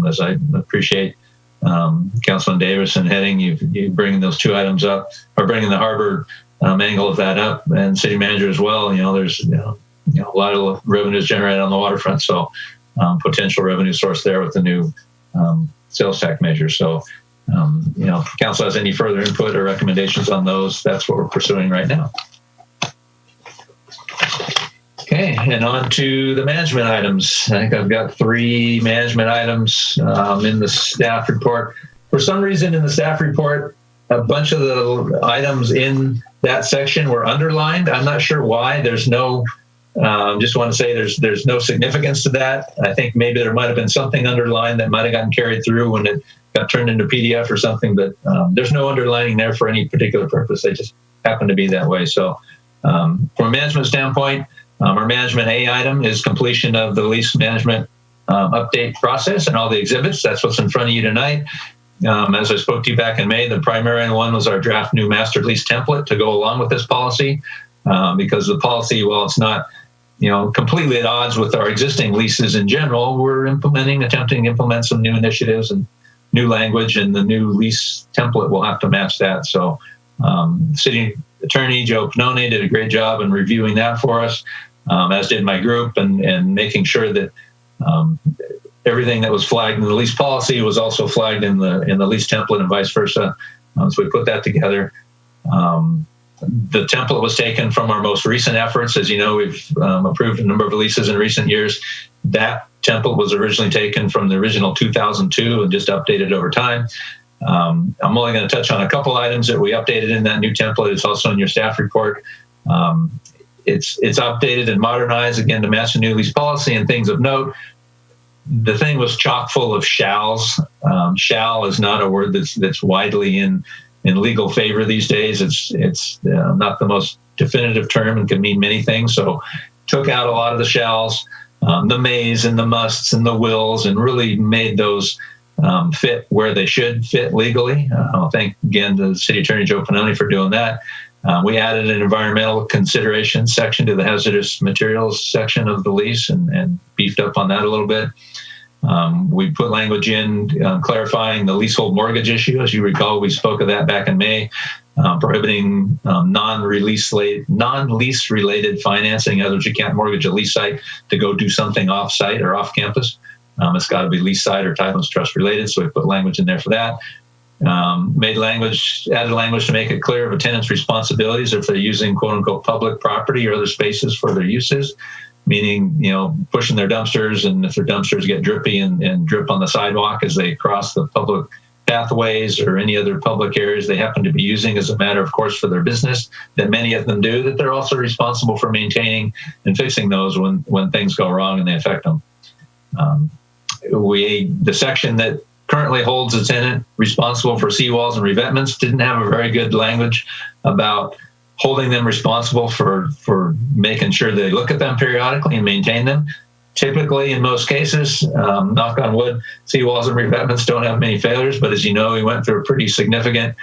as I appreciate Councilman Davis and Heading, you bringing those two items up, or bringing the harbor angle of that up, and city manager as well. There's a lot of revenues generated on the waterfront, so potential revenue source there with the new sales tax measure. So if council has any further input or recommendations on those, that's what we're pursuing right now. Okay, and on to the management items. I think I've got 3 management items in the staff report. For some reason in the staff report, a bunch of the items in that section were underlined. I'm not sure why. There's no, just want to say there's no significance to that. I think maybe there might have been something underlined that might have gotten carried through when it got turned into PDF or something, but there's no underlining there for any particular purpose. They just happen to be that way. So from a management standpoint, our management A item is completion of the lease management update process and all the exhibits. That's what's in front of you tonight. As I spoke to you back in May, the primary one was our draft new master lease template to go along with this policy, because the policy, while it's not completely at odds with our existing leases in general, we're attempting to implement some new initiatives and new language, and the new lease template will have to match that. So City Attorney Joe Pannone did a great job in reviewing that for us, as did my group, and making sure that everything that was flagged in the lease policy was also flagged in the lease template and vice versa. So we put that together. The template was taken from our most recent efforts. As you know, we've approved a number of leases in recent years. That template was originally taken from the original 2002 and just updated over time. I'm only going to touch on a couple items that we updated in that new template. It's also in your staff report. It's updated and modernized, again, to match the new lease policy and things of note. The thing was chock full of shalls. Shall is not a word that's widely in legal favor these days. It's not the most definitive term and can mean many things. So took out a lot of the shalls, the mays and the musts and the wills, and really made those fit where they should fit legally. I'll thank again the City Attorney Joe Pannone for doing that. We added an environmental consideration section to the hazardous materials section of the lease and beefed up on that a little bit. We put language in clarifying the leasehold mortgage issue. As you recall, we spoke of that back in May, prohibiting non-lease related financing. In other words, you can't mortgage a lease site to go do something off-site or off-campus. It's got to be lease site or title and trust related. So we put language in there for that. Added language to make it clear of a tenant's responsibilities if they're using quote unquote public property or other spaces for their uses, meaning, pushing their dumpsters, and if their dumpsters get drippy and drip on the sidewalk as they cross the public pathways or any other public areas they happen to be using as a matter of course for their business, that many of them do, that they're also responsible for maintaining and fixing those when things go wrong and they affect them. The section that currently holds a tenant responsible for seawalls and revetments didn't have a very good language about holding them responsible for making sure they look at them periodically and maintain them. Typically, in most cases, knock on wood, seawalls and revetments don't have many failures, but as you know, we went through a pretty significant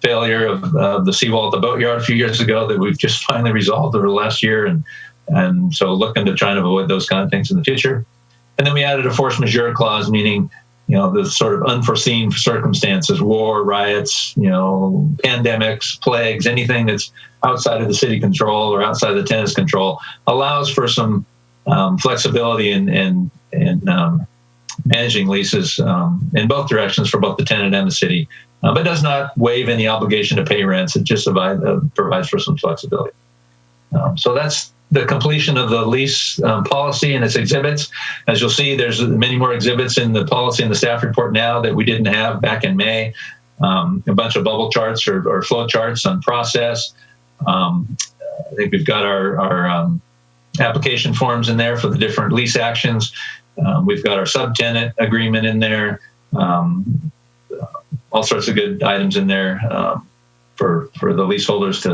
failure of the seawall at the boatyard a few years ago that we've just finally resolved over the last year, and so looking to try and avoid those kind of things in the future. And then we added a force majeure clause, meaning the sort of unforeseen circumstances, war, riots, pandemics, plagues, anything that's outside of the city control or outside of the tenant's control, allows for some flexibility in managing leases in both directions for both the tenant and the city, but does not waive any obligation to pay rents. It just provides for some flexibility. So that's the completion of the lease policy and its exhibits. As you'll see, there's many more exhibits in the policy and the staff report now that we didn't have back in May. A bunch of bubble charts or flow charts on process. I think we've got our application forms in there for the different lease actions. We've got our subtenant agreement in there. All sorts of good items in there for the leaseholders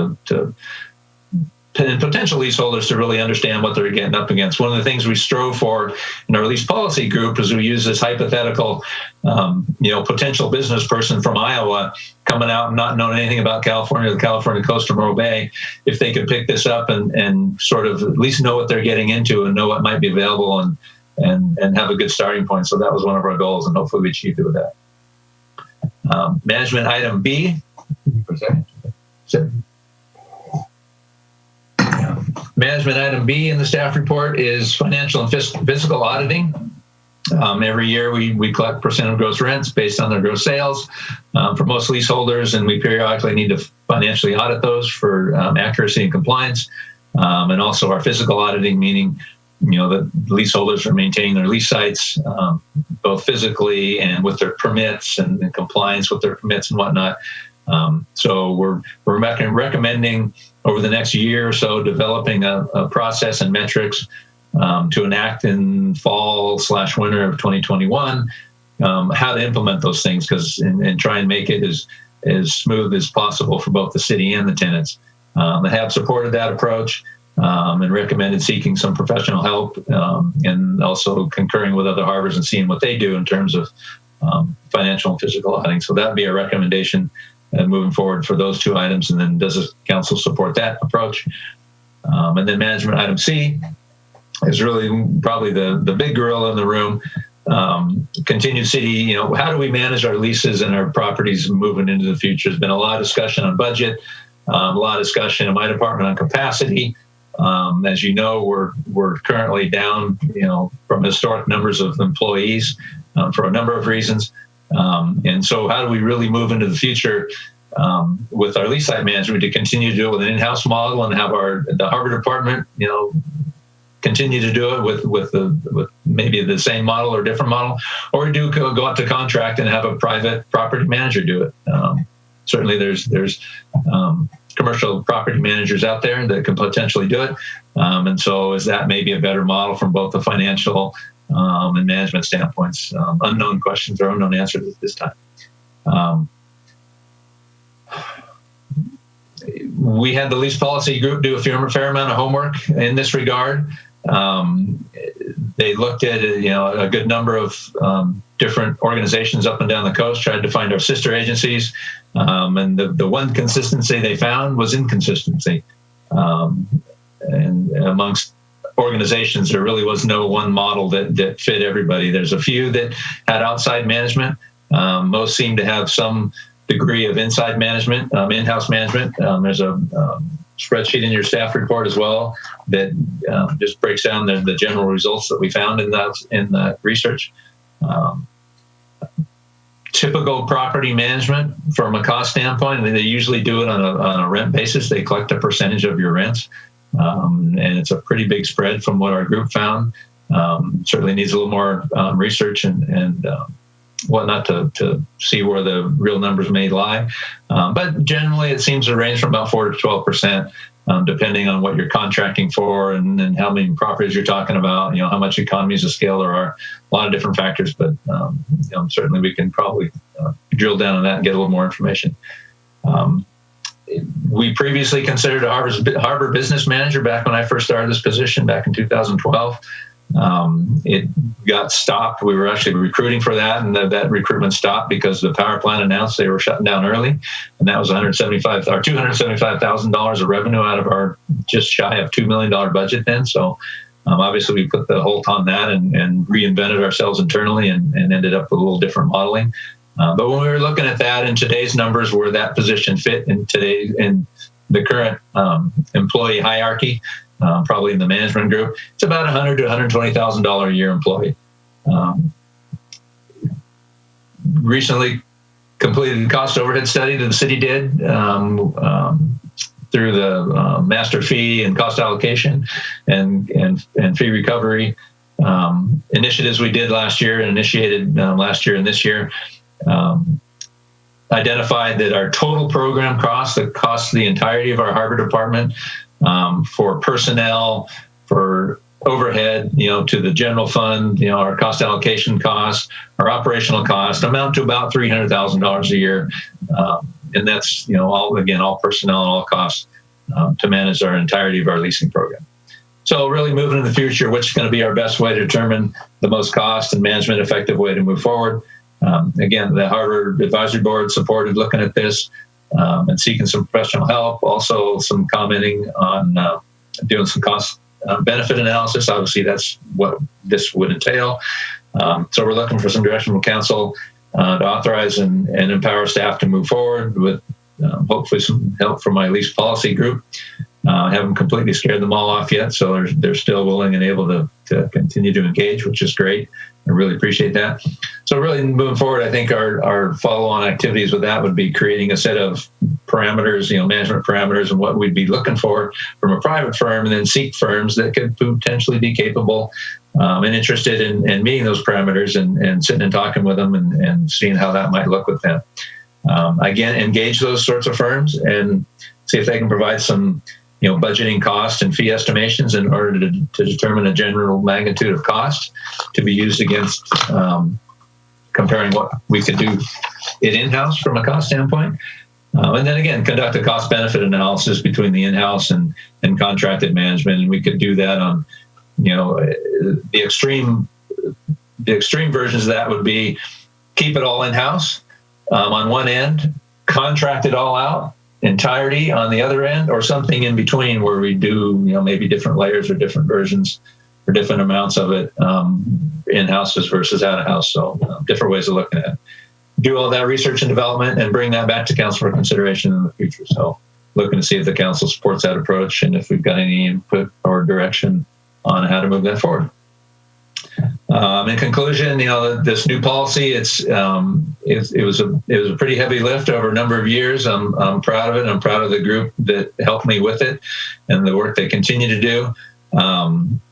and potential leaseholders to really understand what they're getting up against. One of the things we strove for in our lease policy group is we use this hypothetical, potential business person from Iowa coming out and not knowing anything about California, the California coast or Morro Bay, if they could pick this up and sort of at least know what they're getting into and know what might be available and have a good starting point. So that was one of our goals, and hopefully we achieved it with that. Management item B. Management item B in the staff report is financial and physical auditing. Every year we collect percent of gross rents based on their gross sales for most leaseholders, and we periodically need to financially audit those for accuracy and compliance. And also our physical auditing, meaning that leaseholders are maintaining their lease sites both physically and with their permits and compliance with their permits and whatnot. So we're recommending over the next year or so developing a process and metrics to enact in fall/winter of 2021, how to implement those things and try and make it as smooth as possible for both the city and the tenants. I have supported that approach and recommended seeking some professional help and also concurring with other harbors and seeing what they do in terms of financial and physical auditing. So that would be a recommendation moving forward for those two items. And then does the council support that approach? And then management item C is really probably the big gorilla in the room. Continued city, how do we manage our leases and our properties moving into the future? There's been a lot of discussion on budget, a lot of discussion in my department on capacity. As you know, we're currently down, from historic numbers of employees for a number of reasons. And so how do we really move into the future with our lease site management to continue to do it with an in-house model and have the harbor department, continue to do it with maybe the same model or different model, or do go out to contract and have a private property manager do it. Certainly there's commercial property managers out there that can potentially do it. And so is that maybe a better model from both the financial and management standpoints? Unknown questions or unknown answers at this time. We had the lease policy group do a fair amount of homework in this regard. They looked at a good number of different organizations up and down the coast, tried to find our sister agencies, and the one consistency they found was inconsistency. And amongst organizations, there really was no one model that fit everybody. There's a few that had outside management. Most seem to have some degree of inside management, in-house management. There's a spreadsheet in your staff report as well that just breaks down the general results that we found in the research. Typical property management from a cost standpoint, they usually do it on a rent basis. They collect a percentage of your rents, and it's a pretty big spread from what our group found. Certainly needs a little more research and whatnot to see where the real numbers may lie. But generally, it seems to range from about 4 to 12%, depending on what you're contracting for and how many properties you're talking about. How much economies of scale there are. A lot of different factors, but certainly we can probably drill down on that and get a little more information. We previously considered a harbor business manager back when I first started this position back in 2012. It got stopped. We were actually recruiting for that, and that recruitment stopped because the power plant announced they were shutting down early, and that was $275,000 of revenue out of our just shy of $2 million budget then. So obviously we put the halt on that and reinvented ourselves internally and ended up with a little different modeling. But when we were looking at that in today's numbers, where that position fit in the current employee hierarchy, probably in the management group, it's about $100,000 to $120,000 a year employee. Recently completed cost overhead study that the city did through the master fee and cost allocation and fee recovery initiatives we did last year and initiated last year and this year. Identified that our total program cost, the cost of the entirety of our harbor department, for personnel, for overhead, to the general fund, our cost allocation costs, our operational costs amount to about $300,000 a year. And that's, all personnel and all costs to manage our entirety of our leasing program. So really moving in the future, which is going to be our best way to determine the most cost and management effective way to move forward. Again, the Harbor Advisory Board supported looking at this and seeking some professional help. Also, some commenting on doing some cost benefit analysis. Obviously, that's what this would entail. So we're looking for some direction from council to authorize and empower staff to move forward with hopefully some help from my lease policy group. Haven't completely scared them all off yet, so they're still willing and able to continue to engage, which is great. I really appreciate that. So really moving forward, I think our follow-on activities with that would be creating a set of parameters, management parameters, and what we'd be looking for from a private firm, and then seek firms that could potentially be capable and interested in meeting those parameters and sitting and talking with them and seeing how that might look with them. Again, engage those sorts of firms and see if they can provide some budgeting cost and fee estimations in order to determine a general magnitude of cost to be used against comparing what we could do in-house from a cost standpoint. And then again, conduct a cost benefit analysis between the in-house and contracted management. And we could do that on, the extreme versions of that would be keep it all in-house on one end, contract it all out, entirety on the other end, or something in between where we do, maybe different layers or different versions or different amounts of it in-house versus out-of-house. So different ways of looking at it. Do all that research and development and bring that back to council for consideration in the future. So looking to see if the council supports that approach and if we've got any input or direction on how to move that forward. In conclusion, this new policy, it was a pretty heavy lift over a number of years. I'm proud of it. I'm proud of the group that helped me with it and the work they continue to do.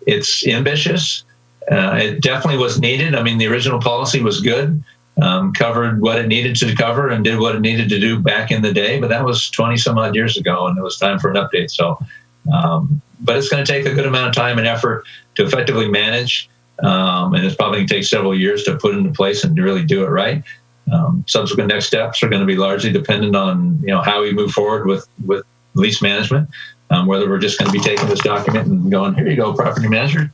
It's ambitious. It definitely was needed. I mean, the original policy was good, covered what it needed to cover and did what it needed to do back in the day, but that was 20 some odd years ago and it was time for an update. So, but it's going to take a good amount of time and effort to effectively manage. And it's probably going to take several years to put into place and to really do it right. Subsequent next steps are going to be largely dependent on how we move forward with lease management. Whether we're just going to be taking this document and going, here you go, property manager,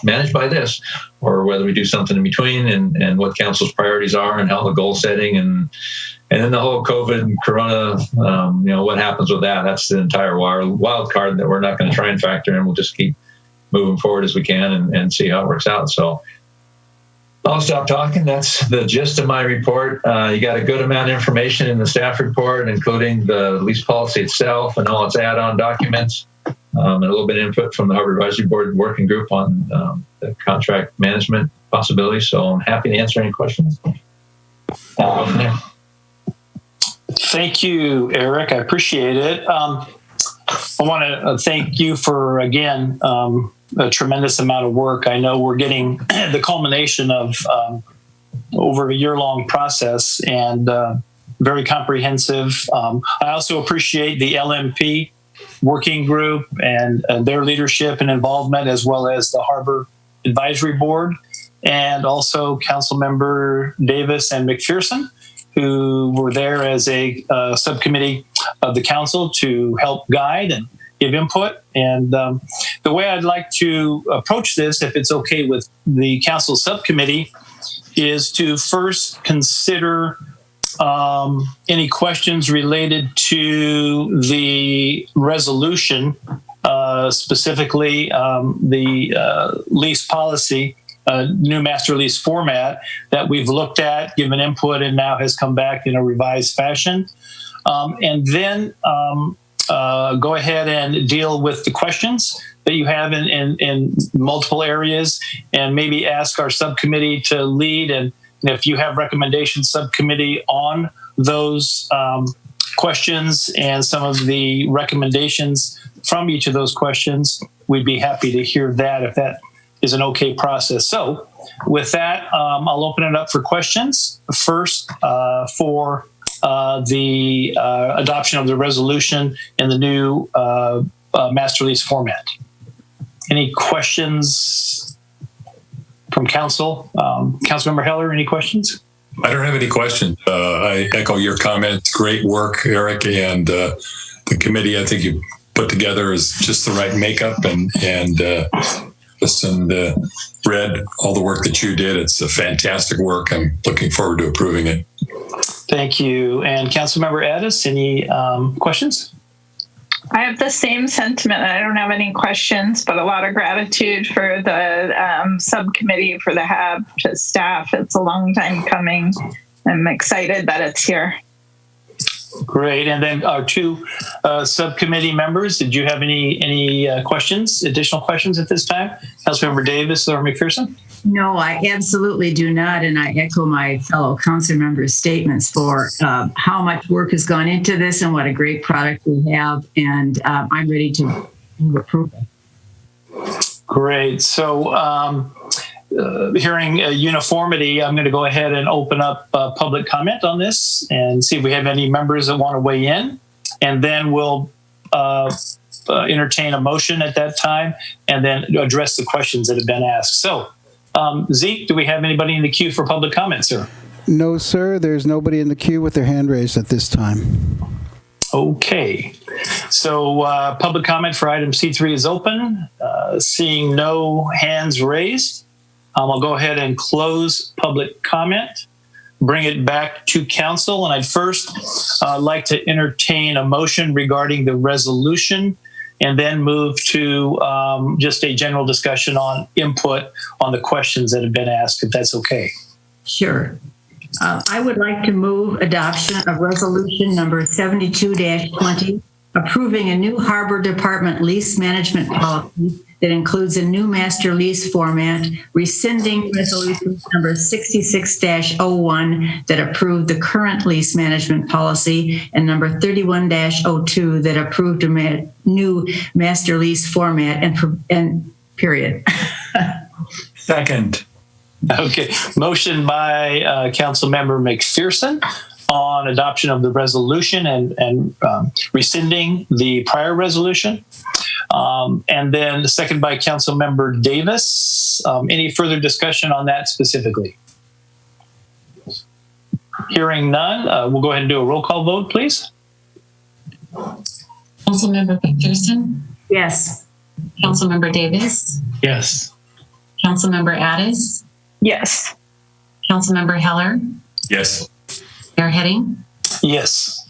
managed by this, or whether we do something in between and what council's priorities are and how the goal setting and then the whole COVID and Corona, what happens with that? That's the entire wild card that we're not going to try and factor in. We'll just keep move them forward as we can and see how it works out. So I'll stop talking. That's the gist of my report. You got a good amount of information in the staff report, including the lease policy itself and all its add-on documents, and a little bit of input from the Harbor Advisory Board working group on the contract management possibilities. So I'm happy to answer any questions. I'll go from there. Thank you, Eric. I appreciate it. I want to thank you for, again, a tremendous amount of work. I know we're getting the culmination of over a year-long process and very comprehensive. I also appreciate the LMP working group and their leadership and involvement, as well as the Harbor Advisory Board, and also Councilmember Davis and McPherson, who were there as a subcommittee of the council to help guide and give input. And the way I'd like to approach this, if it's okay with the council subcommittee, is to first consider any questions related to the resolution, specifically the lease policy, new master lease format that we've looked at, given input, and now has come back in a revised fashion. And then go ahead and deal with the questions that you have in multiple areas, and maybe ask our subcommittee to lead. And if you have recommendations, subcommittee, on those questions and some of the recommendations from each of those questions, we'd be happy to hear that if that is an okay process. So with that, I'll open it up for questions. First, for the adoption of the resolution in the new master lease format. Any questions from council? Councilmember Heller, any questions? I don't have any questions. I echo your comments. Great work, Eric, and the committee I think you put together is just the right makeup, and read all the work that you did. It's a fantastic work. I'm looking forward to approving it. Thank you. And Councilmember Addis, any questions? I have the same sentiment. I don't have any questions, but a lot of gratitude for the subcommittee, for the HAB, to staff. It's a long time coming. I'm excited that it's here. Great. And then our two subcommittee members, did you have any questions, additional questions at this time? Councilmember Davis or McPherson? No, I absolutely do not. And I echo my fellow council members' statements for how much work has gone into this and what a great product we have. And I'm ready to approve it. Great. So hearing uniformity, I'm going to go ahead and open up public comment on this and see if we have any members that want to weigh in. And then we'll entertain a motion at that time and then address the questions that have been asked. So, Zeke, do we have anybody in the queue for public comment, sir? No, sir. There's nobody in the queue with their hand raised at this time. Okay. So public comment for item C3 is open. Seeing no hands raised, I'll go ahead and close public comment, bring it back to council. And I'd first like to entertain a motion regarding the resolution, and then move to just a general discussion on input on the questions that have been asked, if that's okay. Sure. I would like to move adoption of resolution number 72-20, approving a new Harbor Department lease management policy that includes a new master lease format, rescinding resolution number 66-01 that approved the current lease management policy, and number 31-02 that approved a new master lease format, and period. Second. Okay. Motion by Councilmember McPherson on adoption of the resolution and rescinding the prior resolution. And then the second by Councilmember Davis. Any further discussion on that specifically? Hearing none, we'll go ahead and do a roll call vote, please. Councilmember McPherson? Yes. Councilmember Davis? Yes. Councilmember Addis? Yes. Councilmember Heller? Yes. Mayor Heading? Yes.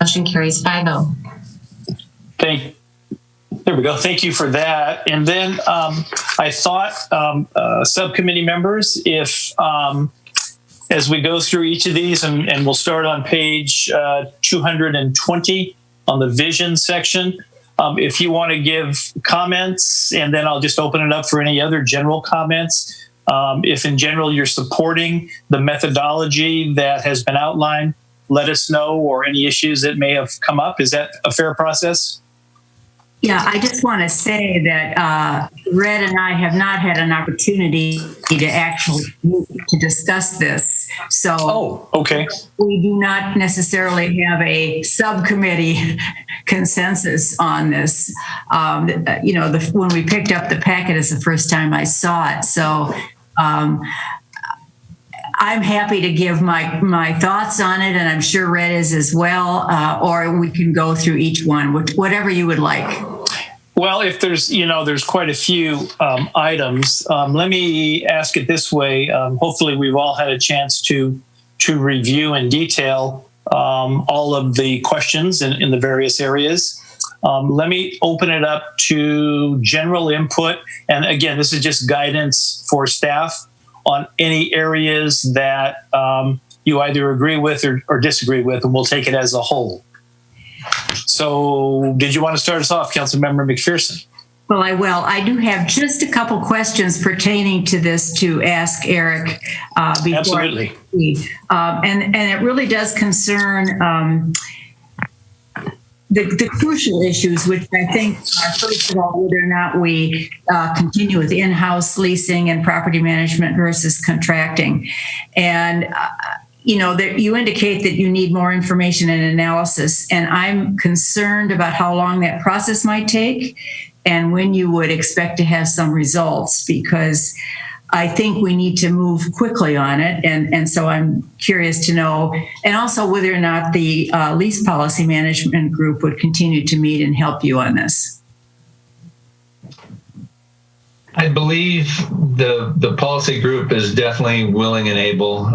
Motion carries 5-0. There we go. Thank you for that. And then I thought subcommittee members, if as we go through each of these, and we'll start on page 220 on the vision section, if you want to give comments, and then I'll just open it up for any other general comments. If in general you're supporting the methodology that has been outlined, let us know, or any issues that may have come up. Is that a fair process? Yeah, I just want to say that Red and I have not had an opportunity to actually discuss this. So okay. We do not necessarily have a subcommittee consensus on this. When we picked up the packet is the first time I saw it. So I'm happy to give my thoughts on it, and I'm sure Red is as well, or we can go through each one, whatever you would like. Well, if there's quite a few items, let me ask it this way. Hopefully we've all had a chance to review in detail all of the questions in the various areas. Let me open it up to general input. And again, this is just guidance for staff on any areas that you either agree with or disagree with, and we'll take it as a whole. So did you want to start us off, Councilmember McPherson? Well, I will. I do have just a couple questions pertaining to this to ask Eric before. Absolutely. And it really does concern the crucial issues, which I think are, first of all, whether or not we continue with in-house leasing and property management versus contracting. And you indicate that you need more information and analysis, and I'm concerned about how long that process might take and when you would expect to have some results, because I think we need to move quickly on it. And so I'm curious to know, and also whether or not the lease policy management group would continue to meet and help you on this. I believe the policy group is definitely willing and able.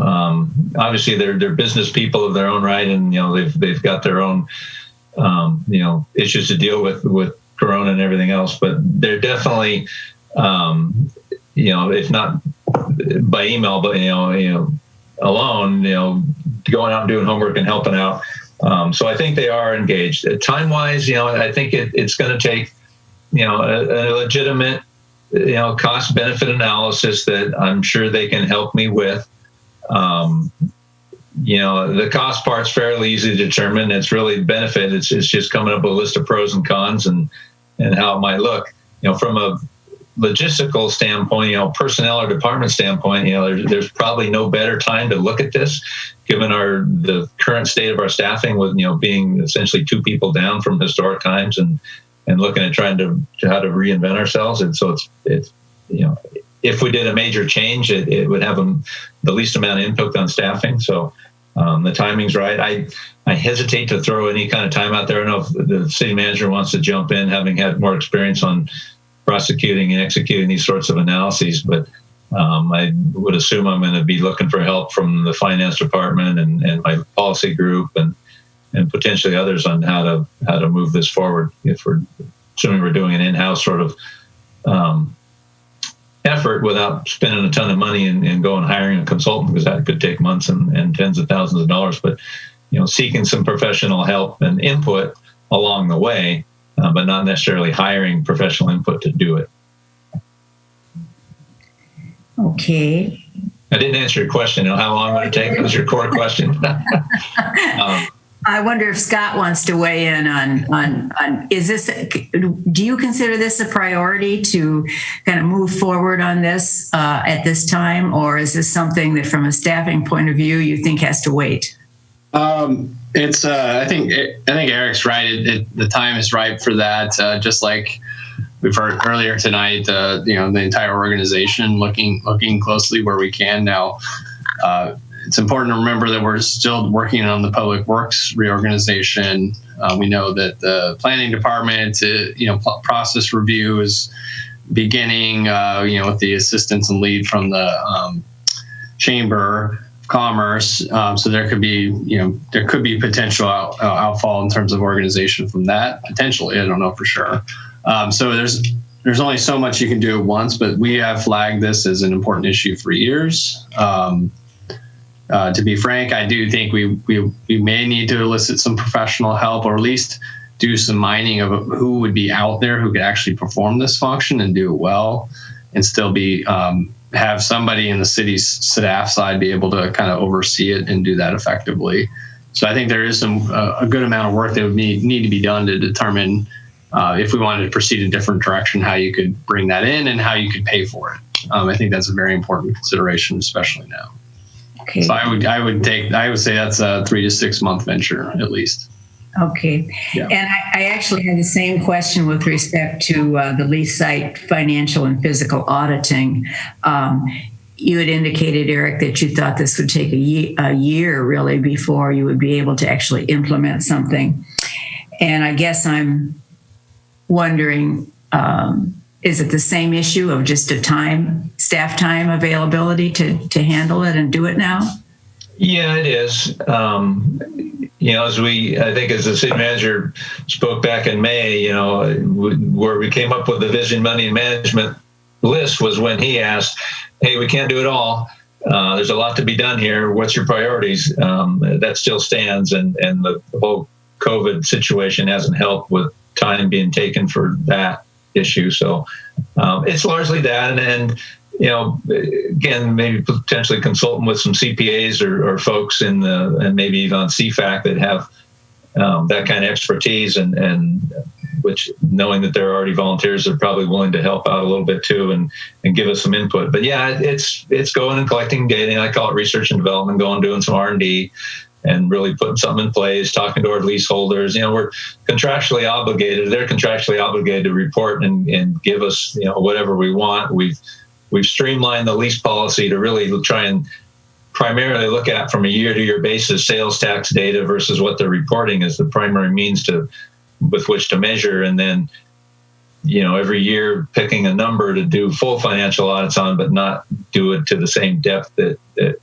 Obviously, they're business people of their own right, and they've got their own issues to deal with Corona and everything else. But they're definitely, if not by email, but alone, going out and doing homework and helping out. So I think they are engaged. Time wise, I think it's going to take a legitimate cost benefit analysis that I'm sure they can help me with. The cost part's fairly easy to determine. It's really benefit. It's just coming up with a list of pros and cons and how it might look. From a logistical standpoint, personnel or department standpoint, there's probably no better time to look at this, given the current state of our staffing, with being essentially 2 people down from historic times and looking at trying to how to reinvent ourselves. And so it's if we did a major change, it would have the least amount of input on staffing. So the timing's right. I hesitate to throw any kind of time out there. I don't know if the city manager wants to jump in, having had more experience on prosecuting and executing these sorts of analyses, but I would assume I'm going to be looking for help from the finance department and my policy group and potentially others on how to move this forward. If we're assuming we're doing an in-house sort of effort without spending a ton of money and going hiring a consultant, because that could take months and tens of thousands of dollars. But seeking some professional help and input along the way, but not necessarily hiring professional input to do it. Okay. I didn't answer your question. How long would it take? Was your core question? I wonder if Scott wants to weigh in on is this, do you consider this a priority to kind of move forward on this at this time, or is this something that from a staffing point of view you think has to wait? I think Eric's right. The time is ripe for that. Just like we've heard earlier tonight, the entire organization looking closely where we can now. It's important to remember that we're still working on the public works reorganization. We know that the planning department, process review is beginning, with the assistance and lead from the Chamber of Commerce. So there could be potential outfall in terms of organization from that, potentially. I don't know for sure. So there's only so much you can do at once, but we have flagged this as an important issue for years. To be frank, I do think we may need to elicit some professional help, or at least do some mining of who would be out there who could actually perform this function and do it well, and still be have somebody in the city's staff side be able to kind of oversee it and do that effectively. So I think there is a good amount of work that would need to be done to determine if we wanted to proceed in a different direction, how you could bring that in and how you could pay for it. I think that's a very important consideration, especially now. Okay. So I would say that's a 3 to 6 month venture at least. Okay. Yeah. And I actually had the same question with respect to the lease site financial and physical auditing. You had indicated, Eric, that you thought this would take a year really before you would be able to actually implement something. And I guess I'm wondering, is it the same issue of just staff time availability to handle it and do it now? Yeah, it is. As the city manager spoke back in May, where we came up with the vision, money, and management list was when he asked, hey, we can't do it all. There's a lot to be done here. What's your priorities? That still stands, and the whole COVID situation hasn't helped with time being taken for that issue. So it's largely that, and again, maybe potentially consulting with some CPAs or folks and maybe even on CFAC that have that kind of expertise, and which, knowing that there are already volunteers that are probably willing to help out a little bit too and give us some input. But yeah, it's going and collecting data. I call it research and development, going doing some R&D and really putting something in place, talking to our leaseholders. We're contractually obligated. They're contractually obligated to report and give us whatever we want. We've streamlined the lease policy to really try and primarily look at, from a year-to-year basis, sales tax data versus what they're reporting as the primary means with which to measure. And then, every year picking a number to do full financial audits on, but not do it to the same depth that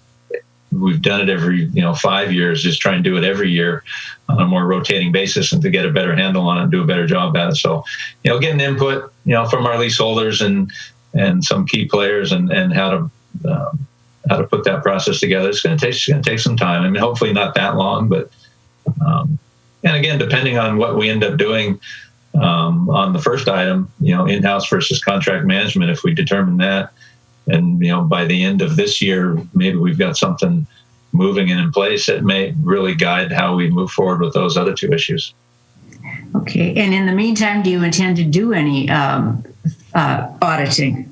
we've done it every 5 years. Just try and do it every year on a more rotating basis, and to get a better handle on it and do a better job at it. So, getting input, from our leaseholders and some key players and how to put that process together. It's going to take some time. I mean, hopefully not that long, but and again, depending on what we end up doing on the first item, in-house versus contract management, if we determine that, and by the end of this year, maybe we've got something moving and in place that may really guide how we move forward with those other two issues. Okay. And in the meantime, do you intend to do any auditing?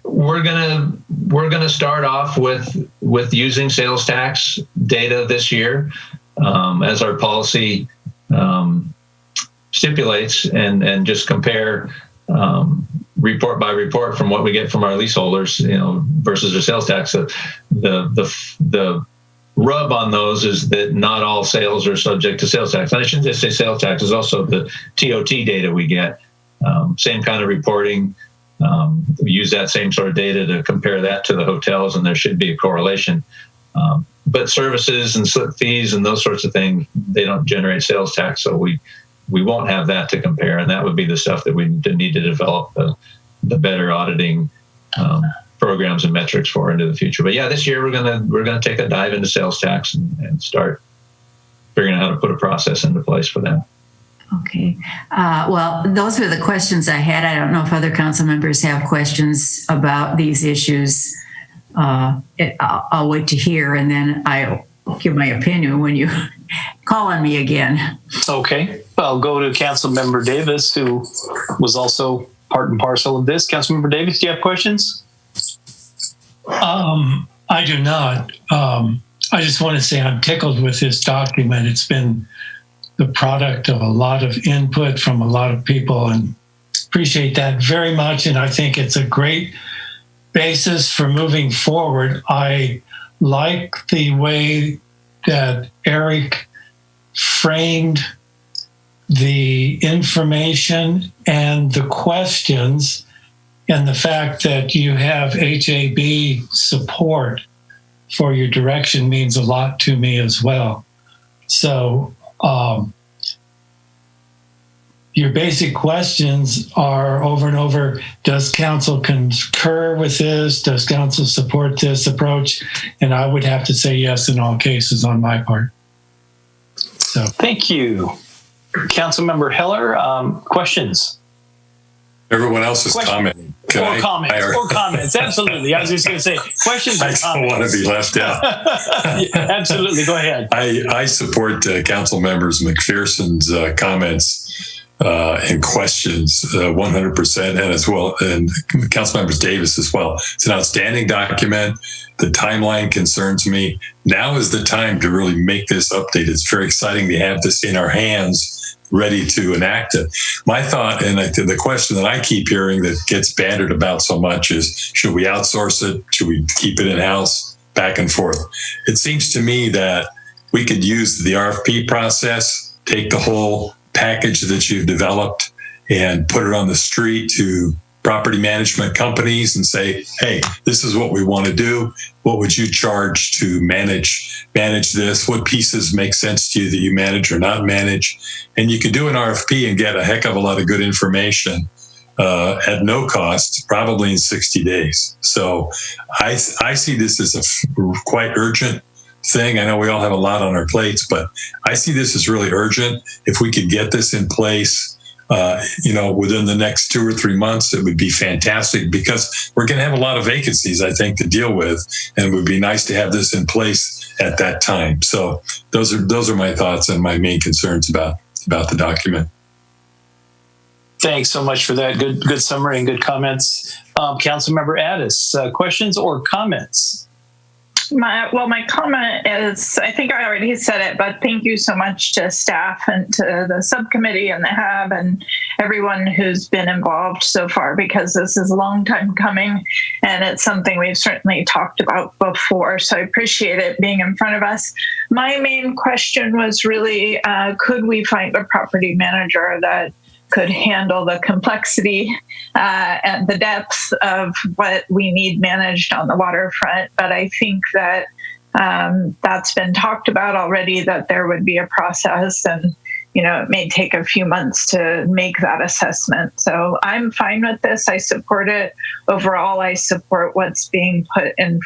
We're gonna start off with using sales tax data this year, as our policy stipulates, and just compare report by report from what we get from our leaseholders, versus their sales tax. The rub on those is that not all sales are subject to sales tax. And I shouldn't just say sales tax, is also the TOT data we get. Same kind of reporting. We use that same sort of data to compare that to the hotels, and there should be a correlation. But services and slip fees and those sorts of things, they don't generate sales tax, so we won't have that to compare, and that would be the stuff that we need to develop the better auditing programs and metrics for into the future. But yeah, this year we're gonna take a dive into sales tax and start figuring out how to put a process into place for that. Okay. Well, those are the questions I had. I don't know if other council members have questions about these issues. I'll wait to hear, and then I'll give my opinion when you call on me again. Okay. I'll go to Councilmember Davis, who was also part and parcel of this. Councilmember Davis, do you have questions? I do not. I just want to say I'm tickled with this document. It's been the product of a lot of input from a lot of people, and appreciate that very much. And I think it's a great basis for moving forward. I like the way that Eric framed the information and the questions, and the fact that you have HAB support for your direction means a lot to me as well. So your basic questions are over and over, does council concur with this? Does council support this approach? And I would have to say yes in all cases on my part. So thank you. Councilmember Heller, questions? Everyone else is commenting. Comments. Absolutely. I was just going to say questions or comments. I don't want to be left out. Yeah, absolutely. Go ahead. I support Council Members McPherson's comments and questions 100%, and as well, and Council Members Davis as well. It's an outstanding document. The timeline concerns me. Now is the time to really make this update. It's very exciting to have this in our hands, ready to enact it. My thought, and the question that I keep hearing that gets bantered about so much is, should we outsource it? Should we keep it in-house? Back and forth. It seems to me that we could use the RFP process, take the whole package that you've developed and put it on the street to property management companies and say, hey, this is what we want to do. What would you charge to manage this? What pieces make sense to you that you manage or not manage? And you could do an RFP and get a heck of a lot of good information at no cost, probably in 60 days. So I see this as a quite urgent thing. I know we all have a lot on our plates, but I see this as really urgent. If we could get this in place, within the next 2 or 3 months, it would be fantastic, because we're going to have a lot of vacancies, I think, to deal with, and it would be nice to have this in place at that time. So those are my thoughts and my main concerns about the document. Thanks so much for that. Good summary and good comments. Councilmember Addis, questions or comments? My comment is, I think I already said it, but thank you so much to staff and to the subcommittee and the HAB and everyone who's been involved so far, because this is a long time coming and it's something we've certainly talked about before. So I appreciate it being in front of us. My main question was really, could we find a property manager that could handle the complexity and the depth of what we need managed on the waterfront. But I think that that's been talked about already, that there would be a process, and it may take a few months to make that assessment. So I'm fine with this. I support it. Overall, I support what's being put in,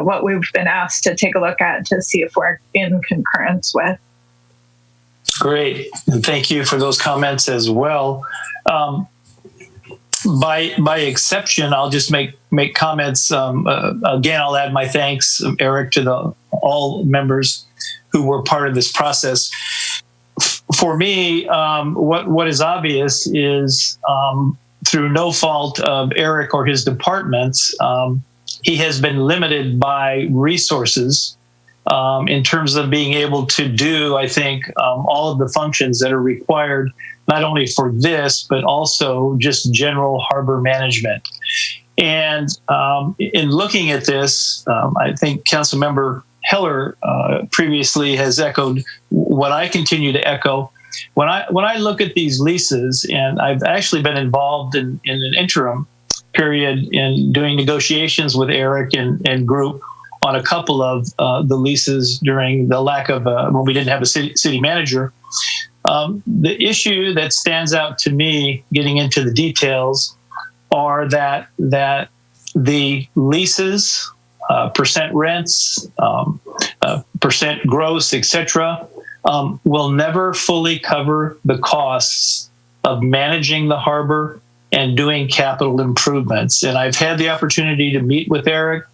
what we've been asked to take a look at to see if we're in concurrence with. Great. And thank you for those comments as well. By exception, I'll just make comments. Again, I'll add my thanks, Eric, to all members who were part of this process. For me, what is obvious is through no fault of Eric or his departments, he has been limited by resources in terms of being able to do, I think, all of the functions that are required, not only for this, but also just general harbor management. And in looking at this, I think Councilmember Heller previously has echoed what I continue to echo. When I look at these leases, and I've actually been involved in an interim period in doing negotiations with Eric and group on a couple of the leases during the lack of when we didn't have a city manager. The issue that stands out to me, getting into the details, are that the leases, percent rents, percent gross, etc., will never fully cover the costs of managing the harbor and doing capital improvements. And I've had the opportunity to meet with Eric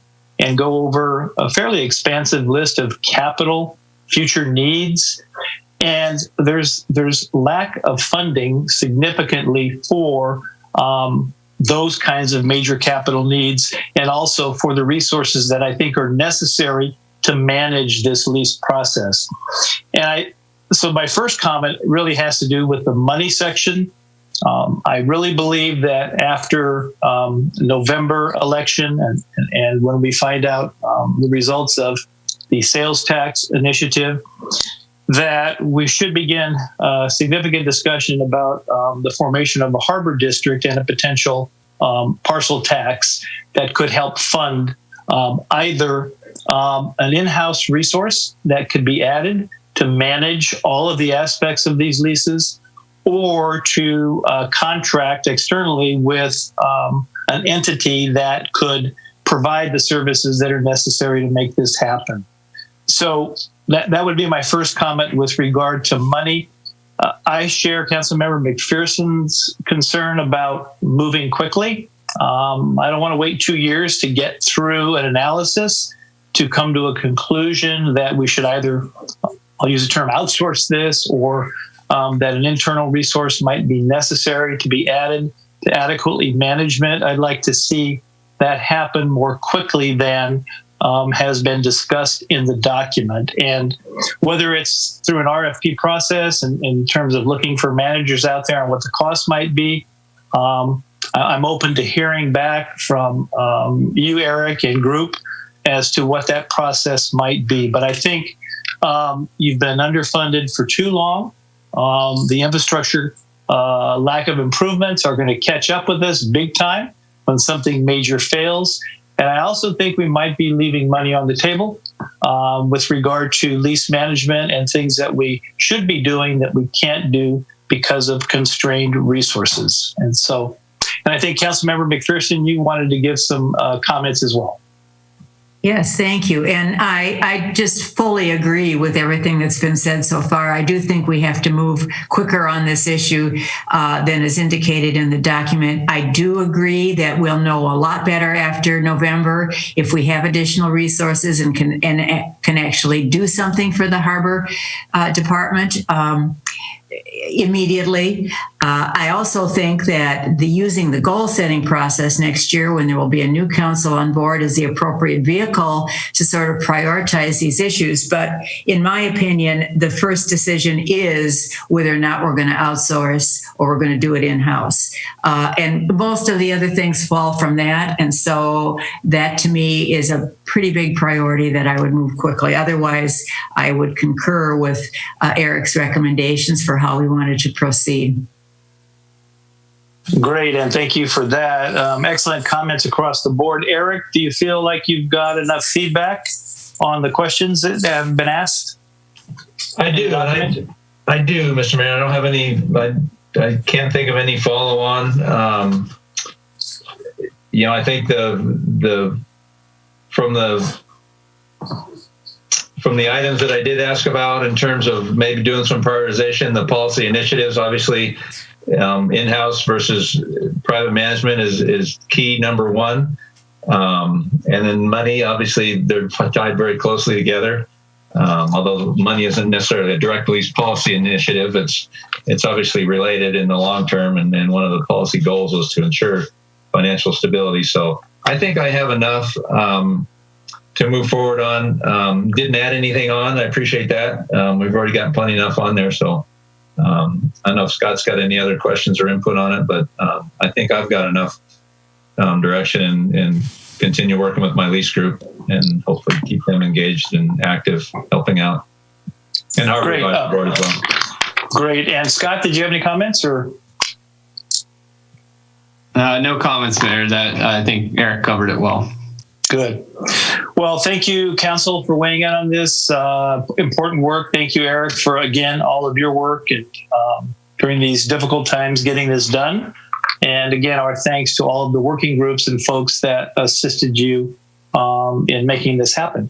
and go over a fairly expansive list of capital future needs. And there's lack of funding significantly for those kinds of major capital needs, and also for the resources that I think are necessary to manage this lease process. And so my first comment really has to do with the money section. I really believe that after November election and when we find out the results of the sales tax initiative, that we should begin a significant discussion about the formation of a harbor district and a potential parcel tax that could help fund either an in-house resource that could be added to manage all of the aspects of these leases, or to contract externally with an entity that could provide the services that are necessary to make this happen. So that would be my first comment with regard to money. I share Councilmember McPherson's concern about moving quickly. I don't want to wait 2 years to get through an analysis to come to a conclusion that we should either, I'll use the term, outsource this, or that an internal resource might be necessary to be added to adequately management. I'd like to see that happen more quickly than has been discussed in the document. And whether it's through an RFP process in terms of looking for managers out there and what the cost might be, I'm open to hearing back from you, Eric, and group as to what that process might be. But I think you've been underfunded for too long. The infrastructure lack of improvements are going to catch up with us big time when something major fails. And I also think we might be leaving money on the table with regard to lease management and things that we should be doing that we can't do because of constrained resources. And I think Councilmember McPherson, you wanted to give some comments as well. Yes, thank you. And I just fully agree with everything that's been said so far. I do think we have to move quicker on this issue than is indicated in the document. I do agree that we'll know a lot better after November if we have additional resources and can actually do something for the Harbor Department immediately. I also think that using the goal setting process next year when there will be a new council on board is the appropriate vehicle to sort of prioritize these issues. But in my opinion, the first decision is whether or not we're going to outsource or we're going to do it in-house. And most of the other things fall from that. And so that to me is a pretty big priority that I would move quickly. Otherwise, I would concur with Eric's recommendations for how we wanted to proceed. Great, and thank you for that. Excellent comments across the board. Eric, do you feel like you've got enough feedback on the questions that have been asked? I do, Mr. Mayor. I don't have any. I can't think of any follow-on. I think from the items that I did ask about in terms of maybe doing some prioritization, the policy initiatives, obviously in-house versus private management is key, number one. And then money, obviously, they're tied very closely together. Although money isn't necessarily a direct lease policy initiative, it's obviously related in the long term. And one of the policy goals was to ensure financial stability. So I think I have enough to move forward on. Didn't add anything on. I appreciate that. We've already gotten plenty enough on there. So I don't know if Scott's got any other questions or input on it, but I think I've got enough direction and continue working with my lease group and hopefully keep them engaged and active, helping out. And our advisory board as well. Great. And Scott, did you have any comments or? No comments, Mayor. That I think Eric covered it well. Good. Well, thank you, Council, for weighing in on this important work. Thank you, Eric, for, again, all of your work and during these difficult times getting this done. And again, our thanks to all of the working groups and folks that assisted you in making this happen.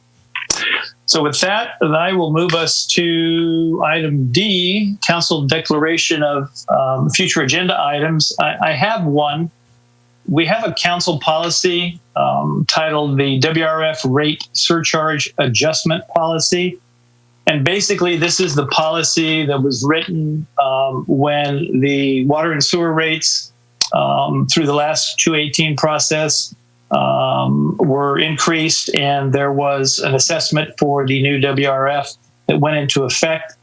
So with that, I will move us to item D, Council Declaration of Future Agenda Items. I have one. We have a council policy titled the WRF Rate Surcharge Adjustment Policy. And basically, this is the policy that was written when the water and sewer rates through the last 218 process were increased, and there was an assessment for the new WRF that went into effect.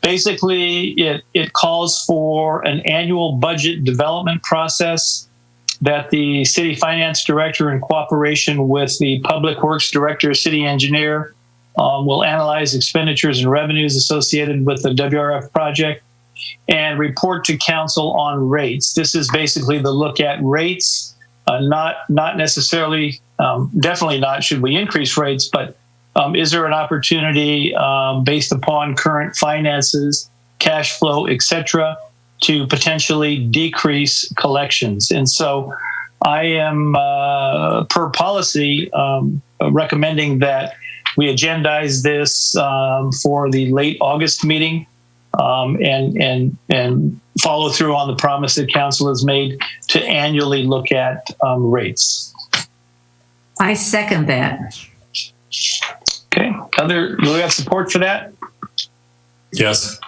Basically, it calls for an annual budget development process that the city finance director, in cooperation with the public works director, city engineer, will analyze expenditures and revenues associated with the WRF project and report to council on rates. This is basically the look at rates, not necessarily, definitely not should we increase rates, but is there an opportunity based upon current finances, cash flow, et cetera, to potentially decrease collections. And so I am, per policy, recommending that we agendize this for the late August meeting and follow through on the promise that council has made to annually look at rates. I second that. Okay. Do we have support for that? Yes.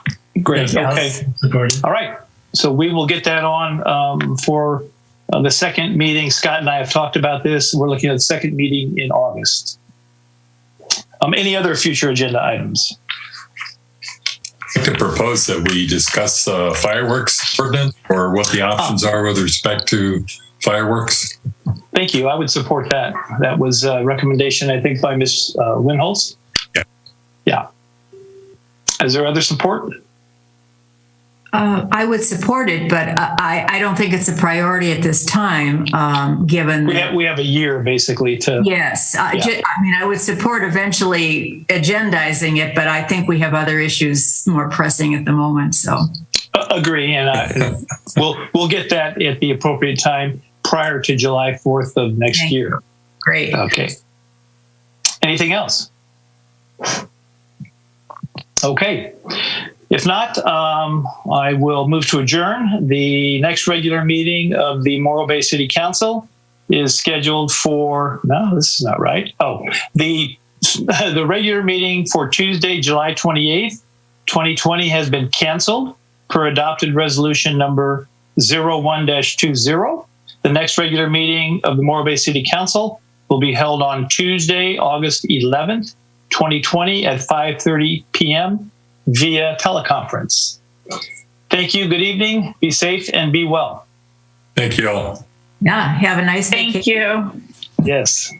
Great. Yes, Okay. All right. So we will get that on for the second meeting. Scott and I have talked about this. We're looking at the second meeting in August. Any other future agenda items? I could propose that we discuss fireworks ordinance or what the options are with respect to fireworks. Thank you. I would support that. That was a recommendation, I think, by Ms. Winholtz. Yeah. Yeah. Is there other support? I would support it, but I don't think it's a priority at this time, given we have a year basically to. Yes, I mean, I would support eventually agendizing it, but I think we have other issues more pressing at the moment. So agree, and we'll get that at the appropriate time prior to July 4th of next year. Great. Okay. Anything else? Okay. If not, I will move to adjourn. The next regular meeting of the Morro Bay City Council is scheduled for, no, this is not right. Oh, the regular meeting for Tuesday, July 28th, 2020 has been canceled per adopted resolution number 01-20. The next regular meeting of the Morro Bay City Council will be held on Tuesday, August 11th, 2020 at 5:30 p.m. via teleconference. Thank you. Good evening. Be safe and be well. Thank you all. Yeah. Have a nice Thank vacation. you. Yes.